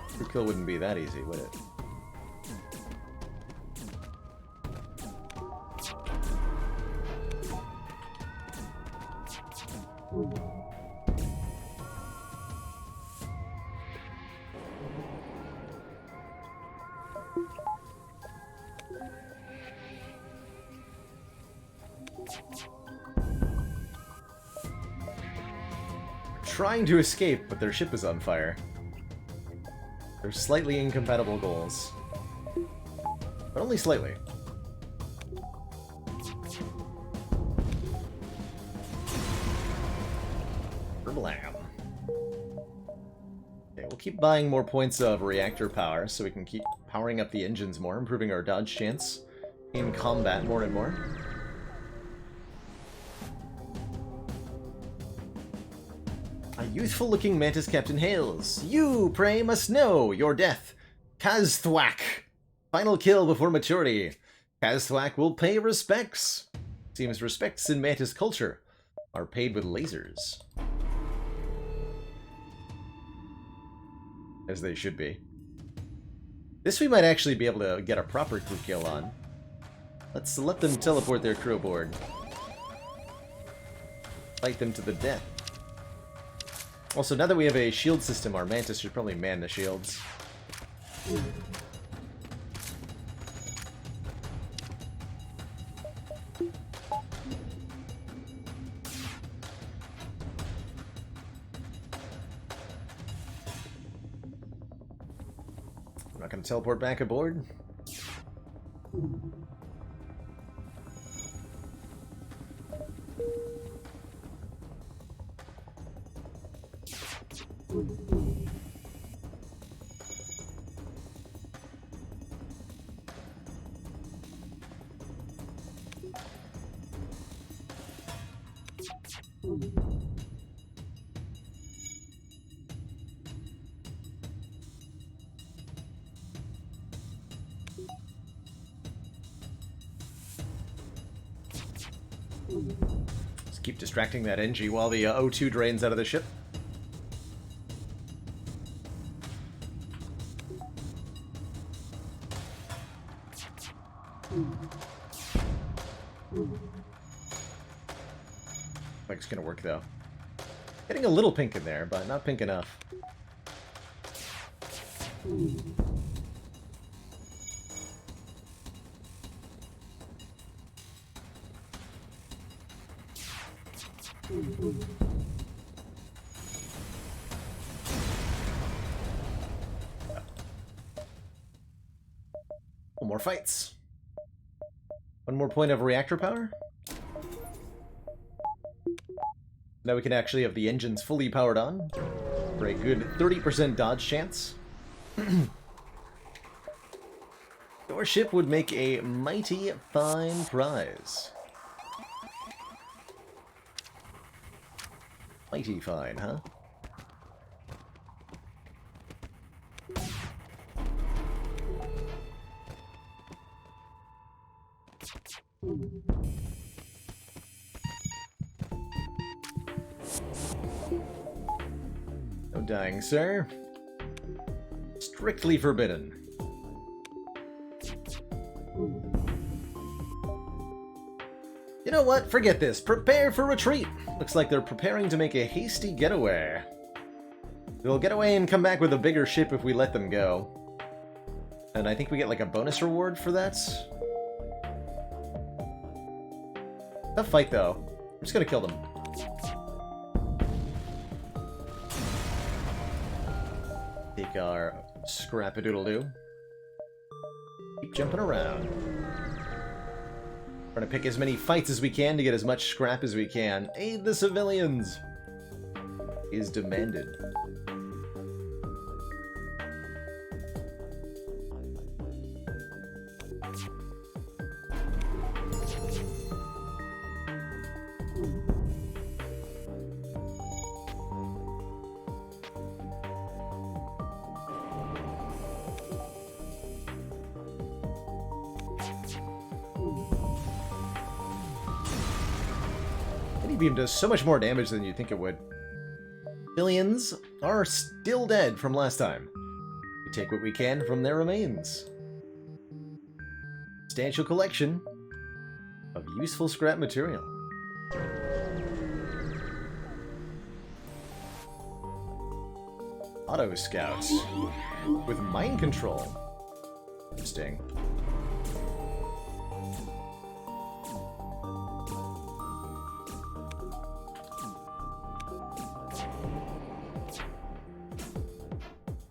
Crew kill wouldn't be that easy, would it? Trying to escape, but their ship is on fire. They're slightly incompatible goals. But only slightly. Blam. Okay, we'll keep buying more points of reactor power so we can keep powering up the engines more, improving our dodge chance in combat more and more. A youthful-looking Mantis captain hails. You, pray, must know your death. Kazthwak. Final kill before maturity. Kazthwak will pay respects. Seems respects in Mantis culture are paid with lasers. As they should be. This we might actually be able to get a proper crew kill on. Let's let them teleport their crew aboard. Fight them to the death. Also, now that we have a shield system, our Mantis should probably man the shields. I'm not going to teleport back aboard. Just keep distracting that NG while the O2 drains out of the ship. Like it's gonna work though. Getting a little pink in there, but not pink enough. One more fights. One more point of reactor power. Now we can actually have the engines fully powered on for a good 30% dodge chance. Your ship would make a mighty fine prize. Mighty fine, huh? No dying, sir. Strictly forbidden. You know what? Forget this. Prepare for retreat. Looks like they're preparing to make a hasty getaway. They'll get away and come back with a bigger ship if we let them go. And I think we get like a bonus reward for that. Tough fight though. I'm just gonna kill them. Take our scrap-a-doodle-doo. Keep jumping around. Trying to pick as many fights as we can to get as much scrap as we can. Aid the civilians is demanded. beam does so much more damage than you'd think it would. Billions are still dead from last time. We take what we can from their remains. Substantial collection of useful scrap material. Auto scouts with mind control. Interesting.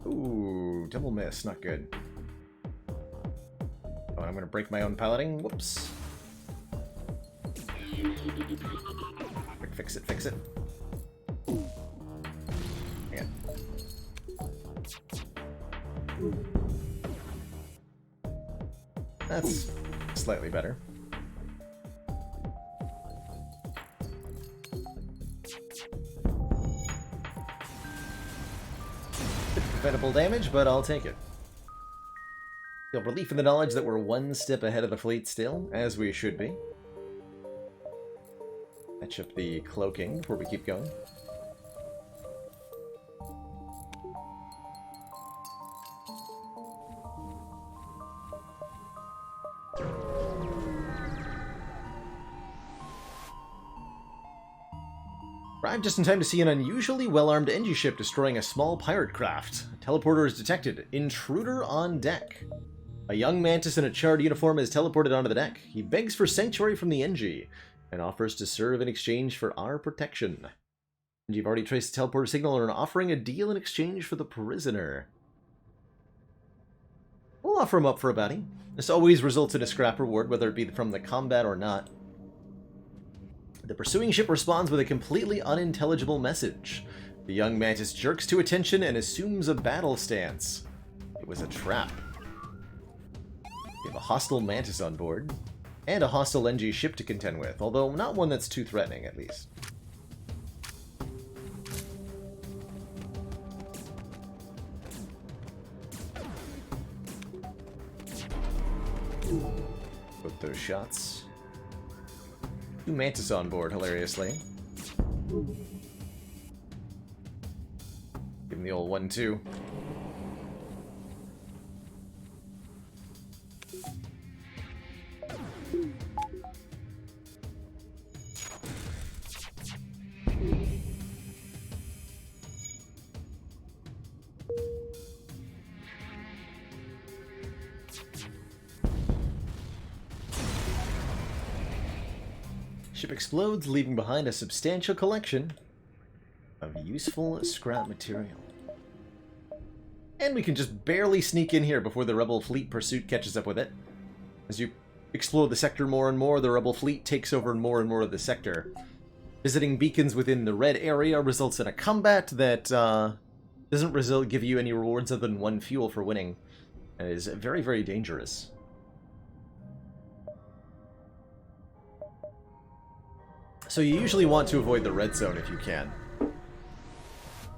Ooh, double miss, not good. Oh, I'm gonna break my own piloting. Whoops. Quick, fix it, fix it. Hang on. That's slightly better. Preventable damage, but I'll take it. Feel relief in the knowledge that we're one step ahead of the fleet still, as we should be. Patch up the cloaking before we keep going. Arrived just in time to see an unusually well-armed Engi ship destroying a small pirate craft. A teleporter is detected. Intruder on deck. A young mantis in a charred uniform is teleported onto the deck. He begs for sanctuary from the Engi and offers to serve in exchange for our protection. And you've already traced the teleporter signal and are offering a deal in exchange for the prisoner. We'll offer him up for a bounty. This always results in a scrap reward, whether it be from the combat or not. The pursuing ship responds with a completely unintelligible message. The young mantis jerks to attention and assumes a battle stance. It was a trap. We have a hostile mantis on board, and a hostile Engi ship to contend with, although not one that's too threatening, at least. Put those shots. Two mantis on board, hilariously. Give him the old 1-2. Ship explodes, leaving behind a substantial collection of useful scrap material. And we can just barely sneak in here before the rebel fleet pursuit catches up with it. As you explore the sector more and more, the rebel fleet takes over more and more of the sector. Visiting beacons within the red area results in a combat that doesn't give you any rewards other than 1 fuel for winning. And is very, very dangerous. So you usually want to avoid the red zone if you can.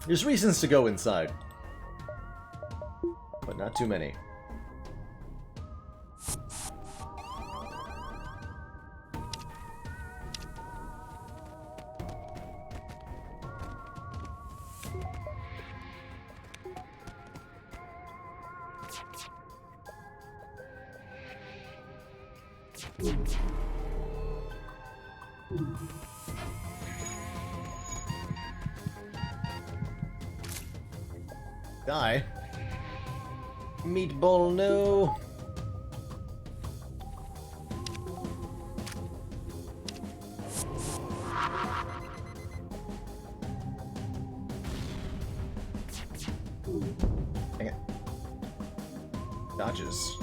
There's reasons to go inside, but not too many. Die. Meatball, no. Dang it. Dodges.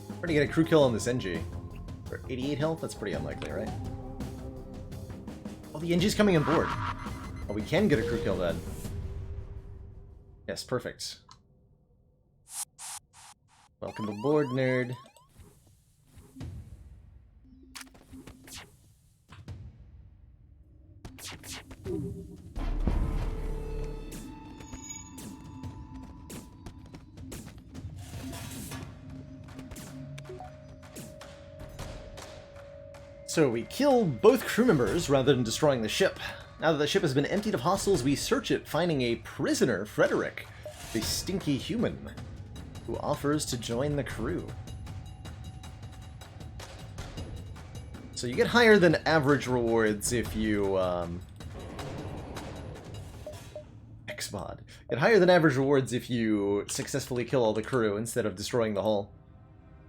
We're gonna get a crew kill on this Engi. For 88 health? That's pretty unlikely, right? Oh, the Engi's coming on board. Oh, we can get a crew kill then. Yes, perfect. Welcome aboard, nerd. So we kill both crew members rather than destroying the ship. Now that the ship has been emptied of hostiles, we search it, finding a prisoner, Frederick, the stinky human, who offers to join the crew. So you get higher than average rewards if you, Xbod. Get higher than average rewards if you successfully kill all the crew instead of destroying the hull.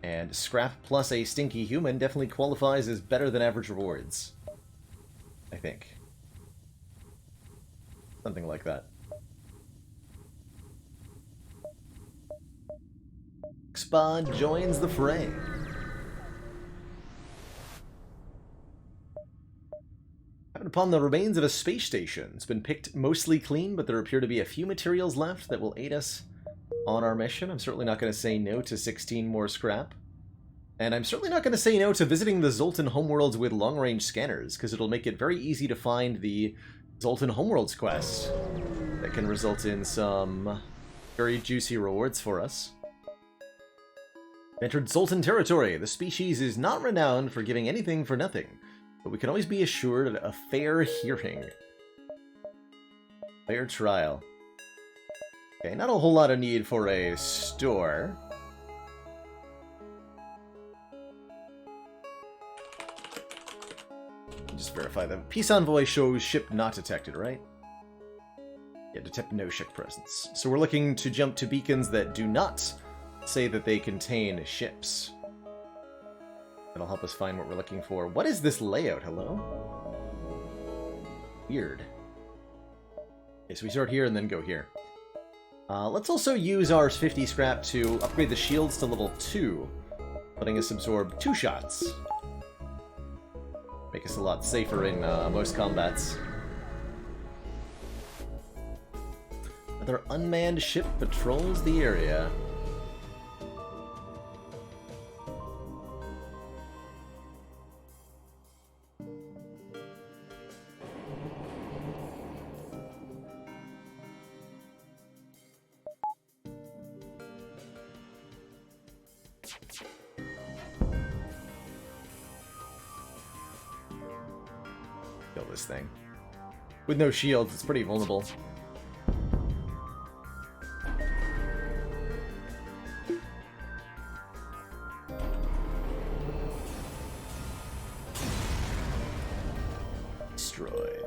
And scrap plus a stinky human definitely qualifies as better than average rewards. I think. Something like that. Xbod joins the fray. Upon the remains of a space station. It's been picked mostly clean, but there appear to be a few materials left that will aid us on our mission. I'm certainly not going to say no to 16 more scrap. And I'm certainly not going to say no to visiting the Zoltan homeworlds with long-range scanners, because it'll make it very easy to find the Zoltan homeworlds quest that can result in some very juicy rewards for us. Entered Zoltan territory. The species is not renowned for giving anything for nothing, but we can always be assured of a fair hearing. Fair trial. Okay, not a whole lot of need for a store. Just verify them. Peace Envoy shows ship not detected, right? Yeah, detect no ship presence. So we're looking to jump to beacons that do not say that they contain ships. That'll help us find what we're looking for. What is this layout? Hello? Weird. Okay, so we start here and then go here. Let's also use our 50 scrap to upgrade the shields to level 2, letting us absorb 2 shots. Make us a lot safer in most combats. Another unmanned ship patrols the area. Kill this thing. With no shields, it's pretty vulnerable. Destroyed.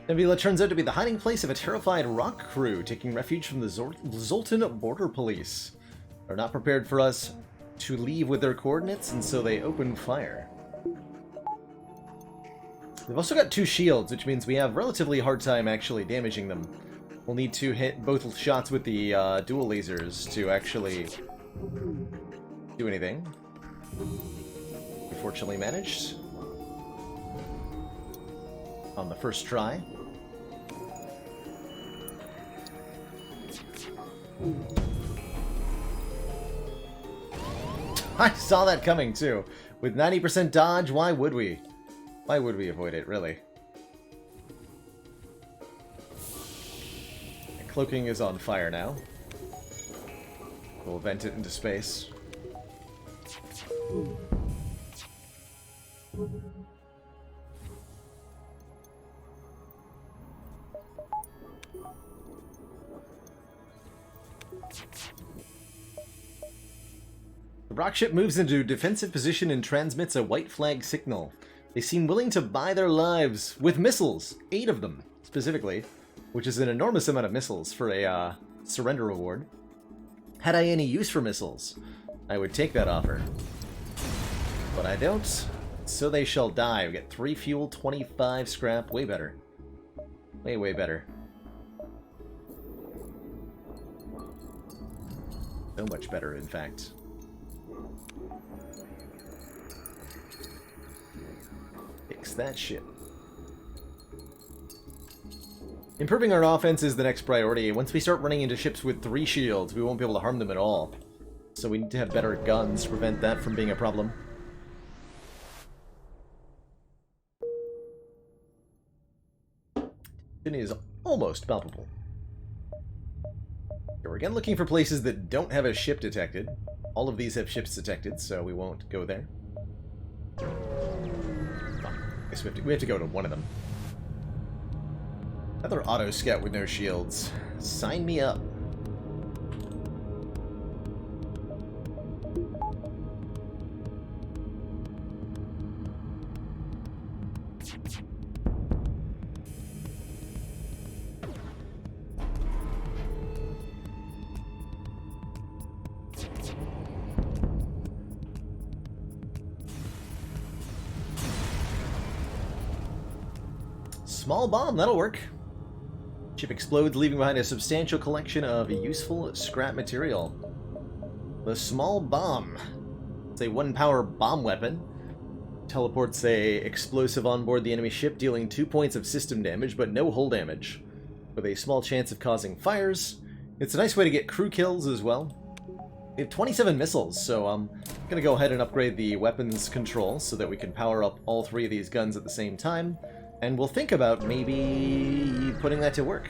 Nebula turns out to be the hiding place of a terrified rock crew taking refuge from the Zoltan border police. They're not prepared for us to leave with their coordinates, and so they open fire. They've also got 2 shields, which means we have relatively hard time actually damaging them. We'll need to hit both shots with the dual lasers to actually do anything. We fortunately managed on the first try. I saw that coming too. With 90% dodge, why would we? Why would we avoid it, really? And cloaking is on fire now. We'll vent it into space. The rock ship moves into a defensive position and transmits a white flag signal. They seem willing to buy their lives with missiles, 8 of them specifically, which is an enormous amount of missiles for a surrender reward. Had I any use for missiles, I would take that offer. But I don't, so they shall die. We get 3 fuel, 25 scrap, way better. Way, way better. So much better, in fact. Fix that shit. Improving our offense is the next priority. Once we start running into ships with 3 shields, we won't be able to harm them at all. So we need to have better guns to prevent that from being a problem. It is almost palpable. Get we're again looking for places that don't have a ship detected. All of these have ships detected, so we won't go there. Well, I guess we have to go to one of them. Another auto scout with no shields. Sign me up. Small bomb, that'll work. Ship explodes, leaving behind a substantial collection of useful scrap material. The small bomb. It's a 1-power bomb weapon. Teleports a explosive on board the enemy ship, dealing 2 points of system damage, but no hull damage. With a small chance of causing fires. It's a nice way to get crew kills as well. We have 27 missiles, so I'm going to go ahead and upgrade the weapons control so that we can power up all 3 of these guns at the same time. And we'll think about maybe putting that to work.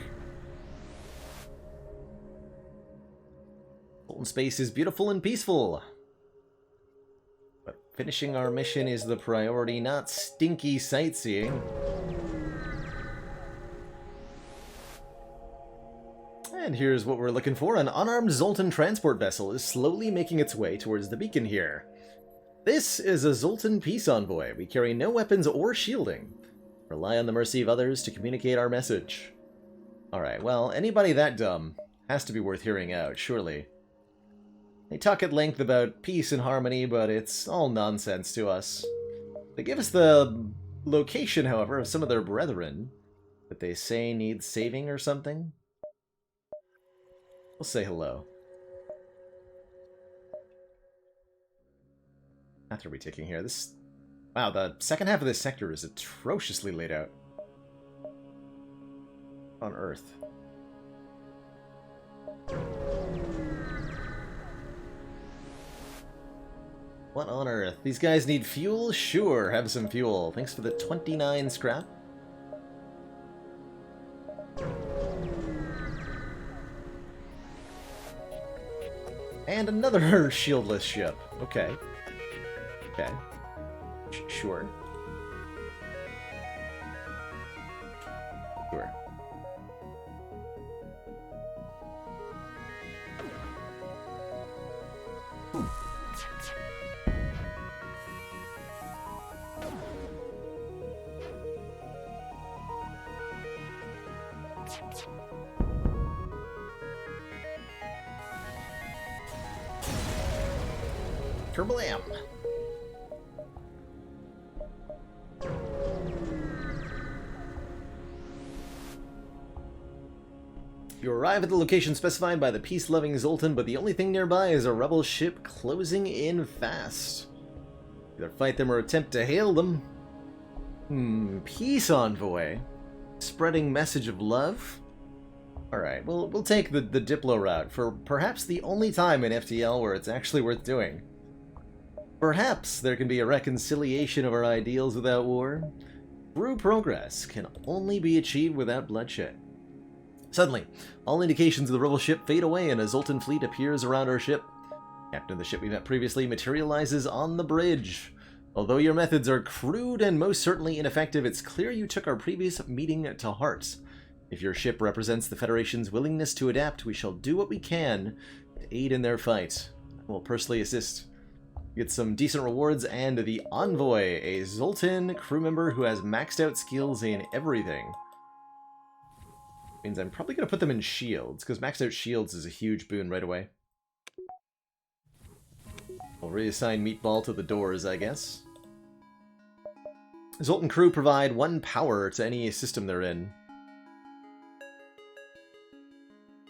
Molten space is beautiful and peaceful. But finishing our mission is the priority, not stinky sightseeing. And here's what we're looking for. An unarmed Zoltan transport vessel is slowly making its way towards the beacon here. This is a Zoltan peace envoy. We carry no weapons or shielding. Rely on the mercy of others to communicate our message. Alright, well, anybody that dumb has to be worth hearing out, surely. They talk at length about peace and harmony, but it's all nonsense to us. They give us the location, however, of some of their brethren that they say need saving or something. We'll say hello. What path are we taking here? Wow, the second half of this sector is atrociously laid out. On Earth. What on Earth? These guys need fuel? Sure, have some fuel. Thanks for the 29 scrap. And another shieldless ship. Okay. Okay. Sure. Sure. Kerblam! You arrive at the location specified by the peace-loving Zoltan, but the only thing nearby is a rebel ship closing in fast. Either fight them or attempt to hail them. Peace envoy. Spreading message of love? Alright, we'll take the Diplo route for perhaps the only time in FTL where it's actually worth doing. Perhaps there can be a reconciliation of our ideals without war. True progress can only be achieved without bloodshed. Suddenly, all indications of the rebel ship fade away and a Zoltan fleet appears around our ship. Captain of the ship we met previously materializes on the bridge. Although your methods are crude and most certainly ineffective, it's clear you took our previous meeting to heart. If your ship represents the Federation's willingness to adapt, we shall do what we can to aid in their fight. I will personally assist. Get some decent rewards, and the Envoy, a Zoltan crew member who has maxed out skills in everything. Means I'm probably going to put them in shields, because maxed out shields is a huge boon right away. We'll reassign Meatball to the doors, I guess. Zoltan crew provide 1 power to any system they're in.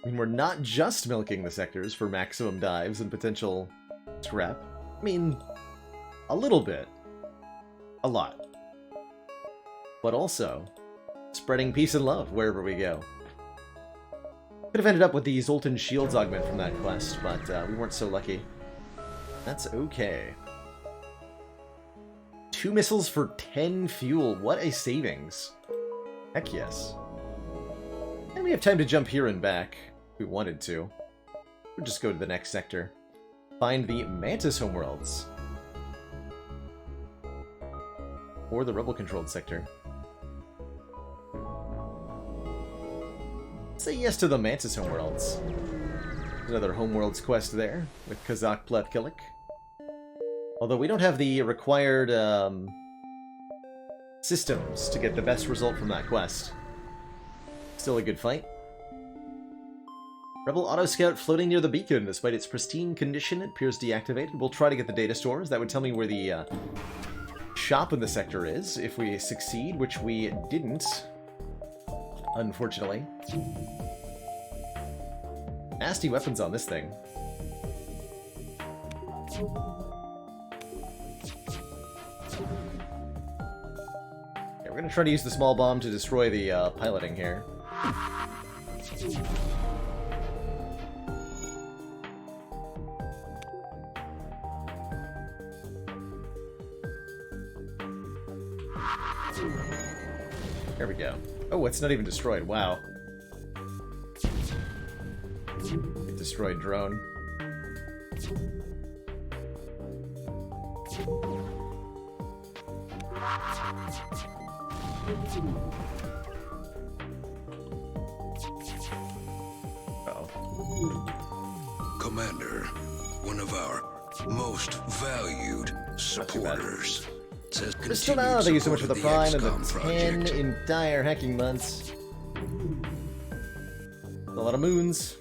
I mean, we're not just milking the sectors for maximum dives and potential scrap. I mean, a little bit. A lot. But also, spreading peace and love wherever we go. Could have ended up with the Zoltan Shields augment from that quest, but we weren't so lucky. That's okay. 2 missiles for 10 fuel. What a savings. Heck yes. And we have time to jump here and back, if we wanted to. We'll just go to the next sector. Find the Mantis homeworlds. Or the rebel-controlled sector. Say yes to the Mantis homeworlds. There's another homeworlds quest there with Kazakh Plevkilik. Although we don't have the required systems to get the best result from that quest. Still a good fight. Rebel Auto Scout floating near the beacon. Despite its pristine condition, it appears deactivated. We'll try to get the data stores. That would tell me where the shop in the sector is, if we succeed, which we didn't, unfortunately. Nasty weapons on this thing. Yeah, we're gonna try to use the small bomb to destroy the piloting here. There we go. Oh, it's not even destroyed. Wow. It destroyed drone. Uh-oh. Commander, one of our most valued supporters. But still now, thank you so much for the Prime and the 10 entire hacking months. A lot of moons.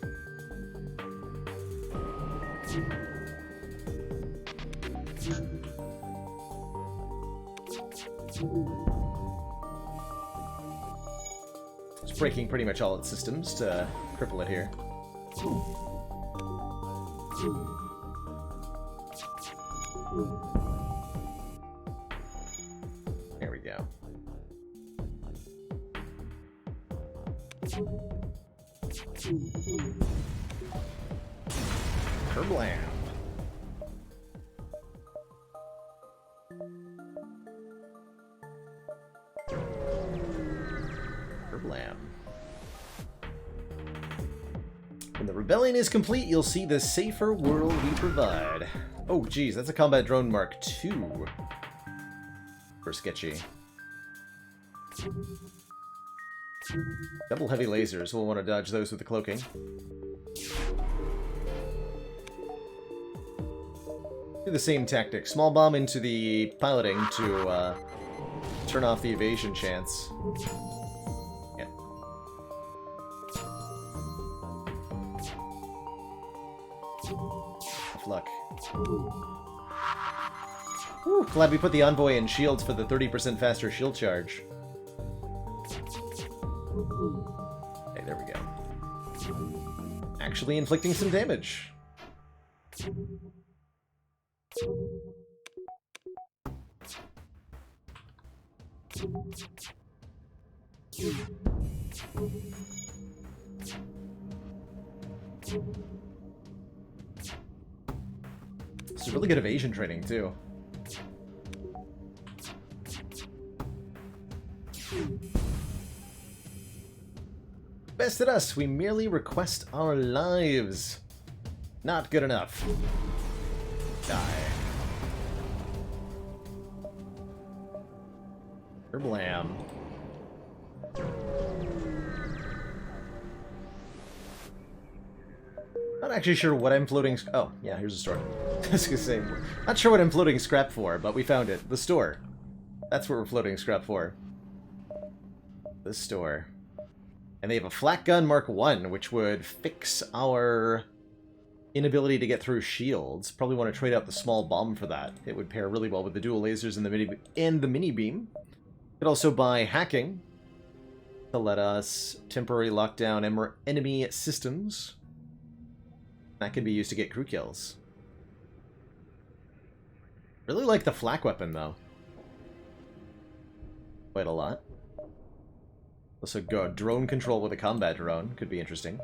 It's breaking pretty much all its systems to cripple it here. There we go. Kerblam. Kerblam. When the rebellion is complete, you'll see the safer world we provide. Oh, geez, that's a combat drone Mark II. For sketchy. Double heavy lasers. We'll want to dodge those with the cloaking. Do the same tactic. Small bomb into the piloting to turn off the evasion chance. Yeah. Tough luck. Whew, glad we put the Envoy in shields for the 30% faster shield charge. Okay, there we go. Actually inflicting some damage. It's really good evasion training, too. Best at us, we merely request our lives. Not good enough. Die. Kerblam. Not actually sure what I'm floating... Oh, yeah, here's a store. I was gonna say, not sure what I'm floating scrap for, but we found it. The store. That's what we're floating scrap for. The store. And they have a flak gun Mark I, which would fix our inability to get through shields. Probably want to trade out the small bomb for that. It would pair really well with the dual lasers and the mini beam. Could also buy hacking to let us temporarily lock down enemy systems. That can be used to get crew kills. Really like the flak weapon, though. Quite a lot. Also, go drone control with a combat drone. Could be interesting.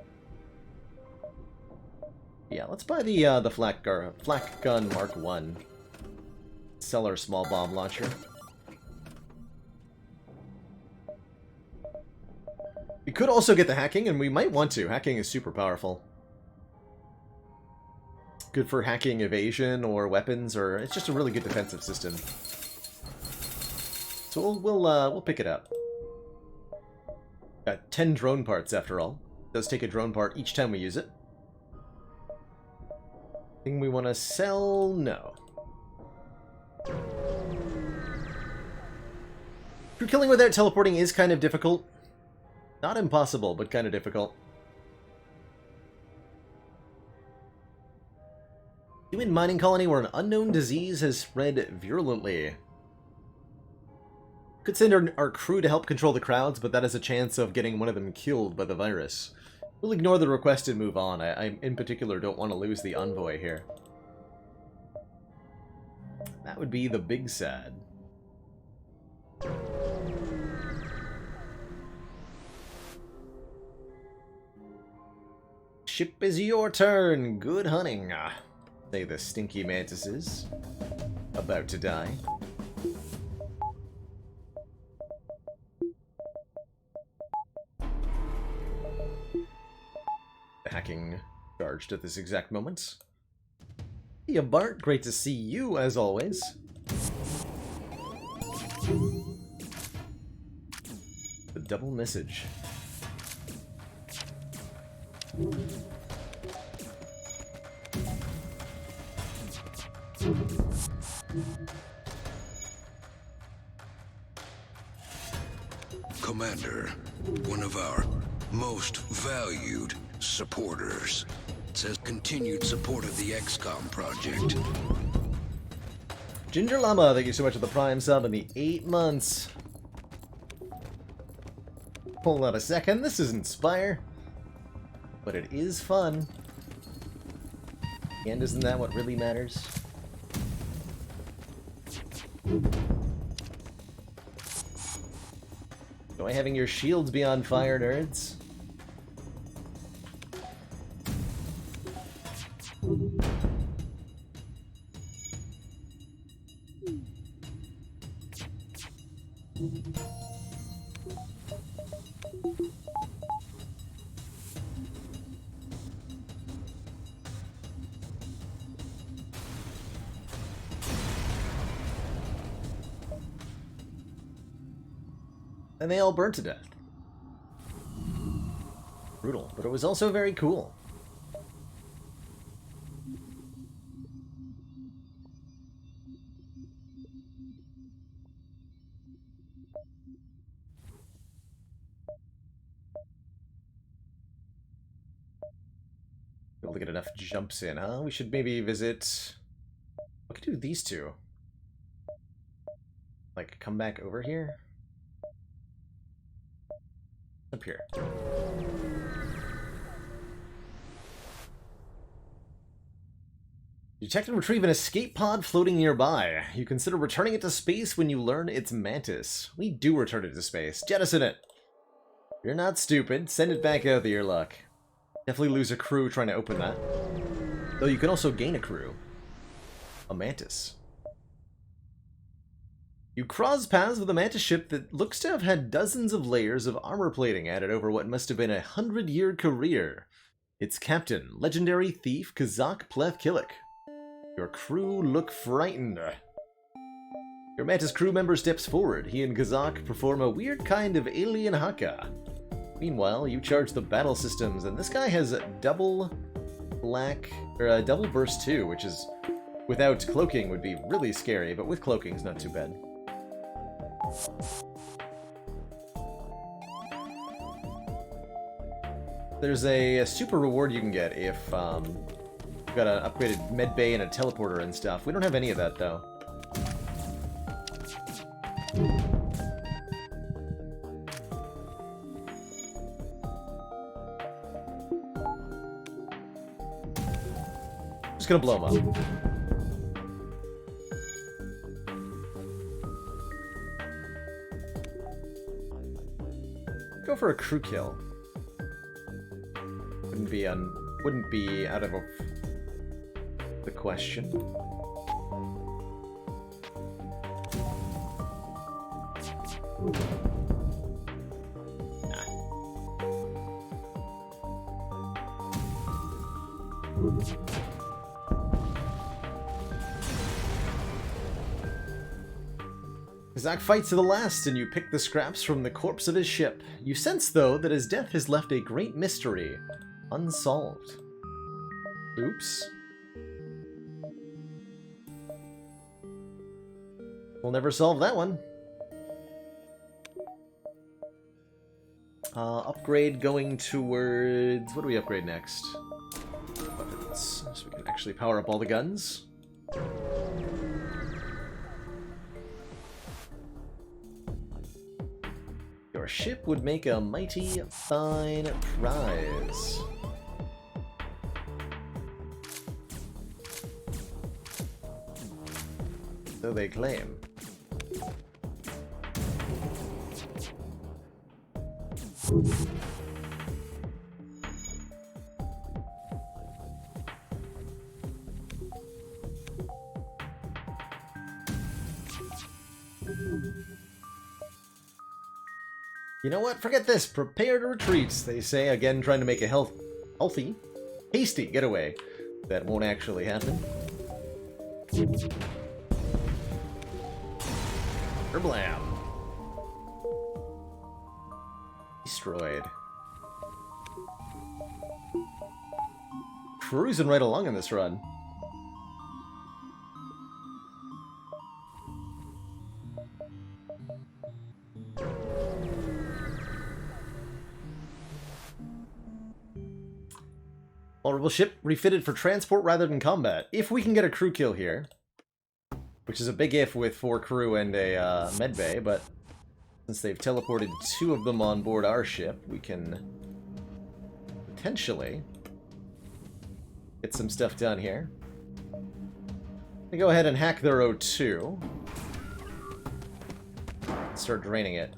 Yeah, let's buy the flak gun Mark I. Sell our small bomb launcher. We could also get the hacking, and we might want to. Hacking is super powerful. good for hacking evasion or weapons, or it's just a really good defensive system. So we'll pick it up. Got 10 drone parts after all. Does take a drone part each time we use it. Thing we want to sell? No. Crew killing without teleporting is kind of difficult. Not impossible, but kind of difficult. Human mining colony where an unknown disease has spread virulently. Could send our crew to help control the crowds, but that has a chance of getting one of them killed by the virus. We'll ignore the request and move on. I in particular don't want to lose the envoy here. That would be the big sad. Ship is your turn. Good hunting. Say the stinky mantises. About to die. Hacking charged at this exact moment. Yeah, Bart, great to see you as always. The double message. Commander, one of our most valued supporters. It says continued support of the XCOM project. Ginger Llama, thank you so much for the Prime sub in the 8 months. Hold on a second, this is Inspire. But it is fun. And isn't that what really matters? Enjoy having your shields be on fire, nerds. And they all burned to death. Brutal, but it was also very cool. Able to get enough jumps in, huh? We should maybe visit... We could do these two. Like, come back over here? Up here. Detect and retrieve an escape pod floating nearby. You consider returning it to space when you learn its mantis. We do return it to space. Jettison it! You're not stupid. Send it back out the airlock. Definitely lose a crew trying to open that. Though you can also gain a crew. A mantis. You cross paths with a mantis ship that looks to have had dozens of layers of armor plating added over what must have been a 100-year career. Its captain, legendary thief Kazak Pleth Killik. Your crew look frightened. Your mantis crew member steps forward. He and Kazak perform a weird kind of alien haka. Meanwhile, you charge the battle systems, and this guy has double burst too, which is, without cloaking, would be really scary, but with cloaking is not too bad. There's a super reward you can get if you've got an upgraded med bay and a teleporter and stuff. We don't have any of that though. Just gonna blow them up. Go for a crew kill. Wouldn't be out of the question. Nah. Zack fights to the last, and you pick the scraps from the corpse of his ship. You sense, though, that his death has left a great mystery unsolved. Oops. We'll never solve that one. Upgrade going towards... What do we upgrade next? Weapons. So we can actually power up all the guns. Your ship would make a mighty fine prize. So they claim. You know what? Forget this. Prepare to retreat, they say, again trying to make a healthy, hasty getaway. That won't actually happen. Kerblam. Destroyed. Cruising right along in this run. Vulnerable ship refitted for transport rather than combat. If we can get a crew kill here, which is a big if with 4 crew and a medbay, but since they've teleported 2 of them on board our ship, we can potentially get some stuff done here. We go ahead and hack their O2. Start draining it.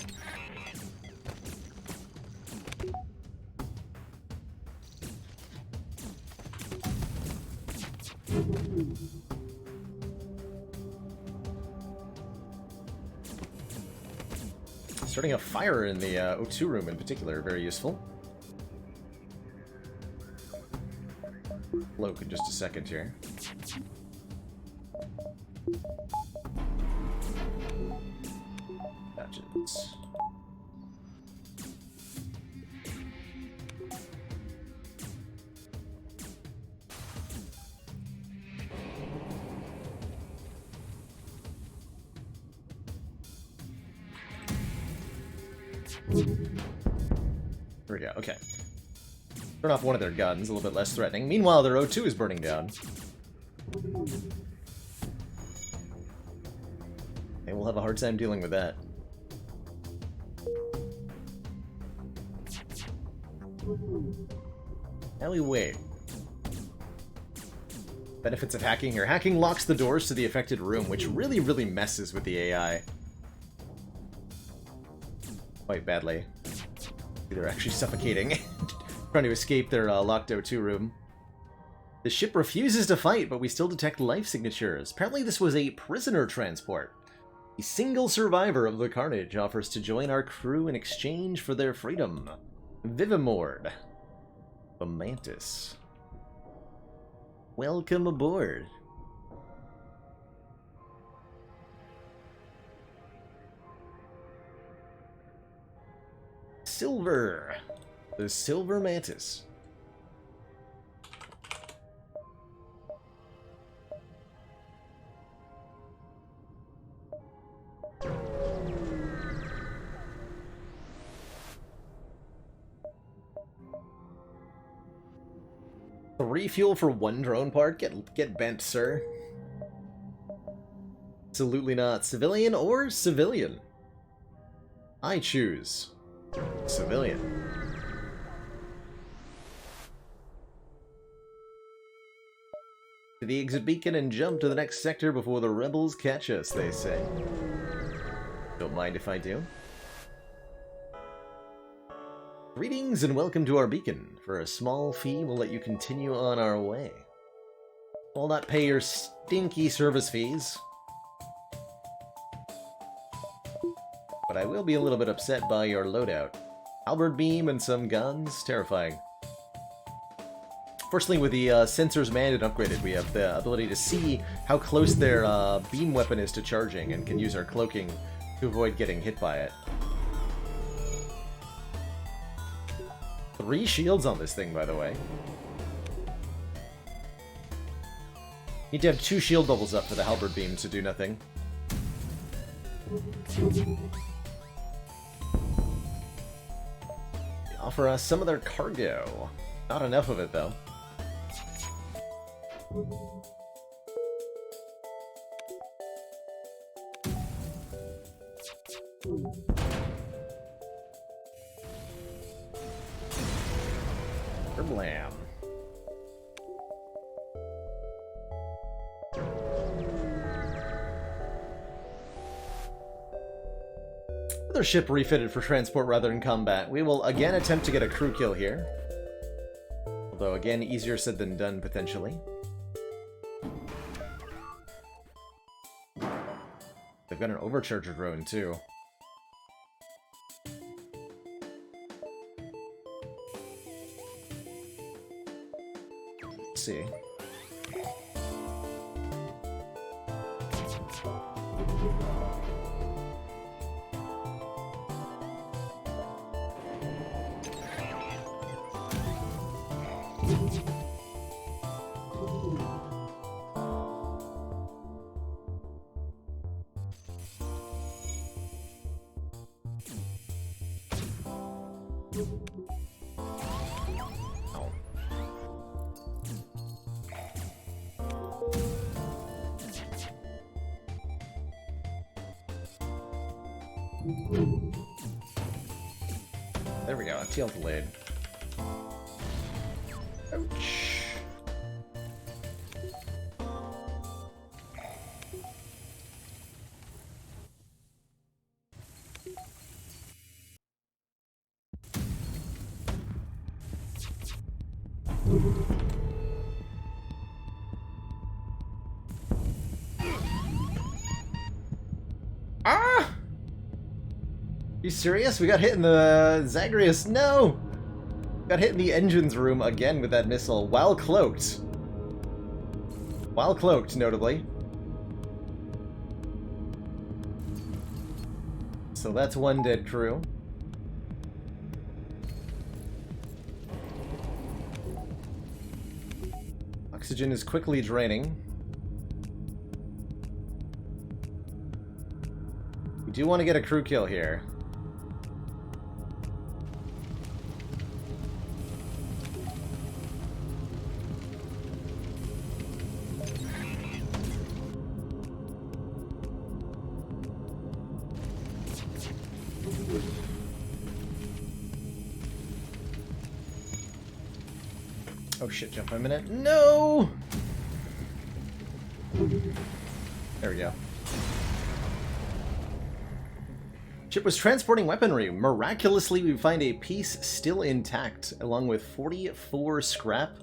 Starting a fire in the O2 room in particular, very useful. Cloak in just a second here. Gadgets. There we go, okay. Turn off one of their guns, a little bit less threatening. Meanwhile, their O2 is burning down. And we'll have a hard time dealing with that. Now we wait. Benefits of hacking here. Hacking locks the doors to the affected room, which really, really messes with the AI. Quite badly. They're actually suffocating, trying to escape their locked O2 room. The ship refuses to fight, but we still detect life signatures. Apparently this was a prisoner transport. A single survivor of the carnage offers to join our crew in exchange for their freedom. Vivimord. The Mantis. Welcome aboard. Silver. The Silver Mantis. Refuel for 1 drone part? Get bent, sir. Absolutely not. Civilian or civilian? I choose civilian. To the exit beacon and jump to the next sector before the rebels catch us, they say. Don't mind if I do. Greetings and welcome to our beacon. For a small fee, we'll let you continue on our way. We'll not pay your stinky service fees. But I will be a little bit upset by your loadout. Halberd beam and some guns. Terrifying. Fortunately, with the sensors manned and upgraded, we have the ability to see how close their beam weapon is to charging and can use our cloaking to avoid getting hit by it. 3 shields on this thing, by the way. Need to have 2 shield bubbles up for the halberd beam to do nothing. They offer us some of their cargo. Not enough of it, though. Blam. Another ship refitted for transport rather than combat. We will again attempt to get a crew kill here. Although, again, easier said than done, potentially. They've got an overcharger drone, too. Let's see. There we go, FTL delayed. Ouch. Ah! You serious? We got hit in the Zagreus. No! Got hit in the engines room again with that missile while cloaked. While cloaked, notably. So that's one dead crew. Oxygen is quickly draining. We do want to get a crew kill here. Oh shit, jump a minute. No! There we go. Ship was transporting weaponry. Miraculously, we find a piece still intact, along with 44 scrap.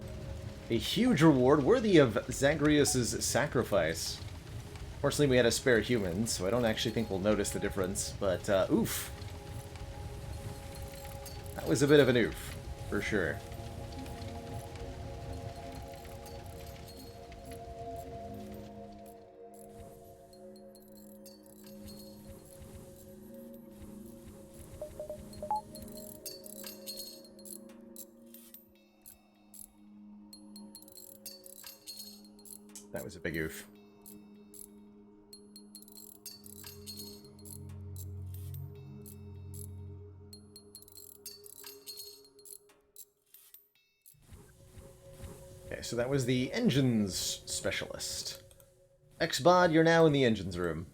A huge reward worthy of Zagreus' sacrifice. Fortunately, we had a spare human, so I don't actually think we'll notice the difference, but oof. That was a bit of an oof, for sure. That was a big oof. Okay, so that was the engines specialist. Xbod, you're now in the engines room.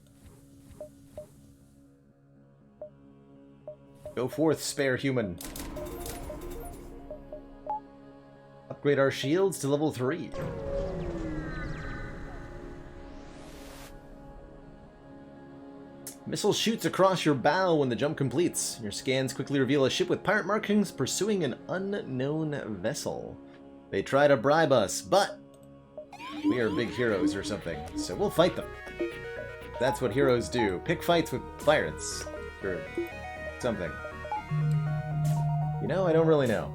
Go forth, spare human. Upgrade our shields to level 3. Missile shoots across your bow when the jump completes. Your scans quickly reveal a ship with pirate markings pursuing an unknown vessel. They try to bribe us, but we are big heroes or something, so we'll fight them. That's what heroes do. Pick fights with pirates. Or something. You know, I don't really know.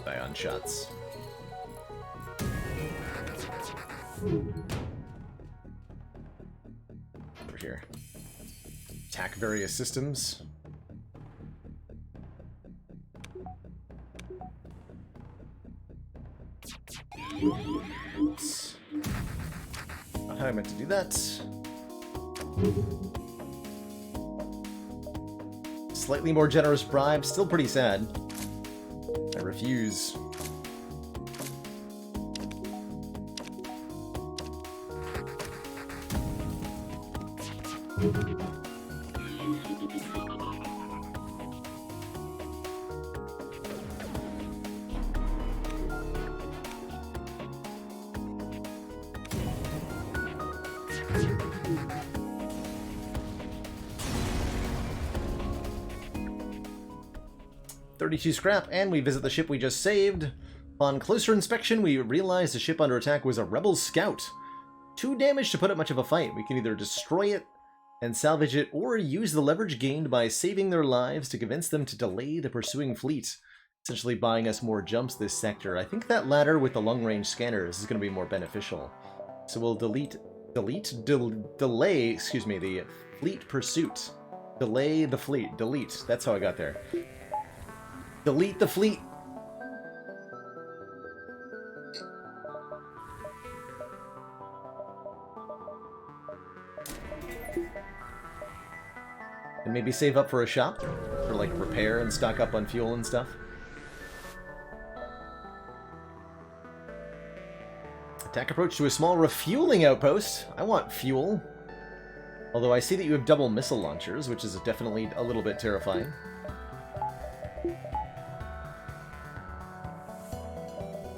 Ion shots. Over here. Attack various systems. Oops. Not how I meant to do that. Slightly more generous bribe, still pretty sad. I refuse. .32 scrap, and we visit the ship we just saved. On closer inspection, we realize the ship under attack was a rebel scout. Too damaged to put up much of a fight. We can either destroy it and salvage it, or use the leverage gained by saving their lives to convince them to delay the pursuing fleet, essentially buying us more jumps this sector. I think that latter with the long-range scanners is going to be more beneficial. So we'll delay, excuse me, the fleet pursuit. Delay the fleet. Delete. That's how I got there. Delete the fleet. And maybe save up for a shop for like repair and stock up on fuel and stuff. Attack approach to a small refueling outpost. I want fuel. Although I see that you have double missile launchers, which is definitely a little bit terrifying.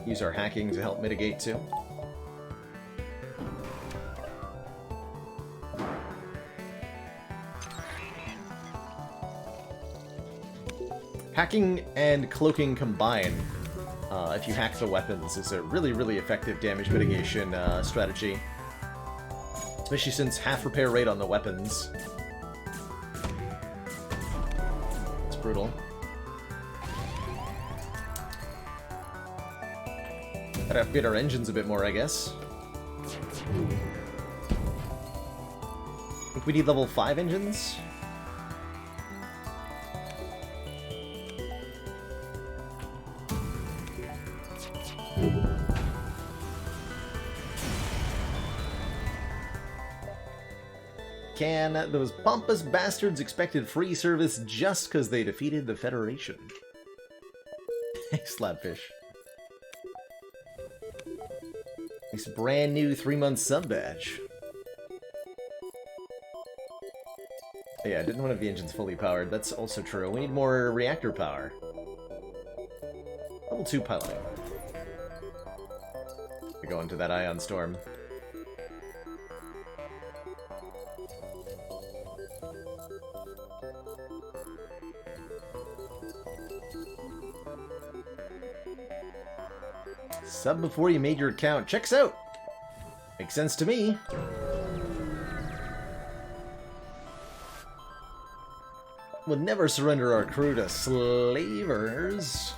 Use our hacking to help mitigate too. Hacking and cloaking combined, if you hack the weapons, is a really, really effective damage mitigation strategy. Especially since half repair rate on the weapons. It's brutal. Gotta upgrade our engines a bit more, I guess. I think we need level 5 engines. Can those pompous bastards expected free service just because they defeated the Federation? Slabfish. Nice brand new 3-month sub badge. Oh yeah, I didn't want to have the engines fully powered. That's also true. We need more reactor power. Level 2 piloting. We go into that ion storm. Sub before you made your account. Checks out. Makes sense to me. We'll never surrender our crew to slavers.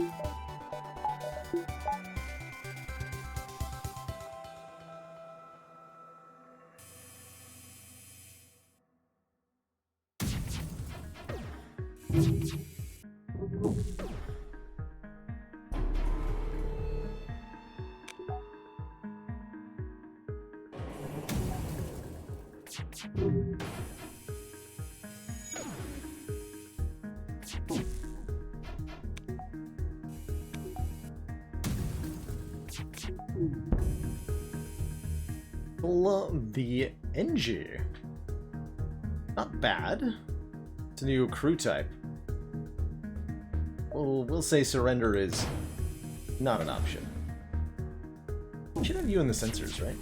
The NG. Not bad. It's a new crew type. Well, we'll say surrender is not an option. We should have you in the sensors, right?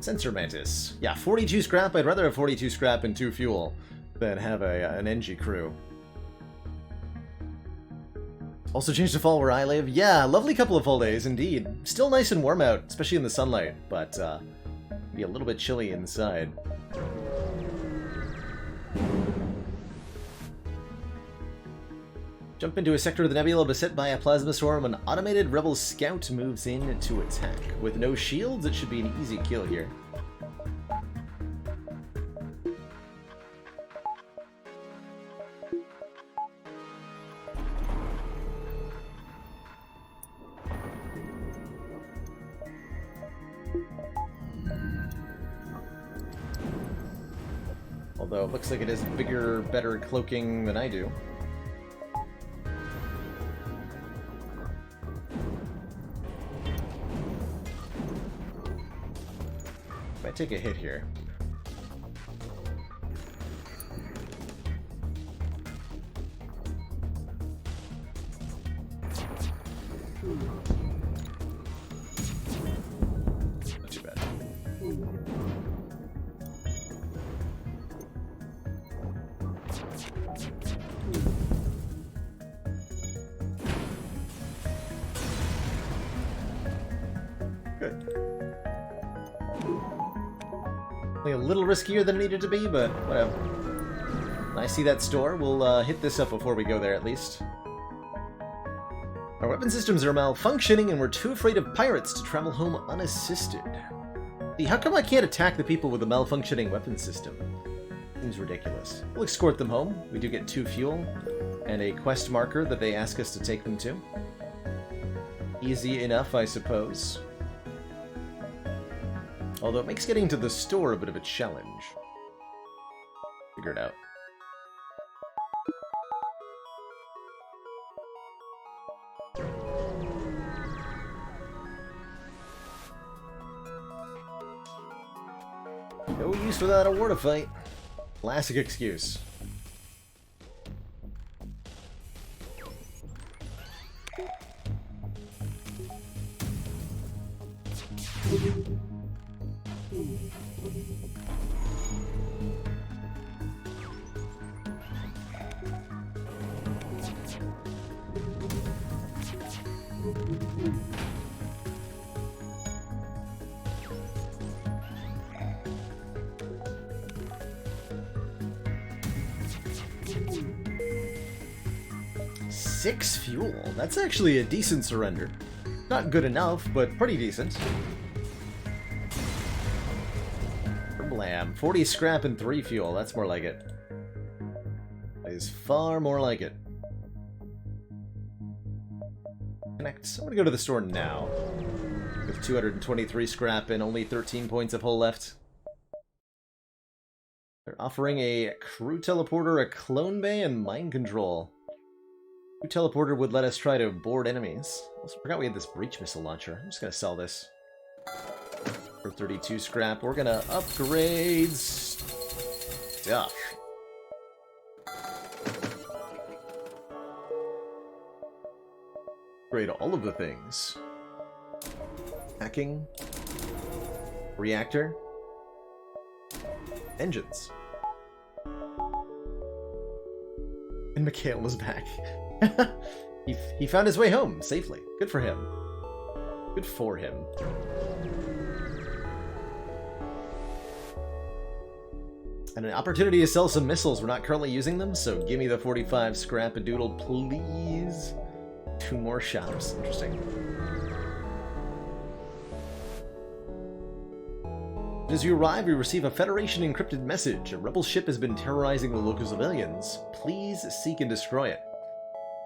Sensor Mantis. Yeah, 42 scrap. I'd rather have 42 scrap and 2 fuel than have an NG crew. Also changed to fall where I live. Yeah, lovely couple of fall days, indeed. Still nice and warm out, especially in the sunlight, but be a little bit chilly inside. Jump into a sector of the nebula beset by a plasma storm. An automated rebel scout moves in to attack. With no shields, it should be an easy kill here. Although it looks like it has bigger, better cloaking than I do. Might take a hit here. Not too bad. Good. A little riskier than it needed to be, but whatever. When I see that store, we'll hit this up before we go there at least. Our weapon systems are malfunctioning and we're too afraid of pirates to travel home unassisted. See, how come I can't attack the people with a malfunctioning weapon system? Seems ridiculous. We'll escort them home. We do get 2 fuel and a quest marker that they ask us to take them to. Easy enough, I suppose. Although it makes getting to the store a bit of a challenge. Figure it out. No use without a war to fight. Classic excuse. Six fuel. That's actually a decent surrender. Not good enough, but pretty decent. Blam. 40 scrap and 3 fuel. That's more like it. That is far more like it. Connect. I'm gonna go to the store now. With 223 scrap and only 13 points of hull left. They're offering a crew teleporter, a clone bay, and mind control. Crew teleporter would let us try to board enemies. I also forgot we had this breach missile launcher. I'm just gonna sell this. For 32 scrap, we're gonna upgrade stuff. Upgrade all of the things. Hacking. Reactor. Engines. And Mikhail was back. he found his way home safely. Good for him. Good for him. And an opportunity to sell some missiles. We're not currently using them, so give me the 45 scrap a doodle, please. 2 more shops. Interesting. As you arrive, you receive a Federation encrypted message. A rebel ship has been terrorizing the local civilians. Please seek and destroy it.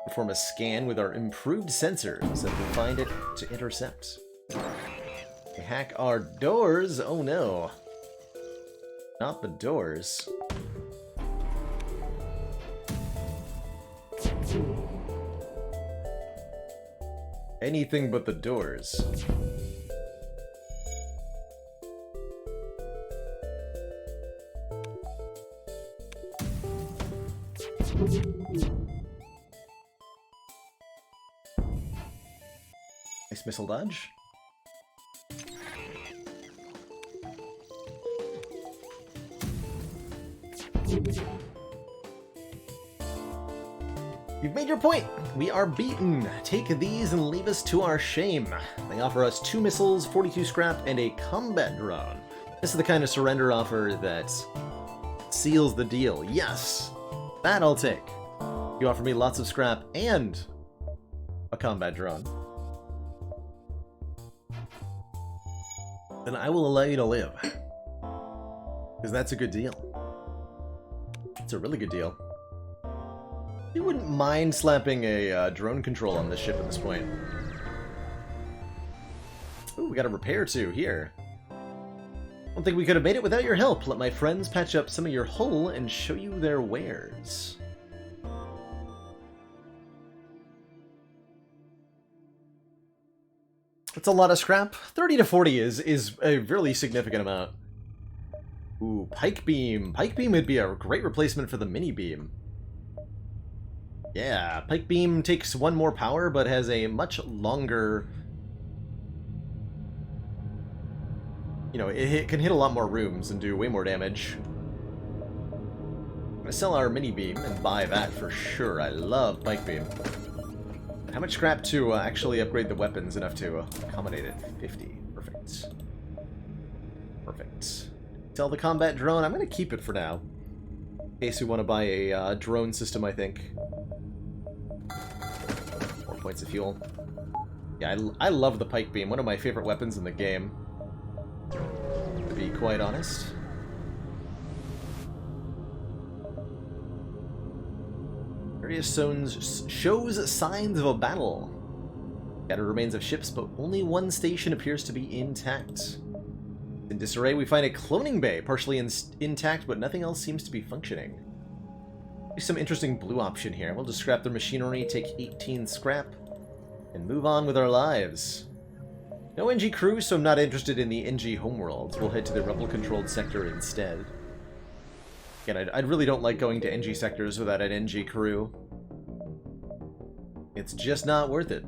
Perform a scan with our improved sensors and we'll find it to intercept. They hack our doors? Oh no. Not the doors. Anything but the doors. Nice missile dodge. You've made your point. We are beaten. Take these and leave us to our shame. They offer us 2 missiles, 42 scrap, and a combat drone. This is the kind of surrender offer that seals the deal. Yes, that I'll take. You offer me lots of scrap and a combat drone, then I will allow you to live. Because that's a good deal. It's a really good deal. You wouldn't mind slapping a drone control on this ship at this point. Ooh, we got a repair too here. Don't think we could have made it without your help. Let my friends patch up some of your hull and show you their wares. That's a lot of scrap. 30 to 40 is a really significant amount. Ooh, Pike Beam. Pike Beam would be a great replacement for the Mini Beam. Yeah, Pike Beam takes 1 more power, but has a much longer... You know, it can hit a lot more rooms and do way more damage. I'm gonna sell our Mini Beam and buy that for sure. I love Pike Beam. How much scrap to actually upgrade the weapons enough to accommodate it? 50. Perfect. Perfect. Sell the combat drone. I'm going to keep it for now. In case we want to buy a drone system, I think. 4 points of fuel. Yeah, I love the Pike Beam. One of my favorite weapons in the game. To be quite honest. Various zones shows signs of a battle. Scattered remains of ships, but only 1 station appears to be intact. In disarray, we find a cloning bay, partially intact, but nothing else seems to be functioning. There's some interesting blue option here. We'll just scrap their machinery, take 18 scrap, and move on with our lives. No NG crew, so I'm not interested in the NG homeworlds. We'll head to the rebel-controlled sector instead. Again, I really don't like going to NG sectors without an NG crew. It's just not worth it.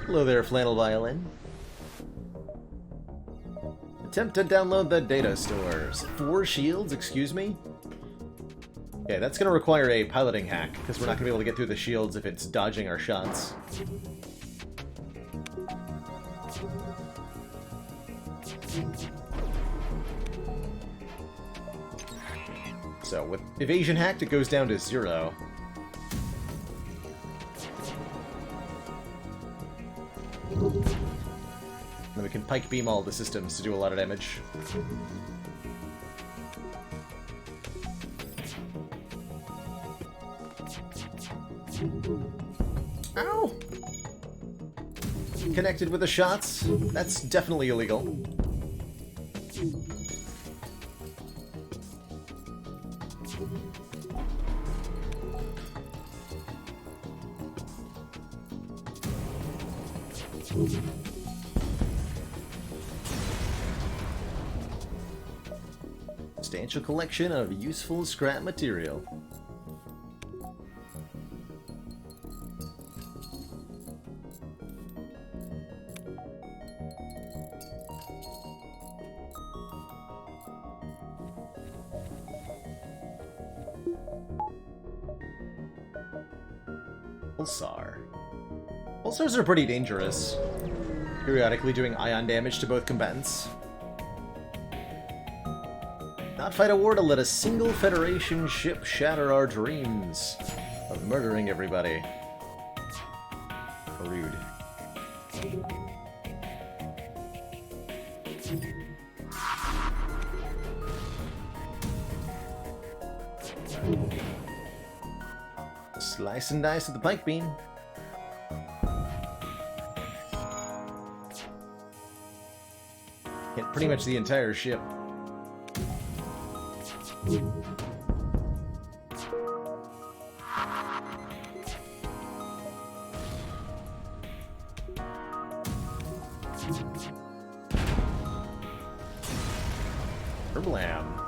Hello there, Flannel Violin. Attempt to download the data stores. 4 shields, excuse me? Okay, that's going to require a piloting hack, because we're not going to be able to get through the shields if it's dodging our shots. So, with evasion hacked, it goes down to 0. Then we can Pike Beam all the systems to do a lot of damage. Ow! Connected with the shots? That's definitely illegal. Substantial collection of useful scrap material. Pulsar. Pulsars are pretty dangerous. Periodically doing ion damage to both combatants. Not fight a war to let a single Federation ship shatter our dreams of murdering everybody. Rude. Slice and dice with the Pike Beam. Hit pretty much the entire ship. Blam.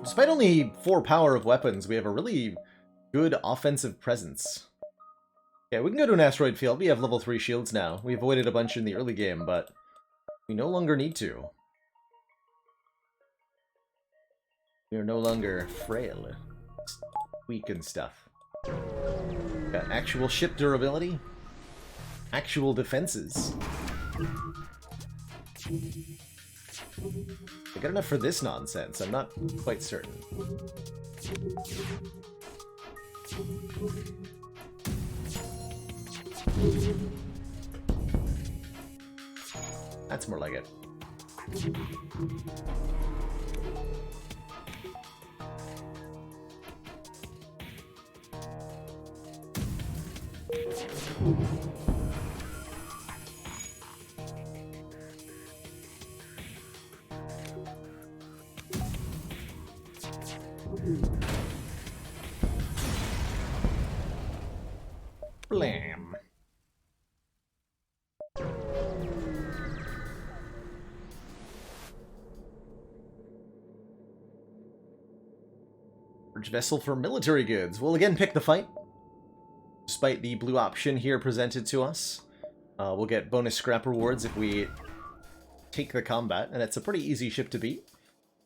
Despite only 4 power of weapons, we have a really good offensive presence. Yeah, we can go to an asteroid field. We have level 3 shields now. We avoided a bunch in the early game, but we no longer need to. You're no longer frail, weak and stuff. Got actual ship durability, actual defenses. I got enough for this nonsense. I'm not quite certain. That's more like it. Blam. Bridge vessel for military goods. We'll again pick the fight. Despite the blue option here presented to us, we'll get bonus scrap rewards if we take the combat, and it's a pretty easy ship to beat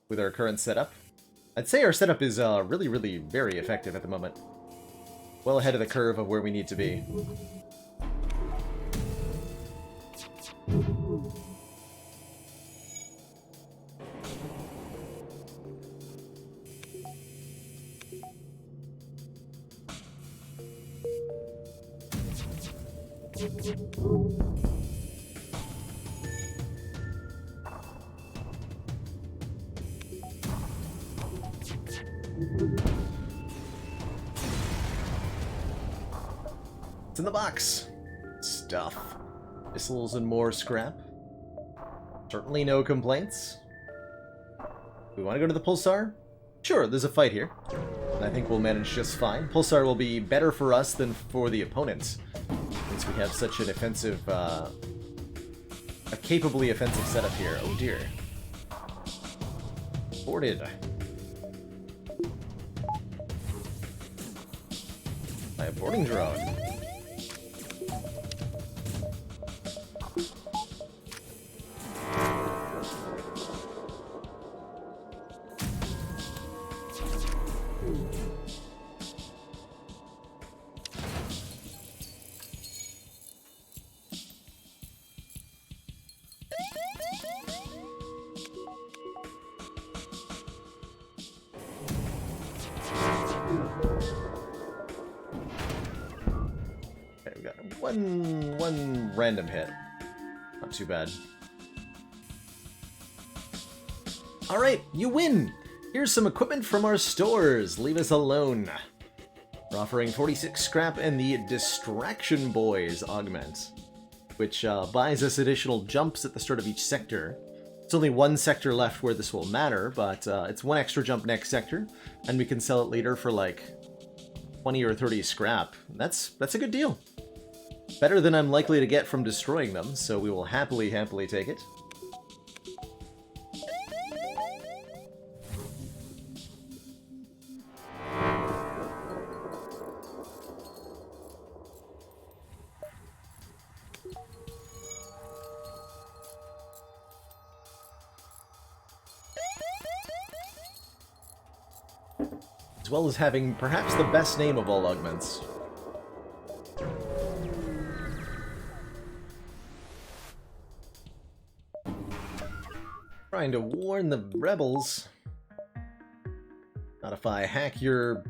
with our current setup. I'd say our setup is really, really very effective at the moment. Well ahead of the curve of where we need to be. It's in the box. Stuff. Missiles and more scrap. Certainly no complaints. We want to go to the Pulsar? Sure, there's a fight here. And I think we'll manage just fine. Pulsar will be better for us than for the opponents, since we have such an offensive, a capably offensive setup here. Oh dear. Boarded. By a boarding drone. Okay, we got one random hit. Not too bad. Alright, you win! Here's some equipment from our stores. Leave us alone. We're offering 46 scrap and the Distraction Boys augment, which buys us additional jumps at the start of each sector. It's only one sector left where this will matter, but it's one extra jump next sector, and we can sell it later for like 20 or 30 scrap. That's a good deal. Better than I'm likely to get from destroying them, so we will happily take it. As well as having perhaps the best name of all augments. Trying to warn the rebels. Not if I hack your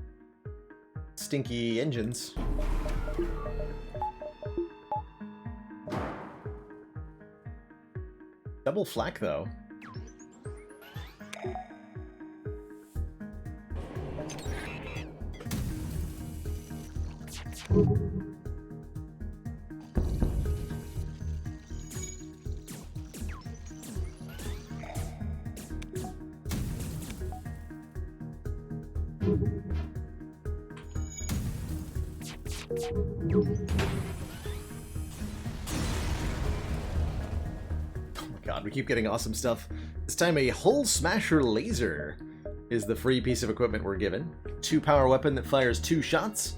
stinky engines. Double flak though. God, we keep getting awesome stuff. This time a Hull Smasher Laser is the free piece of equipment we're given. 2-power weapon that fires 2 shots.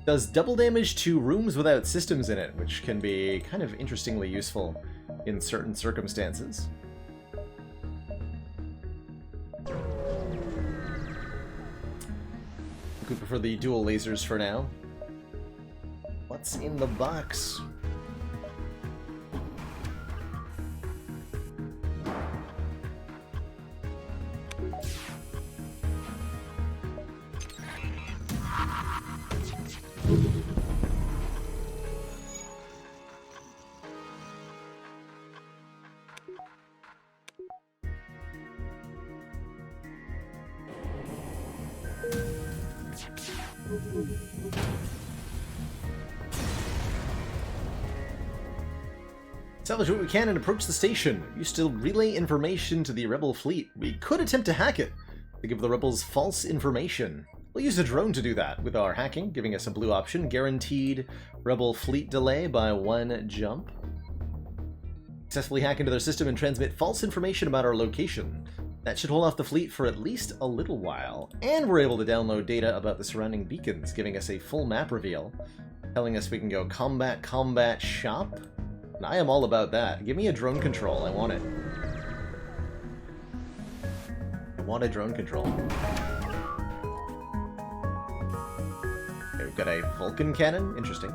Does double damage to rooms without systems in it, which can be kind of interestingly useful in certain circumstances. We prefer the dual lasers for now. What's in the box? Salvage what we can and approach the station. You still relay information to the rebel fleet. We could attempt to hack it to give the rebels false information. We'll use a drone to do that with our hacking, giving us a blue option. Guaranteed rebel fleet delay by 1 jump. Successfully hack into their system and transmit false information about our location. That should hold off the fleet for at least a little while. And we're able to download data about the surrounding beacons, giving us a full map reveal, telling us we can go combat, combat, shop. And I am all about that. Give me a drone control. I want it. I want a drone control. Okay, we've got a Vulcan cannon. Interesting.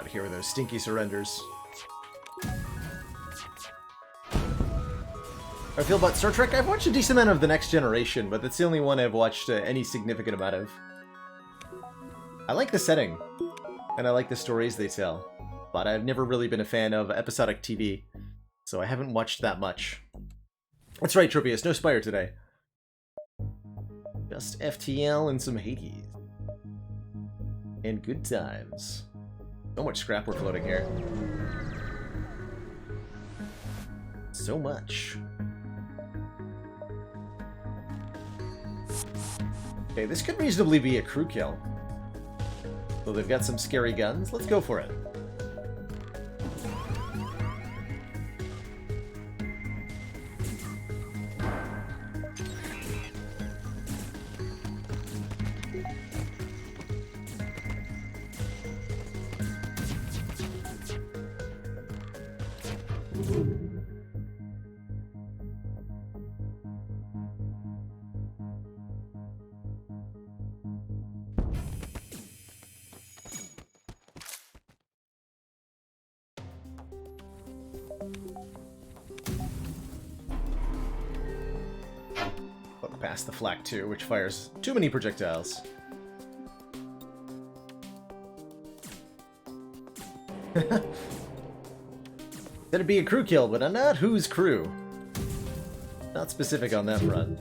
Here with those stinky surrenders. How I feel about Star Trek? I've watched a decent amount of The Next Generation, but that's the only one I've watched any significant amount of. I like the setting, and I like the stories they tell, but I've never really been a fan of episodic TV, so I haven't watched that much. That's right, Tropius, no Spire today. Just FTL and some Hades. And good times. So much scrap we're floating here. So much. Okay, this could reasonably be a crew kill. So they've got some scary guns. Let's go for it. Look past the Flak 2, which fires too many projectiles. That'd be a crew kill, but not whose crew. Not specific on that front.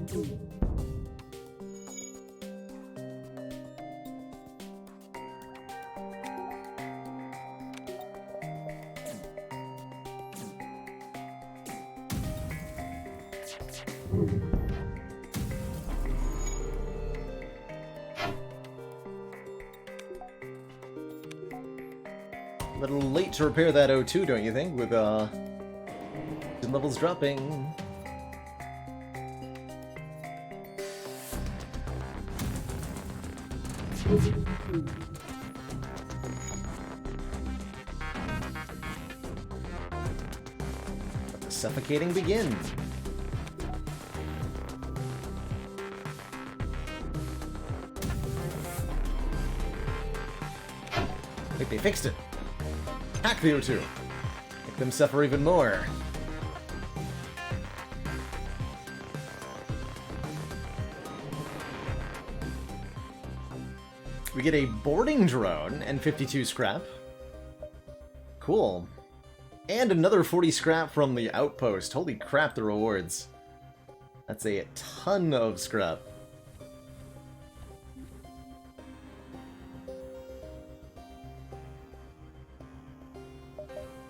A little late to repair that O2, don't you think? With levels dropping. Let the suffocating begin. I think they fixed it. Hack the O2. Make them suffer even more. We get a boarding drone and 52 scrap. Cool. And another 40 scrap from the outpost. Holy crap, the rewards. That's a ton of scrap.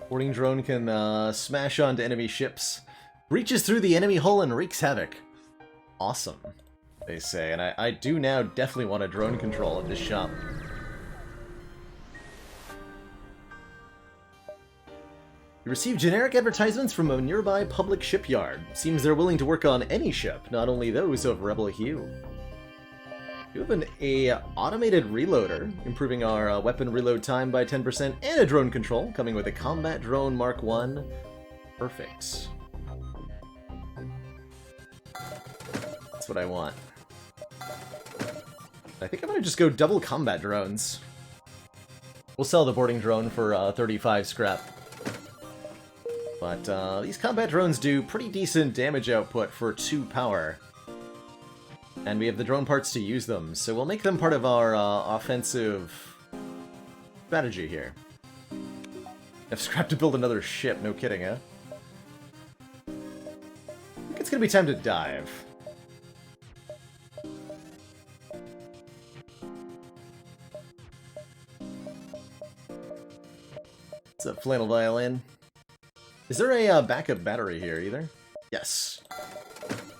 Boarding drone can smash onto enemy ships, breaches through the enemy hull and wreaks havoc. Awesome, they say, and I do now definitely want a drone control at this shop. We received generic advertisements from a nearby public shipyard. Seems they're willing to work on any ship, not only those of rebel hue. We have an automated reloader, improving our weapon reload time by 10%, and a drone control, coming with a combat drone Mark 1. Perfect. That's what I want. I think I'm gonna just go double combat drones. We'll sell the boarding drone for 35 scrap. But these combat drones do pretty decent damage output for 2 power. And we have the drone parts to use them, so we'll make them part of our offensive strategy here. Have scrap to build another ship, no kidding, huh? I think it's gonna be time to dive. What's up, Flannel Violin? Is there a backup battery here either? Yes.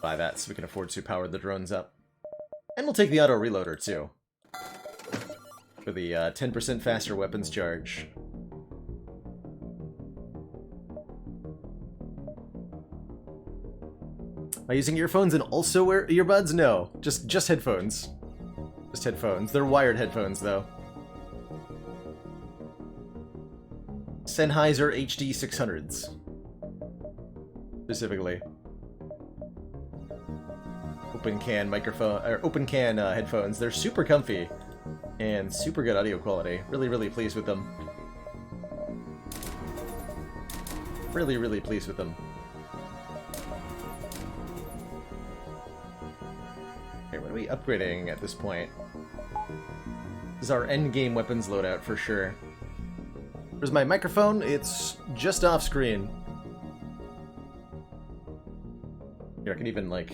Buy that so we can afford to power the drones up. And we'll take the auto reloader too. For the 10% faster weapons charge. Am I using earphones and also wear earbuds? No, just headphones. Just headphones. They're wired headphones though. Sennheiser HD 600s. Specifically. Open can microphone, or open can headphones. They're super comfy and super good audio quality. Really, really pleased with them. Really, really pleased with them. Okay, what are we upgrading at this point? This is our endgame weapons loadout for sure. Where's my microphone? It's just off screen. Here, I can even, like...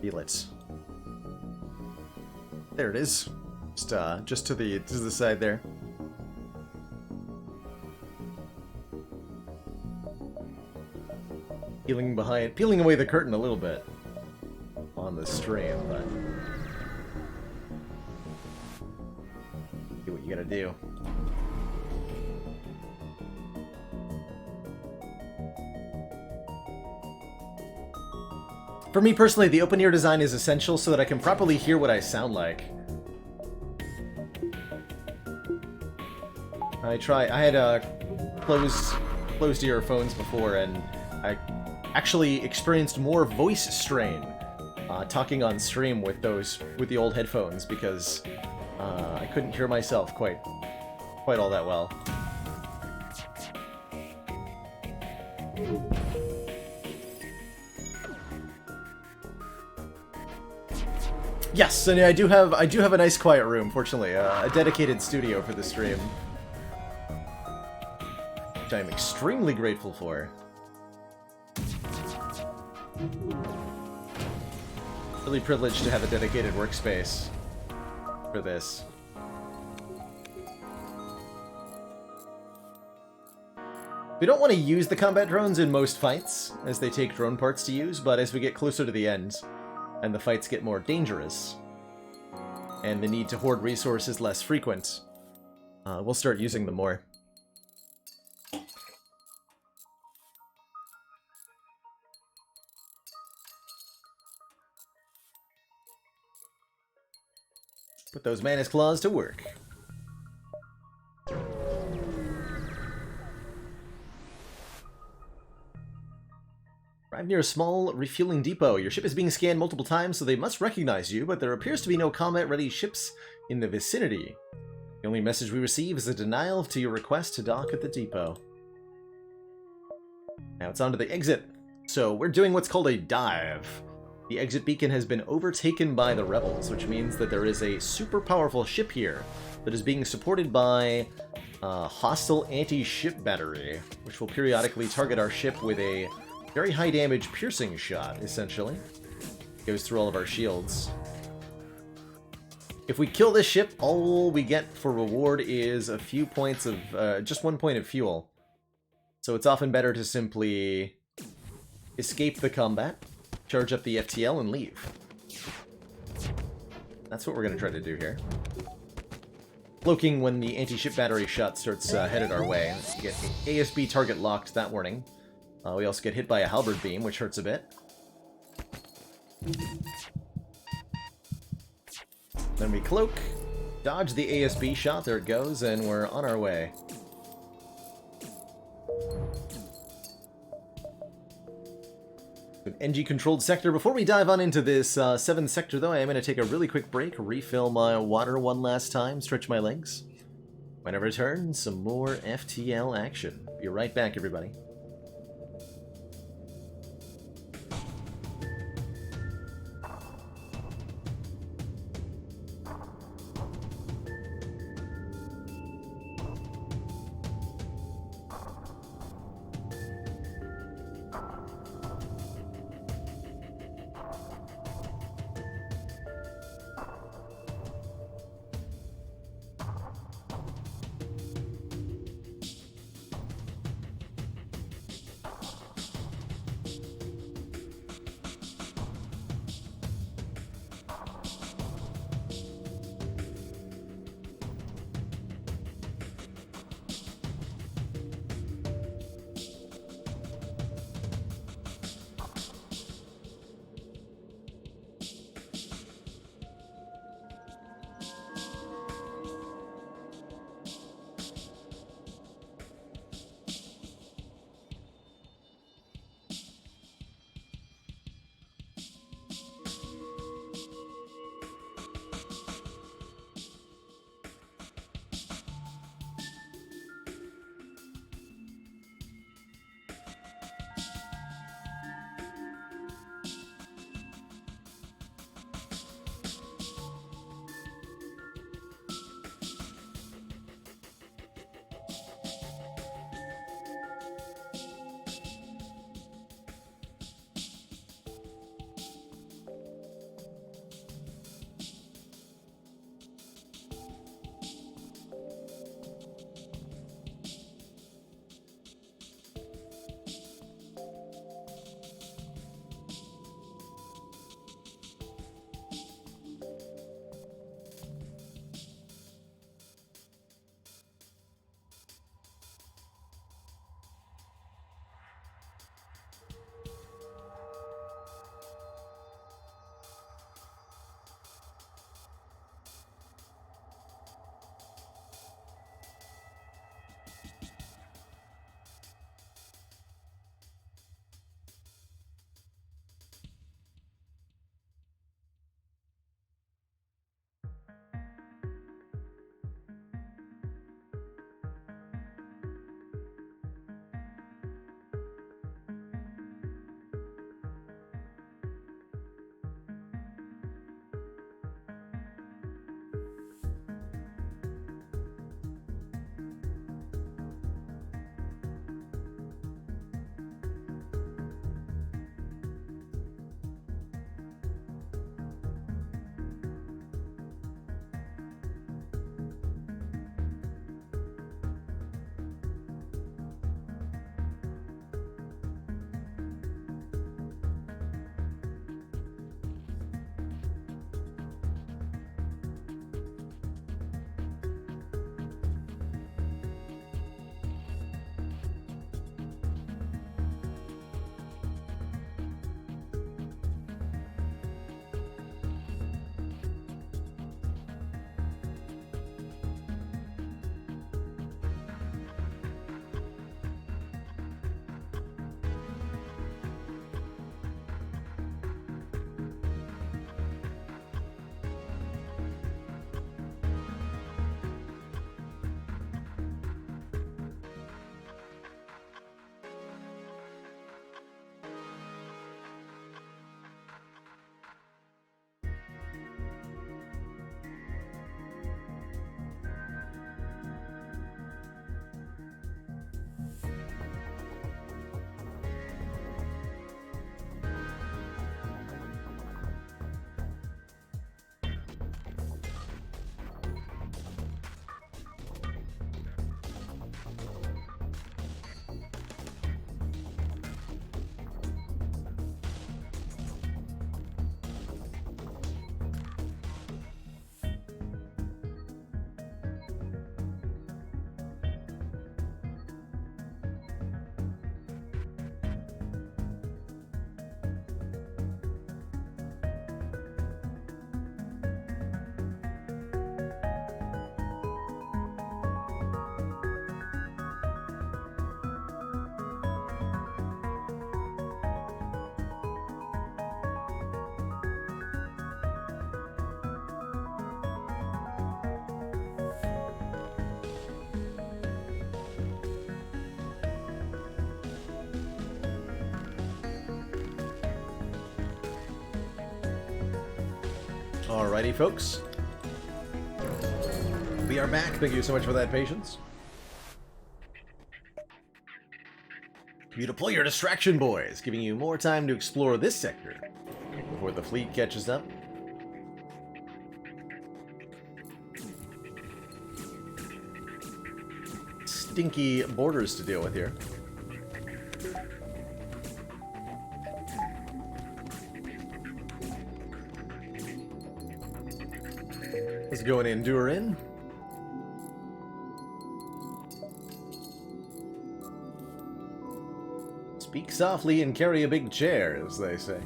feel it. There it is. Just to the side there. Peeling away the curtain a little bit on the stream, but do what you gotta do. For me personally, the open ear design is essential so that I can properly hear what I sound like. I had closed earphones before, and I actually experienced more voice strain talking on stream with the old headphones because I couldn't hear myself quite all that well. Yes, and I do have a nice quiet room, fortunately, a dedicated studio for the stream, which I'm extremely grateful for. Really privileged to have a dedicated workspace for this. We don't want to use the combat drones in most fights, as they take drone parts to use, but as we get closer to the end, and the fights get more dangerous, and the need to hoard resources less frequent, we'll start using them more. Put those Manus Claws to work. Arrive near a small refueling depot. Your ship is being scanned multiple times, so they must recognize you, but there appears to be no combat-ready ships in the vicinity. The only message we receive is a denial to your request to dock at the depot. Now it's on to the exit. So we're doing what's called a dive. The exit beacon has been overtaken by the rebels, which means that there is a super powerful ship here that is being supported by a hostile anti-ship battery, which will periodically target our ship with a very high damage piercing shot, essentially. Goes through all of our shields. If we kill this ship, all we get for reward is a few points of, just 1 point of fuel. So it's often better to simply escape the combat, charge up the FTL, and leave. That's what we're going to try to do here. cloaking when the anti-ship battery shot starts headed our way. We get ASB target locked that warning. We also get hit by a halberd beam, which hurts a bit. Then we cloak, dodge the ASB shot, there it goes, and we're on our way. An NG-controlled sector. Before we dive on into this 7th sector, though, I am going to take a really quick break, refill my water one last time, stretch my legs. When I return, some more FTL action. Be right back, everybody. Alrighty, folks. We are back. Thank you so much for that patience. You deploy your distraction boys, giving you more time to explore this sector before the fleet catches up. Stinky borders to deal with here. Let's go and endure in. Speak softly and carry a big chair, as they say.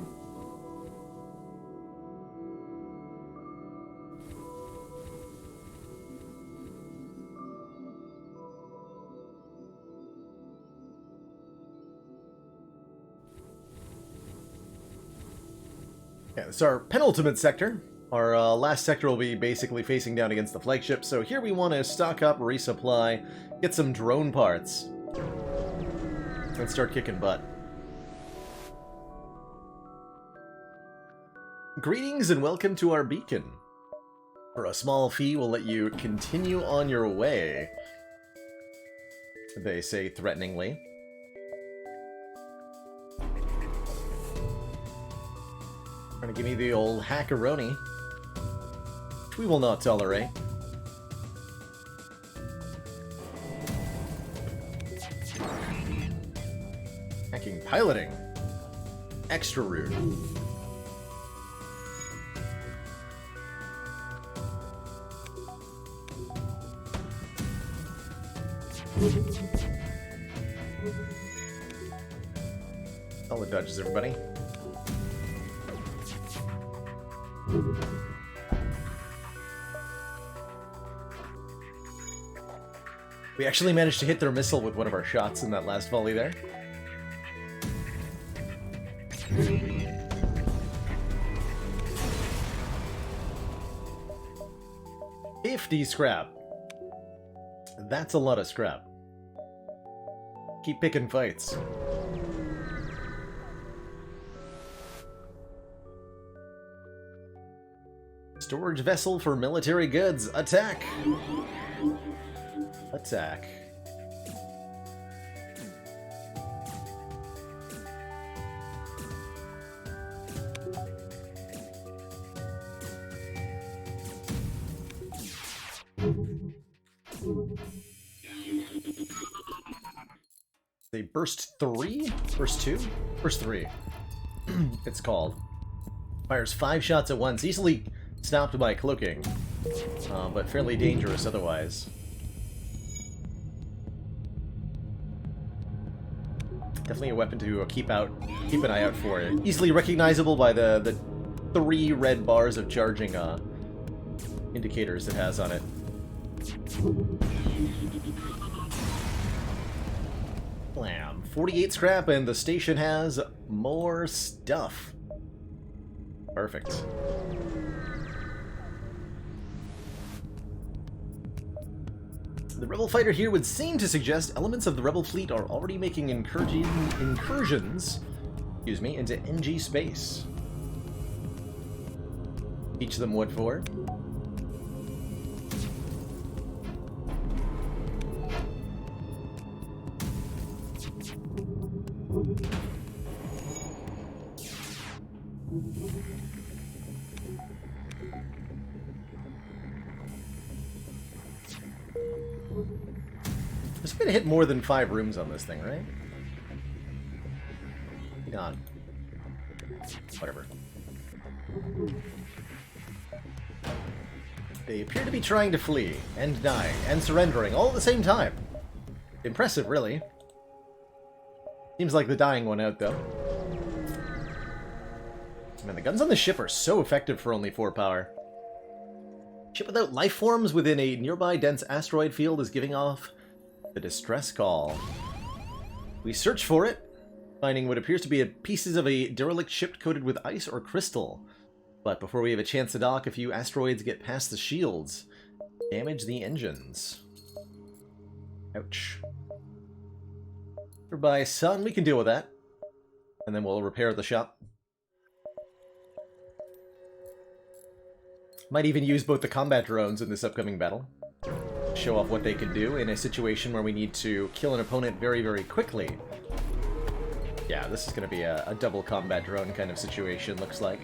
Yeah, this is our penultimate sector. Our last sector will be basically facing down against the flagship, so here we want to stock up, resupply, get some drone parts, and start kicking butt. Greetings and welcome to our beacon. For a small fee, we'll let you continue on your way, they say threateningly. Trying to give me the old hackeroni, which we will not tolerate. Hacking piloting. Extra rude. Solid dodges, everybody. We actually managed to hit their missile with one of our shots in that last volley there. $50 scrap. That's a lot of scrap. Keep picking fights. Storage vessel for military goods. Attack! Attack. They burst 3? Burst 2? Burst 3. It's called. Fires 5 shots at once, easily stopped by cloaking, but fairly dangerous otherwise. Definitely a weapon to keep an eye out for. Easily recognizable by the 3 red bars of charging indicators it has on it. Blam. 48 scrap, and the station has more stuff. Perfect. The Rebel fighter here would seem to suggest elements of the Rebel fleet are already making incursions into NG space. Teach them what for. It's gonna hit more than 5 rooms on this thing, right? God. Whatever. They appear to be trying to flee, and dying, and surrendering, all at the same time. Impressive, really. Seems like the dying one out, though. Man, the guns on the ship are so effective for only 4 power. Ship without life forms within a nearby dense asteroid field is giving off the distress call. We search for it, finding what appears to be pieces of a derelict ship coated with ice or crystal. But before we have a chance to dock, a few asteroids get past the shields. Damage the engines. Ouch. Goodbye, son. We can deal with that. And then we'll repair the shop. Might even use both the combat drones in this upcoming battle. Show off what they can do in a situation where we need to kill an opponent very, very quickly. Yeah, this is going to be a double combat drone kind of situation, looks like.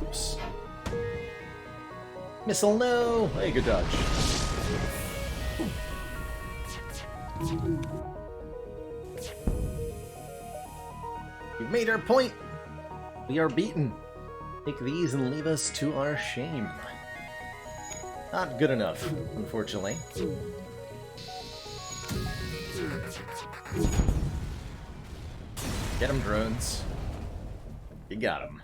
Oops. Missile, no! Hey, good dodge. We've made our point! We are beaten. Take these and leave us to our shame. Not good enough, unfortunately. Get them, drones. You got them.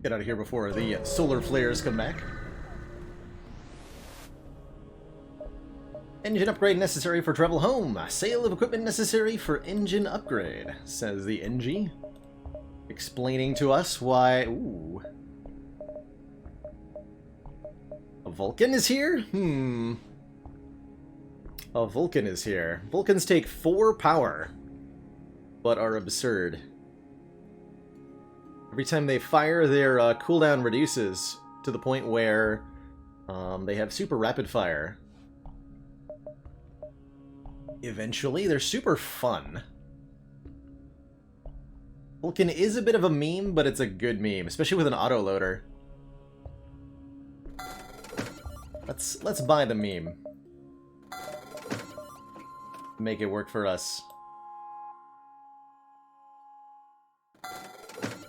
Get out of here before the solar flares come back. Engine upgrade necessary for travel home. Sale of equipment necessary for engine upgrade, says the NG. Explaining to us why... Ooh. A Vulcan is here? A Vulcan is here. Vulcans take 4 power, but are absurd. Every time they fire, their cooldown reduces to the point where they have super rapid fire. Eventually, they're super fun. Vulcan is a bit of a meme, but it's a good meme, especially with an autoloader. Let's buy the meme. Make it work for us.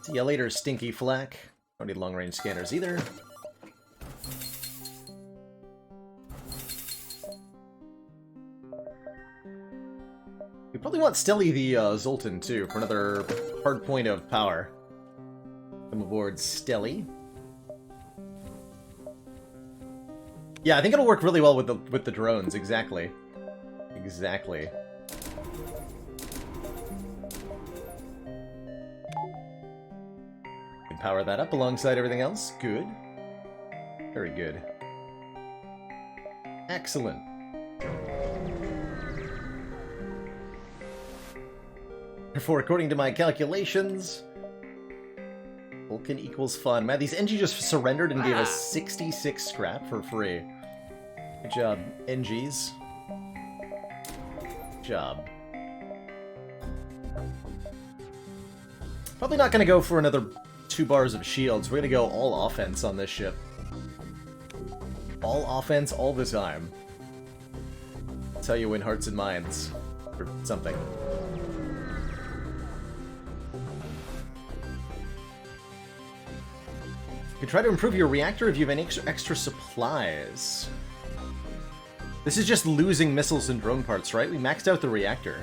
See ya later, Stinky Flack. Don't need long-range scanners either. We probably want Stelly the Zoltan, too, for another hard point of power. Come aboard, Stelly. Yeah, I think it'll work really well with the drones, exactly. Exactly. Can power that up alongside everything else. Good. Very good. Excellent. Therefore, according to my calculations, Vulcan equals fun. Man, these NG just surrendered and gave us 66 scrap for free. Good job, NGs. Good job. Probably not going to go for another 2 bars of shields. We're going to go all offense on this ship. All offense all the time. That's how you win hearts and minds. Or something. You can try to improve your reactor if you have any extra supplies. This is just losing missiles and drone parts, right? We maxed out the reactor.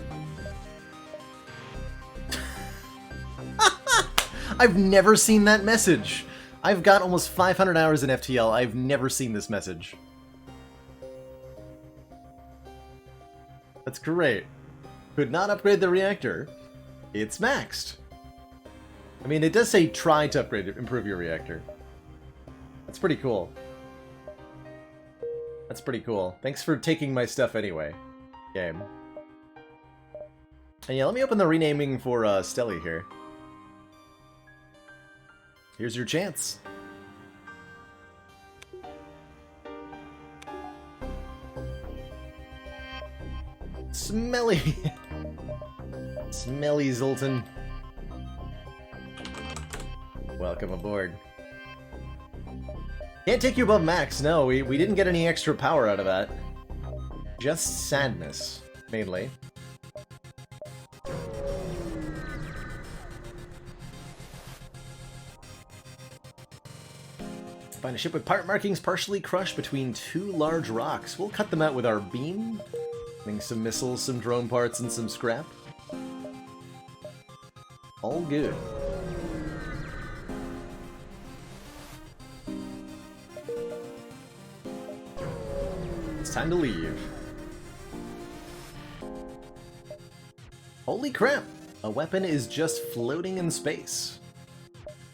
I've never seen that message. I've got almost 500 hours in FTL. I've never seen this message. That's great. Could not upgrade the reactor. It's maxed. I mean, it does say try to improve your reactor. That's pretty cool. That's pretty cool. Thanks for taking my stuff anyway, game. And yeah, let me open the renaming for Stelly here. Here's your chance. Smelly. Smelly Zoltan. Welcome aboard. Can't take you above max, no, we didn't get any extra power out of that. Just sadness, mainly. Find a ship with part markings partially crushed between 2 large rocks. We'll cut them out with our beam. Getting some missiles, some drone parts, and some scrap. All good. It's time to leave. Holy crap! A weapon is just floating in space.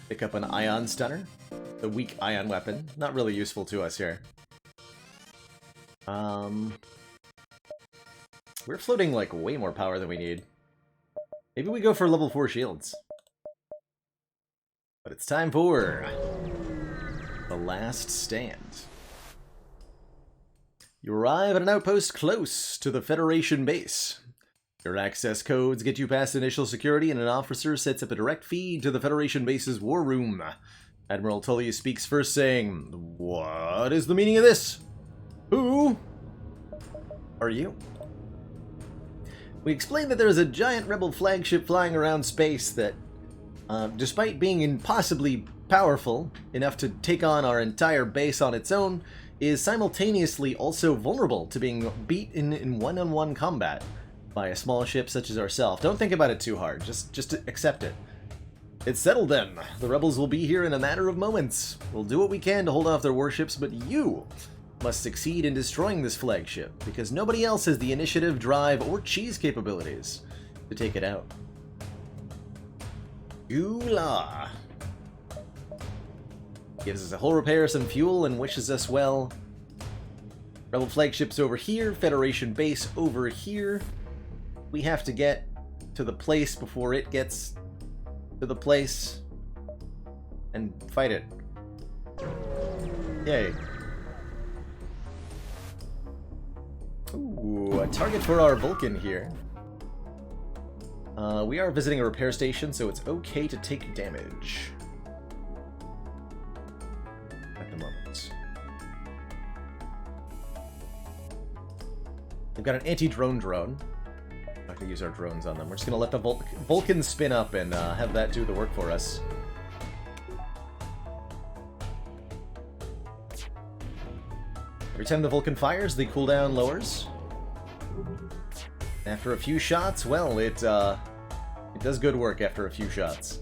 Pick up an ion stunner. The weak ion weapon. Not really useful to us here. We're floating like way more power than we need. Maybe we go for level 4 shields. But it's time for the last stand. You arrive at an outpost close to the Federation base. Your access codes get you past initial security, and an officer sets up a direct feed to the Federation base's war room. Admiral Tullius speaks first, saying, "What is the meaning of this? Who are you?" We explain that there is a giant rebel flagship flying around space that, despite being impossibly powerful enough to take on our entire base on its own, is simultaneously also vulnerable to being beaten in one-on-one combat by a small ship such as ourselves. Don't think about it too hard, just accept it. It's settled then. The rebels will be here in a matter of moments. We'll do what we can to hold off their warships, but you must succeed in destroying this flagship, because nobody else has the initiative, drive, or cheese capabilities to take it out. Ooh-la! Gives us a hull repair, some fuel, and wishes us well. Rebel flagship's over here, Federation base over here. We have to get to the place before it gets to the place and fight it. Yay. Ooh, a target for our Vulcan here. We are visiting a repair station, so it's okay to take damage. At the moment. We've got an anti-drone drone. Not going to use our drones on them. We're just going to let the Vulcan spin up and have that do the work for us. Every time the Vulcan fires, the cooldown lowers. After a few shots, well, it does good work after a few shots.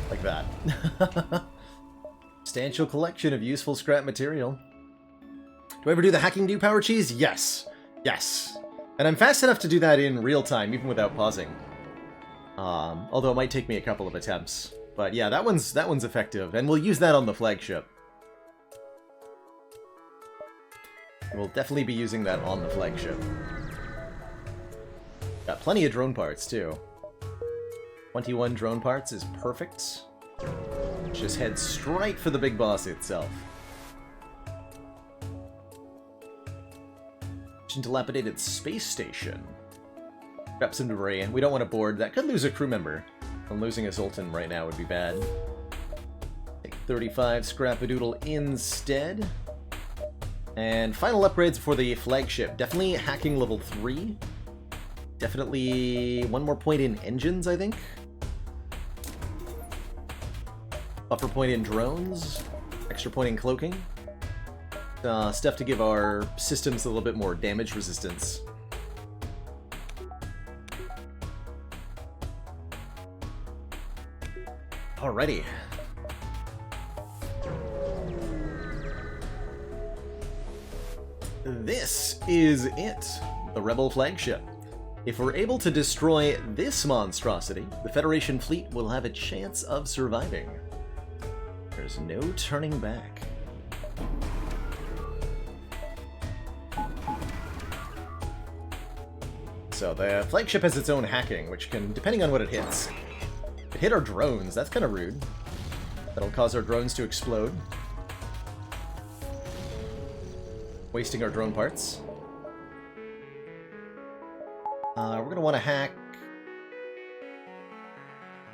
Like that. Substantial collection of useful scrap material. Do I ever do the hacking do power cheese? Yes. Yes. And I'm fast enough to do that in real time, even without pausing. Although it might take me a couple of attempts. But yeah, that one's effective, and we'll use that on the flagship. We'll definitely be using that on the flagship. Got plenty of drone parts, too. 21 drone parts is perfect. Just head straight for the big boss itself. Dilapidated space station. Grab some debris. We don't want to board. That could lose a crew member. And losing a Zoltan right now would be bad. Take 35 scrapadoodle instead. And final upgrades for the flagship. Definitely hacking level 3. Definitely one more point in engines, I think. Buffer point in drones. Extra point in cloaking. Stuff to give our systems a little bit more damage resistance. Alrighty. This is it, the Rebel flagship. If we're able to destroy this monstrosity, the Federation fleet will have a chance of surviving. There's no turning back. So the flagship has its own hacking, which can, depending on what it hits. If it hit our drones, that's kind of rude. That'll cause our drones to explode. Wasting our drone parts. We're going to want to hack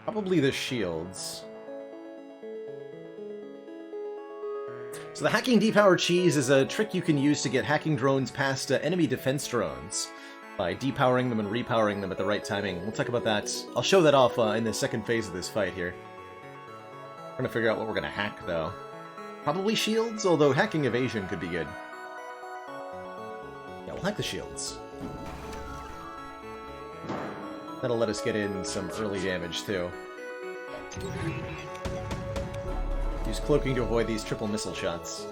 probably the shields. So the hacking depower cheese is a trick you can use to get hacking drones past enemy defense drones by depowering them and repowering them at the right timing. We'll talk about that. I'll show that off in the second phase of this fight here. We're going to figure out what we're going to hack, though. Probably shields, although hacking evasion could be good. like the shields. That'll let us get in some early damage, too. Use cloaking to avoid these triple missile shots.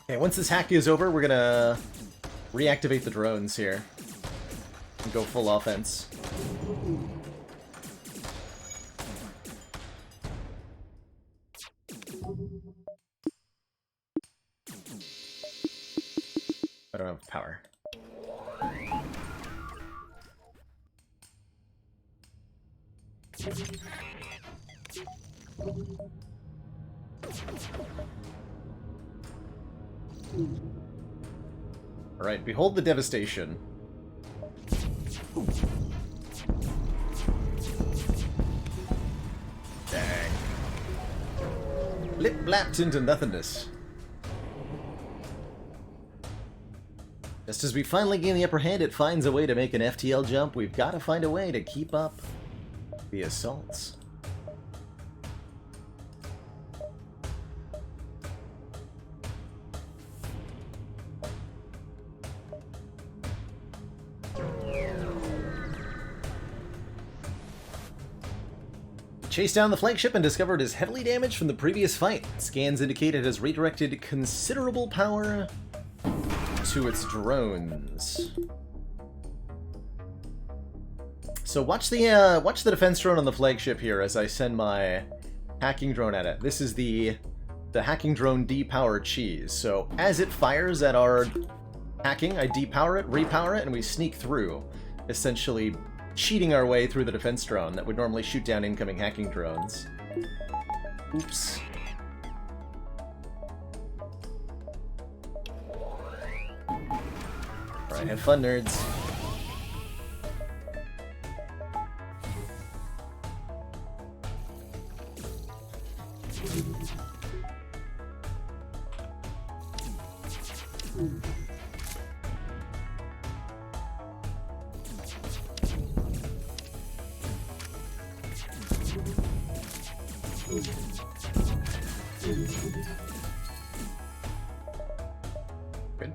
Okay, once this hack is over, we're gonna reactivate the drones here and go full offense. I don't have power. Alright, behold the devastation. Dang. Blip-blapped into nothingness. Just as we finally gain the upper hand, it finds a way to make an FTL jump. We've got to find a way to keep up the assaults. Chased down the flagship and discovered it is heavily damaged from the previous fight. Scans indicate it has redirected considerable power to its drones. So watch the defense drone on the flagship here as I send my hacking drone at it. This is the hacking drone depowered cheese. So as it fires at our hacking, I depower it, repower it, and we sneak through, essentially cheating our way through the defense drone that would normally shoot down incoming hacking drones. Oops. Alright, have fun, nerds. Good.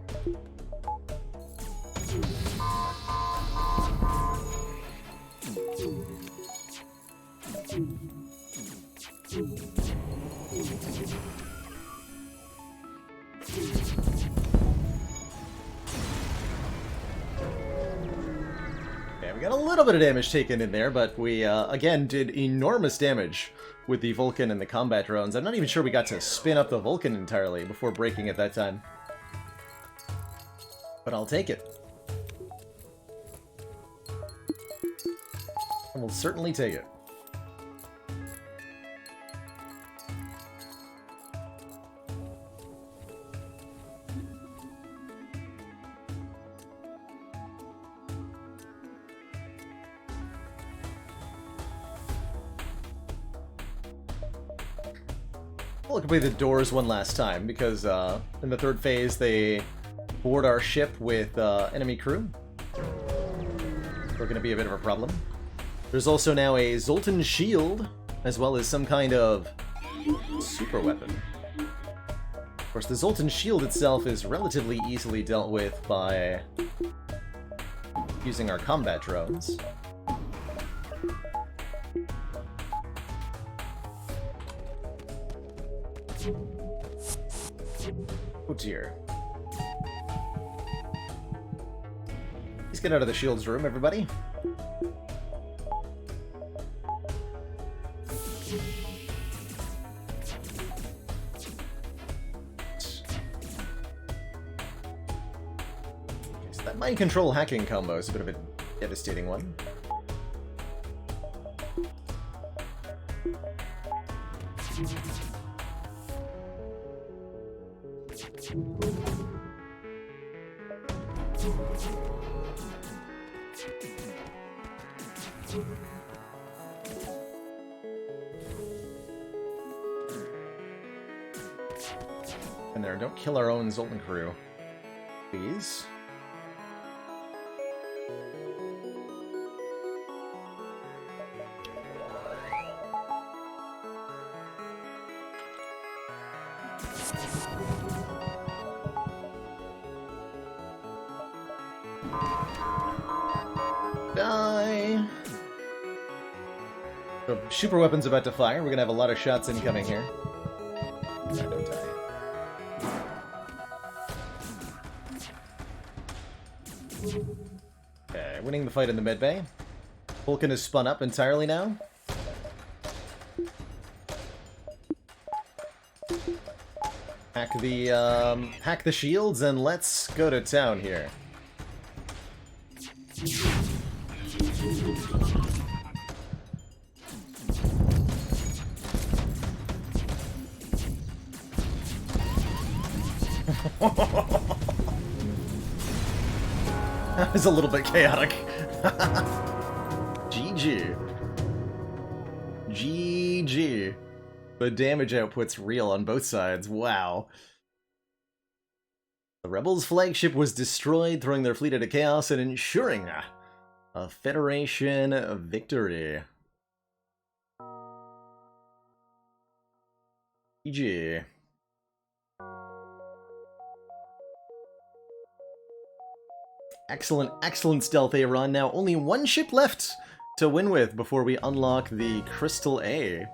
Okay, we got a little bit of damage taken in there, but we, again, did enormous damage with the Vulcan and the combat drones. I'm not even sure we got to spin up the Vulcan entirely before breaking at that time. But I'll take it. I will certainly take it. I'll complete the doors one last time, because in the third phase they board our ship with enemy crew. We're going to be a bit of a problem. There's also now a Zoltan shield, as well as some kind of super weapon. Of course, the Zoltan shield itself is relatively easily dealt with by using our combat drones. Oh dear. Let's get out of the shields room, everybody. So that mind control hacking combo is a bit of a devastating one. in there. Don't kill our own Zoltan crew. Please. Die! The super weapon's about to fire. We're gonna have a lot of shots incoming here. No, don't die. Okay, winning the fight in the mid bay. Vulcan is spun up entirely now. Hack the shields and let's go to town here. That was a little bit chaotic. GG. GG. The damage output's real on both sides. Wow. The Rebels' flagship was destroyed, throwing their fleet into chaos and ensuring a Federation victory. GG. Excellent, excellent stealth A run. Now only one ship left to win with before we unlock the Crystal A.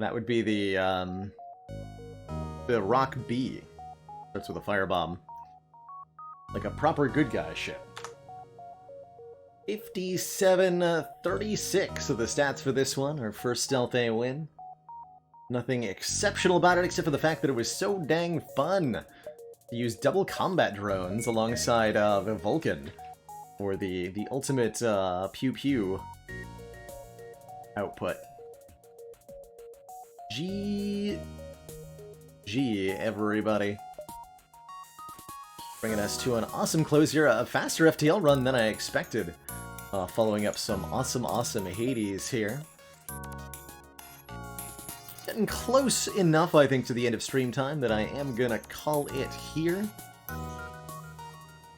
That would be the Rock B. Starts with a firebomb. Like a proper good guy ship. 57-36 of the stats for this one. Our first stealth A win. Nothing exceptional about it except for the fact that it was so dang fun. Use double combat drones alongside a Vulcan for the ultimate pew-pew output. G, everybody. Bringing us to an awesome close here, a faster FTL run than I expected. Following up some awesome Hades here. Getting close enough, I think, to the end of stream time that I am gonna call it here.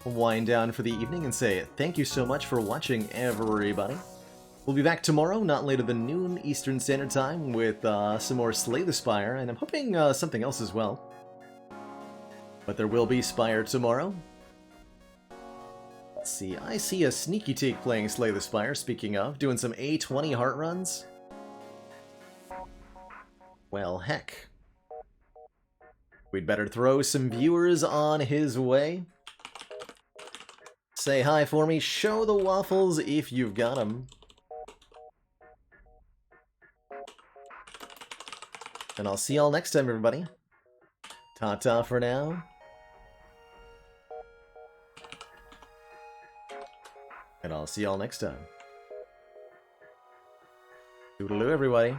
Wind down for the evening and say thank you so much for watching, everybody. We'll be back tomorrow, not later than noon Eastern Standard Time, with some more Slay the Spire, and I'm hoping something else as well. But there will be Spire tomorrow. Let's see, I see a Sneaky Take playing Slay the Spire, speaking of, doing some A20 heart runs. Well, heck. We'd better throw some viewers on his way. Say hi for me, show the waffles if you've got them. And I'll see y'all next time, everybody. Ta-ta for now. And I'll see y'all next time. Toodaloo, everybody.